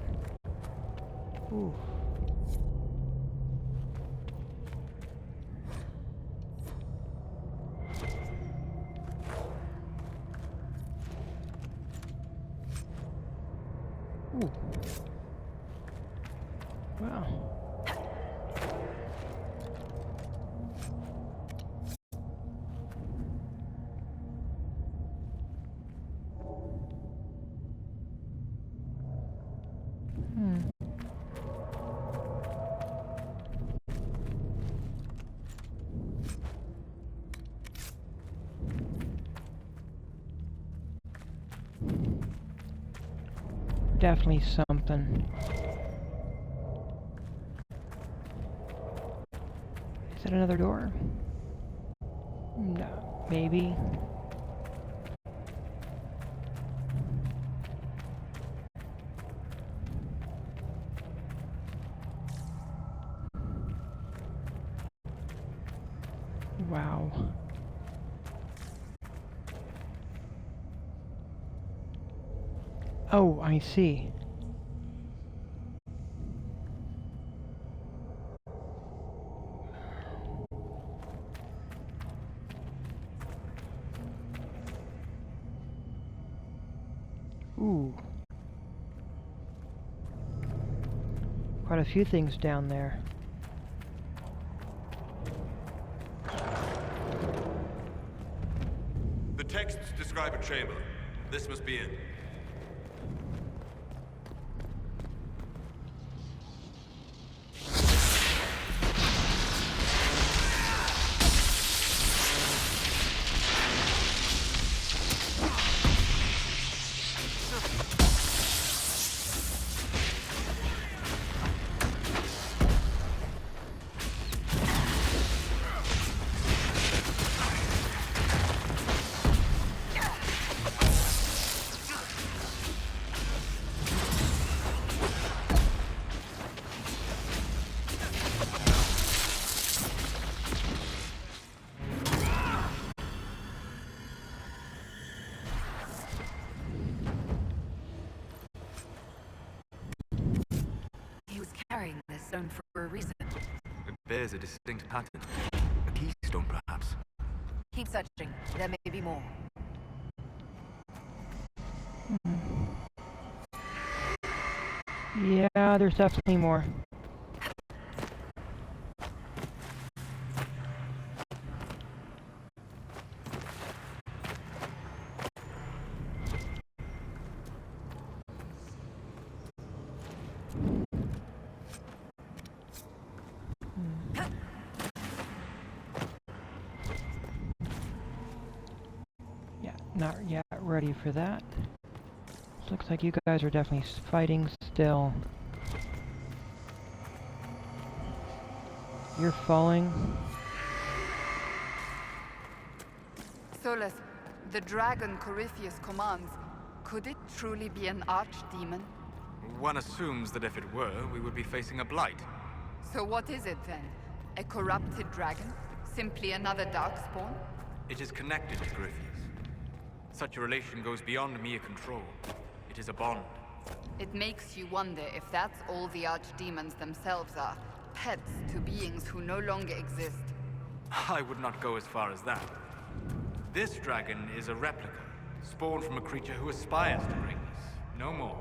Ooh. Ooh. Wow. Definitely something. Is that another door? No, maybe. Wow. Oh, I see. Ooh. Quite a few things down there. The texts describe a chamber. This must be it. stone for a reason. It bears a distinct pattern. A keystone, perhaps. Keep searching. There may be more. Yeah, there's definitely more. Yeah, not yet ready for that. Looks like you guys are definitely fighting still. You're falling. Solus, the dragon Corypheus commands, could it truly be an archdemon? One assumes that if it were, we would be facing a blight. So what is it then? A corrupted dragon? Simply another darkspawn? It is connected to Corypheus. Such a relation goes beyond mere control. It is a bond. It makes you wonder if that's all the archdemons themselves are. Pets to beings who no longer exist. I would not go as far as that. This dragon is a replica, spawned from a creature who aspires to greatness. No more.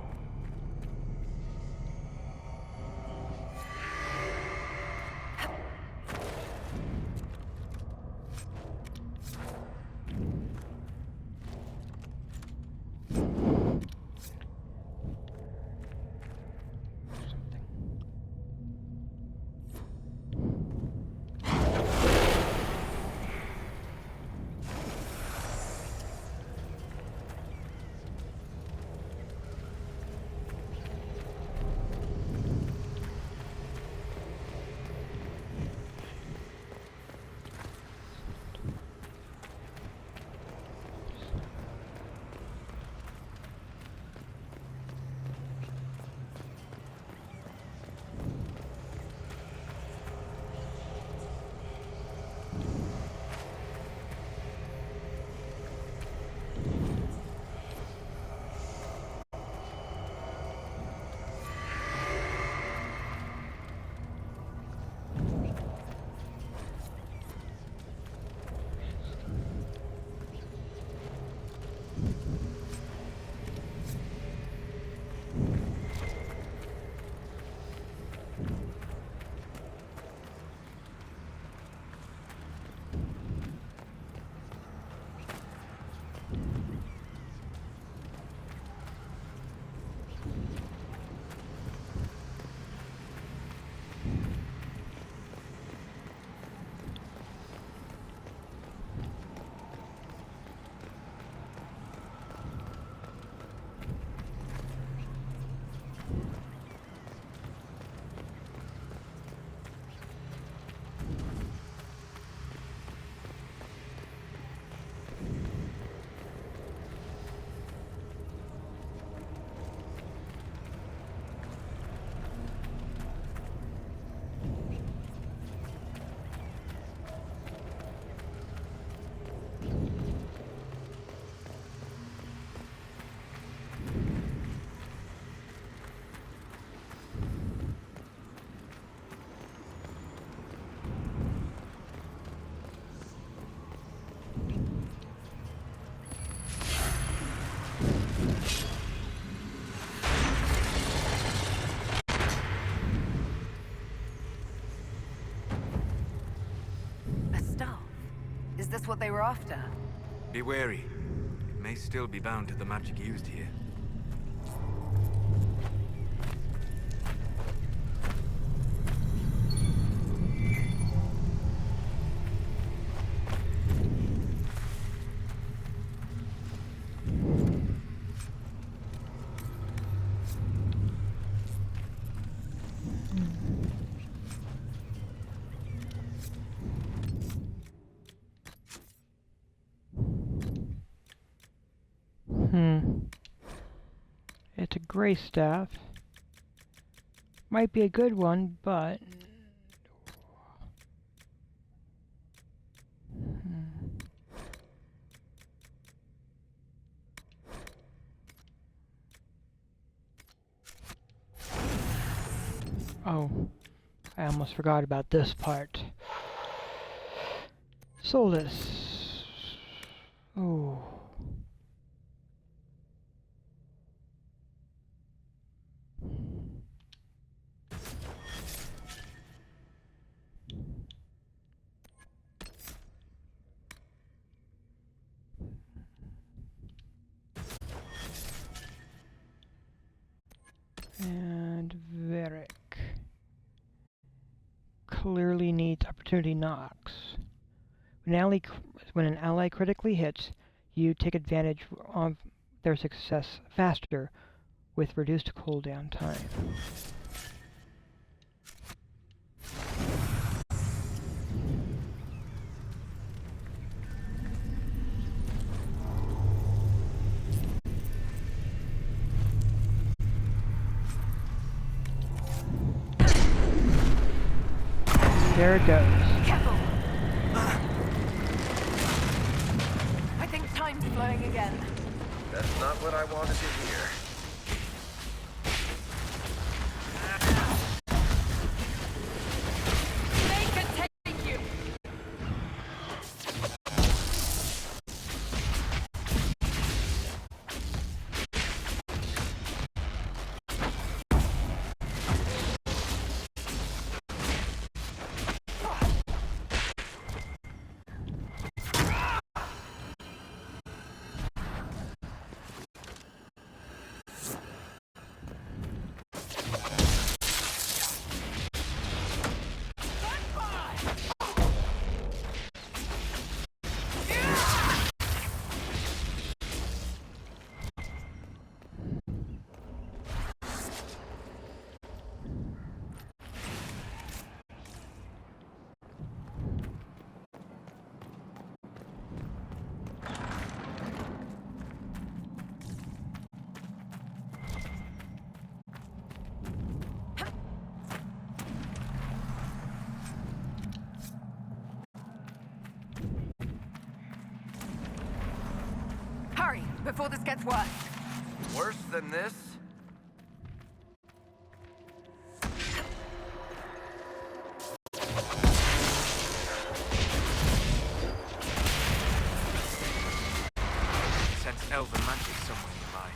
Is this what they were after? Be wary. It may still be bound to the magic used here. It's a gray staff. Might be a good one, but... Oh. I almost forgot about this part. Solus. Oh. And Varric clearly needs opportunity knocks. When an ally critically hits, you take advantage of their success faster with reduced cooldown time. There it goes. Careful! I think time's flowing again. That's not what I wanted to hear. They can take you! Hurry, before this gets worse. Worse than this? Sense elven magic somewhere nearby.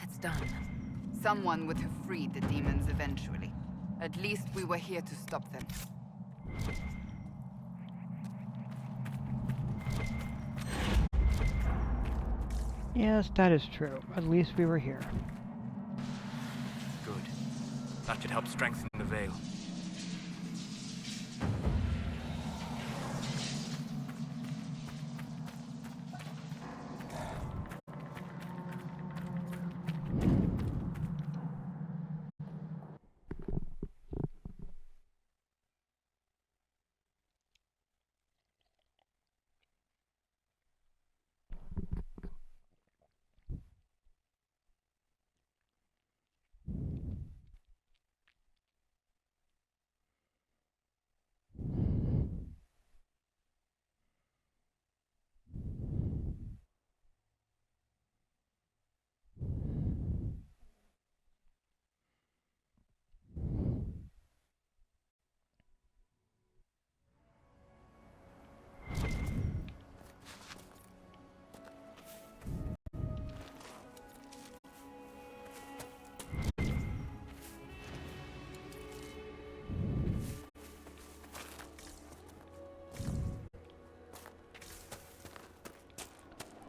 It's done. Someone would have freed the demons eventually. At least we were here to stop them. Yes, that is true. At least we were here. Good. That should help strengthen the veil.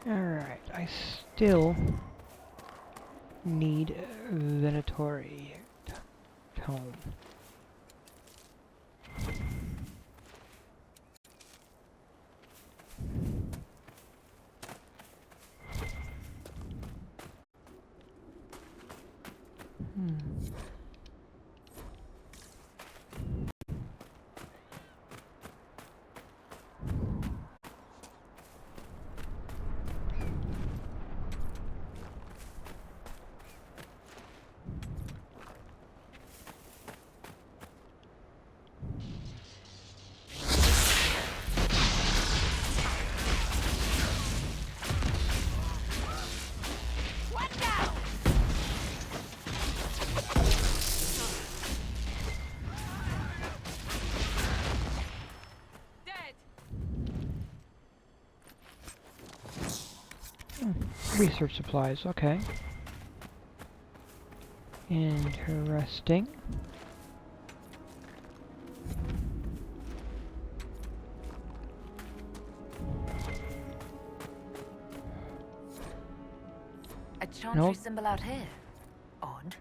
Alright, I still need Venatori tome. Research supplies, okay. Interesting. A chantry symbol out here. Odd.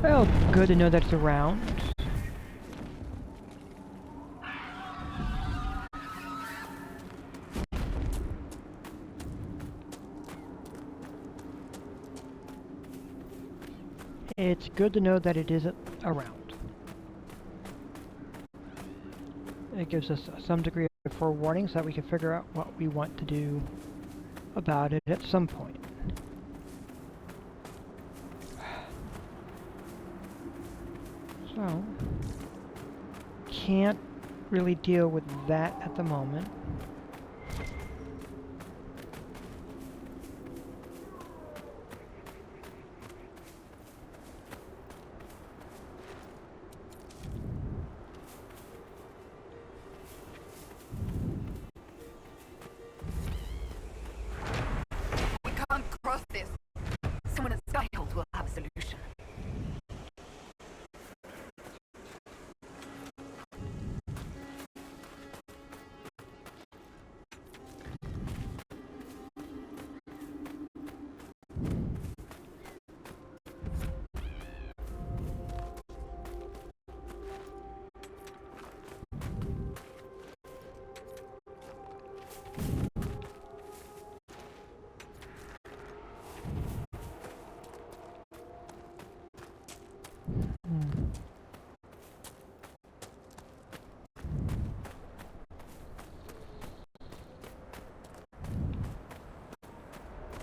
Well, good to know that it's around. It's good to know that it is around. It gives us some degree of forewarning so that we can figure out what we want to do about it at some point. So, can't really deal with that at the moment. We can't cross this. Someone at Skyhold will have a solution.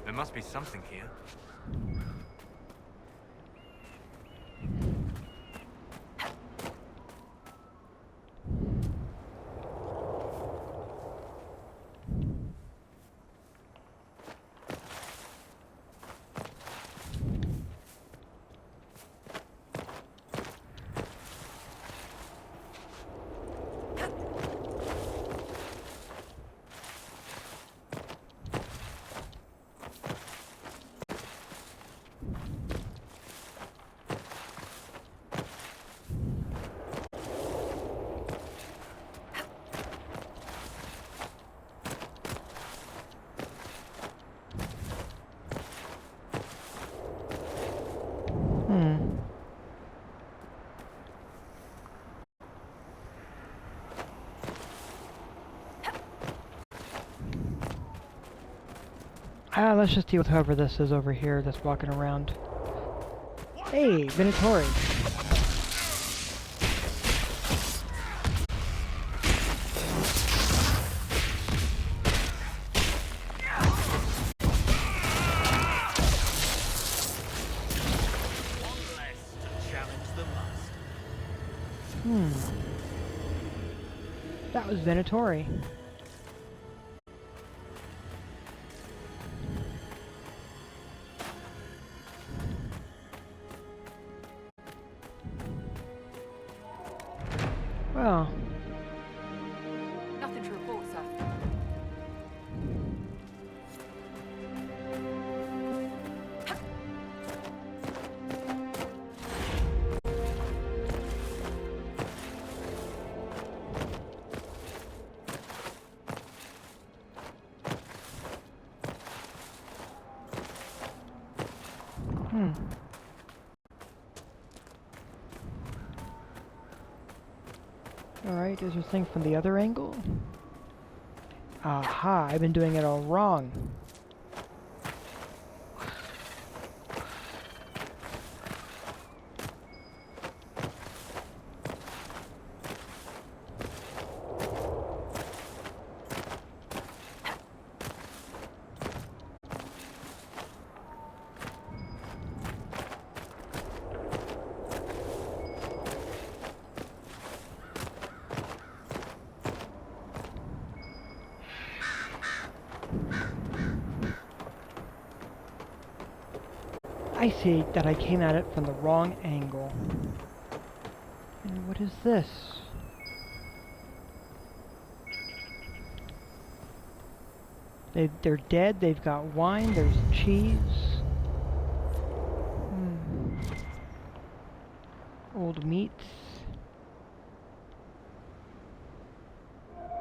There must be something here. Let's just deal with whoever this is over here that's walking around. Hey, Venatori. That was Venatori. Alright, is there a thing from the other angle? Aha, I've been doing it all wrong. I see that I came at it from the wrong angle. And what is this? They're dead, they've got wine, there's cheese. Old meats.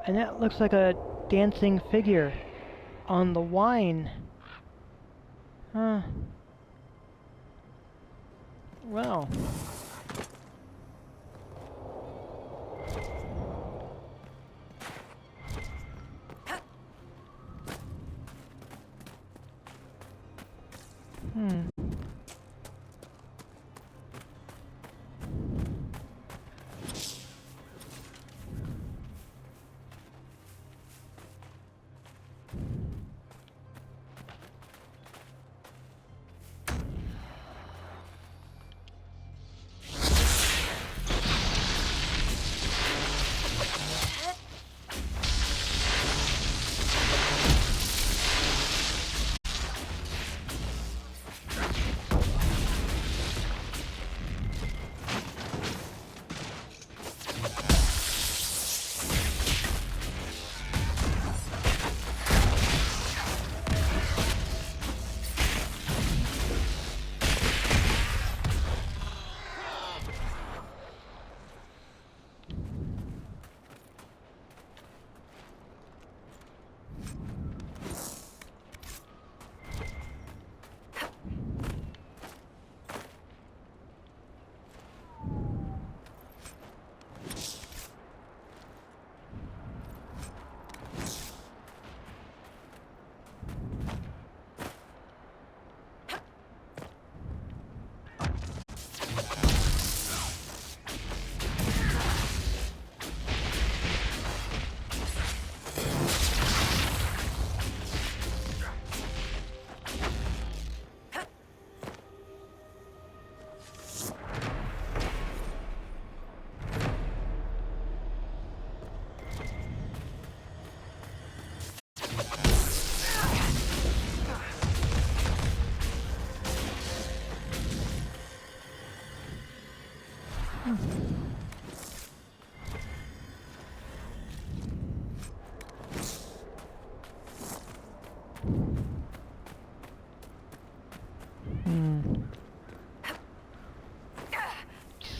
And that looks like a dancing figure on the wine. Huh. Well.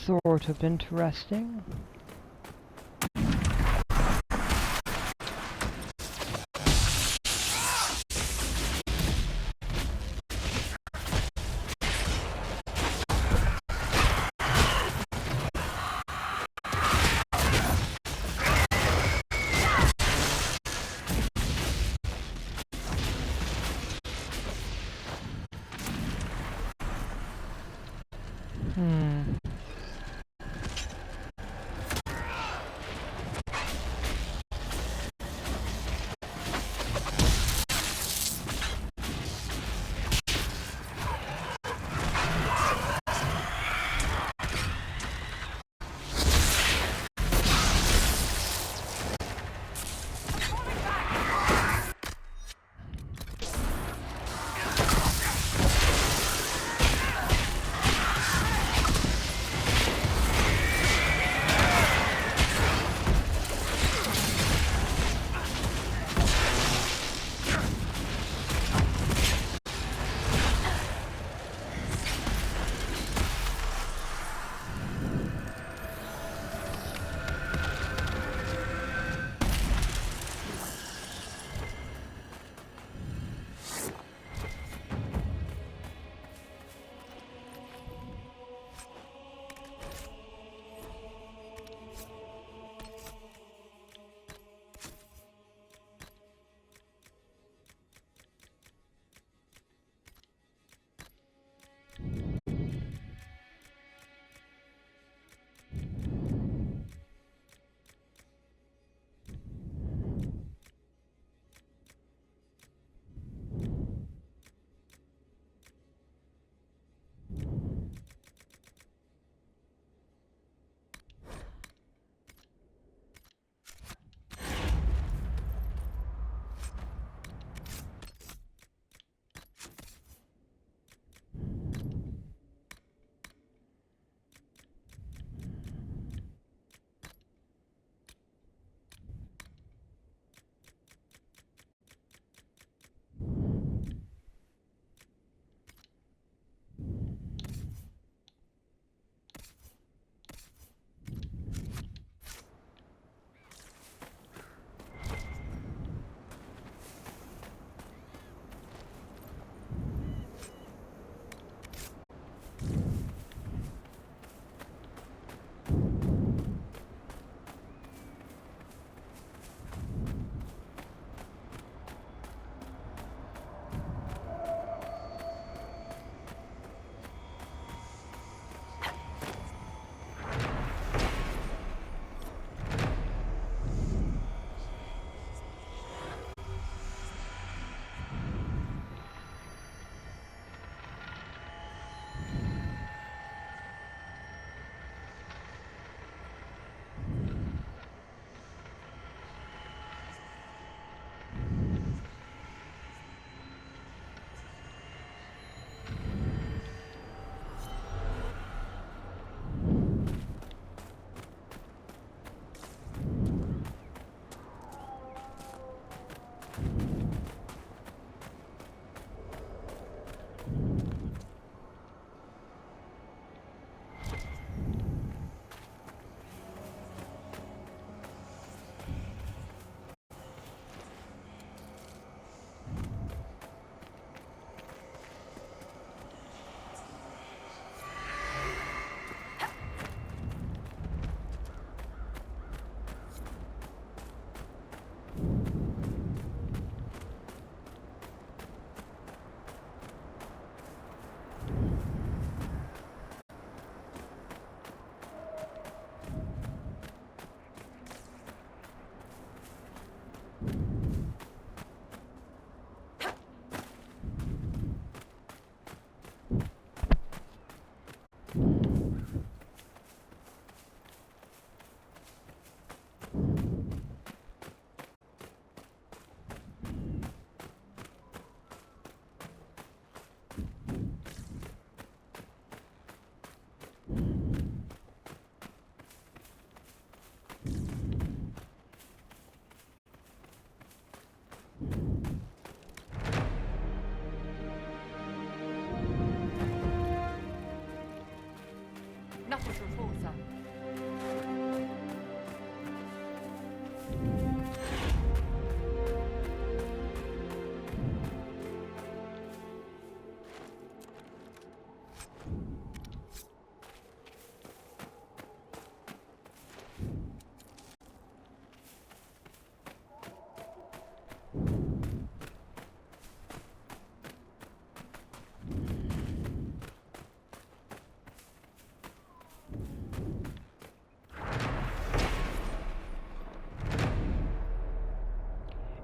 Sort of interesting.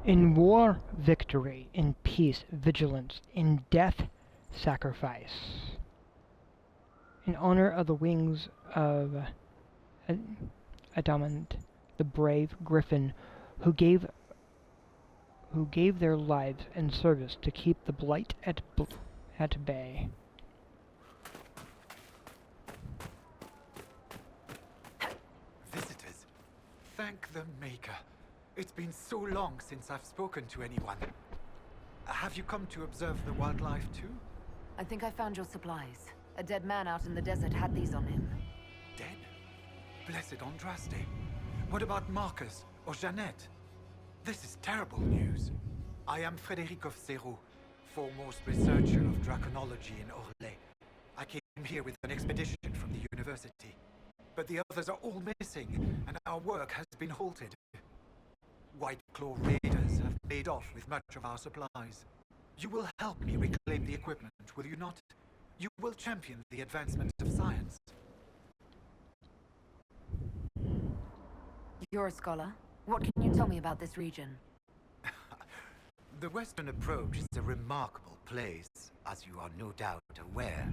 In war, victory. In peace, vigilance. In death, sacrifice. In honor of the wings of Adamant, the brave griffin who gave their lives in service to keep the blight at bay. Visitors. Thank the Maker. It's been so long since I've spoken to anyone. Have you come to observe the wildlife too? I think I found your supplies. A dead man out in the desert had these on him. Dead? Blessed Andraste. What about Marcus or Jeannette? This is terrible news. I am Frédéric of Serrault, foremost researcher of draconology in Orlais. I came here with an expedition from the university. But the others are all missing, and our work has been halted. White Claw raiders have made off with much of our supplies. You will help me reclaim the equipment, will you not? You will champion the advancement of science. You're a scholar. What can you tell me about this region? The Western Approach is a remarkable place, as you are no doubt aware.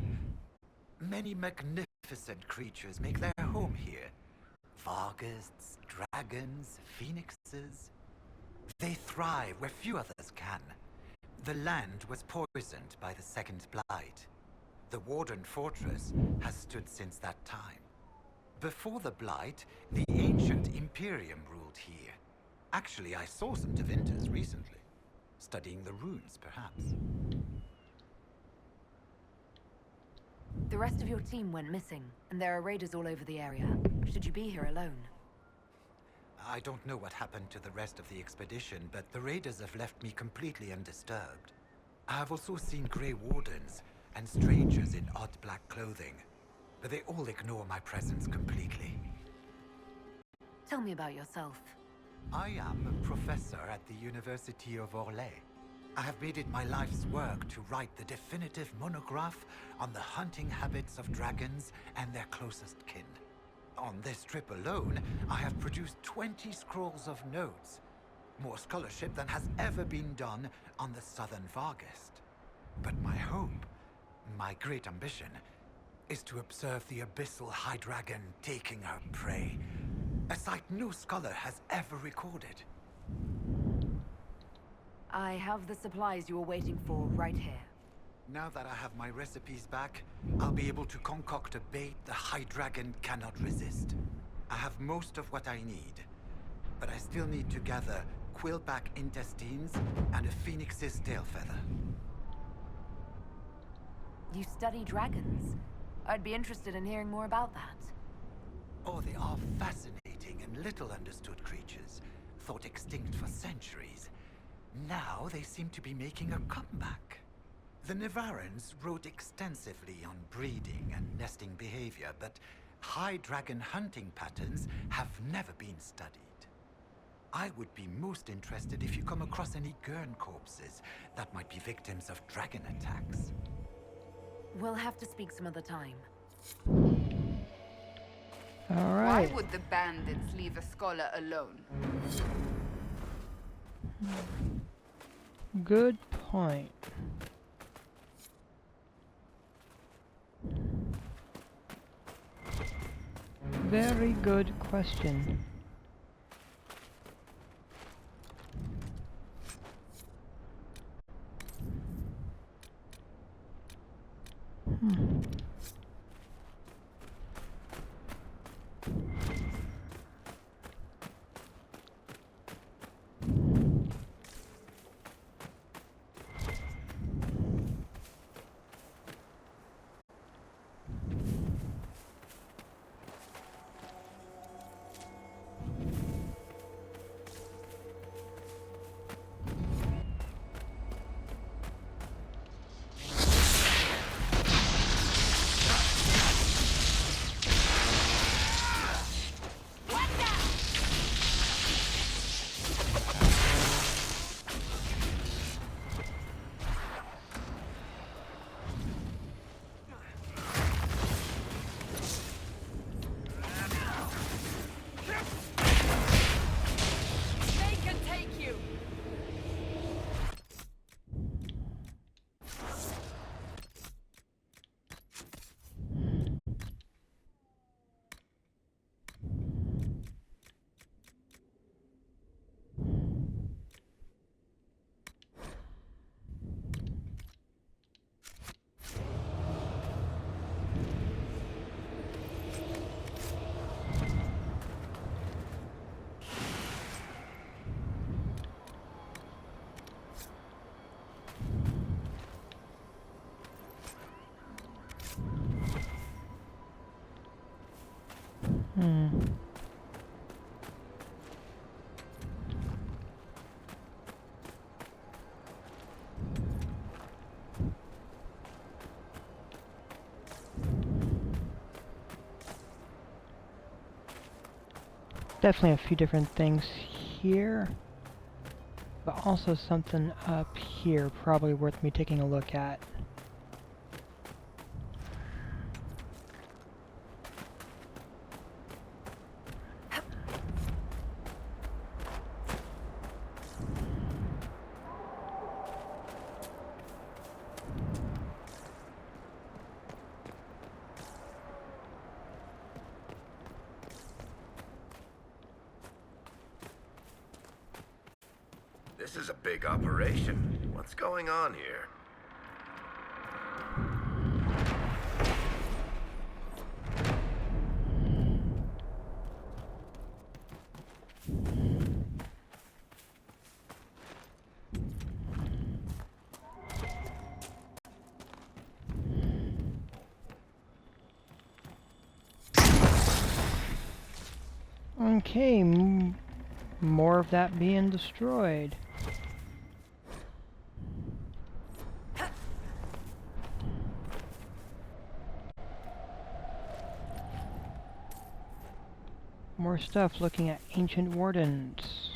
Many magnificent creatures make their home here. Varghasts, dragons, phoenixes. They thrive where few others can. The land was poisoned by the Second Blight. The Warden Fortress has stood since that time. Before the Blight, the ancient Imperium ruled here. Actually, I saw some Devinters recently. Studying the runes, perhaps. The rest of your team went missing, and there are raiders all over the area. Should you be here alone? I don't know what happened to the rest of the expedition, but the raiders have left me completely undisturbed. I have also seen Grey Wardens and strangers in odd black clothing, but they all ignore my presence completely. Tell me about yourself. I am a professor at the University of Orlais. I have made it my life's work to write the definitive monograph on the hunting habits of dragons and their closest kin. On this trip alone, I have produced 20 scrolls of notes. More scholarship than has ever been done on the southern Varghast. But my hope, my great ambition, is to observe the abyssal high dragon taking her prey. A sight no scholar has ever recorded. I have the supplies you were waiting for right here. Now that I have my recipes back, I'll be able to concoct a bait the high dragon cannot resist. I have most of what I need, but I still need to gather quillback intestines and a phoenix's tail feather. You study dragons. I'd be interested in hearing more about that. Oh, they are fascinating and little understood creatures, thought extinct for centuries. Now they seem to be making a comeback. The Nevarrans wrote extensively on breeding and nesting behavior, but high dragon hunting patterns have never been studied. I would be most interested if you come across any Gurn corpses that might be victims of dragon attacks. We'll have to speak some other time. All right. Why would the bandits leave a scholar alone? Good point. Very good question. Definitely a few different things here, but also something up here probably worth me taking a look at. This is a big operation. What's going on here? Okay, more of that being destroyed. More stuff looking at ancient wardens.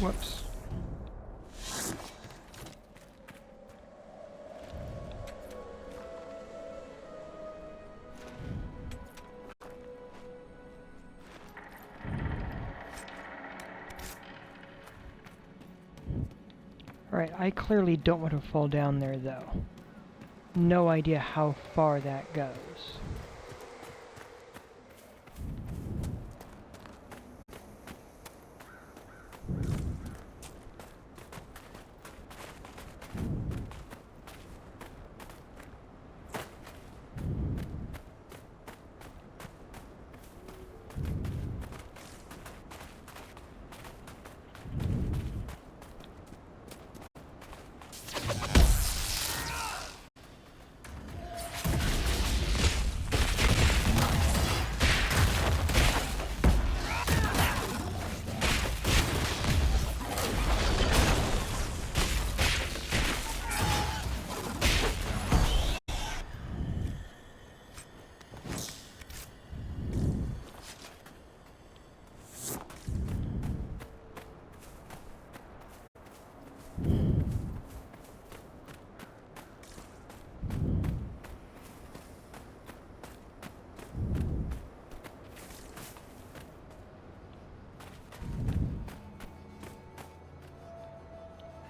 Whoops. Alright, I clearly don't want to fall down there though. No idea how far that goes.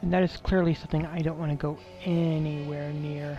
And that is clearly something I don't want to go anywhere near.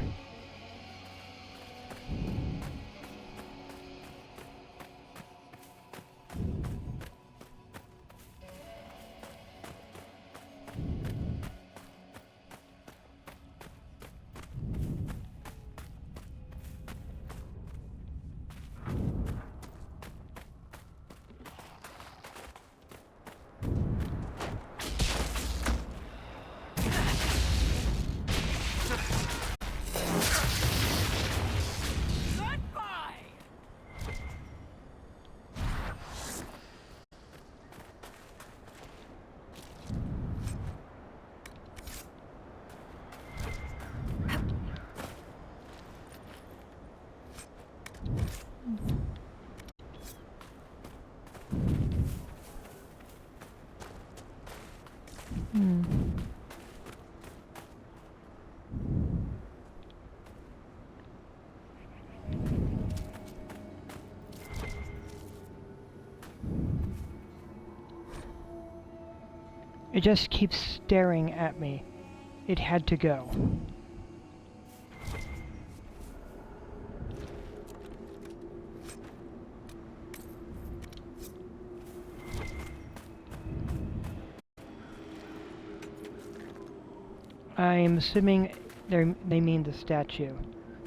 Hmm. It just keeps staring at me. It had to go. I'm assuming they mean the statue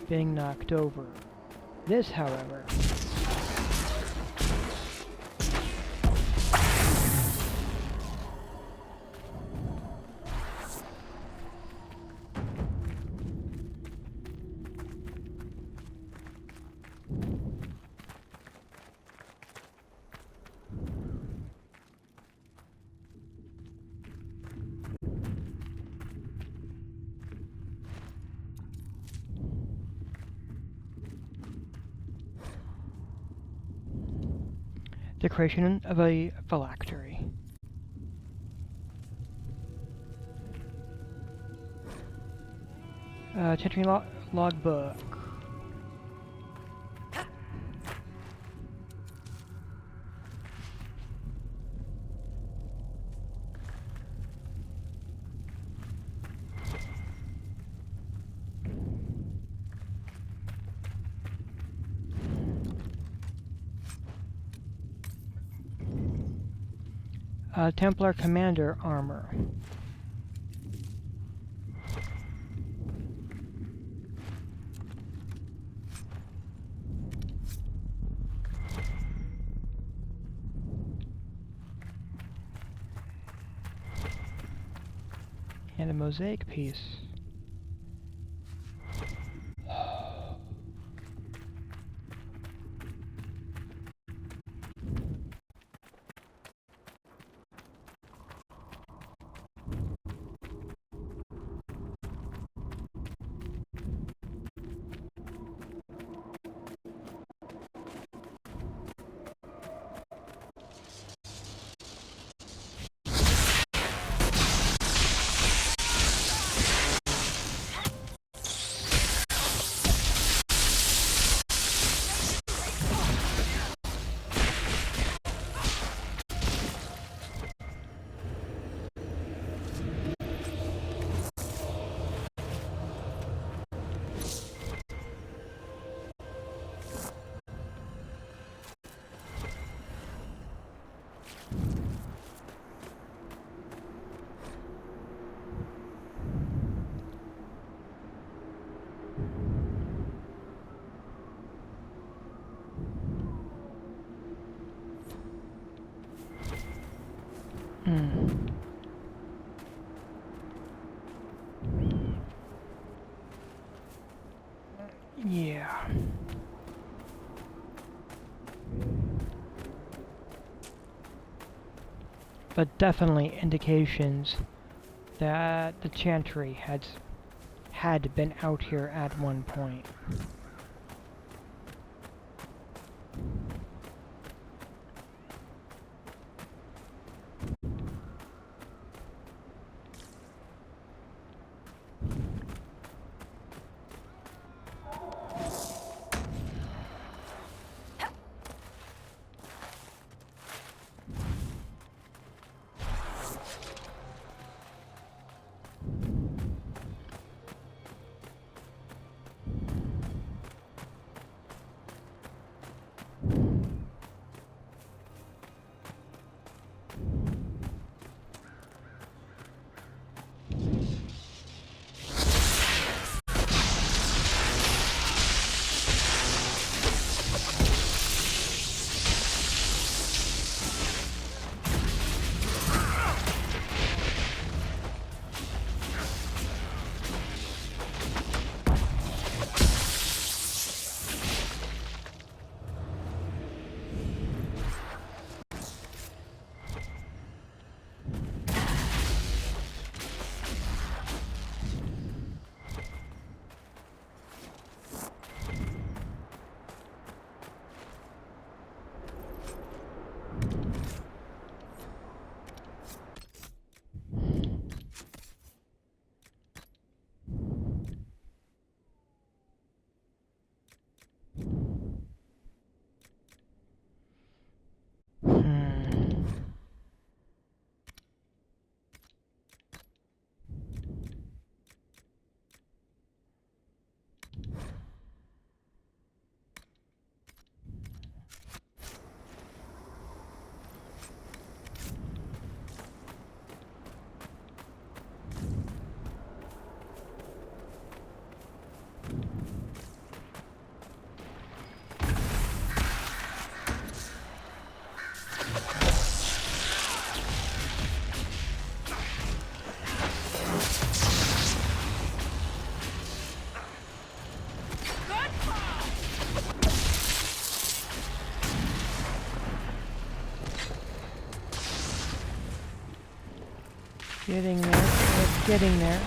being knocked over. This, however... the creation of a phylactery. Tentry logbook. Templar Commander armor. And a mosaic piece. Yeah. But definitely indications that the Chantry had been out here at one point. Getting there. It's getting there.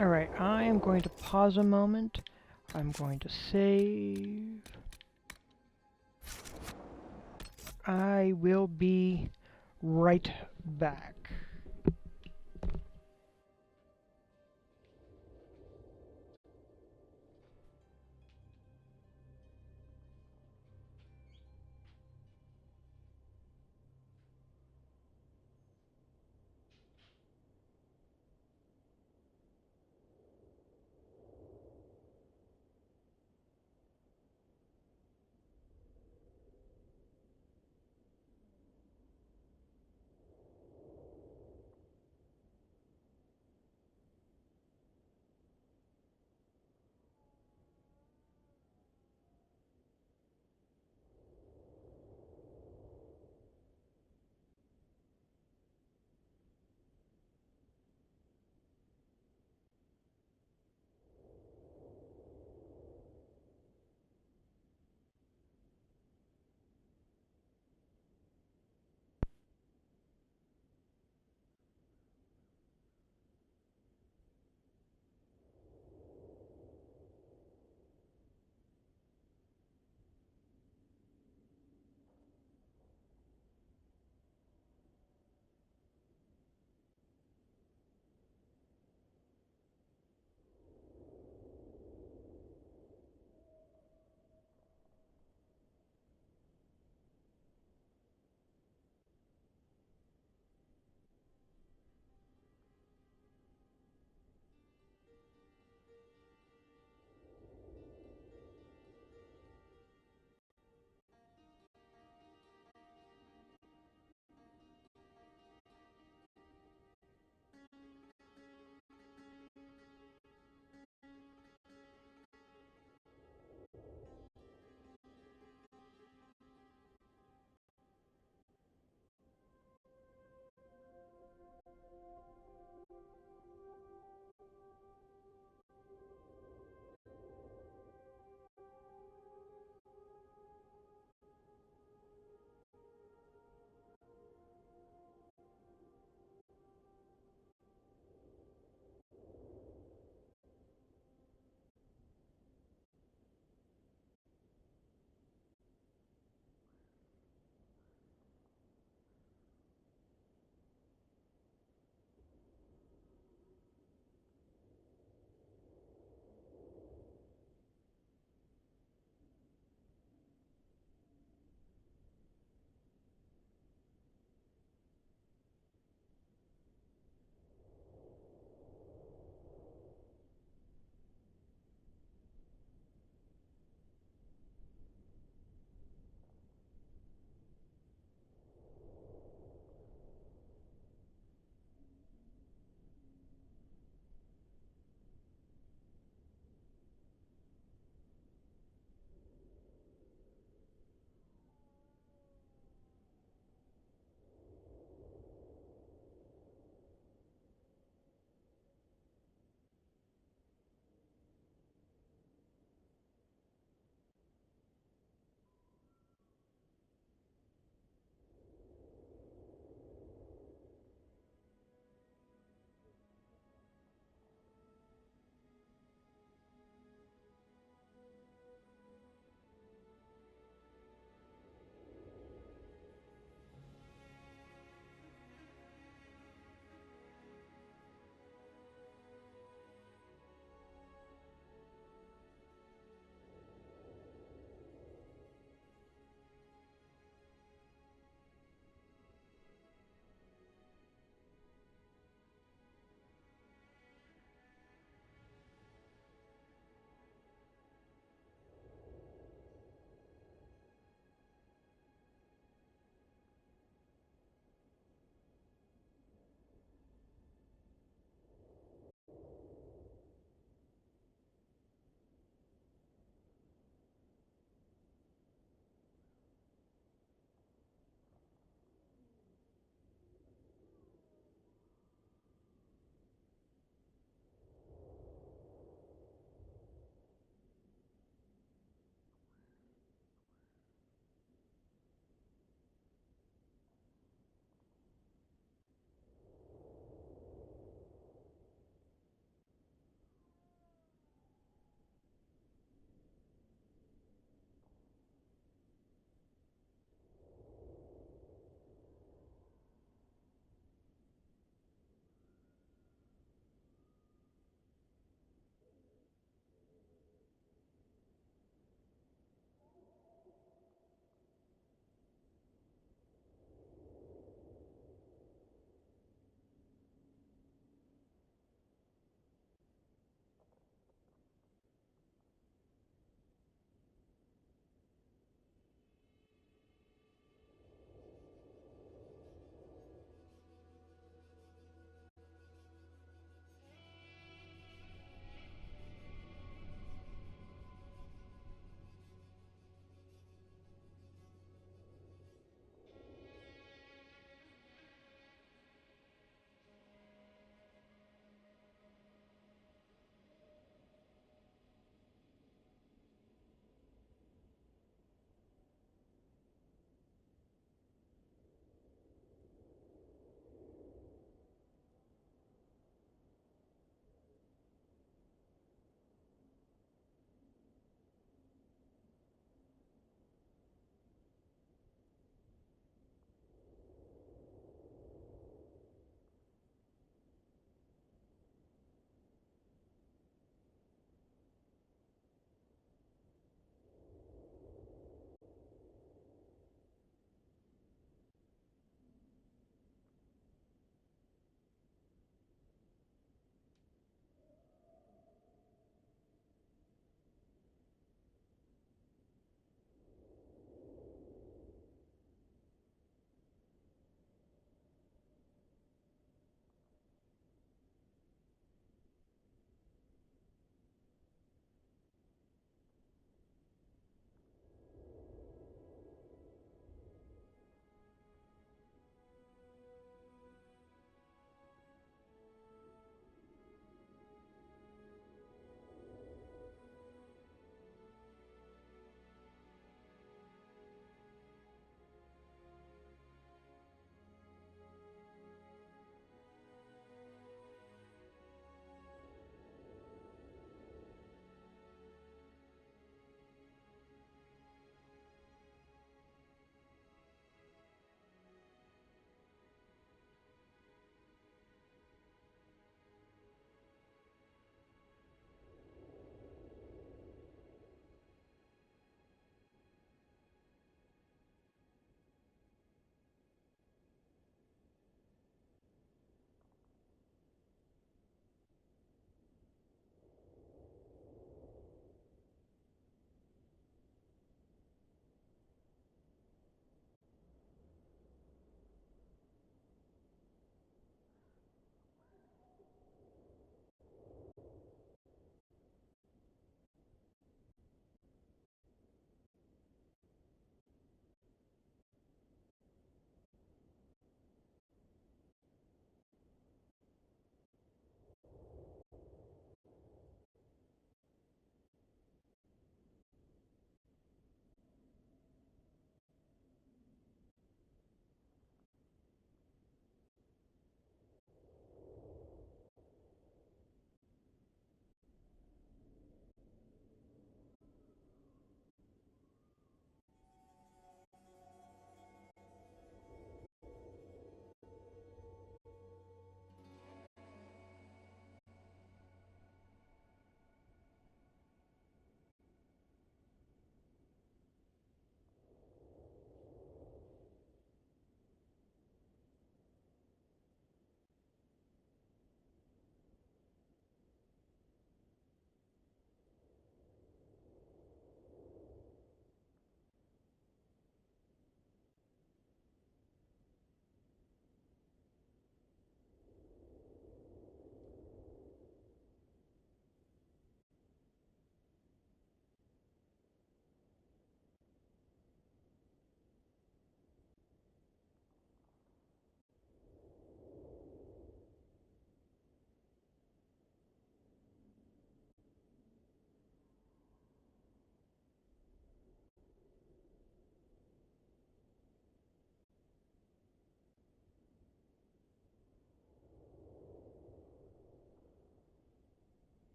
Alright, I am going to pause a moment. I'm going to save. I will be right back.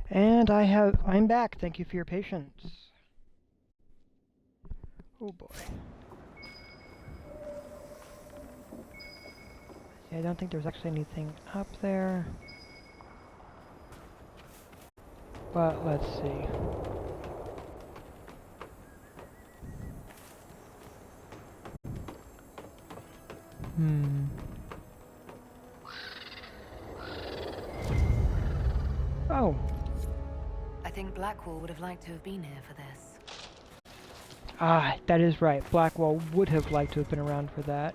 And I'm back. Thank you for your patience. Oh boy. See, I don't think there's actually anything up there. But let's see. Oh. I think Blackwall would have liked to have been here for this. Ah, that is right. Blackwall would have liked to have been around for that.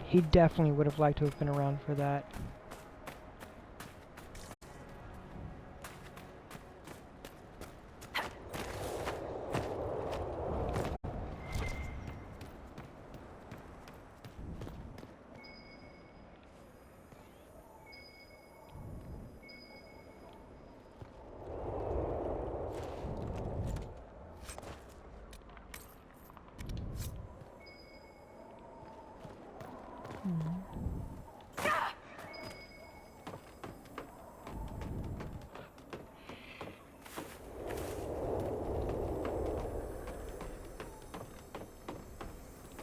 He definitely would have liked to have been around for that.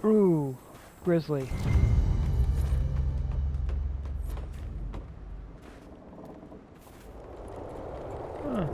Ooh, grizzly. Huh.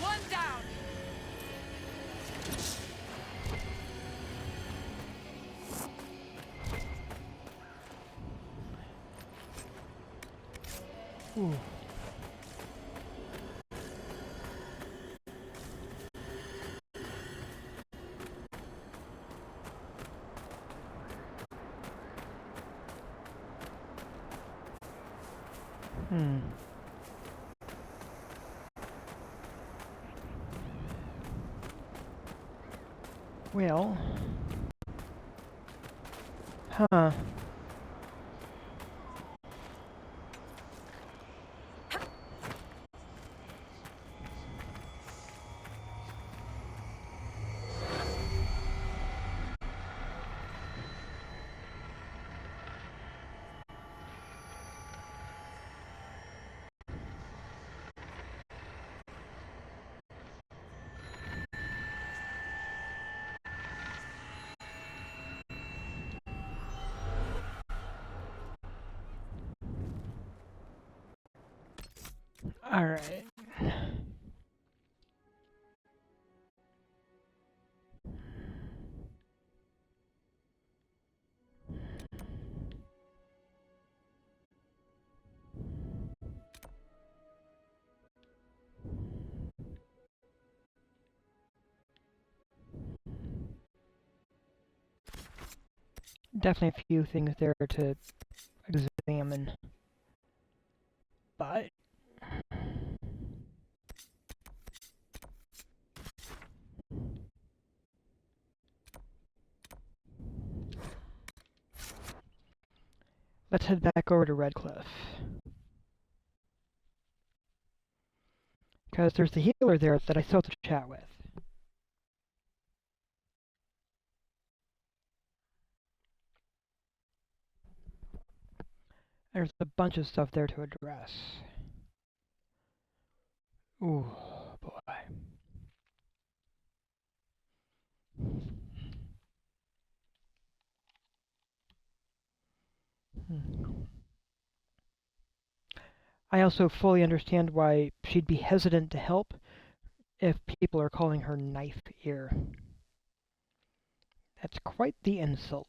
One down. Ooh. Well. Huh. All right. Definitely a few things there to examine. But let's head back over to Redcliffe. Because there's the healer there that I still have to chat with. There's a bunch of stuff there to address. Ooh, boy. I also fully understand why she'd be hesitant to help if people are calling her knife ear. That's quite the insult.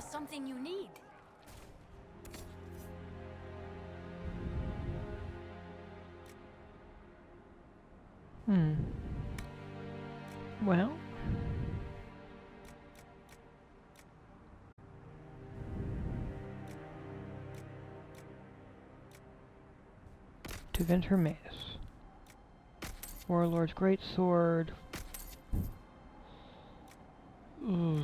there something you need? Well. To Venter Mace. Warlord's Greatsword. Ooh.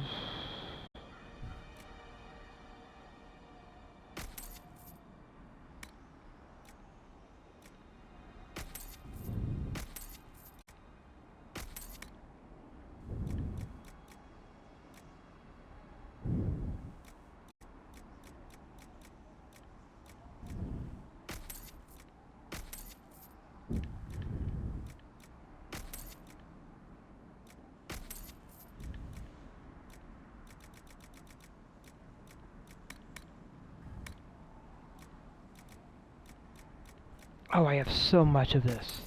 Oh, I have so much of this.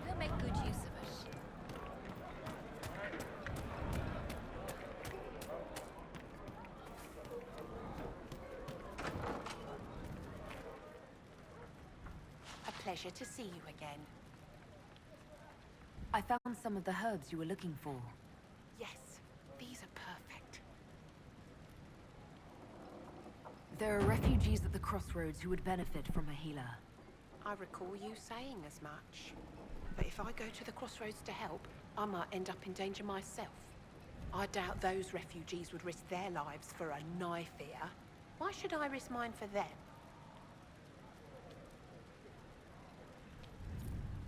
We'll make good use of it. A pleasure to see you again. I found some of the herbs you were looking for. Yes, these are perfect. There are refugees at the crossroads who would benefit from a healer. I recall you saying as much. But if I go to the crossroads to help, I might end up in danger myself. I doubt those refugees would risk their lives for a knife here. Why should I risk mine for them?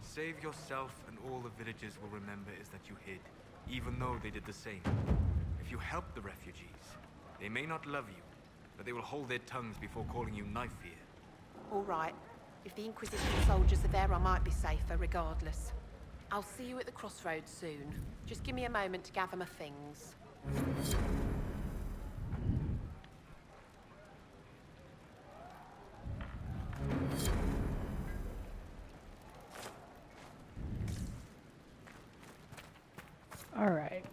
Save yourself, and all the villagers will remember is that you hid, even though they did the same. If you help the refugees, they may not love you, but they will hold their tongues before calling you knife here. All right. If the Inquisition soldiers are there, I might be safer regardless. I'll see you at the crossroads soon. Just give me a moment to gather my things. All right.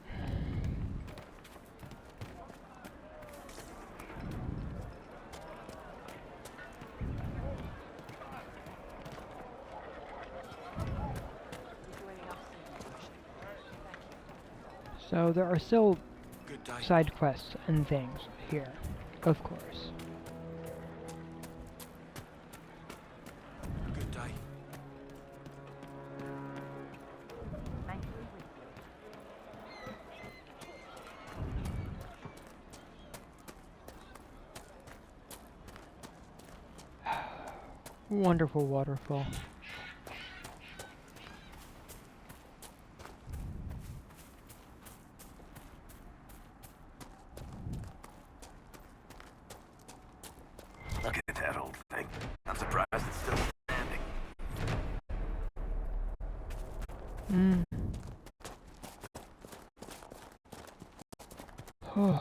So there are still side quests and things here, of course. Good day. Wonderful waterfall. Look at that old thing. I'm surprised it's still standing. Oh.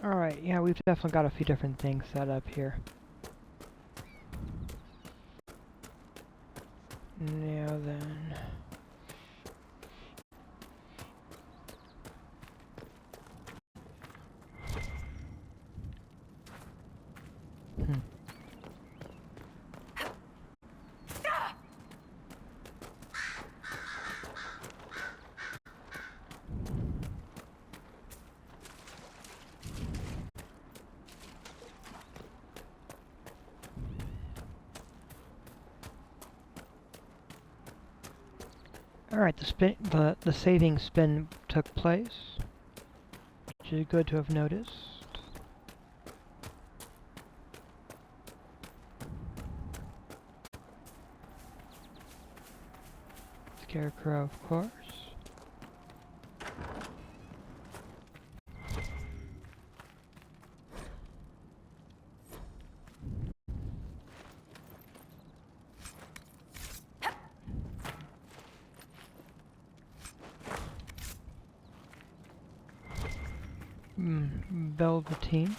Alright, yeah, we've definitely got a few different things set up here. Now then... Alright, the saving spin took place, which is good to have noticed. Scarecrow, of course. Velveteen.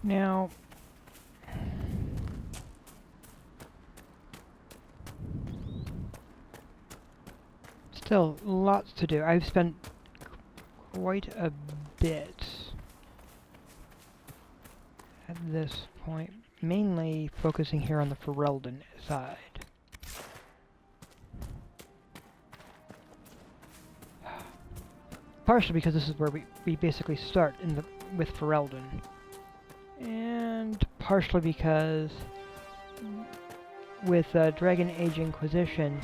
Now, still lots to do. I've spent quite a bit at this point, mainly focusing here on the Ferelden side. Partially because this is where we basically start with Ferelden. And partially because with Dragon Age Inquisition,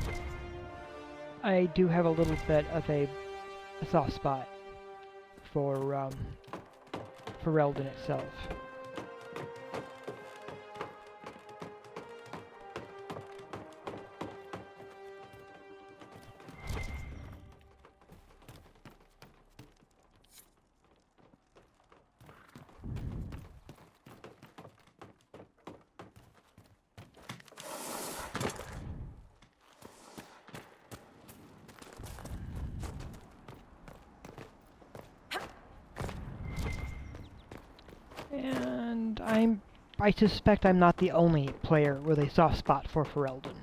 I do have a little bit of a soft spot for Ferelden itself. And I suspect I'm not the only player with a soft spot for Ferelden.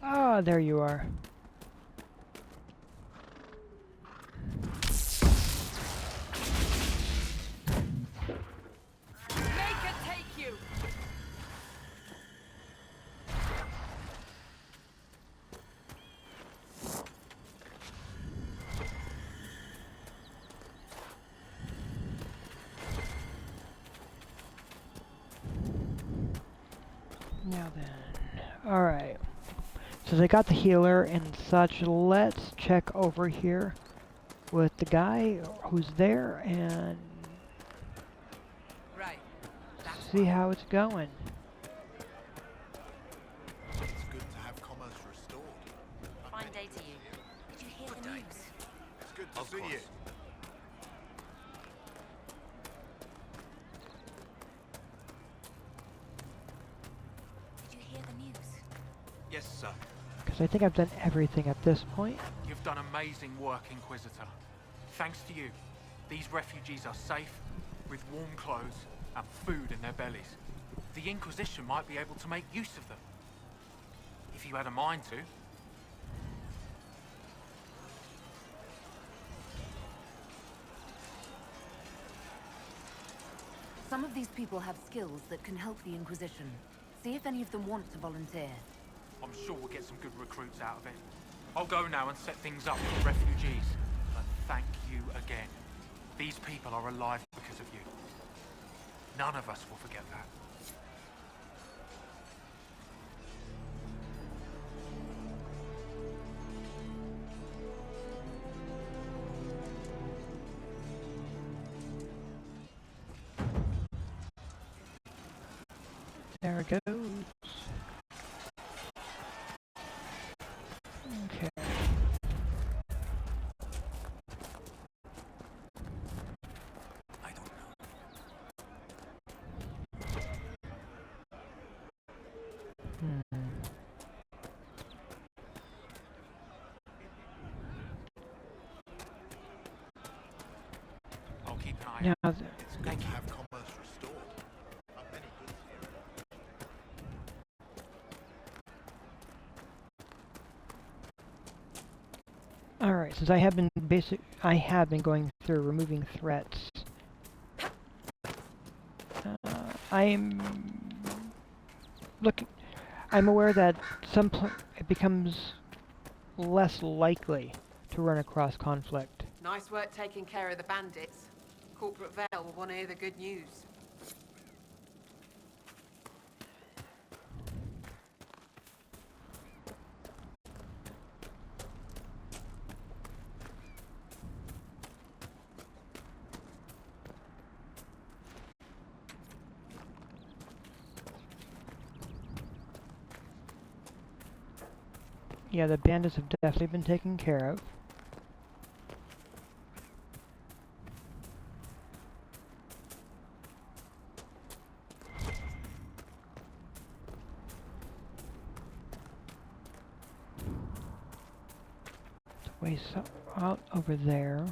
Ah, there you are. Make it take you! Now then, alright. So they got the healer and such. Let's check over here with the guy who's there and see how it's going. It's good to have commerce restored. Fine day to you. Did you hear the news? It's good to see you. Did you hear the news? Yes, sir. Because I think I've done everything at this point. You've done amazing work, Inquisitor. Thanks to you, these refugees are safe, with warm clothes and food in their bellies. The Inquisition might be able to make use of them. If you had a mind to. Some of these people have skills that can help the Inquisition. See if any of them want to volunteer. I'm sure we'll get some good recruits out of it. I'll go now and set things up with the refugees. But thank you again. These people are alive because of you. None of us will forget that. There it goes. Now, It's good to have commerce restored. Many goods here. alright, since I have been going through removing threats. I'm aware that it becomes less likely to run across conflict. Nice work taking care of the bandits. Corporate Vale will want to hear the good news. Yeah, the bandits have definitely been taken care of. Way out over there.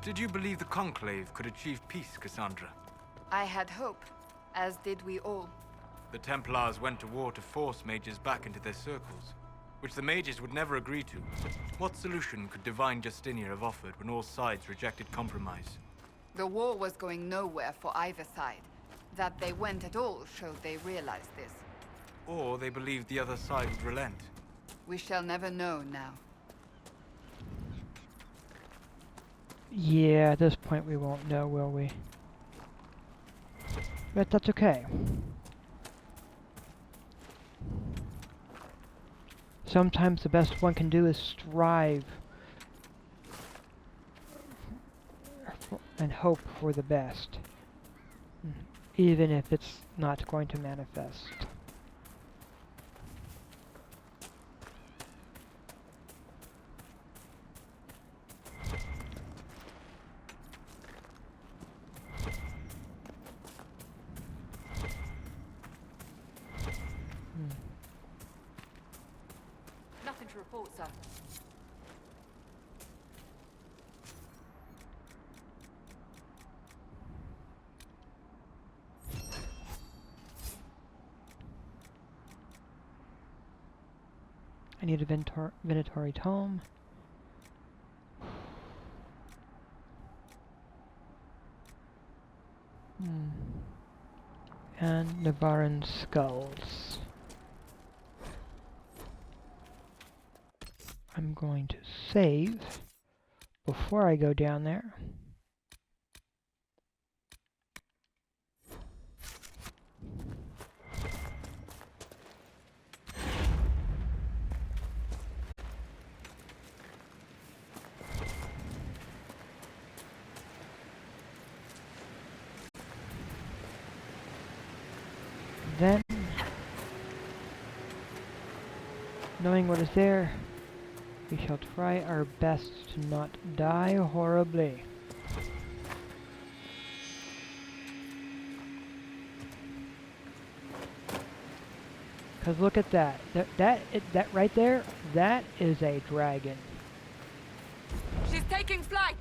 Did you believe the Conclave could achieve peace, Cassandra? I had hope, as did we all. The Templars went to war to force mages back into their circles, which the mages would never agree to. What solution could Divine Justinia have offered when all sides rejected compromise? The war was going nowhere for either side. That they went at all showed they realized this. Or they believed the other side would relent. We shall never know now. Yeah, at this point we won't know, will we? But that's okay. Sometimes the best one can do is strive and hope for the best, even if it's not going to manifest. Nothing to report, sir. I need a Venatory Tome. And Navaran Skulls. I'm going to save before I go down there. Then, knowing what is there, we shall try our best to not die horribly. Cause look at that. That right there, that is a dragon. She's taking flight!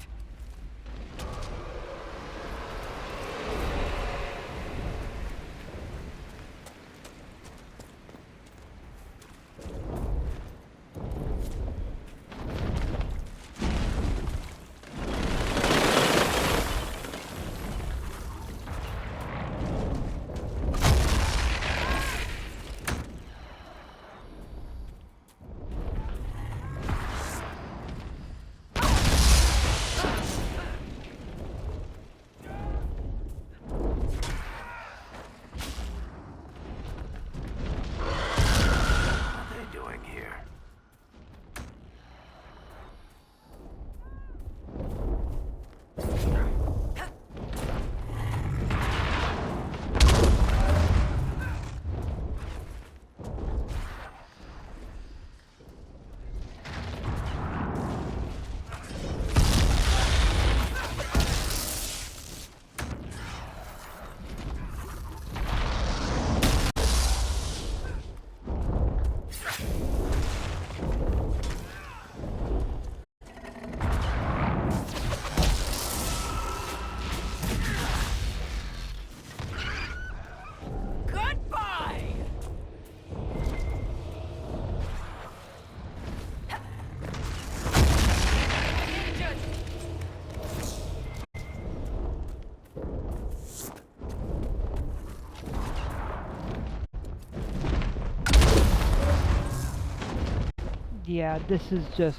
Yeah, this is just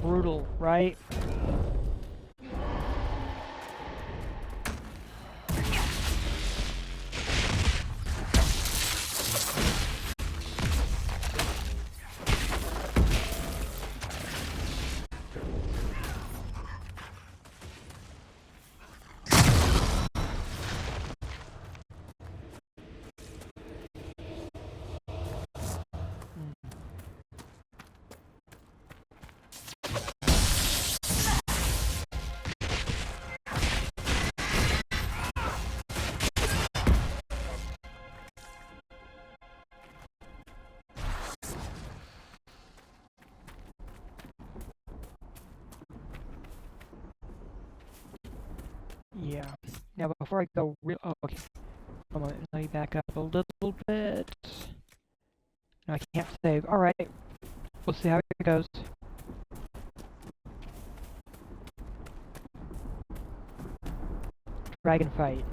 brutal, right? Yeah. Now, before I go oh, okay. Come on, let me back up a little bit. No, I can't save. Alright. We'll see how it goes. Dragon fight.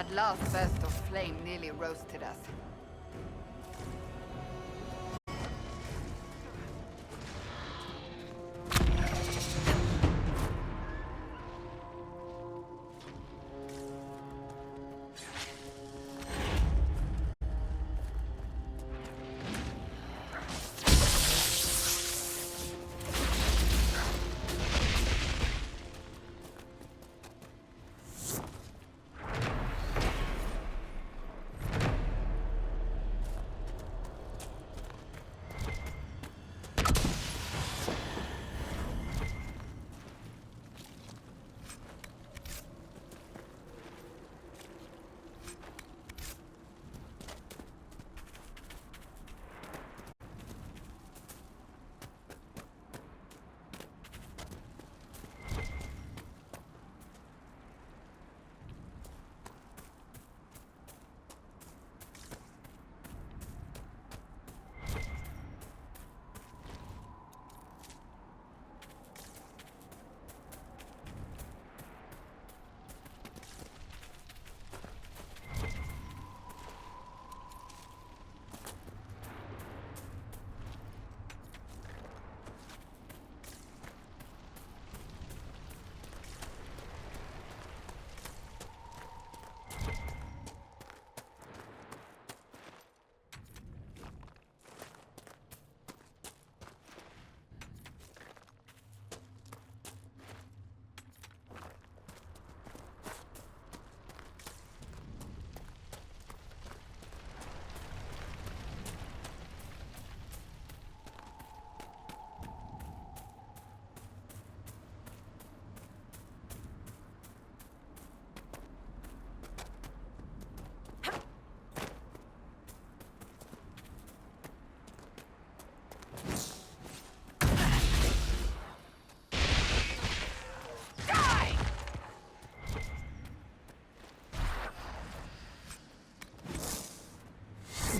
That last burst of flame nearly roasted us.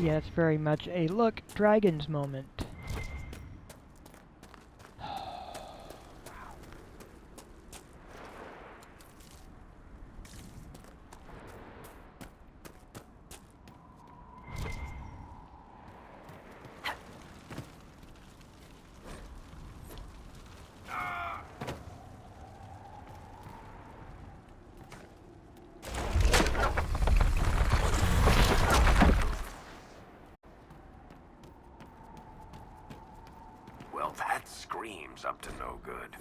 Yeah, it's very much a look, dragons moment. Well, that screams up to no good.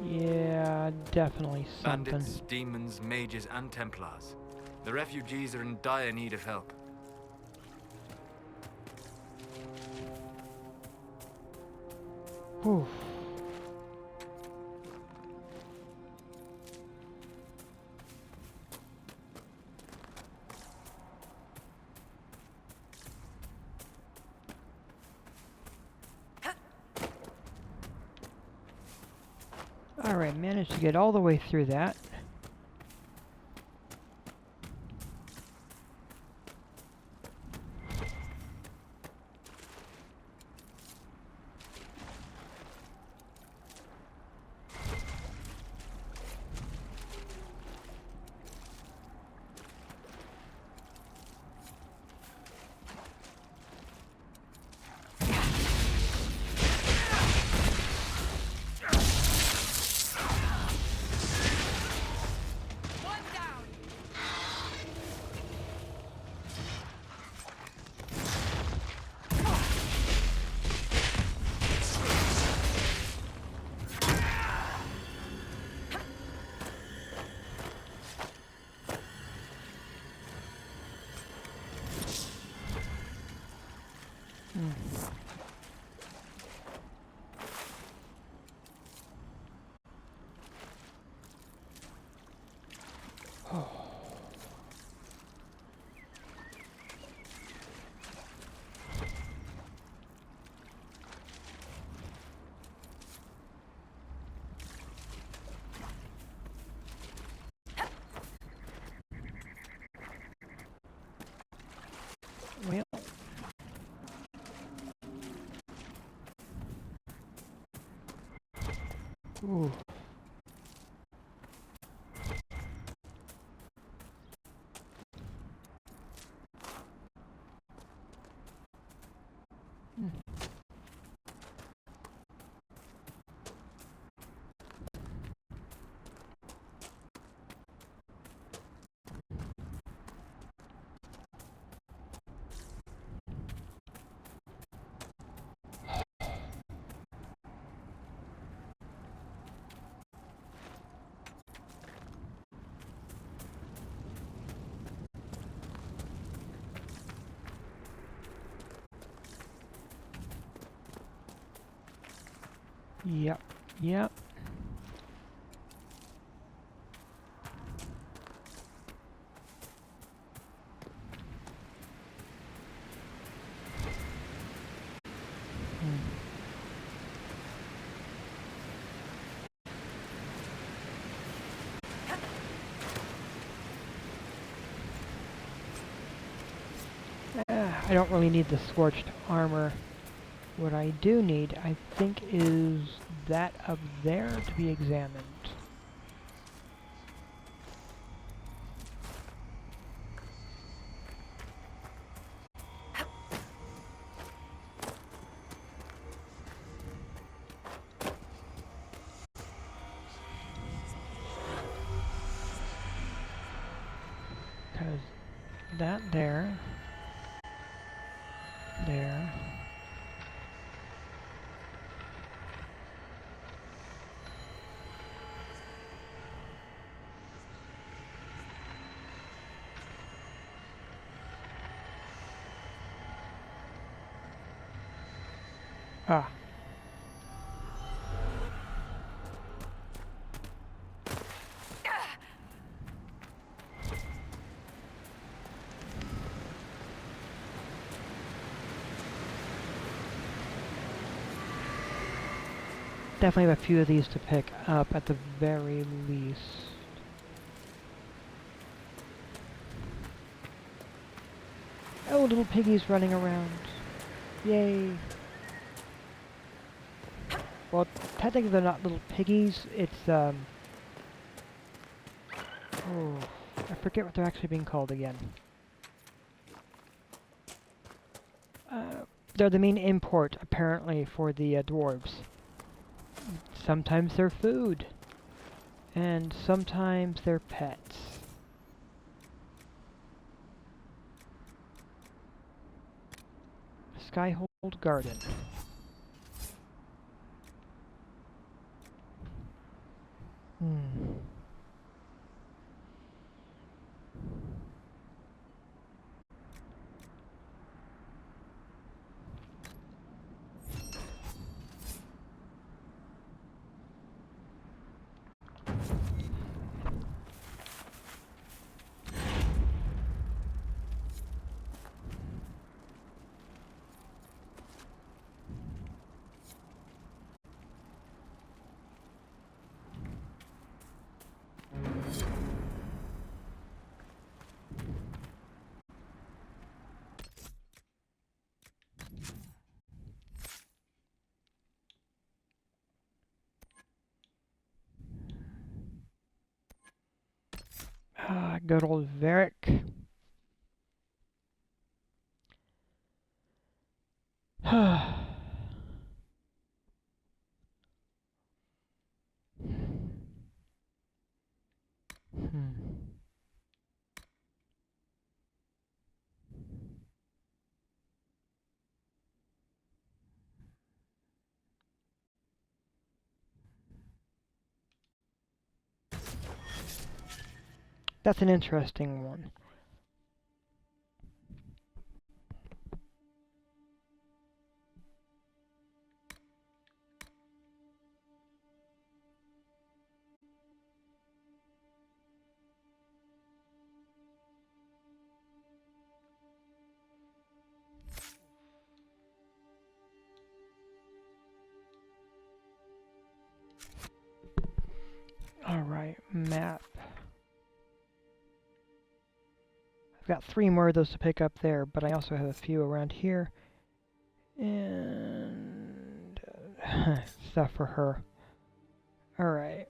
Yeah, definitely something. Bandits, demons, mages, and Templars. The refugees are in dire need of help. Whew. Alright, managed to get all the way through that. Oh. Well. Ooh. Yep, yep. I don't really need the scorched armor. What I do need, I think, is that up there to be examined. Because that there, there. Ah. Definitely have a few of these to pick up at the very least. Oh, little piggies running around. Yay. Well, technically they're not little piggies, it's, oh, I forget what they're actually being called again. They're the main import, apparently, for the dwarves. Sometimes they're food, and sometimes they're pets. Skyhold Garden. Good old Varric. That's an interesting one. map. I've got 3 more of those to pick up there, but I also have a few around here. And stuff for her. Alright.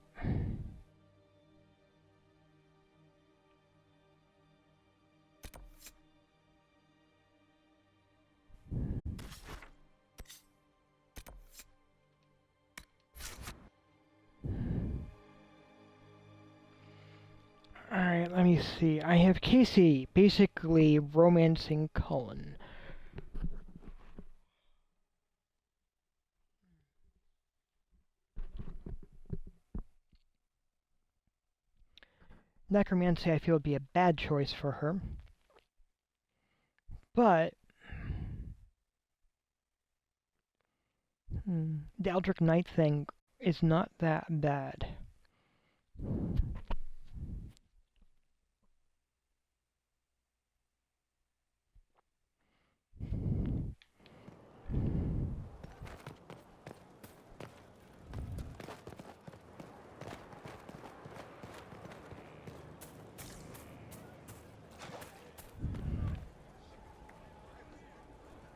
Alright, let me see. I have Casey basically romancing Cullen. Necromancy I feel would be a bad choice for her. But the Eldritch Knight thing is not that bad.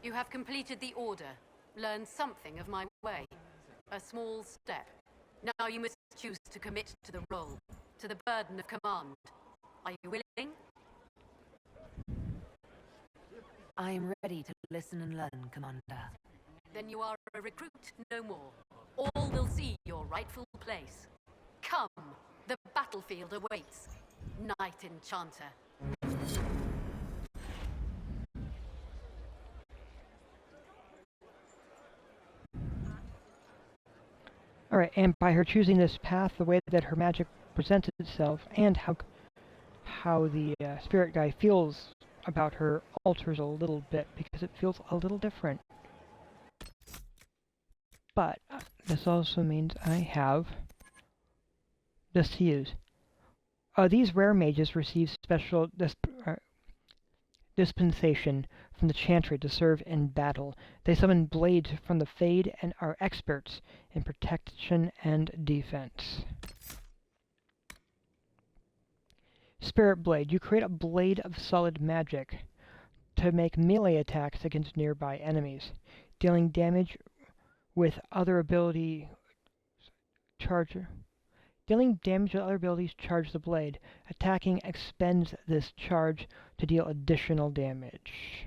You have completed the order, learned something of my way. A small step. Now you must choose to commit to the role, to the burden of command. Are you willing? I am ready to listen and learn, Commander. Then you are a recruit no more. All will see your rightful place. Come, the battlefield awaits. Knight Enchanter. Alright, and by her choosing this path, the way that her magic presents itself, and how the spirit guy feels about her alters a little bit, because it feels a little different. But this also means I have this to use. These rare mages receive special dispensation from the Chantry to serve in battle. They summon blades from the Fade and are experts in protection and defense. Spirit Blade. You create a blade of solid magic to make melee attacks against nearby enemies, dealing damage with other ability charger. Dealing damage with other abilities charge the blade. Attacking expends this charge to deal additional damage.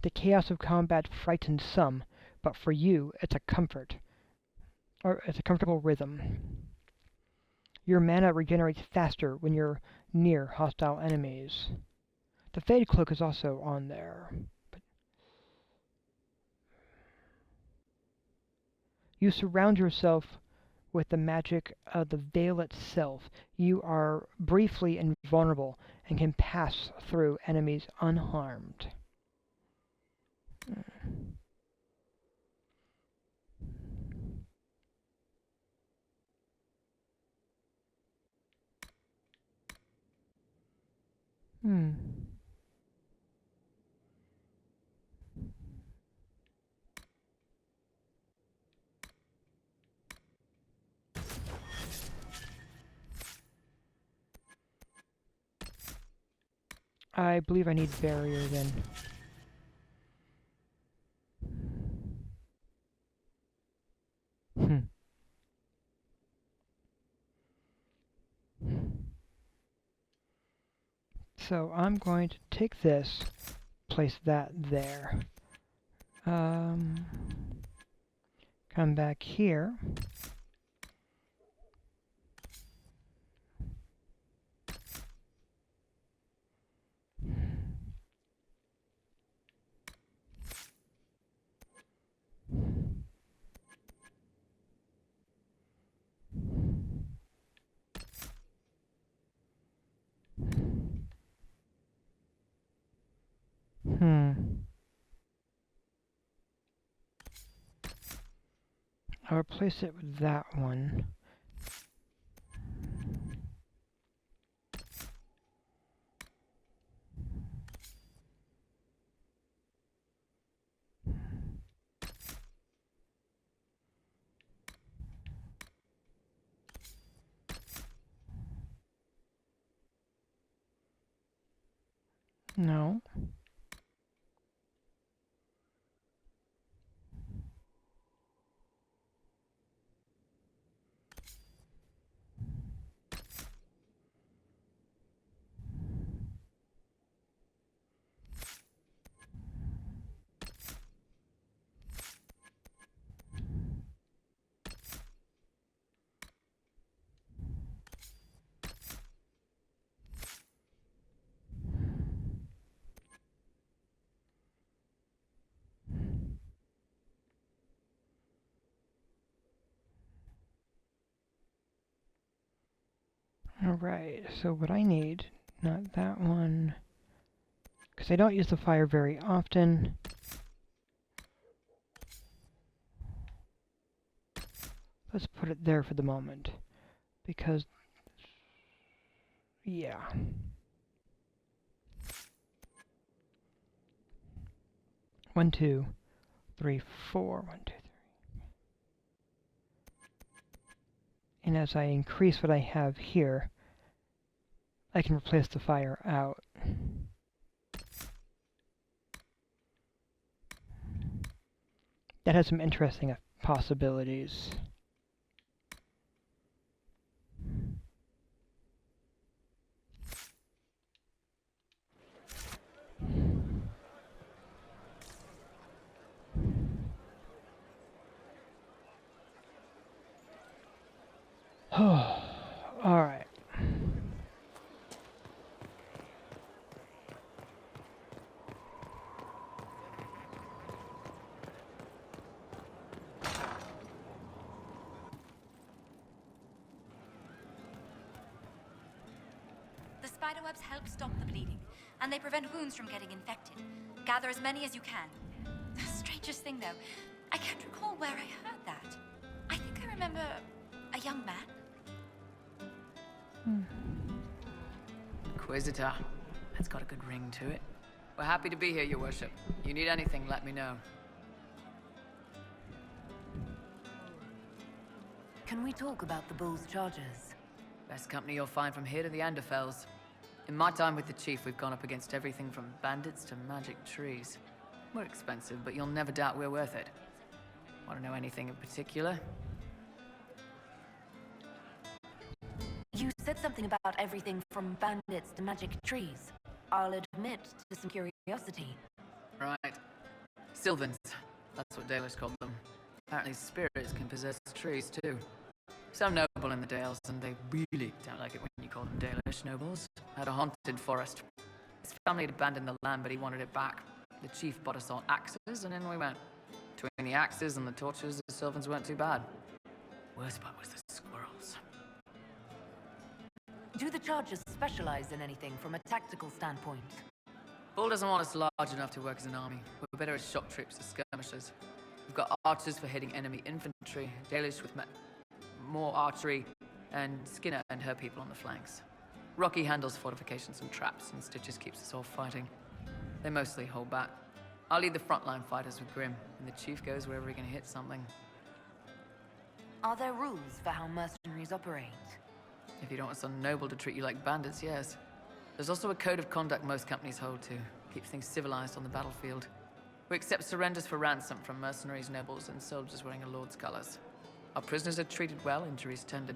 The chaos of combat frightens some, but for you, it's a comfort. Or it's a comfortable rhythm. Your mana regenerates faster when you're near hostile enemies. The Fade Cloak is also on there. You surround yourself with the magic of the veil itself. You are briefly invulnerable and can pass through enemies unharmed. I believe I need barrier then. So I'm going to take this, place that there. Come back here. I'll replace it with that one. No. Alright, so what I need, not that one, because I don't use the fire very often. Let's put it there for the moment, because, yeah. One, two, three, four. 1, 2, 3. And as I increase what I have here, I can replace the fire out. That has some interesting possibilities. Alright. The spiderwebs help stop the bleeding, and they prevent wounds from getting infected. Gather as many as you can. The strangest thing, though, I can't recall where I heard that. I think I remember a young man. Inquisitor. That's got a good ring to it. We're happy to be here, Your Worship. You need anything, let me know. Can we talk about the Bull's charges? Best company you'll find from here to the Anderfells. In my time with the Chief, we've gone up against everything from bandits to magic trees. We're expensive, but you'll never doubt we're worth it. Want to know anything in particular? You said something about everything from bandits to magic trees. I'll admit to some curiosity. Right. Sylvans. That's what Dalish called them. Apparently spirits can possess trees, too. Some noble in the Dales, and they really don't like it when you call them Dalish nobles, had a haunted forest. His family had abandoned the land, but he wanted it back. The chief bought us all axes, and in we went. Between the axes and the torches, the Sylvans weren't too bad. Worst part was the squirrels. Do the chargers specialize in anything from a tactical standpoint? Bull doesn't want us large enough to work as an army. We're better as shock troops, as skirmishers. We've got archers for hitting enemy infantry, Dalish with more archery, and Skinner and her people on the flanks. Rocky handles fortifications and traps, and Stitches keeps us all fighting. They mostly hold back. I'll lead the frontline fighters with Grim, and the Chief goes wherever he can hit something. Are there rules for how mercenaries operate? If you don't want some noble to treat you like bandits, yes. There's also a code of conduct most companies hold to. Keeps things civilized on the battlefield. We accept surrenders for ransom from mercenaries, nobles, and soldiers wearing a lord's colors. Our prisoners are treated well, injuries tended.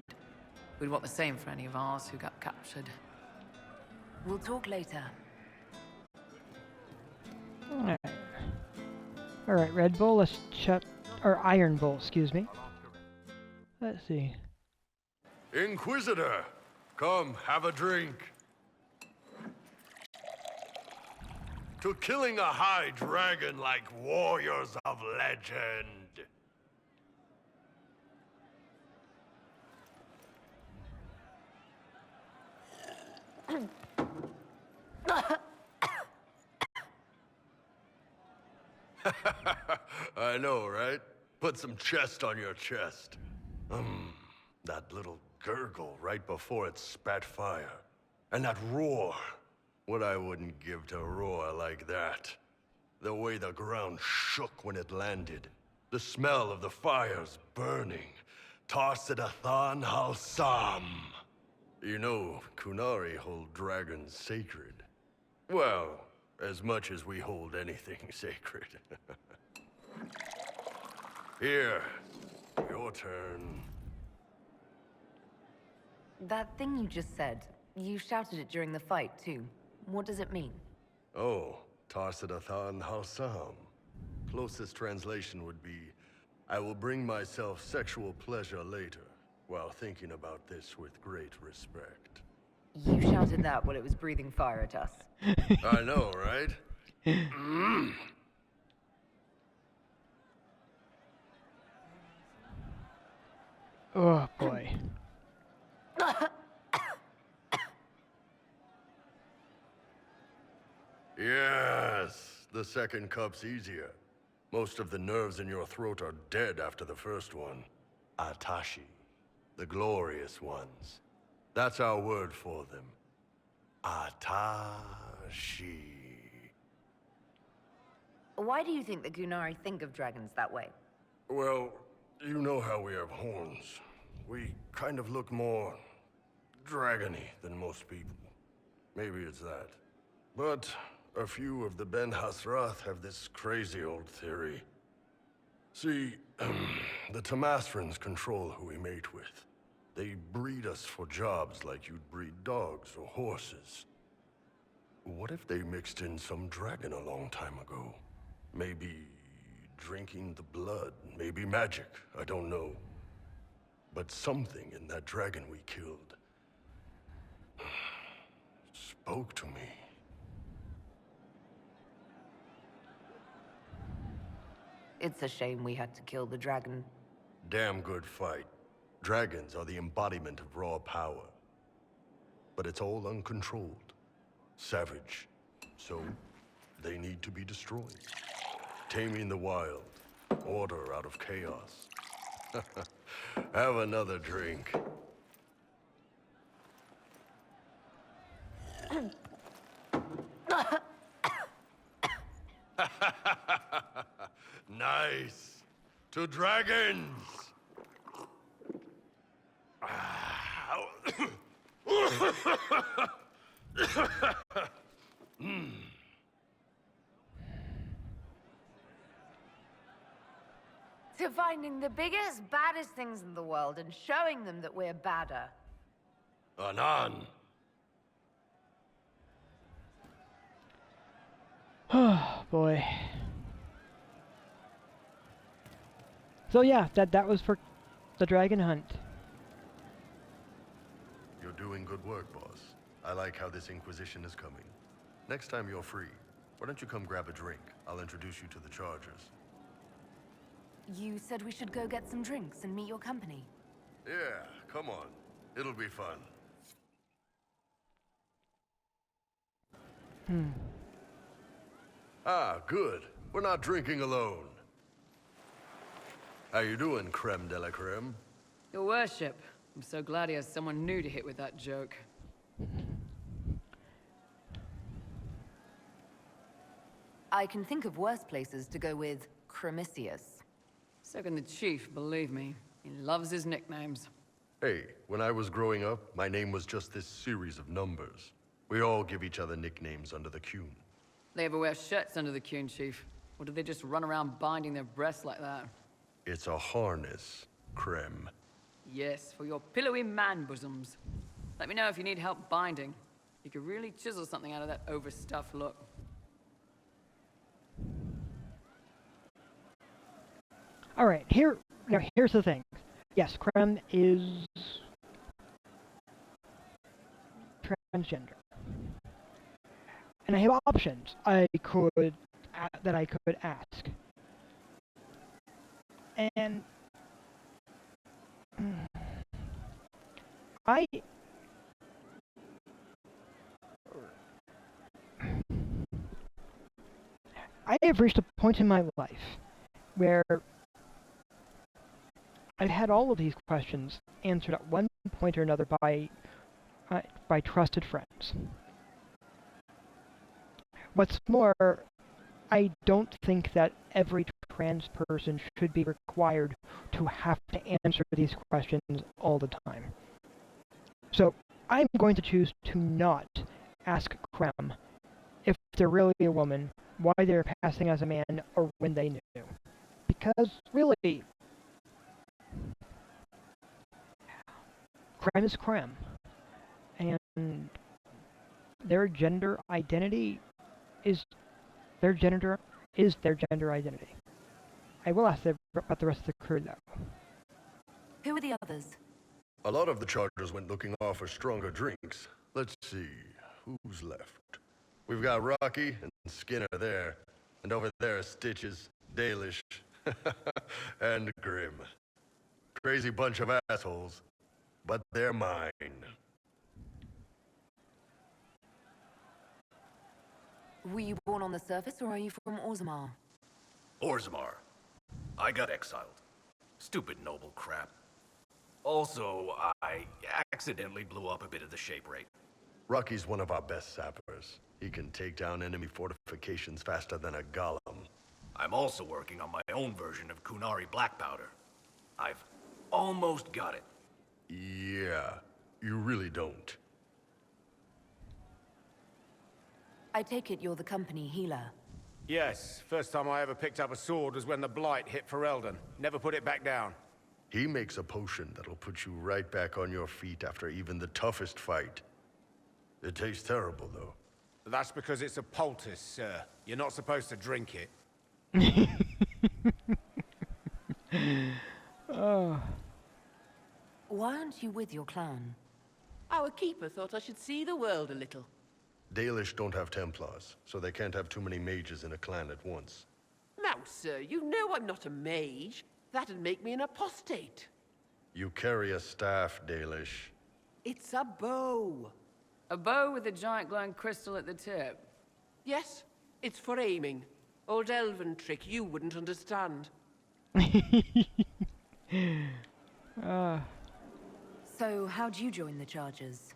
We'd want the same for any of ours who got captured. We'll talk later. Alright, Red Bull, let's shut... or Iron Bull, excuse me. Let's see. Inquisitor, come have a drink. To killing a high dragon like warriors of legend. I know, right? Put some chest on your chest. That little gurgle right before it spat fire. And that roar. What I wouldn't give to roar like that. The way the ground shook when it landed. The smell of the fires burning. Tarsidathan Halsam. You know, Kunari hold dragons sacred. Well, as much as we hold anything sacred. Here, your turn. That thing you just said, you shouted it during the fight, too. What does it mean? Oh, Tarsadathan Harsam. Closest translation would be, I will bring myself sexual pleasure later, while thinking about this with great respect. You shouted that while it was breathing fire at us. I know, right? Oh, boy. Yes, the second cup's easier. Most of the nerves in your throat are dead after the first one. Atashi, the glorious ones. That's our word for them. Atashi. Why do you think the Gunari think of dragons that way? Well, you know how we have horns. We kind of look more dragony than most people. Maybe it's that. But a few of the Ben Hasrath have this crazy old theory. See, the Tamasrans control who we mate with. They breed us for jobs like you'd breed dogs or horses. What if they mixed in some dragon a long time ago? Maybe drinking the blood, maybe magic, I don't know. But something in that dragon we killed spoke to me. It's a shame we had to kill the dragon. Damn good fight. Dragons are the embodiment of raw power. But it's all uncontrolled. Savage. So, they need to be destroyed. Taming the wild. Order out of chaos. Have another drink. Nice. To dragons! To finding the biggest, baddest things in the world and showing them that we're badder. Anan. Oh, boy. So yeah, that was for the dragon hunt. You're doing good work, boss. I like how this Inquisition is coming. Next time you're free, why don't you come grab a drink? I'll introduce you to the Chargers. You said we should go get some drinks and meet your company. Yeah, come on. It'll be fun. Ah, good. We're not drinking alone. How you doing, creme de la creme? Your worship, I'm so glad he has someone new to hit with that joke. I can think of worse places to go with Cremisius. So can the chief, believe me. He loves his nicknames. Hey, when I was growing up, my name was just this series of numbers. We all give each other nicknames under the Qun. They ever wear shirts under the Qun, chief? Or do they just run around binding their breasts like that? It's a harness, creme. Yes, for your pillowy man bosoms. Let me know if you need help binding. You could really chisel something out of that overstuffed look. Alright, here's the thing. Yes, Krem is transgender. And I have options that I could ask. And I have reached a point in my life where I've had all of these questions answered at one point or another by trusted friends. What's more, I don't think that every trans person should be required to have to answer these questions all the time. So I'm going to choose to not ask Krem if they're really a woman, why they're passing as a man or when they knew. Because, really, crime is crime. And their gender identity is their gender identity. I will ask about the rest of the crew, though. Who are the others? A lot of the chargers went looking off for stronger drinks. Let's see, who's left? We've got Rocky and Skinner there, and over there are Stitches, Dalish, and Grim. Crazy bunch of assholes, but they're mine. Were you born on the surface, or are you from Orzammar? Orzammar. I got exiled. Stupid noble crap. Also, I accidentally blew up a bit of the shape rate. Rocky's one of our best sappers. He can take down enemy fortifications faster than a golem. I'm also working on my own version of Kunari black powder. I've almost got it. Yeah, you really don't. I take it you're the company healer. Yes, first time I ever picked up a sword was when the Blight hit Ferelden. Never put it back down. He makes a potion that'll put you right back on your feet after even the toughest fight. It tastes terrible, though. That's because it's a poultice, sir. You're not supposed to drink it. Oh. Why aren't you with your clan? Our keeper thought I should see the world a little. Dalish don't have Templars, so they can't have too many mages in a clan at once. Now, sir, you know I'm not a mage. That'd make me an apostate. You carry a staff, Dalish. It's a bow. A bow with a giant glowing crystal at the tip. Yes, it's for aiming. Old elven trick you wouldn't understand. So, how'd you join the Chargers?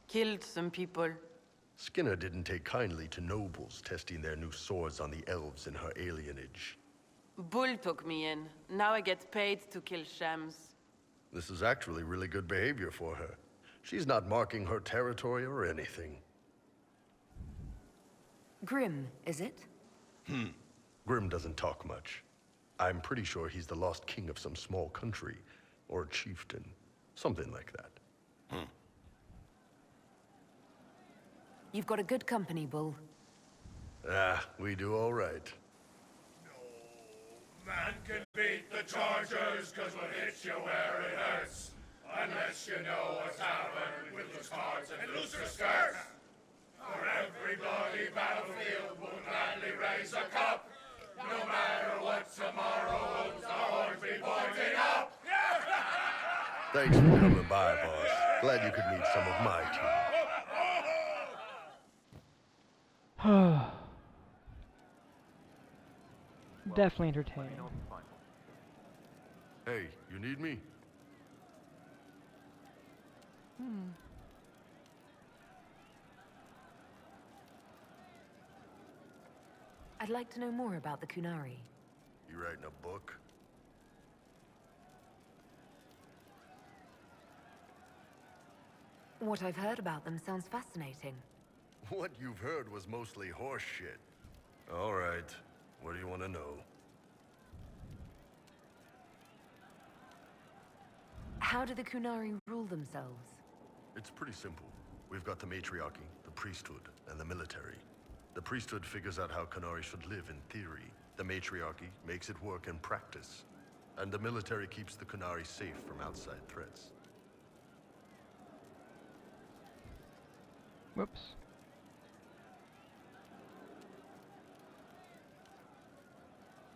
Killed some people. Skinner didn't take kindly to nobles testing their new swords on the elves in her alienage. Bull took me in. Now I get paid to kill shams. This is actually really good behavior for her. She's not marking her territory or anything. Grim, is it? Grim doesn't talk much. I'm pretty sure he's the lost king of some small country, or chieftain. Something like that. You've got a good company, Bull. We do all right. Man can beat the Chargers, cause what hits you where it hurts. Unless you know what's happened with loose cards and looser skirts. For every bloody battlefield will gladly raise a cup. No matter what tomorrow holds, the horns be pointing up. Thanks for coming by, boss. Glad you could meet some of my team. Definitely entertaining. Hey, you need me? I'd like to know more about the Kunari. You writing a book? What I've heard about them sounds fascinating. What you've heard was mostly horse shit. All right, what do you want to know? How do the Kunari rule themselves? It's pretty simple. We've got the matriarchy, the priesthood, and the military. The priesthood figures out how Kunari should live in theory. The matriarchy makes it work in practice. And the military keeps the Kunari safe from outside threats. Whoops.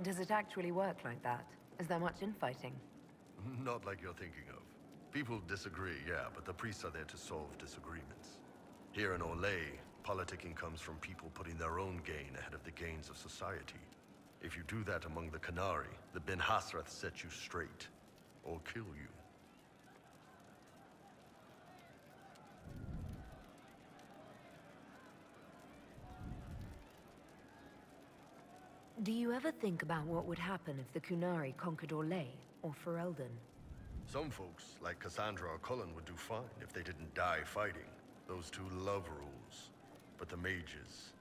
Does it actually work like that? Is there much infighting? Not like you're thinking of. People disagree, yeah, but the priests are there to solve disagreements. Here in Olay, politicking comes from people putting their own gain ahead of the gains of society. If you do that among the Kunari, the Ben Hasrath set you straight, or kill you. Do you ever think about what would happen if the Kunari conquered Orlais or Ferelden? Some folks, like Cassandra or Cullen, would do fine if they didn't die fighting. Those two love rules. But the mages,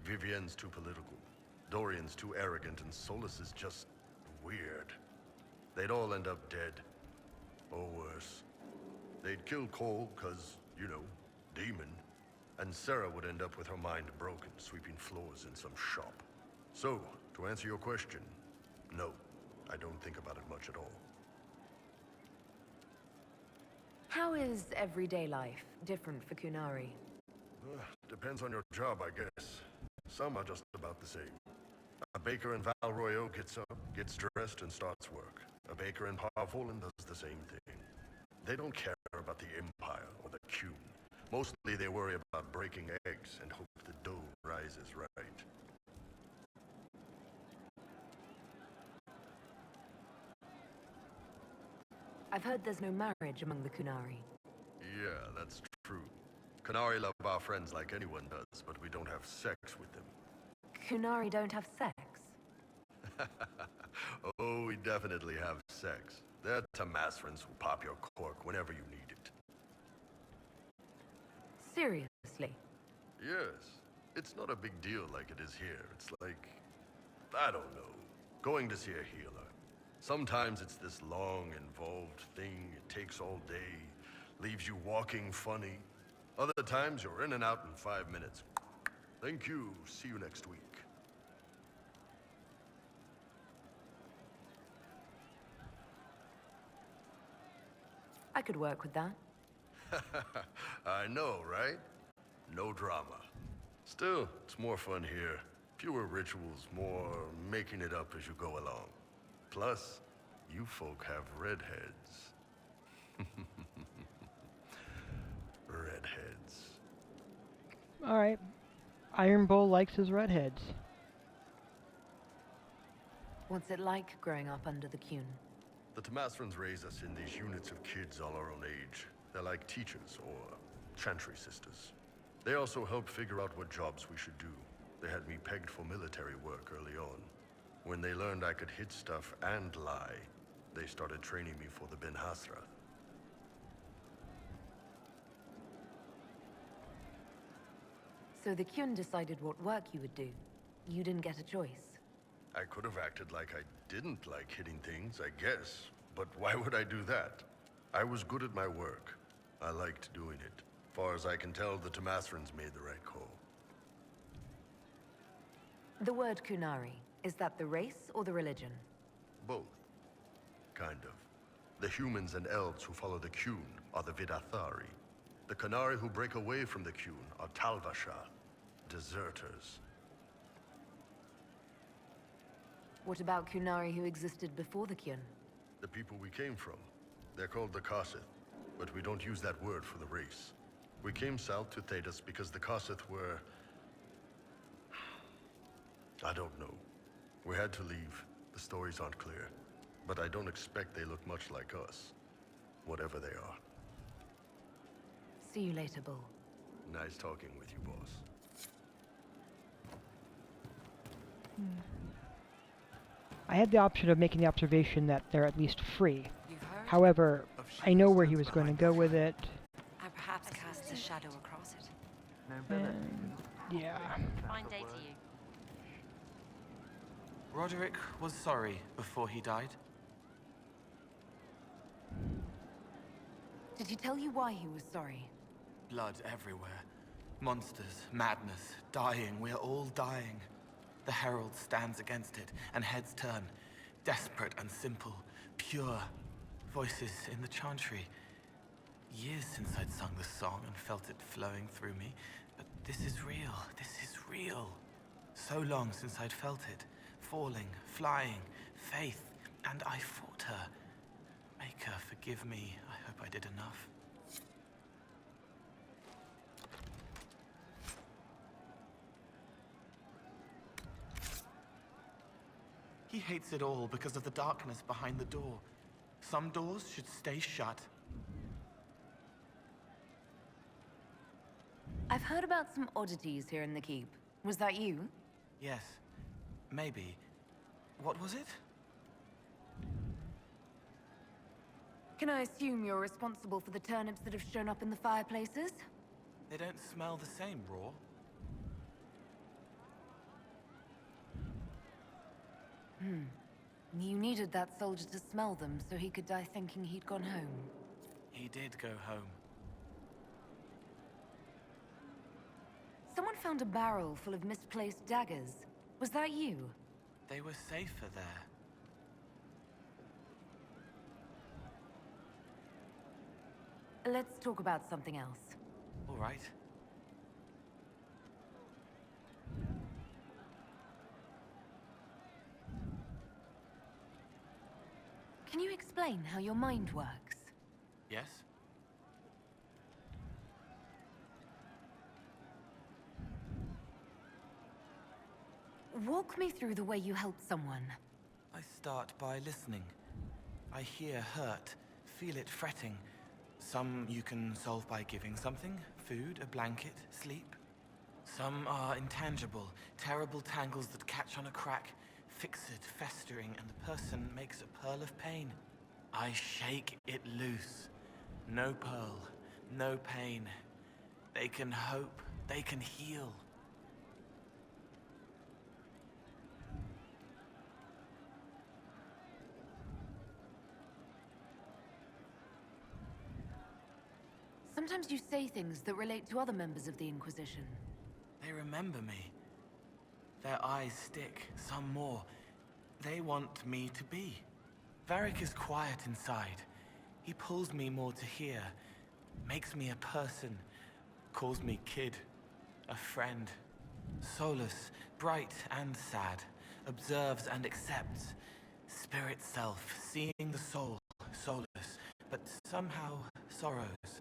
Vivienne's too political. Dorian's too arrogant, and Solus is just weird. They'd all end up dead. Or worse. They'd kill Cole, cause, you know, demon. And Sarah would end up with her mind broken, sweeping floors in some shop. So, to answer your question, no, I don't think about it much at all. How is everyday life different for Kunari? Depends on your job, I guess. Some are just about the same. A baker in Val Royaux gets up, gets dressed, and starts work. A baker in Parvolan does the same thing. They don't care about the Empire or the Qun. Mostly they worry about breaking eggs and hope the dough rises right. I've heard there's no marriage among the Kunari. Yeah, that's true. Kunari love our friends like anyone does, but we don't have sex with them. Kunari don't have sex? Oh, we definitely have sex. They're Tamasrans who pop your cork whenever you need it. Seriously? Yes. It's not a big deal like it is here. It's like, I don't know, going to see a healer. Sometimes it's this long, involved thing. It takes all day, leaves you walking funny. Other times you're in and out in 5 minutes. Thank you. See you next week. I could work with that. I know, right? No drama. Still, it's more fun here. Fewer rituals, more making it up as you go along. Plus, you folk have redheads. Redheads. Alright. Iron Bull likes his redheads. What's it like growing up under the Qun? The Tamasrans raise us in these units of kids all our own age. They're like teachers or chantry sisters. They also help figure out what jobs we should do. They had me pegged for military work early on. When they learned I could hit stuff and lie, they started training me for the Ben Hasra. So the Qun decided what work you would do. You didn't get a choice. I could have acted like I didn't like hitting things, I guess. But why would I do that? I was good at my work. I liked doing it. Far as I can tell, the Tamasrans made the right call. The word Kunari, is that the race or the religion? Both. Kind of. The humans and elves who follow the Qun are the Vidathari. The Kunari who break away from the Qun are Talvasha, deserters. What about Kunari who existed before the Qun? The people we came from. They're called the Kossith, but we don't use that word for the race. We came south to Thedas because the Kossith were... I don't know. We had to leave. The stories aren't clear. But I don't expect they look much like us. Whatever they are. See you later, Bull. Nice talking with you, boss. I had the option of making the observation that they're at least free. However, I know where he was going to go with it. I perhaps cast a shadow across it. And, yeah. Fine day to you. Roderick was sorry before he died. Did he tell you why he was sorry? Blood everywhere. Monsters, madness, dying. We're all dying. The Herald stands against it, and heads turn. Desperate and simple. Pure. Voices in the chantry. Years since I'd sung the song and felt it flowing through me. But this is real. This is real. So long since I'd felt it. Falling, flying, faith. And I fought her. Make her forgive me. I hope I did enough. He hates it all because of the darkness behind the door. Some doors should stay shut. I've heard about some oddities here in the keep. Was that you? Yes. Maybe. What was it? Can I assume you're responsible for the turnips that have shown up in the fireplaces? They don't smell the same, Raw. You needed that soldier to smell them so he could die thinking he'd gone home. He did go home. Someone found a barrel full of misplaced daggers. Was that you? They were safer there. Let's talk about something else. All right. Can you explain how your mind works? Yes? Walk me through the way you help someone. I start by listening. I hear hurt, feel it fretting. Some you can solve by giving something, food, a blanket, sleep. Some are intangible, terrible tangles that catch on a crack, fixed, festering, and the person makes a pearl of pain. I shake it loose. No pearl, no pain. They can hope, they can heal. Sometimes you say things that relate to other members of the Inquisition. They remember me. Their eyes stick, some more. They want me to be. Varric is quiet inside. He pulls me more to hear, makes me a person, calls me kid, a friend. Solus, bright and sad, observes and accepts. Spirit self, seeing the soul, Solus, but somehow sorrows.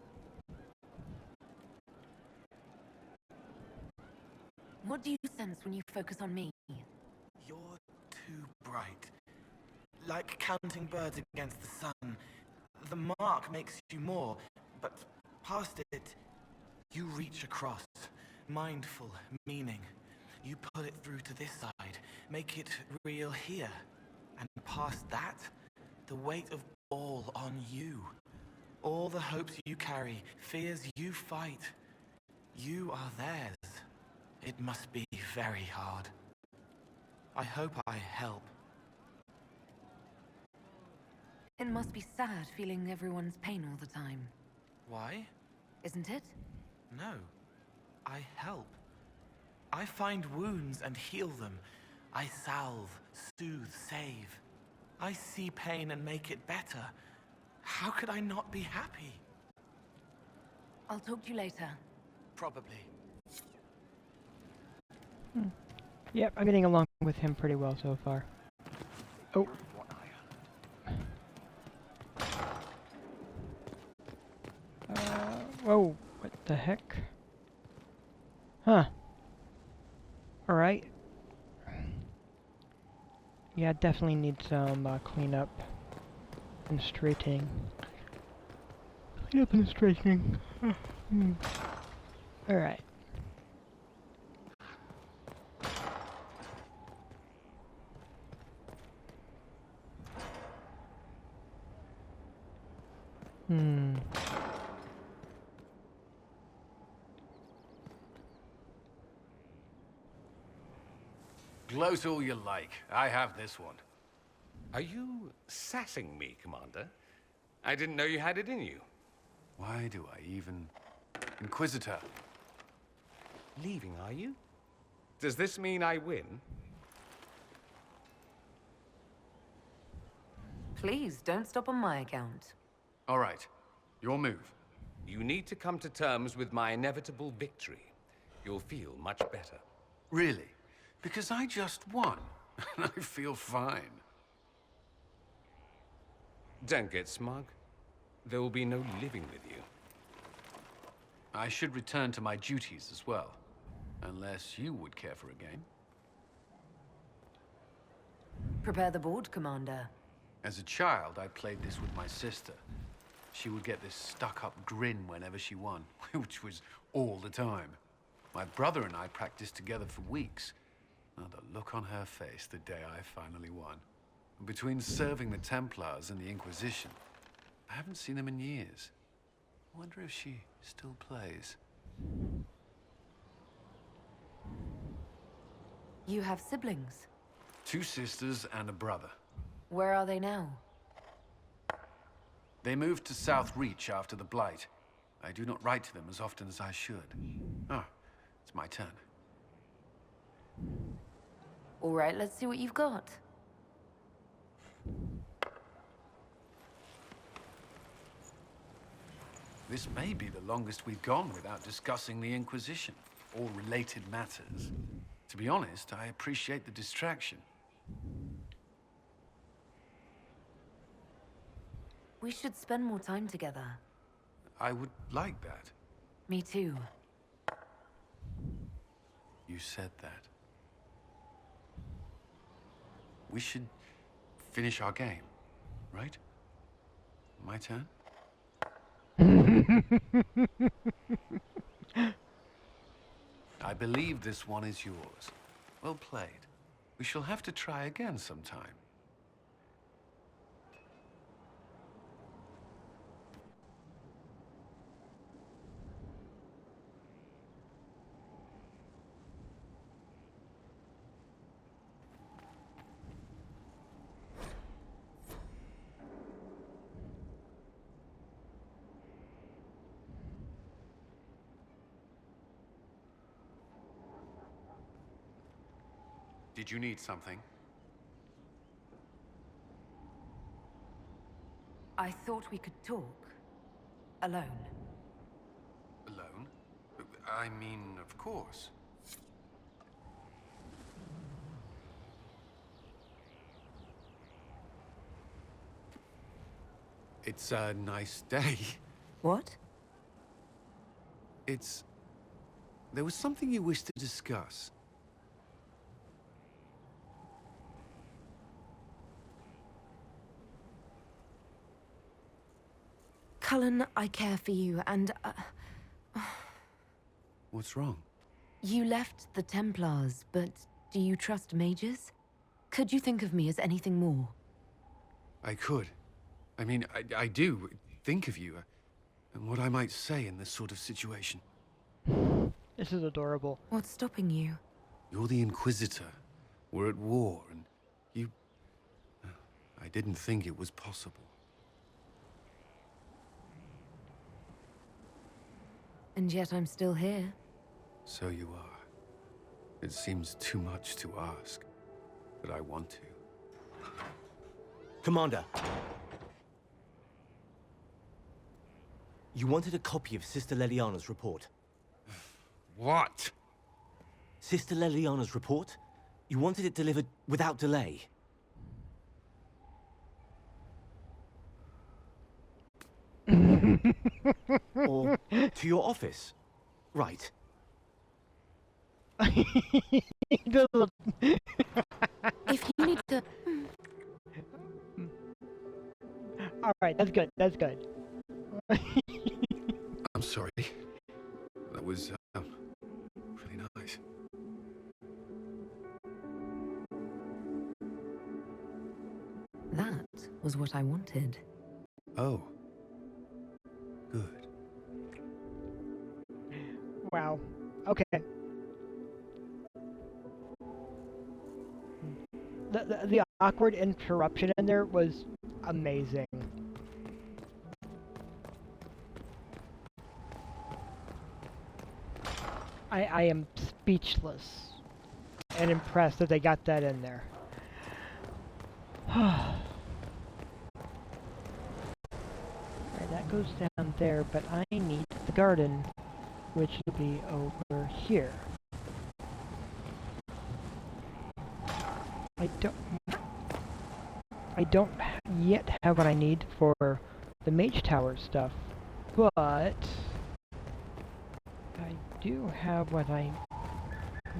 What do you sense when you focus on me? You're too bright. Like counting birds against the sun. The mark makes you more, but past it, you reach across. Mindful, meaning. You pull it through to this side, make it real here. And past that, the weight of all on you. All the hopes you carry, fears you fight. You are theirs. It must be very hard. I hope I help. It must be sad feeling everyone's pain all the time. Why? Isn't it? No. I help. I find wounds and heal them. I salve, soothe, save. I see pain and make it better. How could I not be happy? I'll talk to you later. Probably. Yep, I'm getting along with him pretty well so far. Oh. Whoa, what the heck? Huh. Alright. Yeah, definitely need some cleanup and straightening. Cleanup and straightening. Alright. Gloat all you like. I have this one. Are you sassing me, Commander? I didn't know you had it in you. Why do I even... Inquisitor. Leaving, are you? Does this mean I win? Please, don't stop on my account. All right. Your move. You need to come to terms with my inevitable victory. You'll feel much better. Really? Because I just won, and I feel fine. Don't get smug. There will be no living with you. I should return to my duties as well. Unless you would care for a game. Prepare the board, Commander. As a child, I played this with my sister. She would get this stuck-up grin whenever she won, which was all the time. My brother and I practiced together for weeks. Now, the look on her face the day I finally won. Between serving the Templars and the Inquisition, I haven't seen them in years. I wonder if she still plays. You have siblings? 2 sisters and a brother. Where are they now? They moved to South Reach after the Blight. I do not write to them as often as I should. Ah, it's my turn. All right, let's see what you've got. This may be the longest we've gone without discussing the Inquisition, or related matters. To be honest, I appreciate the distraction. We should spend more time together. I would like that. Me too. You said that. We should finish our game, right? My turn? I believe this one is yours. Well played. We shall have to try again sometime. Did you need something? I thought we could talk. Alone. Alone? I mean, of course. It's a nice day. What? There was something you wished to discuss. Cullen, I care for you, and What's wrong? you left the Templars, but do you trust mages? Could you think of me as anything more? I could. I mean, I do think of you, and what I might say in this sort of situation. This is adorable. What's stopping you? You're the Inquisitor. We're at war, and you... I didn't think it was possible. And yet I'm still here. So you are. It seems too much to ask, but I want to. Commander. You wanted a copy of Sister Leliana's report. What? Sister Leliana's report? You wanted it delivered without delay. Or to your office. Right. If you need to... Alright, that's good, that's good. I'm sorry. That was, really nice. That was what I wanted. Oh. Good. Wow. Okay. The awkward interruption in there was amazing. I am speechless and impressed that they got that in there. Alright, that goes down there, but I need the garden, which will be over here. I don't yet have what I need for the Mage Tower stuff, but I do have what I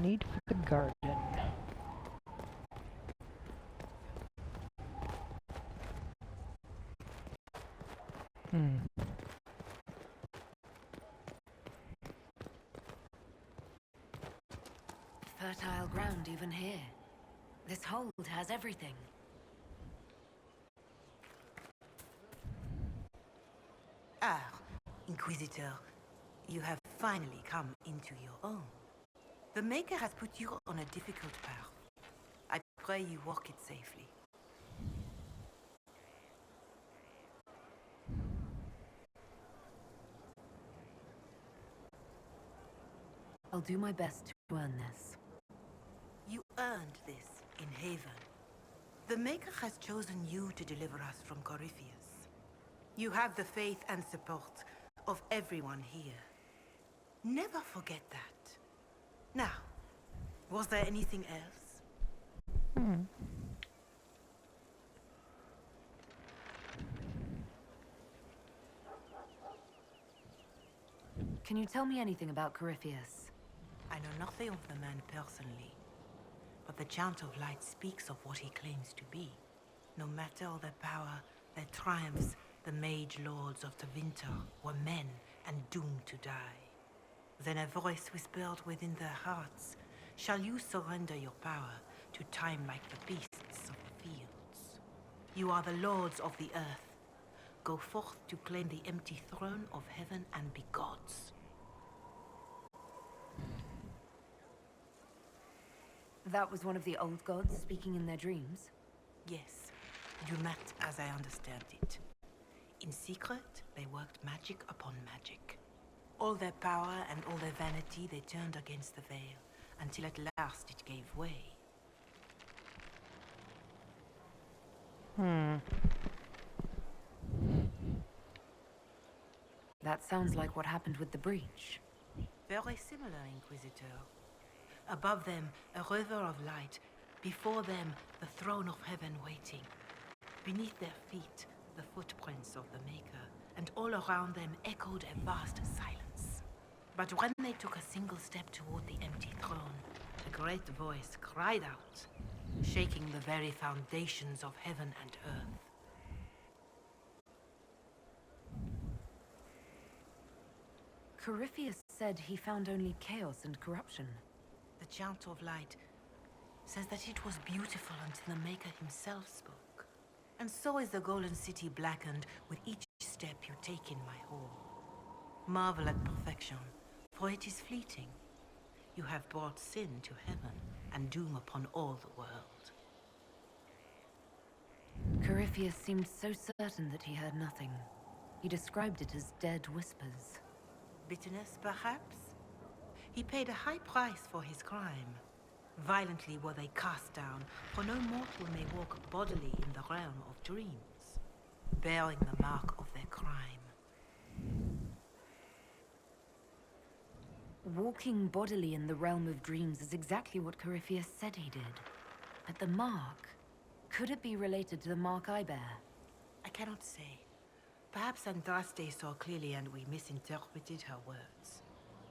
need for the garden. Fertile ground even here. This hold has everything. Ah, Inquisitor, you have finally come into your own. The Maker has put you on a difficult path. I pray you walk it safely. I'll do my best to earn this. You earned this in Haven. The Maker has chosen you to deliver us from Corypheus. You have the faith and support of everyone here. Never forget that. Now, was there anything else? Can you tell me anything about Corypheus? I know nothing of the man personally, but the Chant of Light speaks of what he claims to be. No matter all their power, their triumphs, the mage lords of the winter were men and doomed to die. Then a voice whispered within their hearts, "Shall you surrender your power to time like the beasts of the fields? You are the lords of the earth. Go forth to claim the empty throne of heaven and be gods." That was one of the old gods speaking in their dreams? Yes, you met as I understand it. In secret, they worked magic upon magic. All their power and all their vanity they turned against the veil, until at last it gave way. That sounds like what happened with the breach. Very similar, Inquisitor. Above them, a river of light. Before them, the throne of heaven waiting. Beneath their feet, the footprints of the Maker, and all around them echoed a vast silence. But when they took a single step toward the empty throne, a great voice cried out, shaking the very foundations of heaven and earth. Corypheus said he found only chaos and corruption. The Chant of Light says that it was beautiful until the Maker himself spoke. And so is the Golden City blackened with each step you take in my hall. Marvel at perfection, for it is fleeting. You have brought sin to heaven and doom upon all the world. Corypheus seemed so certain that he heard nothing. He described it as dead whispers. Bitterness, perhaps? He paid a high price for his crime. Violently were they cast down, for no mortal may walk bodily in the realm of dreams, bearing the mark of their crime. Walking bodily in the realm of dreams is exactly what Corypheus said he did. But the mark, could it be related to the mark I bear? I cannot say. Perhaps Andraste saw clearly and we misinterpreted her words.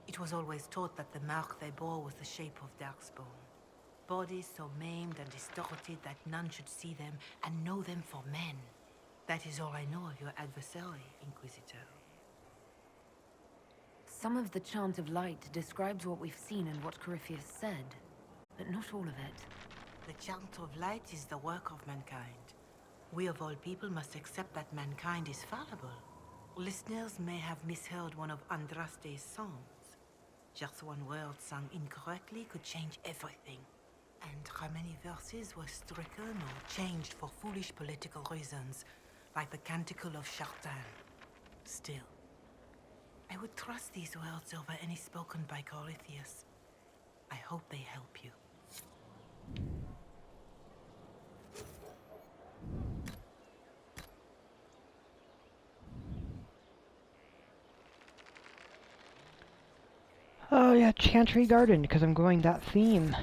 It was always taught that the mark they bore was the shape of Darkspawn. Bodies so maimed and distorted that none should see them and know them for men. That is all I know of your adversary, Inquisitor. Some of the Chant of Light describes what we've seen and what Corypheus said, but not all of it. The Chant of Light is the work of mankind. We of all people must accept that mankind is fallible. Listeners may have misheard one of Andraste's songs. Just one word sung incorrectly could change everything. And how many verses were stricken or changed for foolish political reasons, like the Canticle of Chartan. Still, I would trust these words over any spoken by Corypheus. I hope they help you. Oh yeah, Chantry Garden, because I'm going that theme.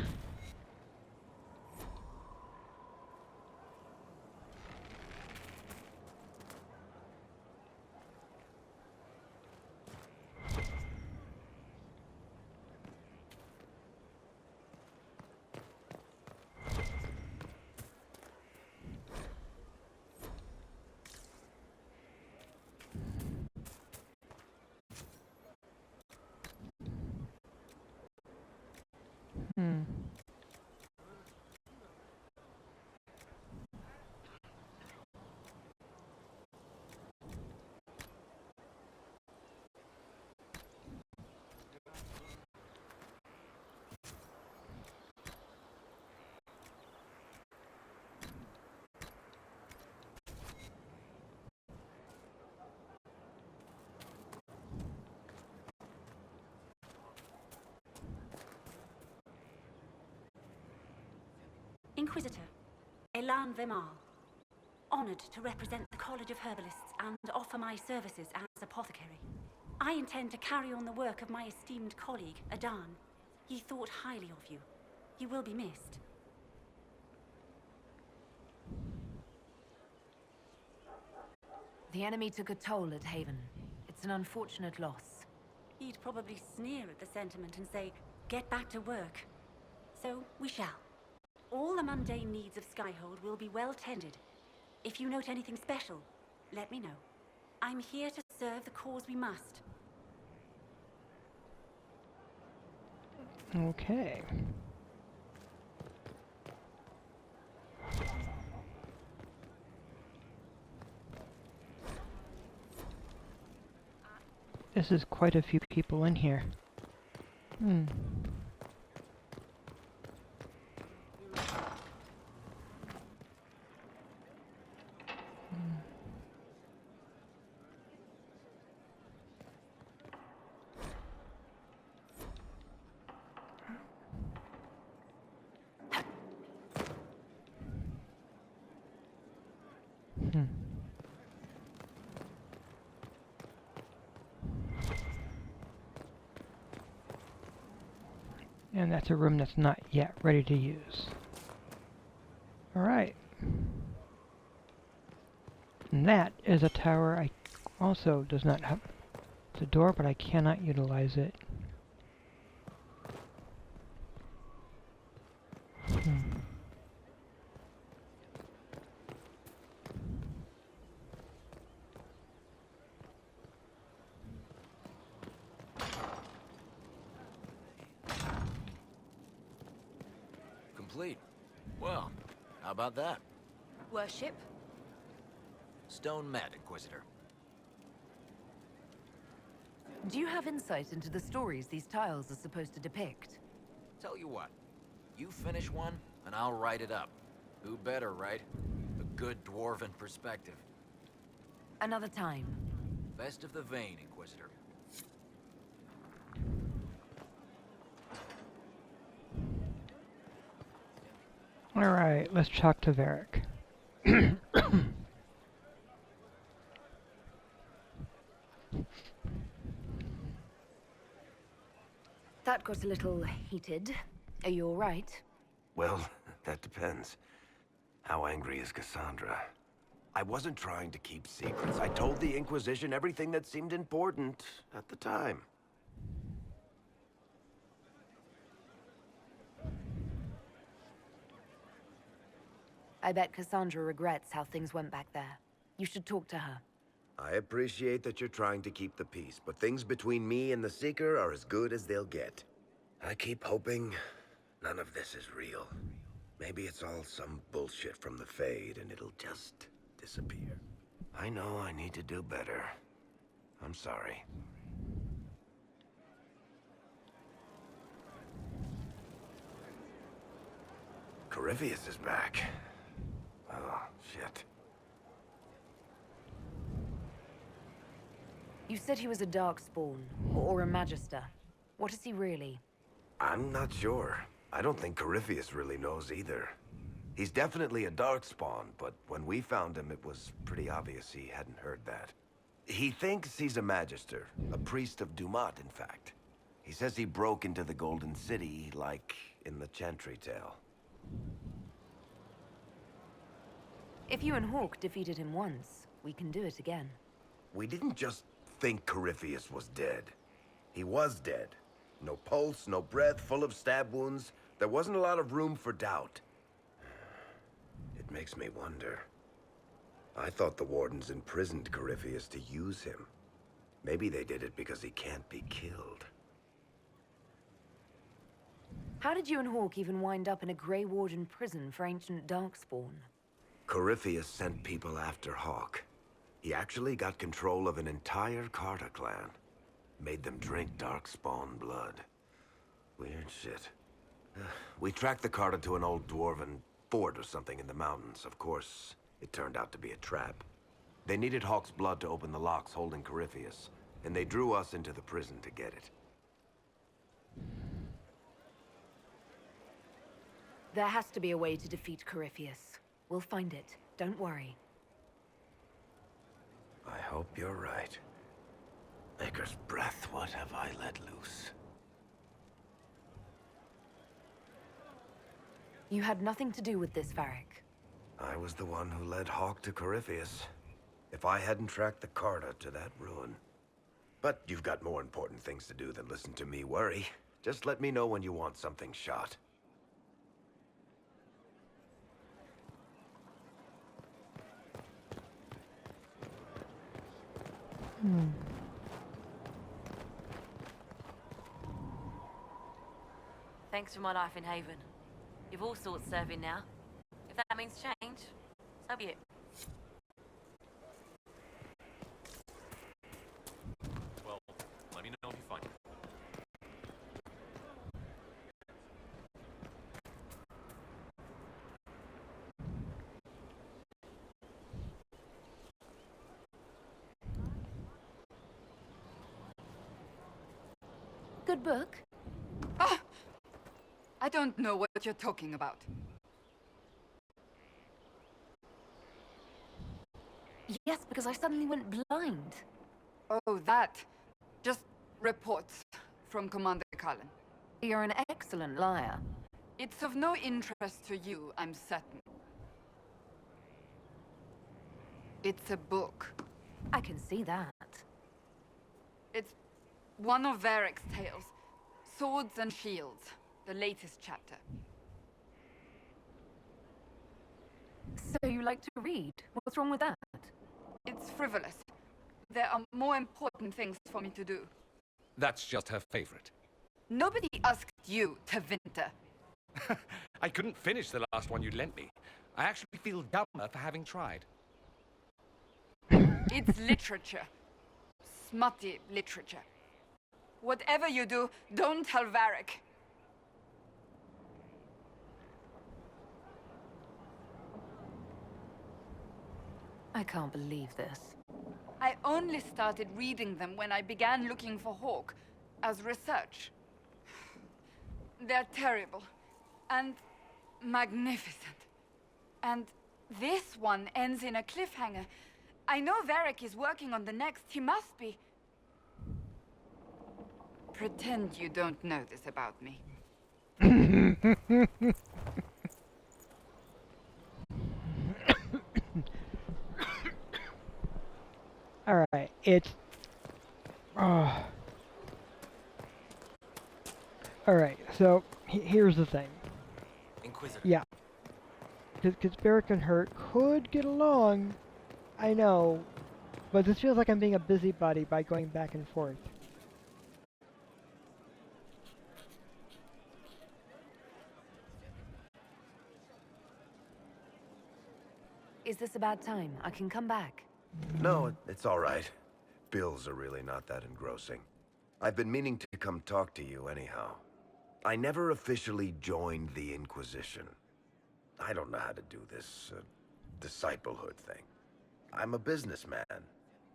Inquisitor, Elan Vemar. Honored to represent the College of Herbalists and offer my services as apothecary. I intend to carry on the work of my esteemed colleague, Adan. He thought highly of you. You will be missed. The enemy took a toll at Haven. It's an unfortunate loss. He'd probably sneer at the sentiment and say, get back to work. So, we shall. All the mundane needs of Skyhold will be well tended. If you note anything special, let me know. I'm here to serve the cause we must. Okay. This is quite a few people in here. Hmm. And that's a room that's not yet ready to use. Alright. And that is a tower I also does not have. It's a door, but I cannot utilize it. Complete. Well, how about that? Worship? Stone met, Inquisitor. Do you have insight into the stories these tiles are supposed to depict? Tell you what, you finish one, and I'll write it up. Who better, right? A good dwarven perspective. Another time. Best of the vein, Inquisitor. Alright, let's talk to Varric. That got a little heated. Are you all right? Well, that depends. How angry is Cassandra? I wasn't trying to keep secrets. I told the Inquisition everything that seemed important at the time. I bet Cassandra regrets how things went back there. You should talk to her. I appreciate that you're trying to keep the peace, but things between me and the Seeker are as good as they'll get. I keep hoping none of this is real. Maybe it's all some bullshit from the Fade and it'll just disappear. I know I need to do better. I'm sorry. Corypheus is back. Oh, shit. You said he was a Darkspawn, or a Magister. What is he really? I'm not sure. I don't think Corypheus really knows either. He's definitely a Darkspawn, but when we found him, it was pretty obvious he hadn't heard that. He thinks he's a Magister, a priest of Dumat, in fact. He says he broke into the Golden City, like in the Chantry tale. If you and Hawk defeated him once, we can do it again. We didn't just think Corypheus was dead. He was dead. No pulse, no breath, full of stab wounds. There wasn't a lot of room for doubt. It makes me wonder. I thought the Wardens imprisoned Corypheus to use him. Maybe they did it because he can't be killed. How did you and Hawk even wind up in a Grey Warden prison for ancient Darkspawn? Corypheus sent people after Hawk. He actually got control of an entire Carta clan. Made them drink Darkspawn blood. Weird shit. We tracked the Carta to an old dwarven fort or something in the mountains. Of course, it turned out to be a trap. They needed Hawk's blood to open the locks holding Corypheus, and they drew us into the prison to get it. There has to be a way to defeat Corypheus. We'll find it. Don't worry. I hope you're right. Maker's breath, what have I let loose? You had nothing to do with this, Varric. I was the one who led Hawk to Corypheus. If I hadn't tracked the Carta to that ruin. But you've got more important things to do than listen to me worry. Just let me know when you want something shot. Thanks for my life in Haven. You've all sorts serving now. If that means change, so be it. Well, let me know if you find it. Good book. I don't know what you're talking about. Yes, because I suddenly went blind. Oh, that. Just reports from Commander Cullen. You're an excellent liar. It's of no interest to you, I'm certain. It's a book. I can see that. It's one of Varric's tales. Swords and Shields. The latest chapter. So you like to read? What's wrong with that? It's frivolous. There are more important things for me to do. That's just her favorite. Nobody asked you to winter. I couldn't finish the last one you lent me. I actually feel dumber for having tried. It's literature. Smutty literature. Whatever you do, don't tell Varric. I can't believe this. I only started reading them when I began looking for Hawk as research. They're terrible and magnificent. And this one ends in a cliffhanger. I know Varric is working on the next. He must be. Pretend you don't know this about me. Alright, it's... Alright, so here's the thing. Inquisitor. Yeah. Because Barrick and Hurt could get along, I know, but this feels like I'm being a busybody by going back and forth. Is this a bad time? I can come back. No, it's all right. Bills are really not that engrossing. I've been meaning to come talk to you anyhow. I never officially joined the Inquisition. I don't know how to do this disciplehood thing. I'm a businessman.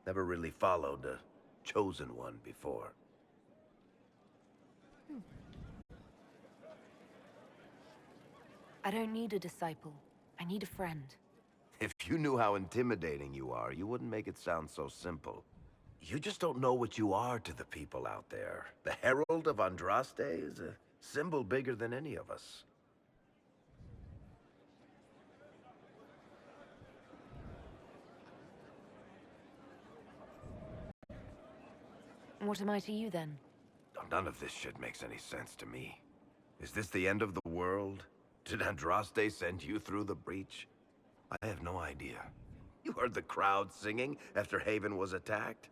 Never really followed a chosen one before. I don't need a disciple. I need a friend. If you knew how intimidating you are, you wouldn't make it sound so simple. You just don't know what you are to the people out there. The Herald of Andraste is a symbol bigger than any of us. What am I to you then? None of this shit makes any sense to me. Is this the end of the world? Did Andraste send you through the breach? I have no idea. You heard the crowd singing after Haven was attacked?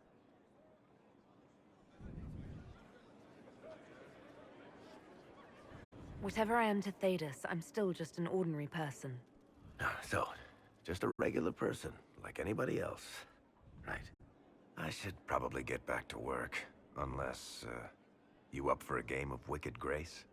Whatever I am to Thedas, I'm still just an ordinary person. So, just a regular person, like anybody else. Right. I should probably get back to work. Unless, you up for a game of Wicked Grace?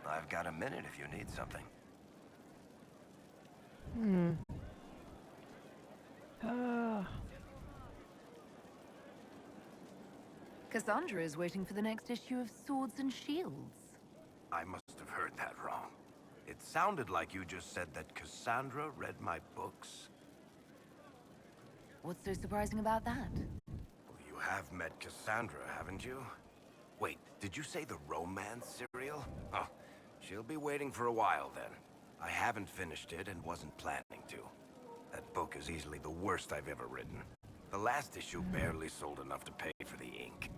I've got a minute if you need something. Cassandra is waiting for the next issue of Swords and Shields. I must have heard that wrong. It sounded like you just said that Cassandra read my books. What's so surprising about that? You have met Cassandra, haven't you? Wait, did you say the romance serial? Oh, she'll be waiting for a while then. I haven't finished it and wasn't planning to. That book is easily the worst I've ever written. The last issue barely sold enough to pay for the ink.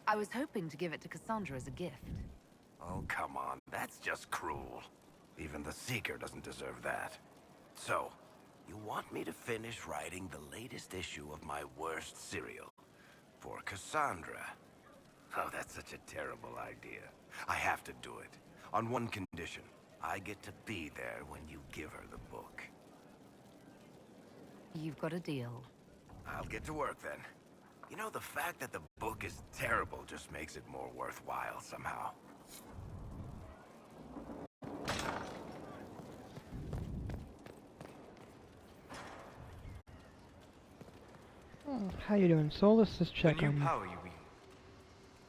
I was hoping to give it to Cassandra as a gift. Oh, come on. That's just cruel. Even the Seeker doesn't deserve that. So, you want me to finish writing the latest issue of my worst serial for Cassandra? Oh, that's such a terrible idea. I have to do it. On one condition. I get to be there when you give her the book. You've got a deal. I'll get to work then. You know, the fact that the book is terrible just makes it more worthwhile somehow. Oh, how you doing, Soul? Let's just check The on new you. power you wield.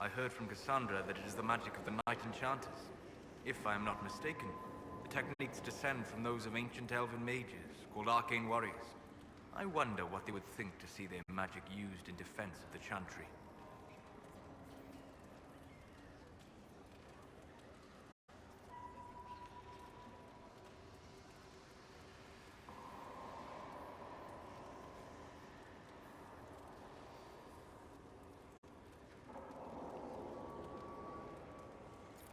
I heard from Cassandra that it is the magic of the Knight Enchanters. If I am not mistaken, the techniques descend from those of ancient elven mages, called arcane warriors. I wonder what they would think to see their magic used in defense of the Chantry.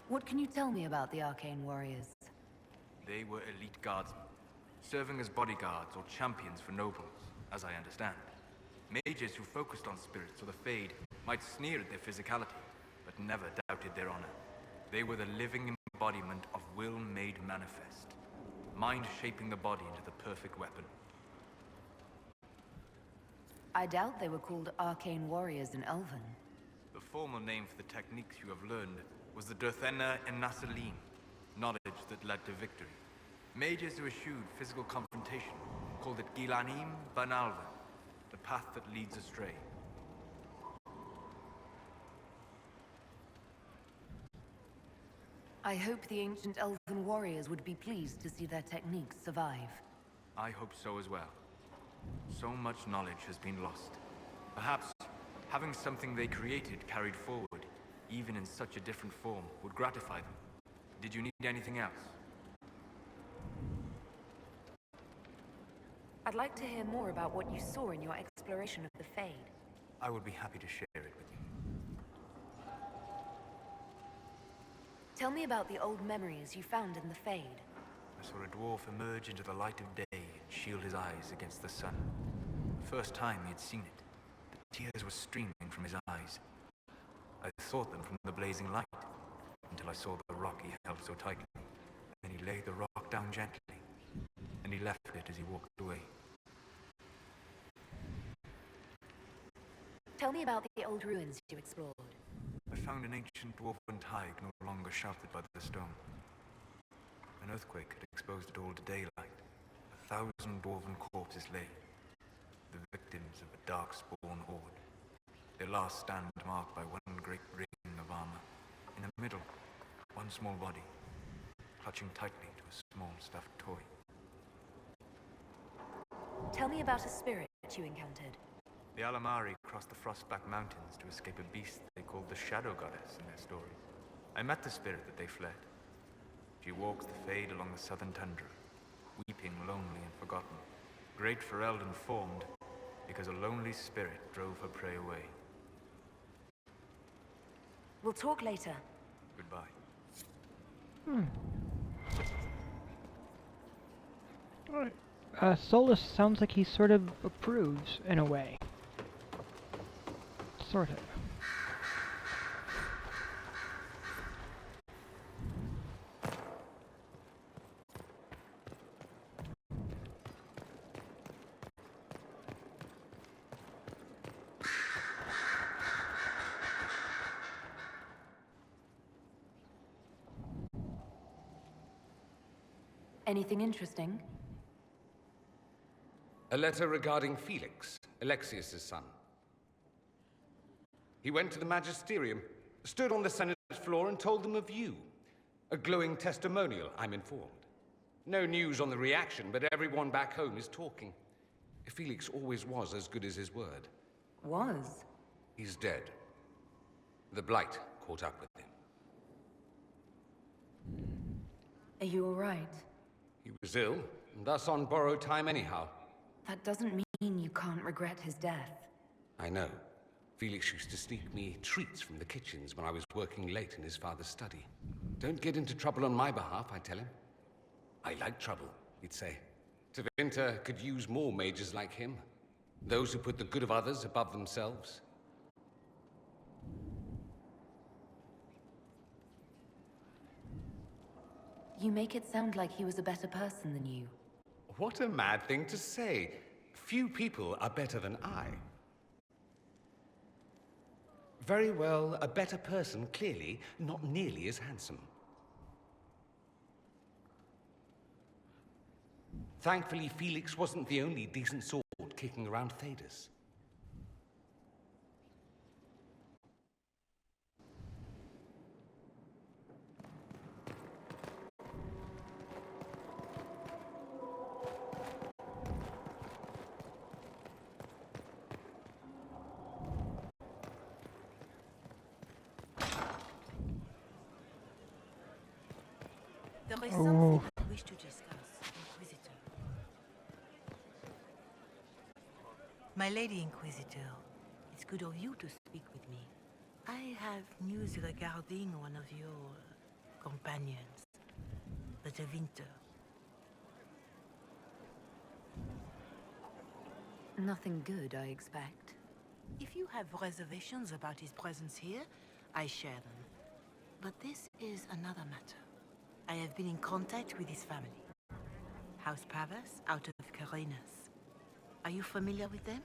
What can you tell me about the Arcane Warriors? They were elite guardsmen, serving as bodyguards or champions for nobles, as I understand. Mages who focused on spirits or the Fade might sneer at their physicality, but never doubted their honor. They were the living embodiment of will made manifest, mind shaping the body into the perfect weapon. I doubt they were called Arcane Warriors in Elven. The formal name for the techniques you have learned was the Durthena Enasalim, knowledge that led to victory. Mages who eschewed physical confrontation called it Gilanim Banalvan, the path that leads astray. I hope the ancient Elven warriors would be pleased to see their techniques survive. I hope so as well. So much knowledge has been lost. Perhaps having something they created carried forward, even in such a different form, would gratify them. Did you need anything else? I'd like to hear more about what you saw in your exploration of the Fade. I would be happy to share it with you. Tell me about the old memories you found in the Fade. I saw a dwarf emerge into the light of day and shield his eyes against the sun. The first time he had seen it, the tears were streaming from his eyes. I thought them from the blazing light, until I saw the rock he held so tightly. Then he laid the rock down gently, and he left it as he walked away. Tell me about the old ruins you explored. I found an ancient dwarven tide no longer sheltered by the stone. An earthquake had exposed it all to daylight. 1,000 dwarven corpses lay, the victims of a dark-spawn horde. Their last stand marked by one great ring of armor. In the middle, one small body, clutching tightly to a small stuffed toy. Tell me about a spirit you encountered. The Alamari crossed the Frostback Mountains to escape a beast they called the Shadow Goddess in their stories. I met the spirit that they fled. She walks the Fade along the southern tundra, weeping, lonely, and forgotten. Great Ferelden formed because a lonely spirit drove her prey away. We'll talk later. Goodbye. Alright. Solus sounds like he sort of approves, in a way. Sort of. Anything interesting? A letter regarding Felix, Alexius's son. He went to the Magisterium, stood on the Senate floor and told them of you. A glowing testimonial, I'm informed. No news on the reaction, but everyone back home is talking. Felix always was as good as his word. Was? He's dead. The Blight caught up with him. Are you all right? He was ill, and thus on borrowed time anyhow. That doesn't mean you can't regret his death. I know. Felix used to sneak me treats from the kitchens when I was working late in his father's study. Don't get into trouble on my behalf, I tell him. I like trouble, he'd say. Tevinter could use more mages like him. Those who put the good of others above themselves. You make it sound like he was a better person than you. What a mad thing to say. Few people are better than I. Very well, a better person, clearly, not nearly as handsome. Thankfully, Felix wasn't the only decent sword kicking around Thedas. There is something I wish to discuss, Inquisitor. My Lady Inquisitor, it's good of you to speak with me. I have news regarding one of your companions, the Tevinter. Nothing good, I expect. If you have reservations about his presence here, I share them. But this is another matter. I have been in contact with his family. House Pavas, out of Carenas. Are you familiar with them?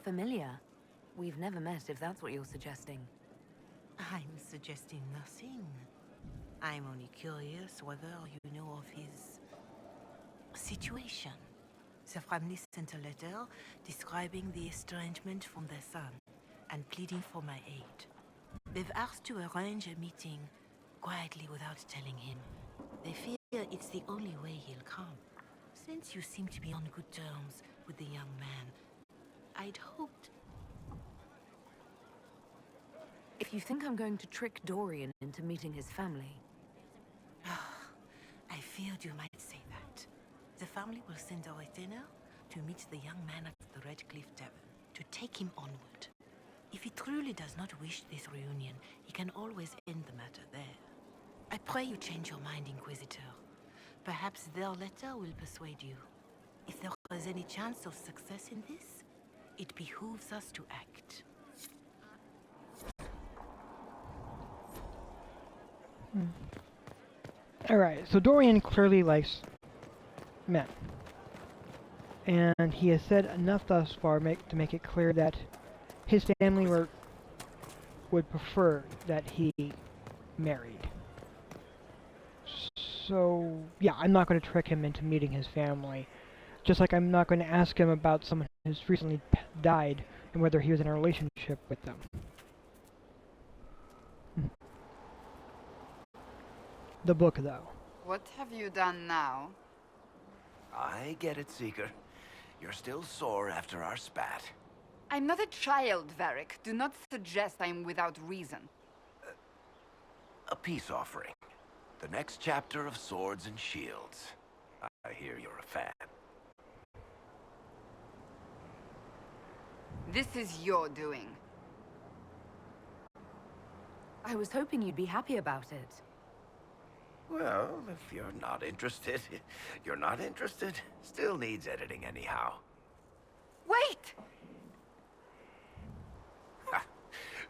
Familiar? We've never met, if that's what you're suggesting. I'm suggesting nothing. I'm only curious whether you know of his situation. The family sent a letter describing the estrangement from their son and pleading for my aid. They've asked to arrange a meeting quietly without telling him. They fear it's the only way he'll come. Since you seem to be on good terms with the young man, I'd hoped... If you think I'm going to trick Dorian into meeting his family... I feared you might say that. The family will send a retainer to meet the young man at the Red Cliff Tavern, to take him onward. If he truly does not wish this reunion, he can always end the matter there. I pray you change your mind, Inquisitor. Perhaps their letter will persuade you. If there is any chance of success in this, it behooves us to act. Alright, so Dorian clearly likes men. And he has said enough thus far to make it clear that his family would prefer that he married. So, yeah, I'm not going to trick him into meeting his family. Just like I'm not going to ask him about someone who's recently died and whether he was in a relationship with them. The book, though. What have you done now? I get it, Seeker. You're still sore after our spat. I'm not a child, Varric. Do not suggest I'm without reason. A peace offering. The next chapter of Swords and Shields. I hear you're a fan. This is your doing. I was hoping you'd be happy about it. Well, if you're not interested, you're not interested. Still needs editing anyhow. Wait!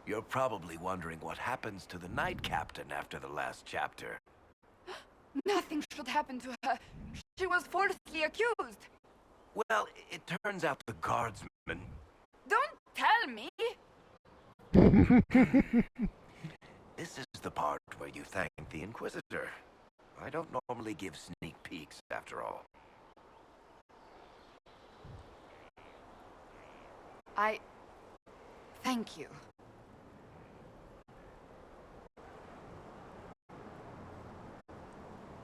You're probably wondering what happens to the Knight Captain after the last chapter. Nothing should happen to her. She was falsely accused. Well, it turns out the guardsman... Don't tell me! This This is the part where you thank the Inquisitor. I don't normally give sneak peeks, after all. Thank you.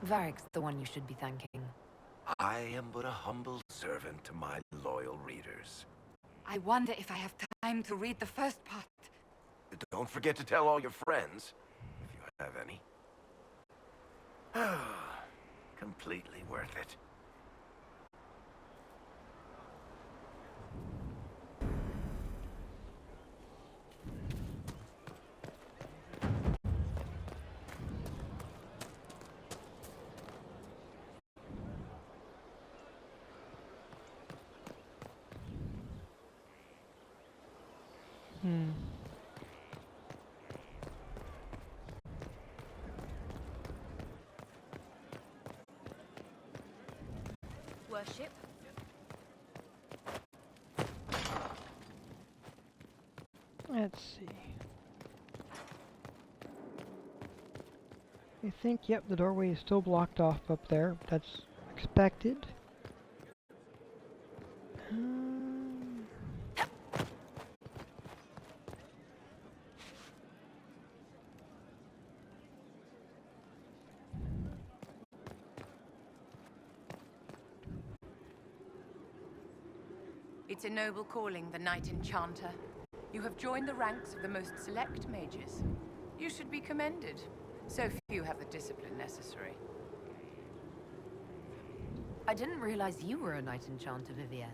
Varric's the one you should be thanking. I am but a humble servant to my loyal readers. I wonder if I have time to read the first part. Don't forget to tell all your friends, if you have any. Completely worth it. Worship. Let's see. I think, yep, the doorway is still blocked off up there. That's expected. It's a noble calling, the Knight Enchanter. You have joined the ranks of the most select mages. You should be commended. So few have the discipline necessary. I didn't realize you were a Knight Enchanter, Vivienne.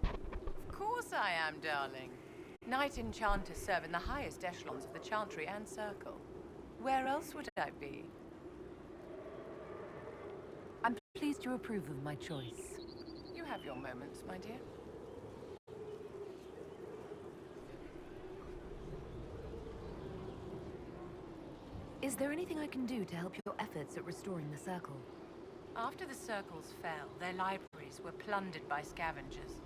Of course I am, darling. Knight Enchanters serve in the highest echelons of the Chantry and Circle. Where else would I be? I'm pleased you approve of my choice. You have your moments, my dear. Is there anything I can do to help your efforts at restoring the Circle? After the Circles fell, their libraries were plundered by scavengers.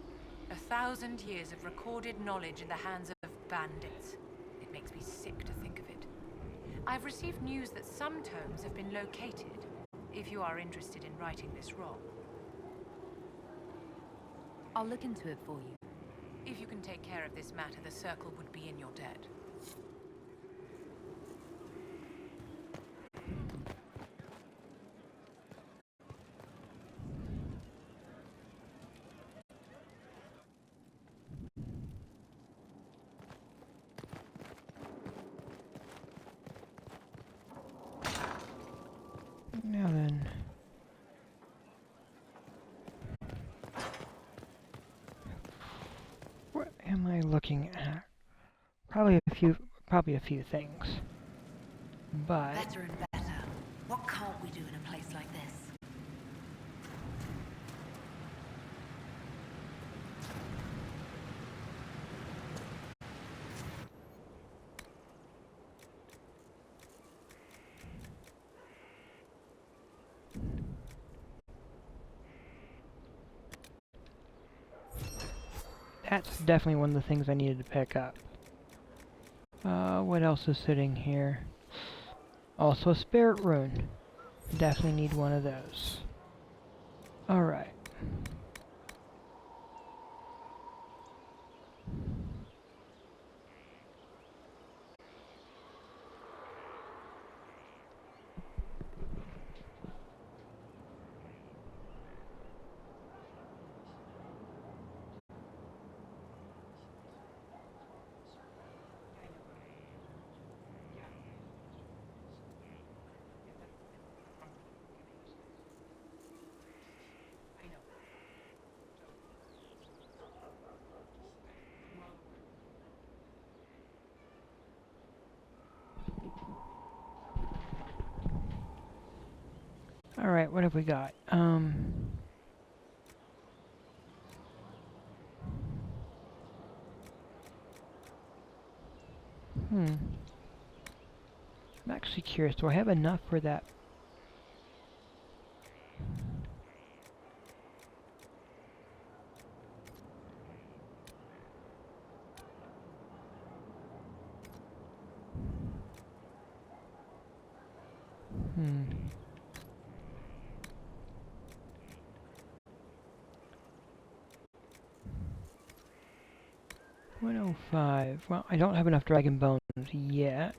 1,000 years of recorded knowledge in the hands of bandits. It makes me sick to think of it. I've received news that some tomes have been located, if you are interested in righting this wrong. I'll look into it for you. If you can take care of this matter, the Circle would be in your debt. Now then. What am I looking at? Probably a few things. But Better and better. What can't we do in a place like this? that's definitely one of the things I needed to pick up. What else is sitting here? Also a spirit rune. Definitely need one of those. Alright. Alright, what have we got? I'm actually curious, do I have enough for that? Hmm. $105. Well, I don't have enough dragon bones yet.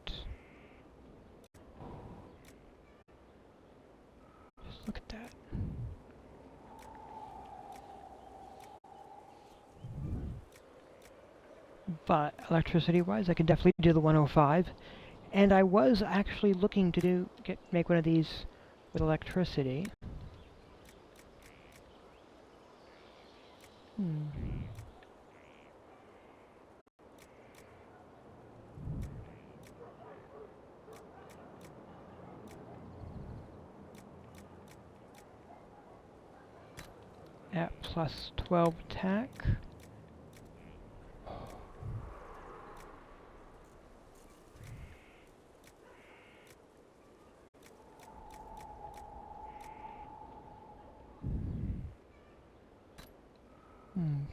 Just look at that. But electricity-wise, I can definitely do the 105. And I was actually looking to make one of these with electricity. Hmm. At plus 12 attack.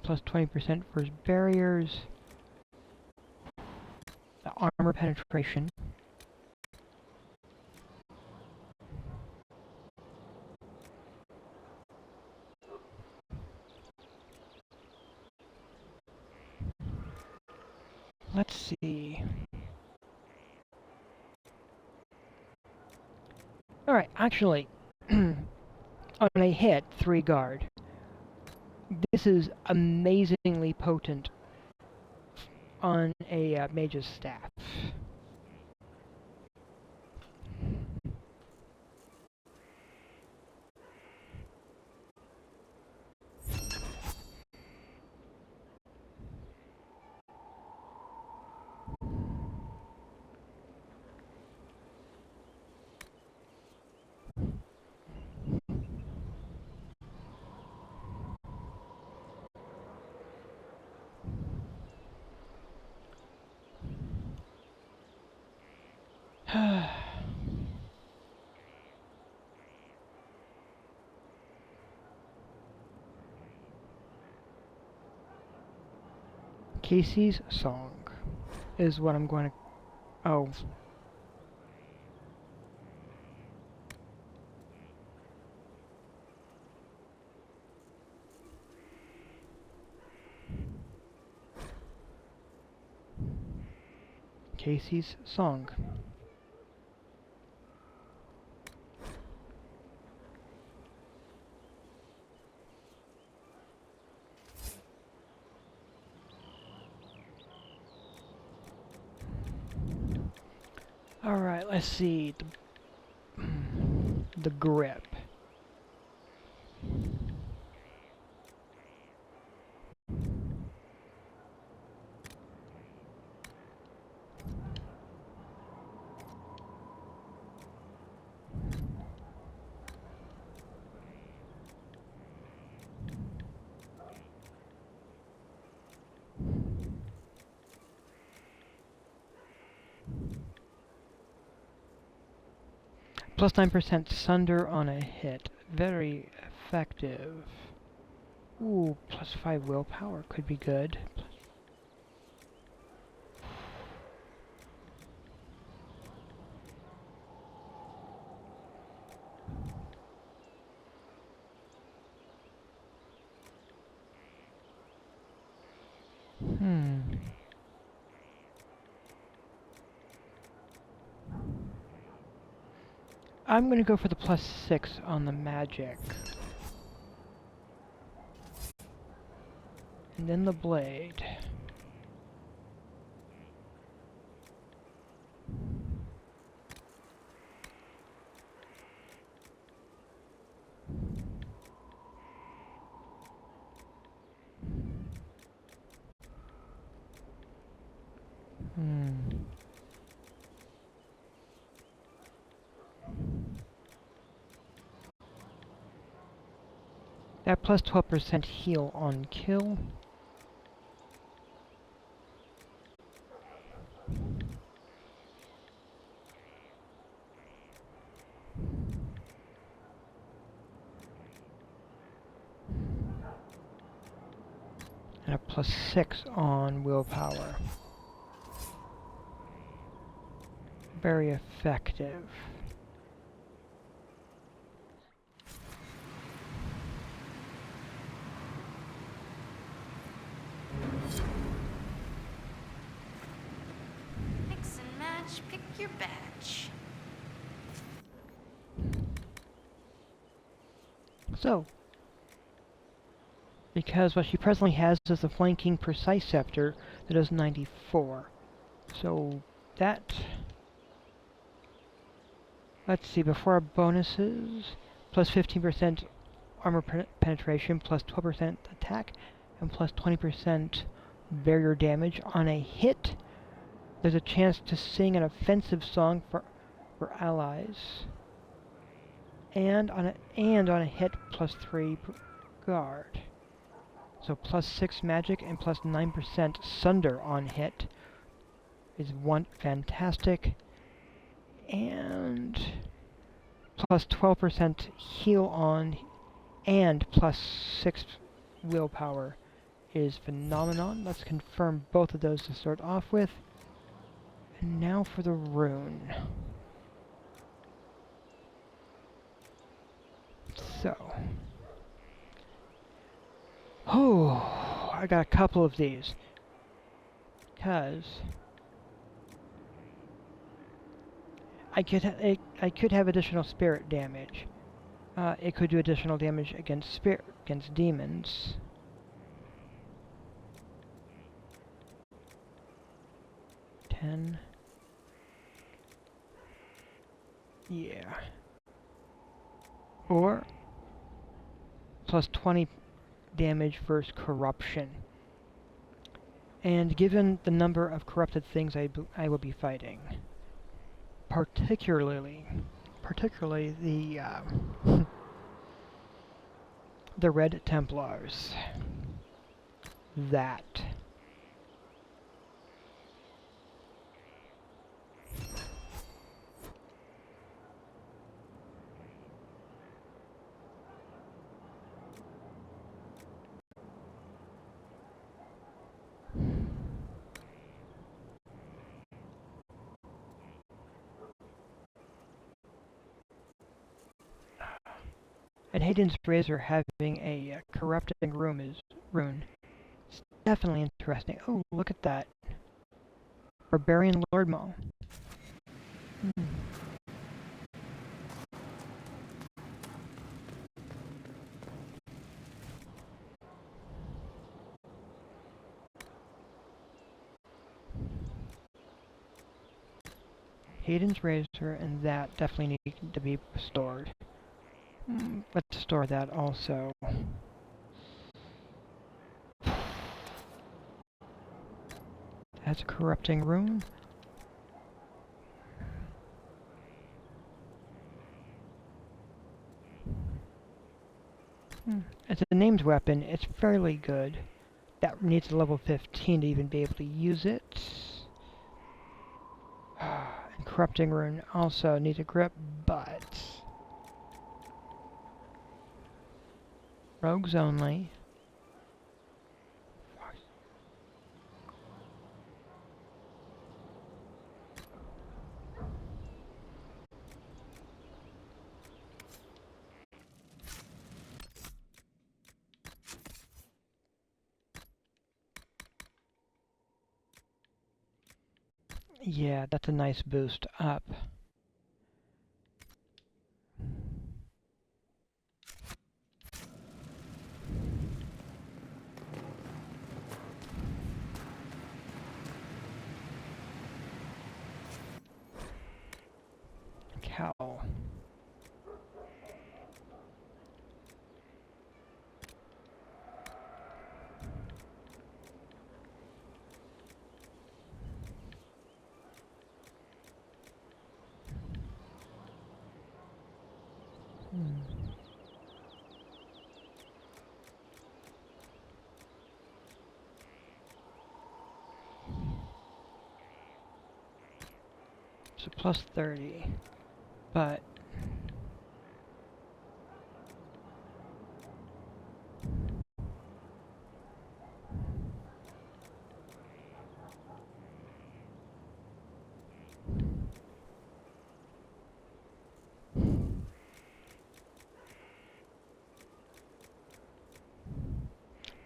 Plus 20% for his barriers. The armor penetration. Let's see. Alright, actually, on a hit, 3 guard. This is amazingly potent on a mage's staff. Casey's song is what I'm going to... Oh. Casey's song. Alright, let's see. The grip. Plus 9% sunder on a hit. Very effective. Ooh, plus 5 willpower could be good. I'm going to go for the plus 6 on the magic. And then the blade. That plus 12% heal on kill. And a plus 6 on willpower. Very effective. your badge. So, because what she presently has is a flanking precise scepter that does 94. So that, let's see, before our bonuses, plus 15% armor penetration, plus 12% attack, and plus 20% barrier damage. On a hit, there's a chance to sing an offensive song for allies. And on a hit, plus 3 guard. So plus 6 magic and plus 9% sunder on hit is one fantastic. And plus 12% heal on and plus 6 willpower is phenomenon. Let's confirm both of those to start off with. And now for the rune. So, oh, I got a couple of these, because I could have additional spirit damage. It could do additional damage against demons. Yeah. Or plus 20 damage versus corruption. And given the number of corrupted things I will be fighting, particularly the the Red Templars, that and Hayden's Razor having a corrupting rune. It's definitely interesting. Oh, look at that. Barbarian Lord Maul. Hayden's Razor and that definitely need to be restored. Let's store that also. That's a corrupting rune. It's a named weapon. It's fairly good. That needs a level 15 to even be able to use it. And corrupting rune also needs a grip, but rogues only. Yeah, that's a nice boost up. Cowl. So plus 30, but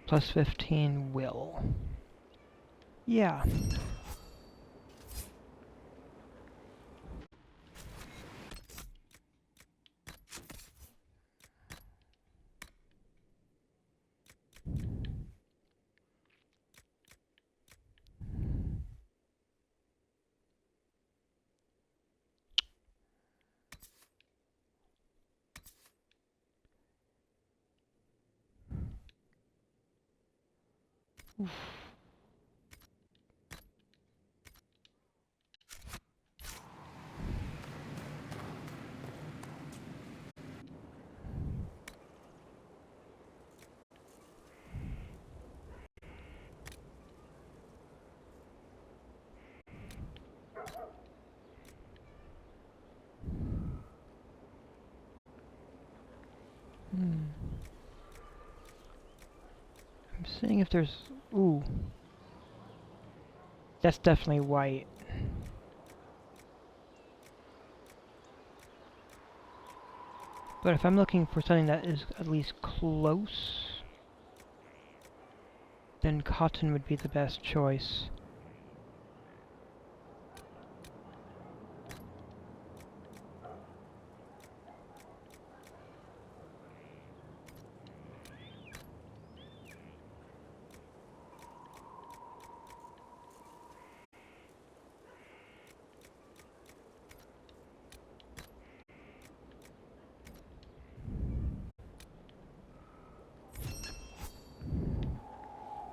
plus 15 will. Yeah. Oof. I'm seeing if there's... Ooh. That's definitely white. But if I'm looking for something that is at least close, then cotton would be the best choice.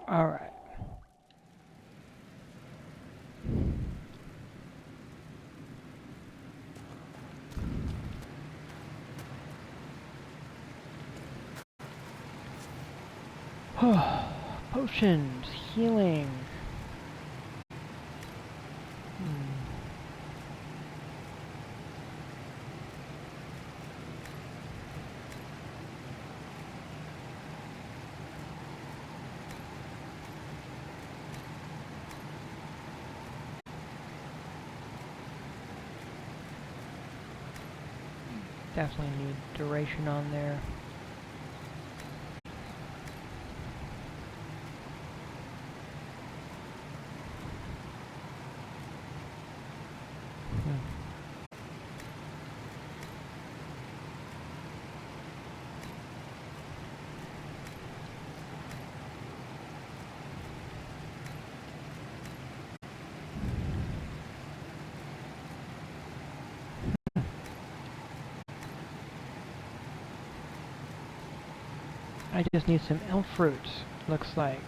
Alright. Potions, healing. Definitely need duration on there. I just need some elf fruits, looks like.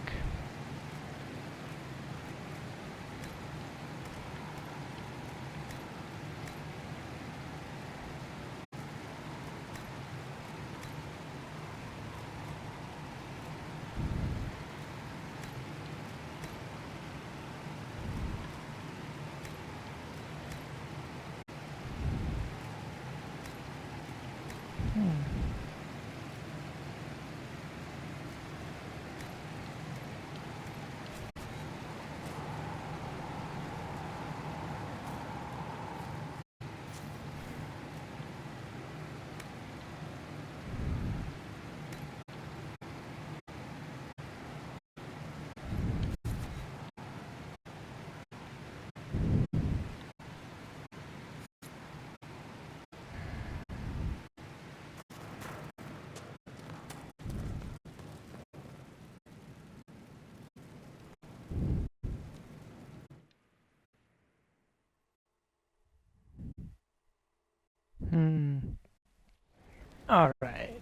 Alright.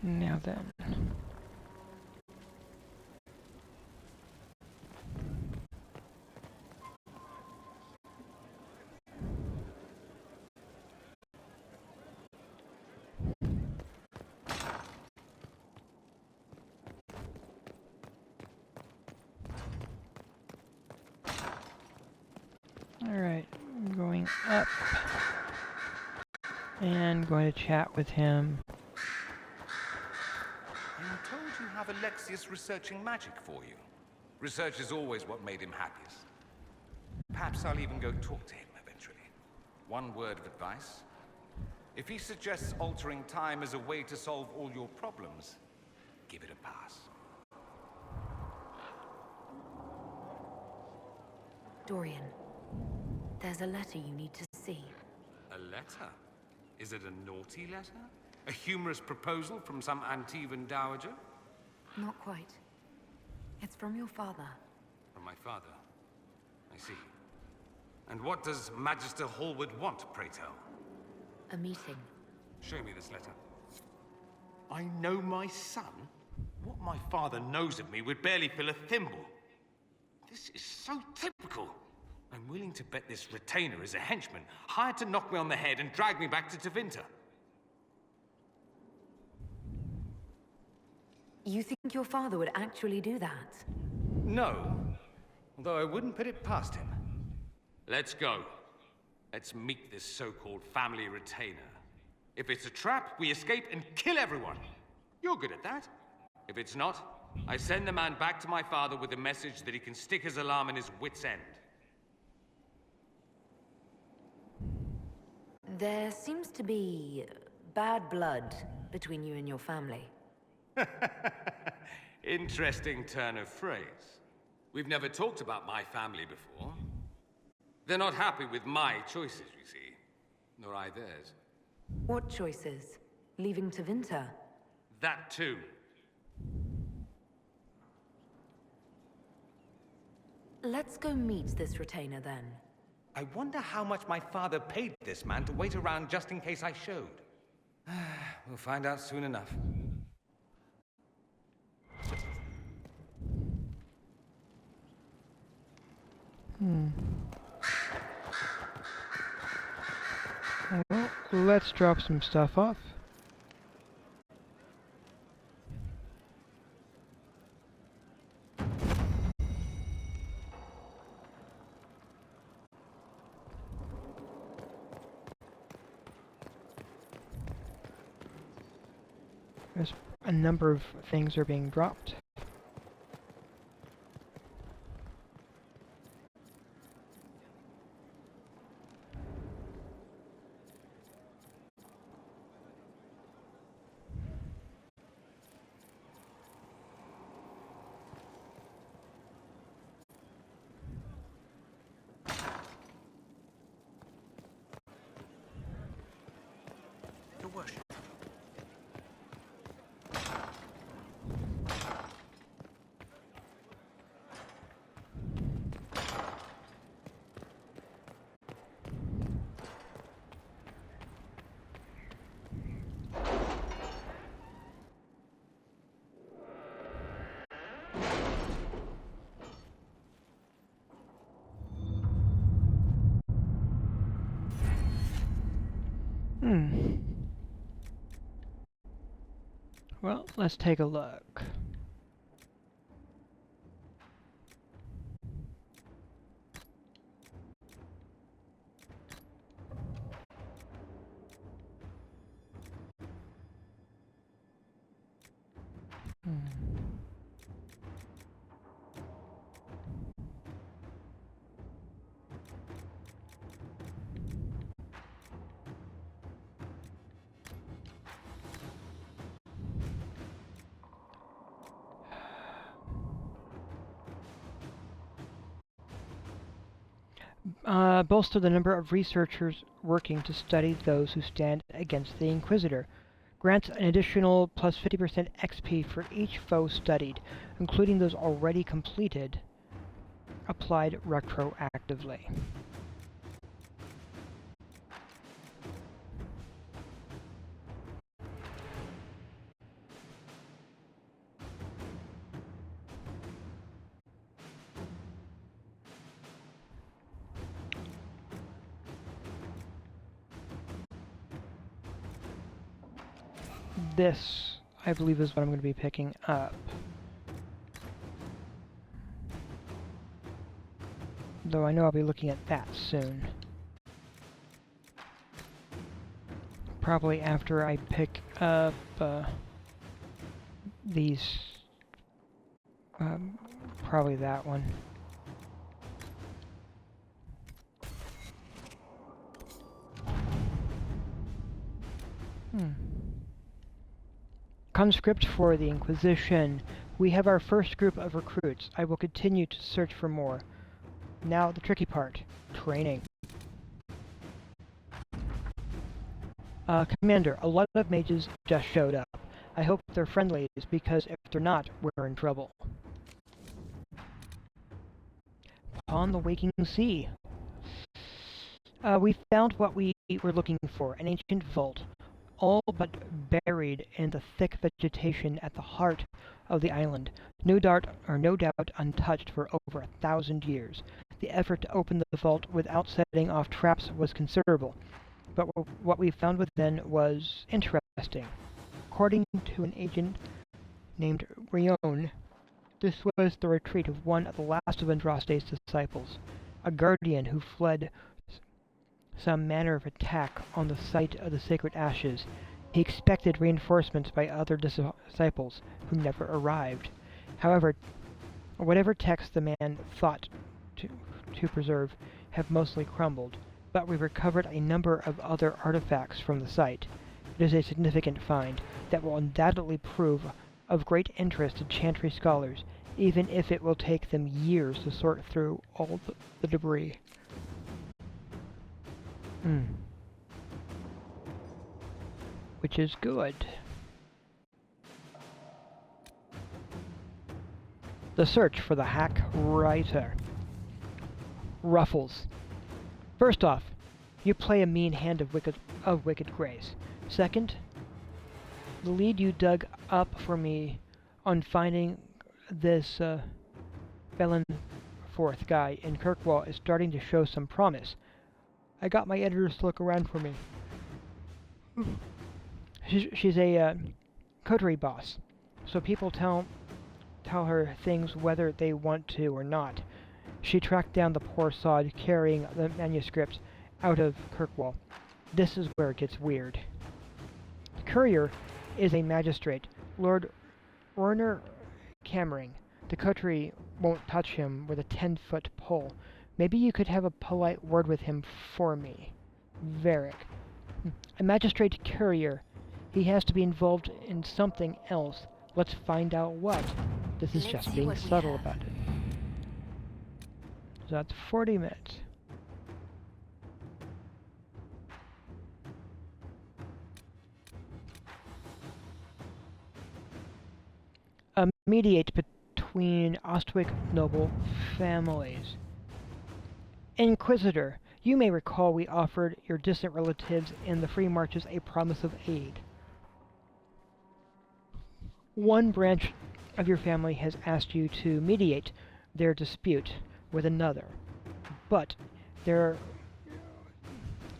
Now then. Alright, going up. And going to chat with him. I'm told you have Alexius researching magic for you. Research is always what made him happiest. Perhaps I'll even go talk to him eventually. One word of advice. If he suggests altering time as a way to solve all your problems, give it a pass. Dorian, there's a letter you need to see. A letter? Is it a naughty letter? A humorous proposal from some Antivan dowager? Not quite. It's from your father. From my father? I see. And what does Magister Hallward want, pray tell? A meeting. Show me this letter. I know my son? What my father knows of me would barely fill a thimble. This is so typical. I'm willing to bet this retainer is a henchman, hired to knock me on the head and drag me back to Tevinter. You think your father would actually do that? No, although I wouldn't put it past him. Let's go. Let's meet this so-called family retainer. If it's a trap, we escape and kill everyone. You're good at that. If it's not, I send the man back to my father with a message that he can stick his alarm in his wit's end. There seems to be bad blood between you and your family. Interesting turn of phrase. We've never talked about my family before. They're not happy with my choices, you see. Nor I theirs. What choices? Leaving Tevinter? That too. Let's go meet this retainer then. I wonder how much my father paid this man to wait around just in case I showed. We'll find out soon enough. Well, let's drop some stuff off. There's a number of things are being dropped. Your worship. Well, let's take a look. Bolster the number of researchers working to study those who stand against the Inquisitor. Grants an additional plus 50% XP for each foe studied, including those already completed, applied retroactively. This, I believe, is what I'm going to be picking up. Though I know I'll be looking at that soon. Probably after I pick up these. Probably that one. Conscript for the Inquisition. We have our first group of recruits. I will continue to search for more. Now the tricky part. Training. Commander, a lot of mages just showed up. I hope they're friendly, because if they're not, we're in trouble. Upon the Waking Sea. We found what we were looking for, an ancient vault. all but buried in the thick vegetation at the heart of the island, no doubt untouched for over 1,000 years. The effort to open the vault without setting off traps was considerable, but what we found within was interesting. According to an agent named Rion, this was the retreat of one of the last of Andraste's disciples, a guardian who fled some manner of attack on the site of the sacred ashes. He expected reinforcements by other disciples, who never arrived. However, whatever texts the man thought to preserve have mostly crumbled, but we recovered a number of other artifacts from the site. It is a significant find that will undoubtedly prove of great interest to Chantry scholars, even if it will take them years to sort through all the debris. Which is good. The search for the hack writer. Ruffles. First off, you play a mean hand of wicked grace. Second, the lead you dug up for me on finding this Belenforth guy in Kirkwall is starting to show some promise. I got my editors to look around for me. She's a coterie boss, so people tell her things whether they want to or not. She tracked down the poor sod carrying the manuscripts out of Kirkwall. This is where it gets weird. The courier is a magistrate, Lord Werner Cammering. The coterie won't touch him with a 10-foot pole. Maybe you could have a polite word with him for me. Varric. A magistrate courier. He has to be involved in something else. Let's find out what. This is just being subtle about it. So that's 40 minutes. Mediate between Ostwick noble families. Inquisitor, you may recall we offered your distant relatives in the Free Marches a promise of aid. One branch of your family has asked you to mediate their dispute with another, but their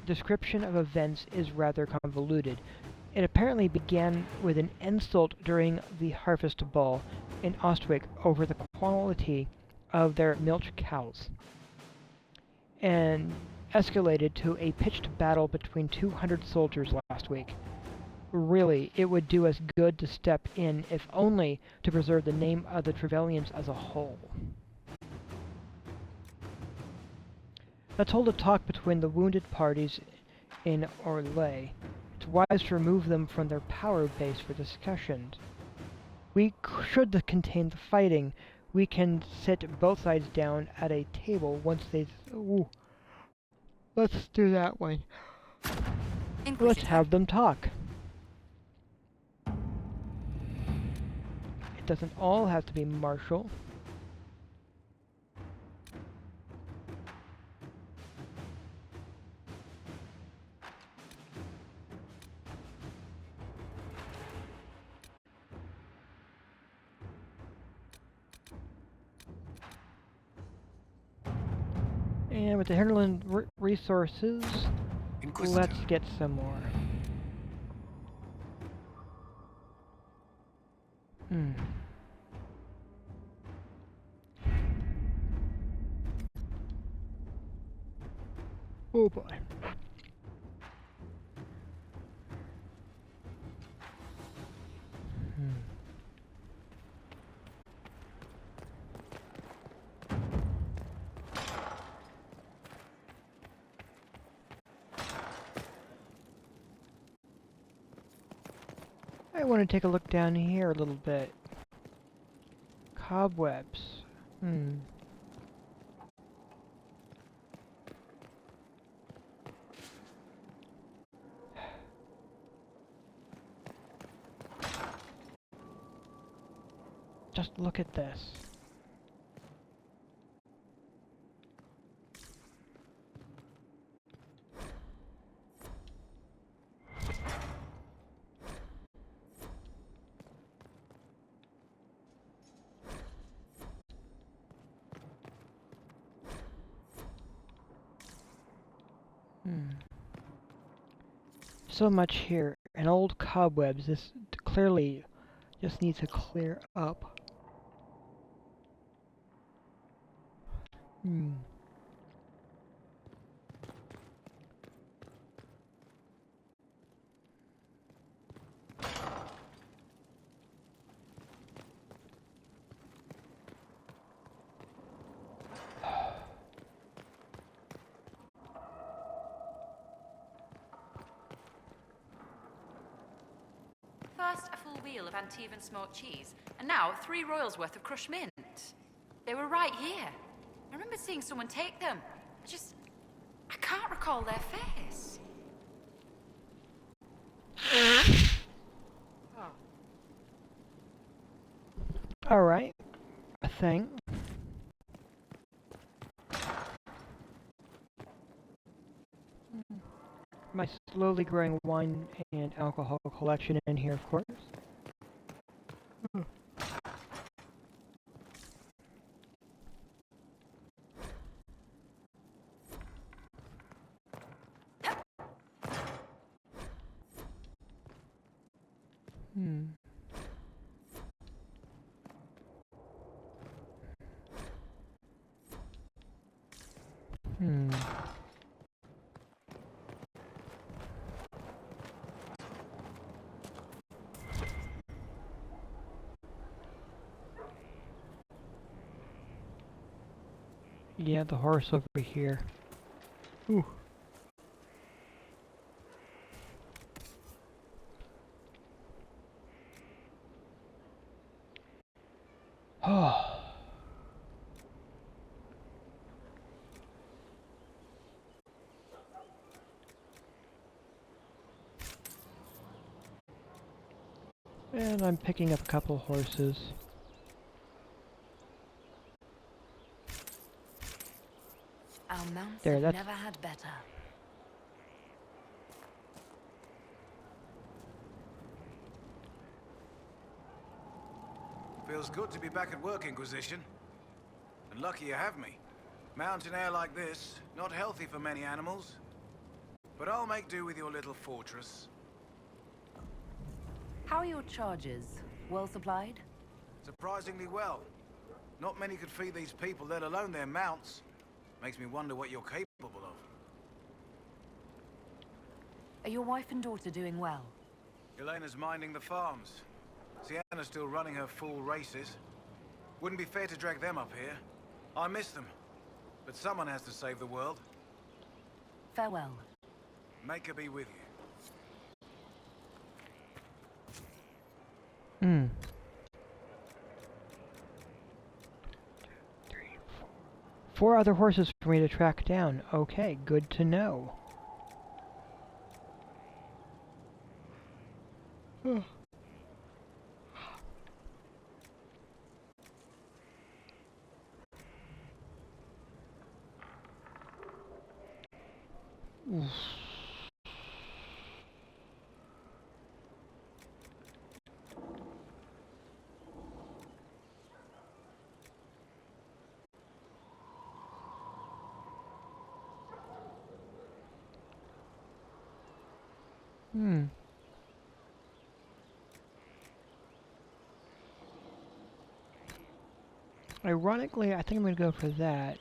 description of events is rather convoluted. It apparently began with an insult during the harvest ball in Ostwick over the quality of their milch cows, and escalated to a pitched battle between 200 soldiers last week. Really, it would do us good to step in, if only to preserve the name of the Trevellians as a whole. Let's hold a talk between the wounded parties in Orlais. It's wise to remove them from their power base for discussions. We should contain the fighting. We can sit both sides down at a table once they... Ooh. Let's do that one. Let's have them talk. It doesn't all have to be martial. And with the hinterland resources, let's get some more. Oh boy. I want to take a look down here a little bit. Cobwebs. Just look at this. So much here. And old cobwebs. This clearly just needs to clear up. First, a full wheel of Antivan smoked cheese, and now 3 royals worth of crushed mint. They were right here. I remember seeing someone take them. I can't recall their face. Alright. A thing. My slowly growing wine and alcohol collection in here, of course. Yeah, the horse over here. Ooh. Oh. And I'm picking up a couple horses. Our mounts There, have that's... never had better. Feels good to be back at work, Inquisition. And lucky you have me. Mountain air like this, not healthy for many animals. But I'll make do with your little fortress. How are your charges? Well supplied? Surprisingly well. Not many could feed these people, let alone their mounts. Makes me wonder what you're capable of. Are your wife and daughter doing well? Elena's minding the farms. Sienna's still running her full races. Wouldn't be fair to drag them up here. I miss them. But someone has to save the world. Farewell. Make her be with you. 4 other horses for me to track down. Okay, good to know. Oof. Ironically, I think I'm going to go for that.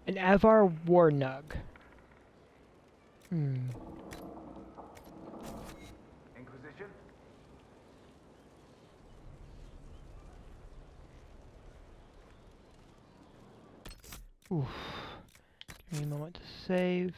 An Avar Warnug. Inquisition? Oof. Give me a moment to save.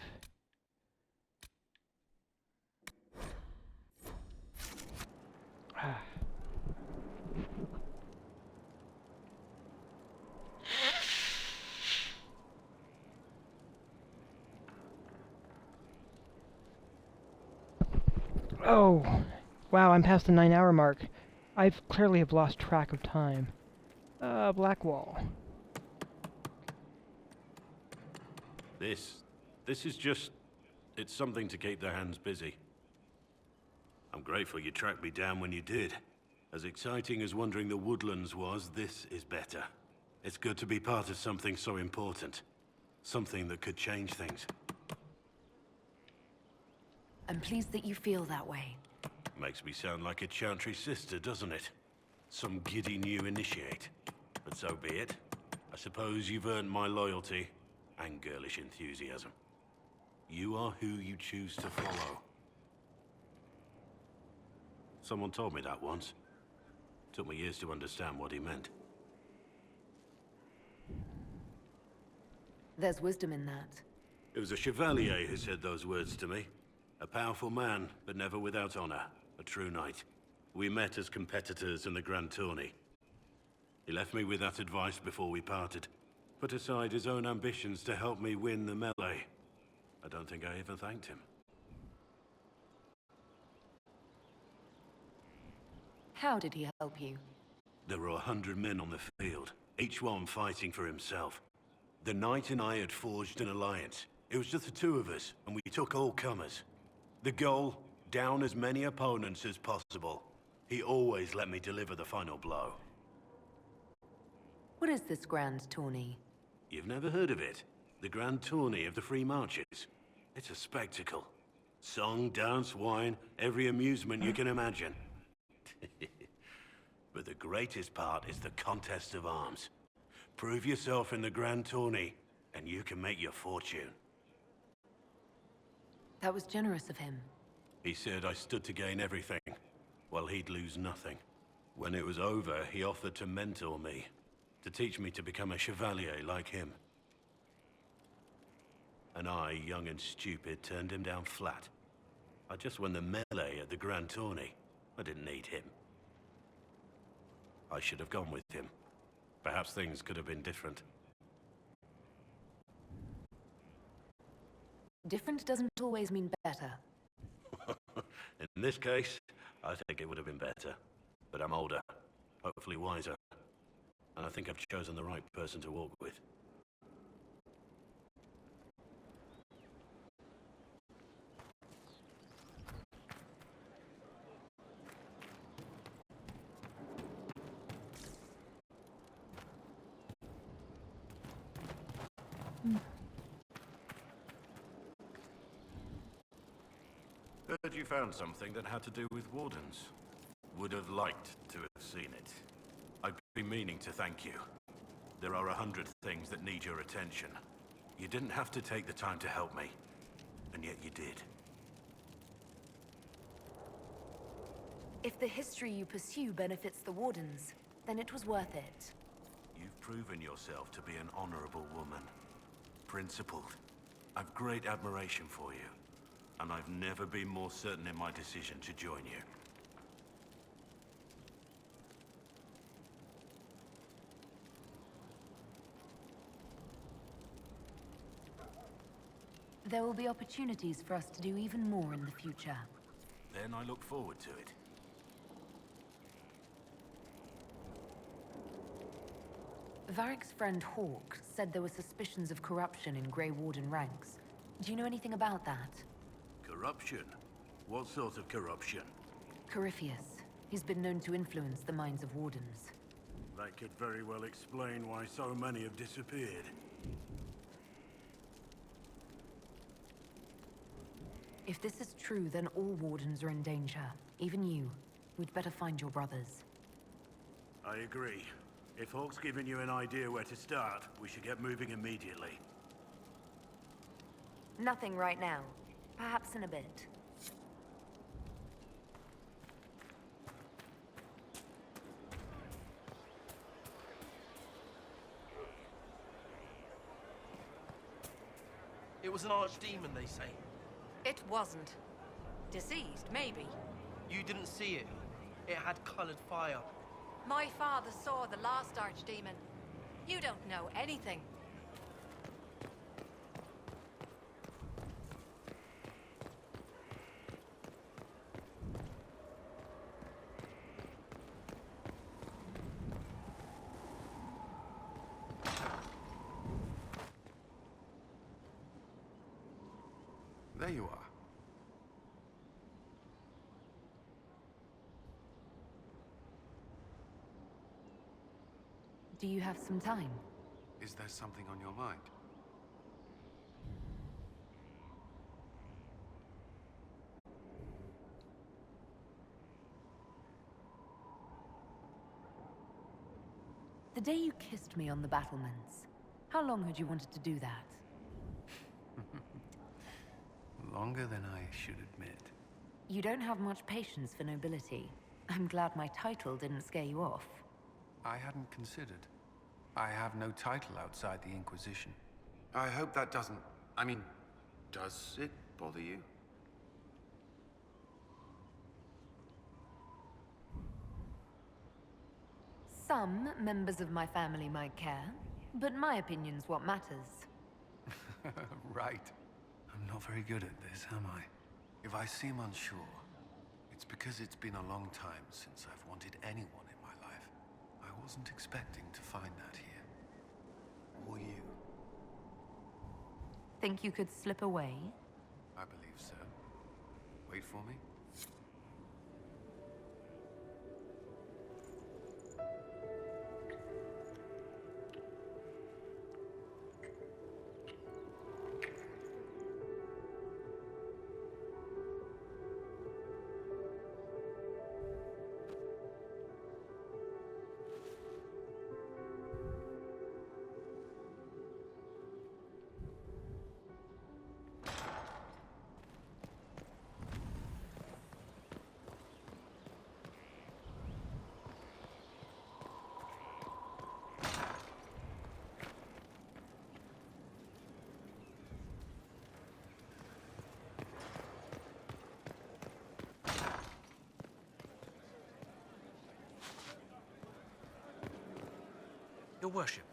Oh, wow, I'm past the 9-hour mark. I've clearly have lost track of time. Black wall. This is just... it's something to keep their hands busy. I'm grateful you tracked me down when you did. As exciting as wandering the woodlands was, this is better. It's good to be part of something so important. Something that could change things. I'm pleased that you feel that way. Makes me sound like a Chantry sister, doesn't it? Some giddy new initiate. But so be it. I suppose you've earned my loyalty and girlish enthusiasm. You are who you choose to follow. Someone told me that once. Took me years to understand what he meant. There's wisdom in that. It was a chevalier who said those words to me. A powerful man, but never without honor. A true knight. We met as competitors in the Grand Tourney. He left me with that advice before we parted. Put aside his own ambitions to help me win the melee. I don't think I ever thanked him. How did he help you? There were 100 men on the field, each one fighting for himself. The knight and I had forged an alliance. It was just the two of us, and we took all comers. The goal, down as many opponents as possible. He always let me deliver the final blow. What is this Grand Tourney? You've never heard of it? The Grand Tourney of the Free Marches. It's a spectacle. Song, dance, wine, every amusement you can imagine. But the greatest part is the contest of arms. Prove yourself in the Grand Tourney, and you can make your fortune. That was generous of him. He said I stood to gain everything, while he'd lose nothing. When it was over, he offered to mentor me, to teach me to become a chevalier like him. And I, young and stupid, turned him down flat. I just won the melee at the Grand Tourney. I didn't need him. I should have gone with him. Perhaps things could have been different. Different doesn't always mean better. In this case, I think it would have been better. But I'm older, hopefully wiser. And I think I've chosen the right person to walk with. Heard you found something that had to do with wardens. Would have liked to have seen it. I've been meaning to thank you. There are 100 things that need your attention. You didn't have to take the time to help me, and yet you did. If the history you pursue benefits the Wardens, then it was worth it. You've proven yourself to be an honorable woman. Principled. I've great admiration for you. And I've never been more certain in my decision to join you. There will be opportunities for us to do even more in the future. Then I look forward to it. Varric's friend Hawk said there were suspicions of corruption in Grey Warden ranks. Do you know anything about that? Corruption? What sort of corruption? Corypheus. He's been known to influence the minds of Wardens. That could very well explain why so many have disappeared. If this is true, then all Wardens are in danger. Even you. We'd better find your brothers. I agree. If Hawk's given you an idea where to start, we should get moving immediately. Nothing right now. Perhaps in a bit. It was an archdemon, they say. It wasn't. Deceased, maybe. You didn't see it. It had colored fire. My father saw the last archdemon. You don't know anything. There you are. Do you have some time? Is there something on your mind? The day you kissed me on the battlements, how long had you wanted to do that? Longer than I should admit. You don't have much patience for nobility. I'm glad my title didn't scare you off. I hadn't considered. I have no title outside the Inquisition. I hope that doesn't... I mean, does it bother you? Some members of my family might care, but my opinion's what matters. Right. I'm not very good at this, am I? If I seem unsure, it's because it's been a long time since I've wanted anyone in my life. I wasn't expecting to find that here. Or you. Think you could slip away? I believe so. Wait for me. Your worship.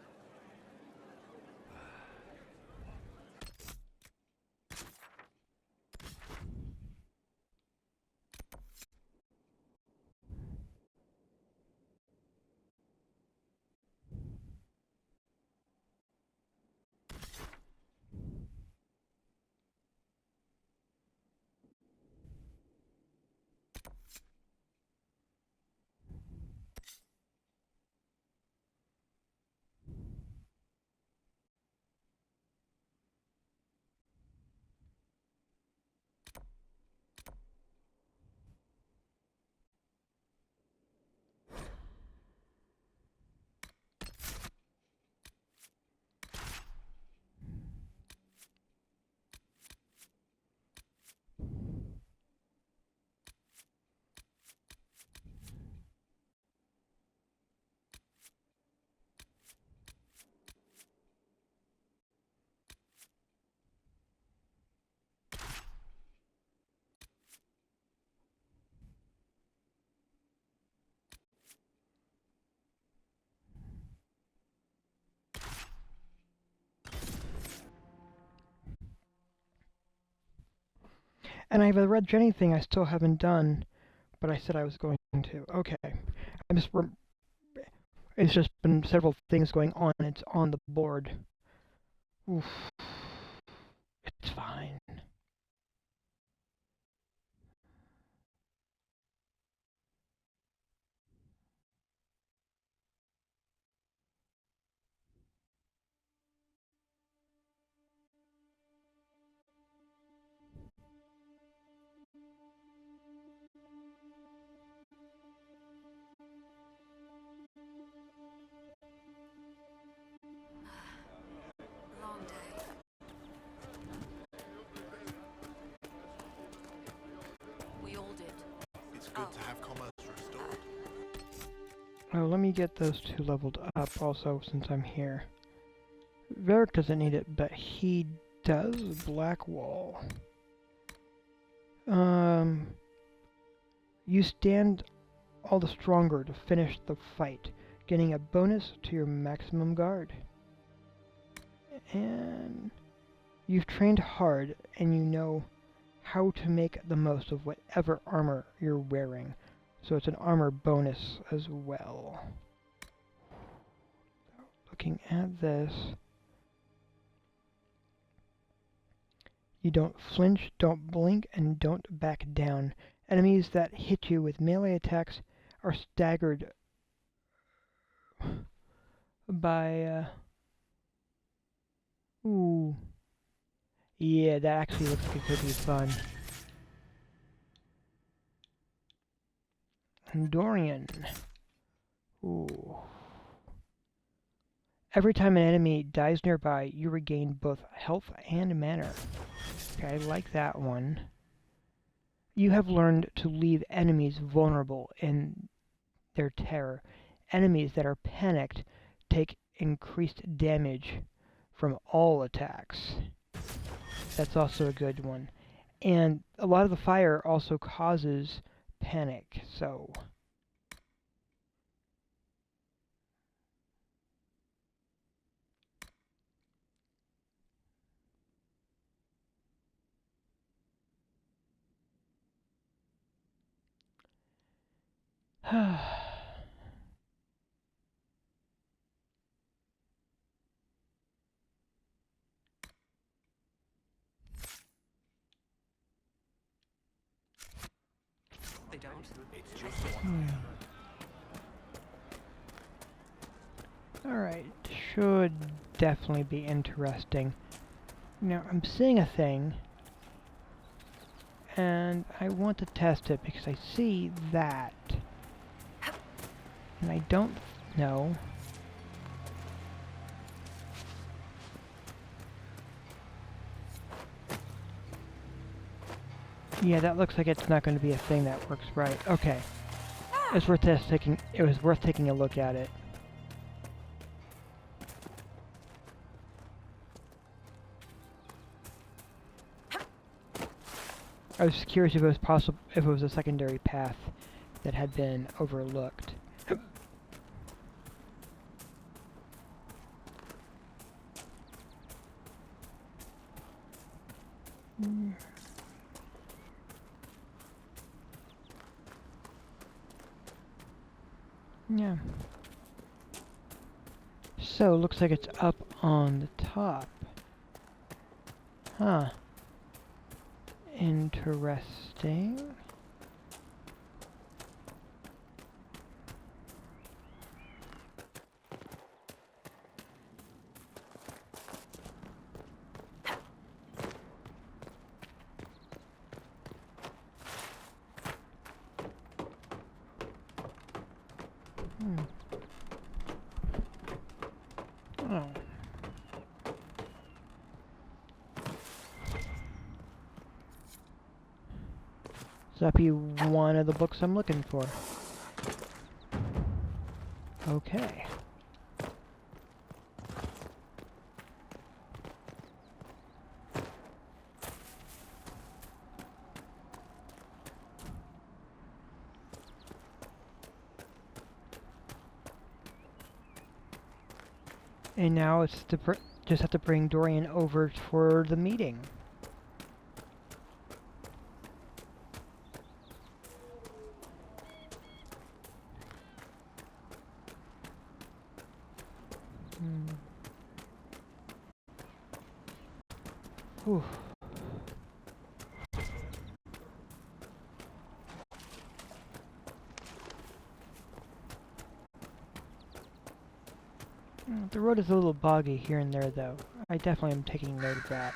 And I have a Red Jenny thing I still haven't done, but I said I was going to. Okay. It's just been several things going on. It's on the board. Oof. It's fine. Long day. We all did. It's good to have commerce restored. Oh, let me get those two leveled up also since I'm here. Varric doesn't need it, but he does. Blackwall. You stand all the stronger to finish the fight, getting a bonus to your maximum guard. And you've trained hard, and you know how to make the most of whatever armor you're wearing. So it's an armor bonus as well. Looking at this, You don't flinch, don't blink, and don't back down. Enemies that hit you with melee attacks are staggered by, ooh. Yeah, that actually looks like it could be fun. Dorian. Ooh. Every time an enemy dies nearby, you regain both health and mana. Okay, I like that one. You have learned to leave enemies vulnerable in their terror. Enemies that are panicked take increased damage from all attacks. That's also a good one. And a lot of the fire also causes panic, so... They don't. It's just one. Alright, should definitely be interesting. Now, I'm seeing a thing, and I want to test it because I see that. And I don't know. Yeah, that looks like it's not going to be a thing that works right. Okay. It's worth taking. It was worth taking a look at it. I was curious if it was possible, if it was a secondary path that had been overlooked. Yeah. So, looks like it's up on the top. Huh. Interesting. Oh. So that'd be one of the books I'm looking for. Okay. And now it's to just have to bring Dorian over for the meeting. Whew. The road is a little boggy here and there, though. I definitely am taking note of that.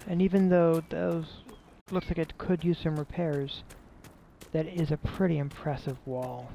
And even though those looks like it could use some repairs, that is a pretty impressive wall.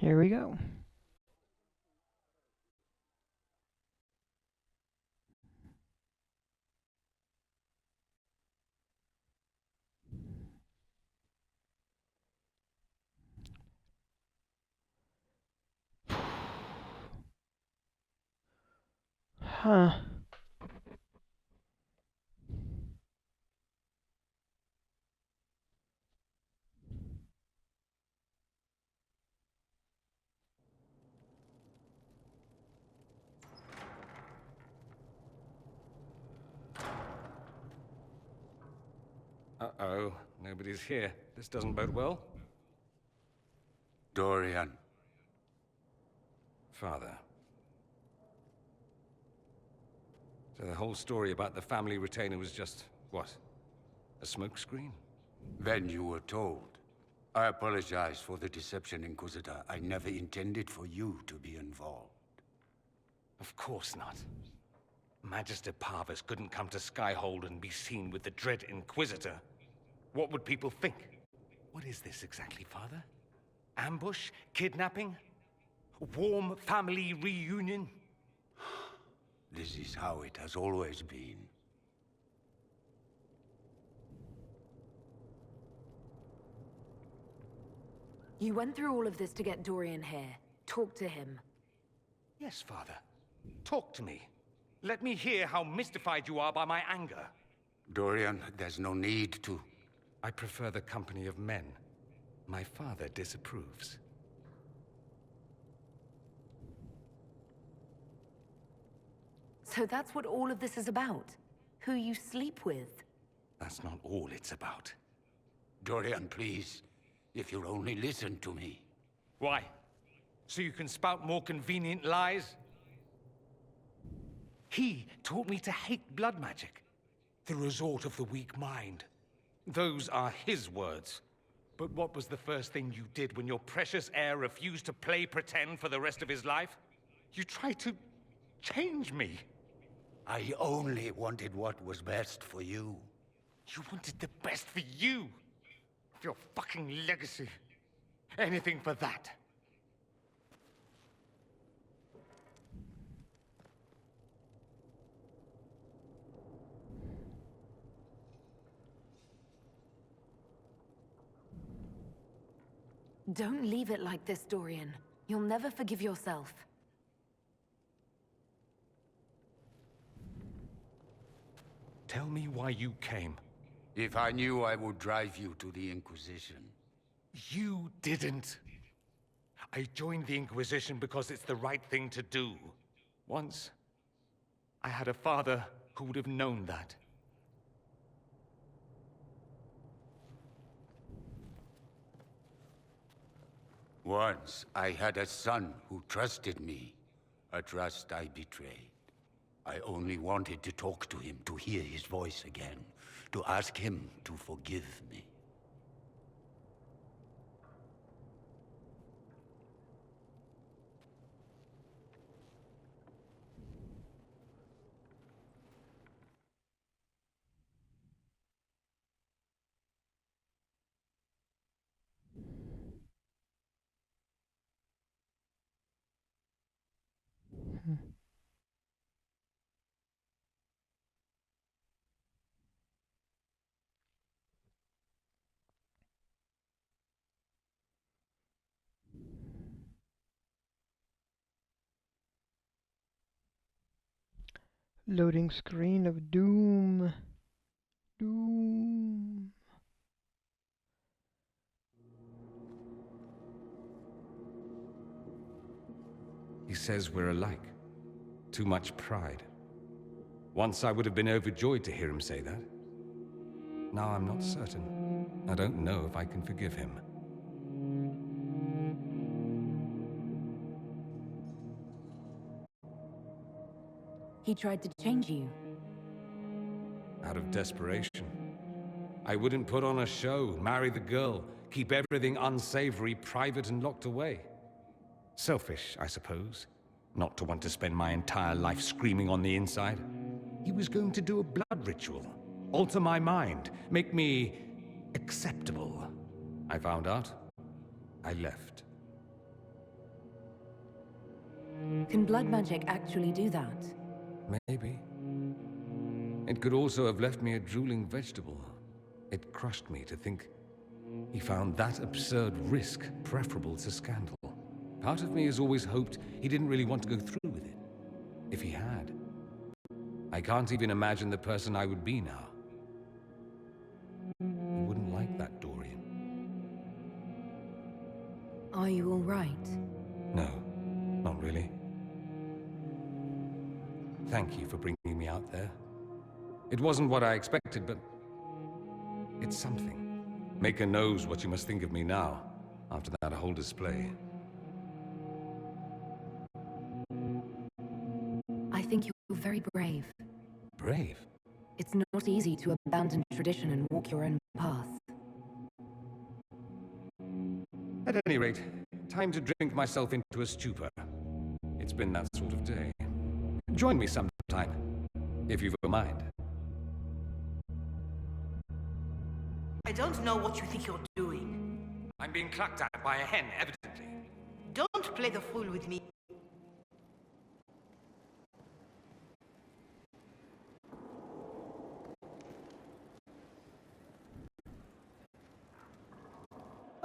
There we go. Huh. Uh-oh, nobody's here. This doesn't bode well. Dorian. Father. So the whole story about the family retainer was just, what? A smokescreen? Then you were told. I apologize for the deception, Inquisitor. I never intended for you to be involved. Of course not. Magister Parvus couldn't come to Skyhold and be seen with the dread Inquisitor. What would people think? What is this exactly, Father? Ambush? Kidnapping? Warm family reunion? This is how it has always been. You went through all of this to get Dorian here. Talk to him. Yes, Father. Talk to me. Let me hear how mystified you are by my anger. Dorian, there's no need to. I prefer the company of men. My father disapproves. So that's what all of this is about? Who you sleep with? That's not all it's about. Dorian, please. If you'll only listen to me. Why? So you can spout more convenient lies? He taught me to hate blood magic. The resort of the weak mind. Those are his words. But what was the first thing you did when your precious heir refused to play pretend for the rest of his life? You tried to change me. I only wanted what was best for you. You wanted the best for you? For your fucking legacy. Anything for that. Don't leave it like this, Dorian. You'll never forgive yourself. Tell me why you came. If I knew, I would drive you to the Inquisition. You didn't. I joined the Inquisition because it's the right thing to do. Once, I had a father who would have known that. Once, I had a son who trusted me. A trust I betrayed. I only wanted to talk to him, to hear his voice again, to ask him to forgive me. Loading screen of doom. Doom. He says we're alike. Too much pride. Once I would have been overjoyed to hear him say that. Now I'm not certain. I don't know if I can forgive him. He tried to change you. Out of desperation. I wouldn't put on a show, marry the girl, keep everything unsavory, private and locked away. Selfish, I suppose. Not to want to spend my entire life screaming on the inside. He was going to do a blood ritual. Alter my mind. Make me acceptable. I found out. I left. Can blood magic actually do that? Maybe. It could also have left me a drooling vegetable. It crushed me to think he found that absurd risk preferable to scandal. Part of me has always hoped he didn't really want to go through with it. If he had. I can't even imagine the person I would be now. He wouldn't like that, Dorian. Are you all right? No, not really. Thank you for bringing me out there. It wasn't what I expected, but it's something. Maker knows what you must think of me now, after that whole display. I think you're very brave. Brave? It's not easy to abandon tradition and walk your own path. At any rate, time to drink myself into a stupor. It's been that sort of day. Join me sometime, if you've a mind. I don't know what you think you're doing. I'm being clucked at by a hen, evidently. Don't play the fool with me.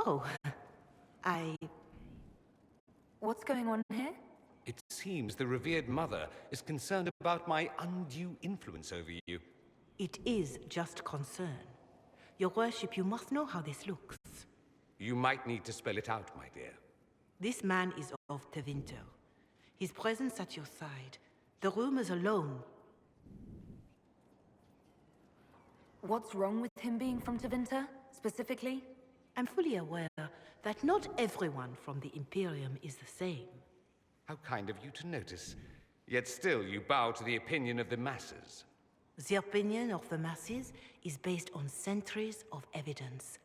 Oh, What's going on here? It seems the revered mother is concerned about my undue influence over you. It is just concern. Your worship, you must know how this looks. You might need to spell it out, my dear. This man is of Tevinter. His presence at your side. The rumors alone. What's wrong with him being from Tevinter, specifically? I'm fully aware that not everyone from the Imperium is the same. How kind of you to notice. Yet still you bow to the opinion of the masses. The opinion of the masses is based on centuries of evidence.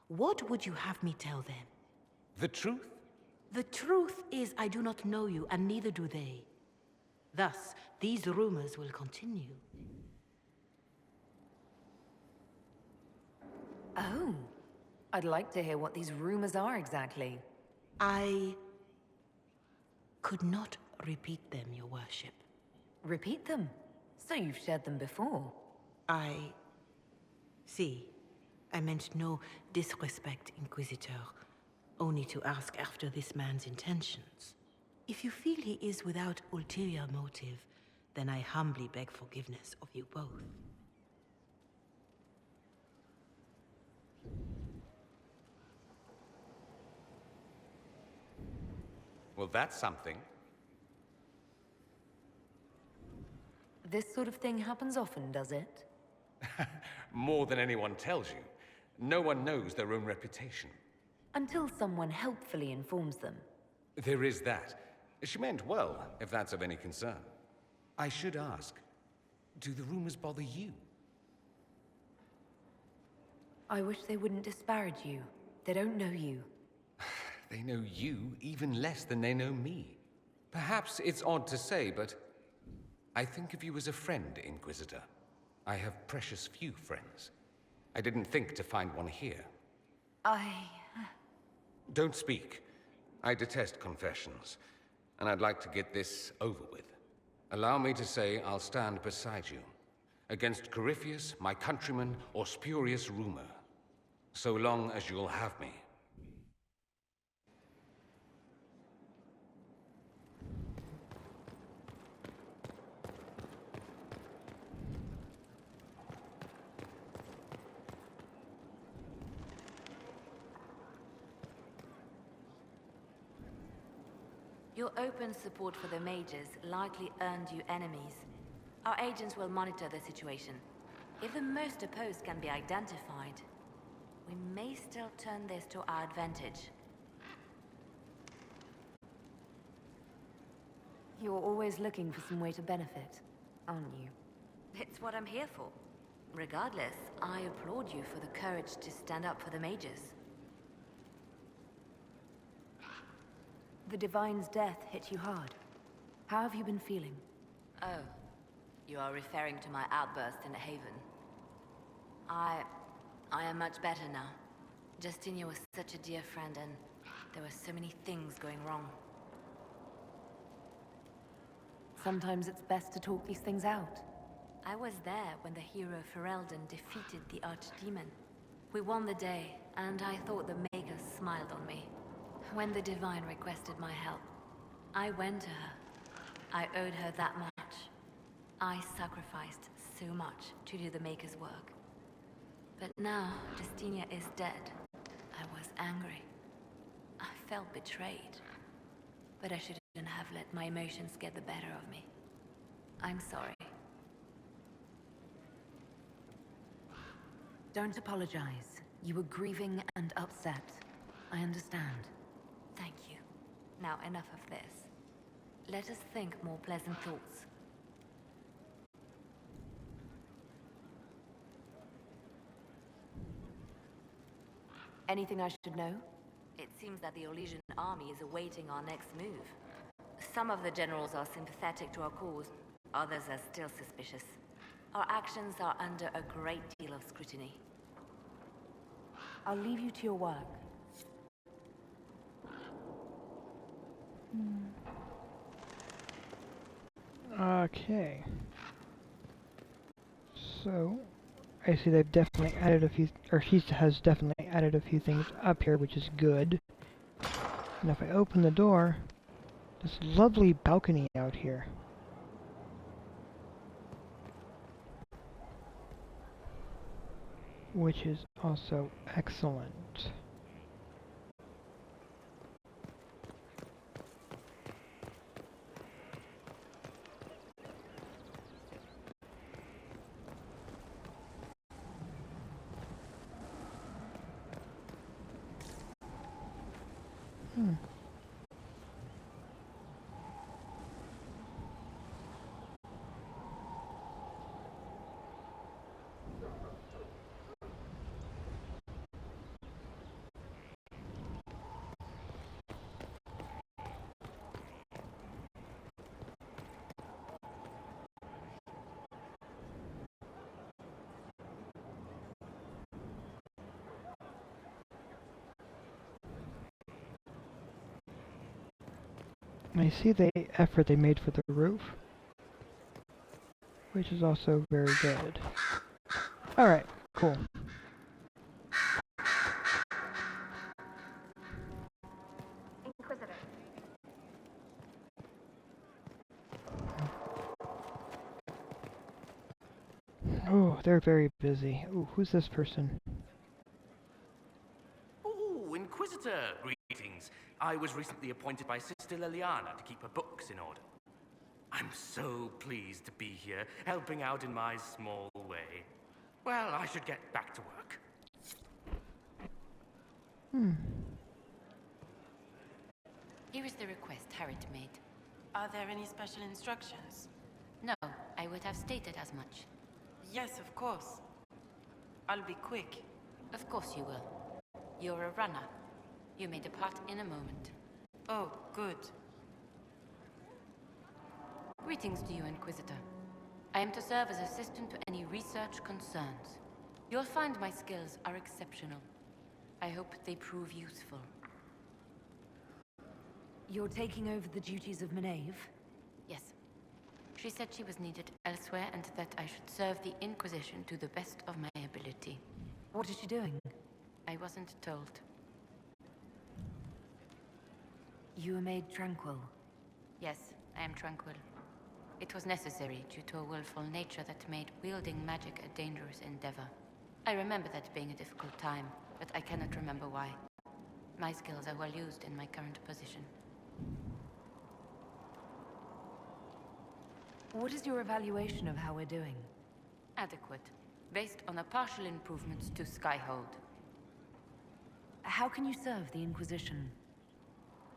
What would you have me tell them? The truth? The truth is I do not know you, and neither do they. Thus, these rumors will continue. Oh. I'd like to hear what these rumors are exactly. I could not repeat them, your worship. Repeat them? So you've shared them before? See, I meant no disrespect, Inquisitor. Only to ask after this man's intentions. If you feel he is without ulterior motive, then I humbly beg forgiveness of you both. Well, that's something. This sort of thing happens often, does it? More than anyone tells you. No one knows their own reputation. Until someone helpfully informs them. There is that. She meant well, if that's of any concern. I should ask, do the rumors bother you? I wish they wouldn't disparage you. They don't know you. They know you even less than they know me. Perhaps it's odd to say, but I think of you as a friend, Inquisitor. I have precious few friends. I didn't think to find one here. Don't speak. I detest confessions, and I'd like to get this over with. Allow me to say I'll stand beside you, against Corypheus, my countrymen, or spurious rumor, so long as you'll have me. Your open support for the mages likely earned you enemies. Our agents will monitor the situation. If the most opposed can be identified, we may still turn this to our advantage. You're always looking for some way to benefit, aren't you? It's what I'm here for. Regardless, I applaud you for the courage to stand up for the mages. The Divine's death hit you hard. How have you been feeling? Oh, you are referring to my outburst in Haven. I am much better now. Justinia was such a dear friend, and there were so many things going wrong. Sometimes it's best to talk these things out. I was there when the hero Ferelden defeated the Archdemon. We won the day, and I thought the Maker smiled on me. When the Divine requested my help, I went to her. I owed her that much. I sacrificed so much to do the Maker's work. But now, Justinia is dead. I was angry. I felt betrayed. But I shouldn't have let my emotions get the better of me. I'm sorry. Don't apologize. You were grieving and upset. I understand. Thank you. Now enough of this. Let us think more pleasant thoughts. Anything I should know? It seems that the Orlesian army is awaiting our next move. Some of the generals are sympathetic to our cause, others are still suspicious. Our actions are under a great deal of scrutiny. I'll leave you to your work. Okay. So, I see they've definitely added a few, or she has definitely added a few things up here, which is good. And if I open the door, this lovely balcony out here. Which is also excellent. I see the effort they made for the roof, which is also very good. Alright, cool. Inquisitor. Oh, they're very busy. Ooh, who's this person? Oh, Inquisitor, greetings. I was recently appointed by Sister Liliana to keep her books in order. I'm so pleased to be here, helping out in my small way. Well, I should get back to work. Here is the request Harriet made. Are there any special instructions? No, I would have stated as much. Yes, of course. I'll be quick. Of course you will. You're a runner. You may depart in a moment. Oh, good. Greetings to you, Inquisitor. I am to serve as assistant to any research concerns. You'll find my skills are exceptional. I hope they prove useful. You're taking over the duties of Maeve? Yes. She said she was needed elsewhere and that I should serve the Inquisition to the best of my ability. What is she doing? I wasn't told. You were made tranquil. Yes, I am tranquil. It was necessary due to a willful nature that made wielding magic a dangerous endeavor. I remember that being a difficult time, but I cannot remember why. My skills are well used in my current position. What is your evaluation of how we're doing? Adequate, based on the partial improvements to Skyhold. How can you serve the Inquisition?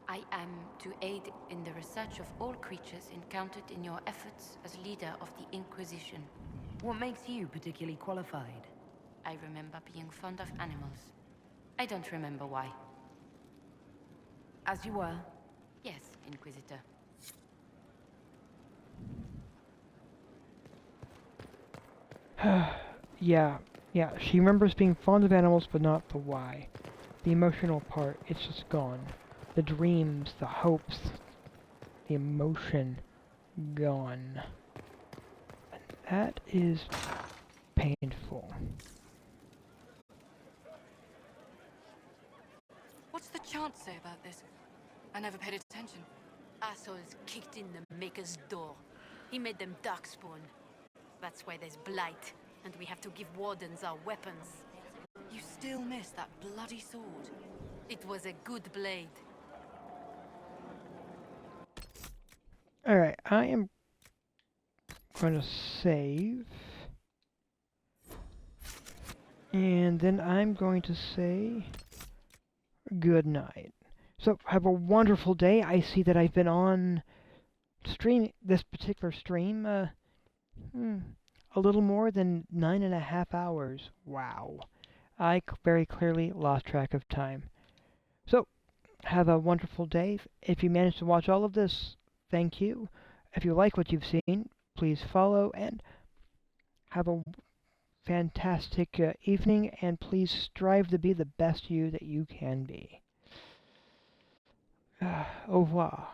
I am to aid in the research of all creatures encountered in your efforts as leader of the Inquisition. What makes you particularly qualified? I remember being fond of animals. I don't remember why. As you were? Yes, Inquisitor. Yeah, she remembers being fond of animals, but not the why. The emotional part, it's just gone. The dreams, the hopes, the emotion. gone. And that is painful. What's the chant say about this? I never paid attention. Assholes kicked in the Maker's door. He made them darkspawn. That's why there's blight, and we have to give wardens our weapons. You still miss that bloody sword. It was a good blade. Alright, I am going to save. And then I'm going to say good night. So, have a wonderful day. I see that I've been on this particular stream, a little more than 9.5 hours. Wow. I very clearly lost track of time. So, have a wonderful day. If you managed to watch all of this, thank you. If you like what you've seen, please follow and have a fantastic evening, and please strive to be the best you that you can be. Au revoir.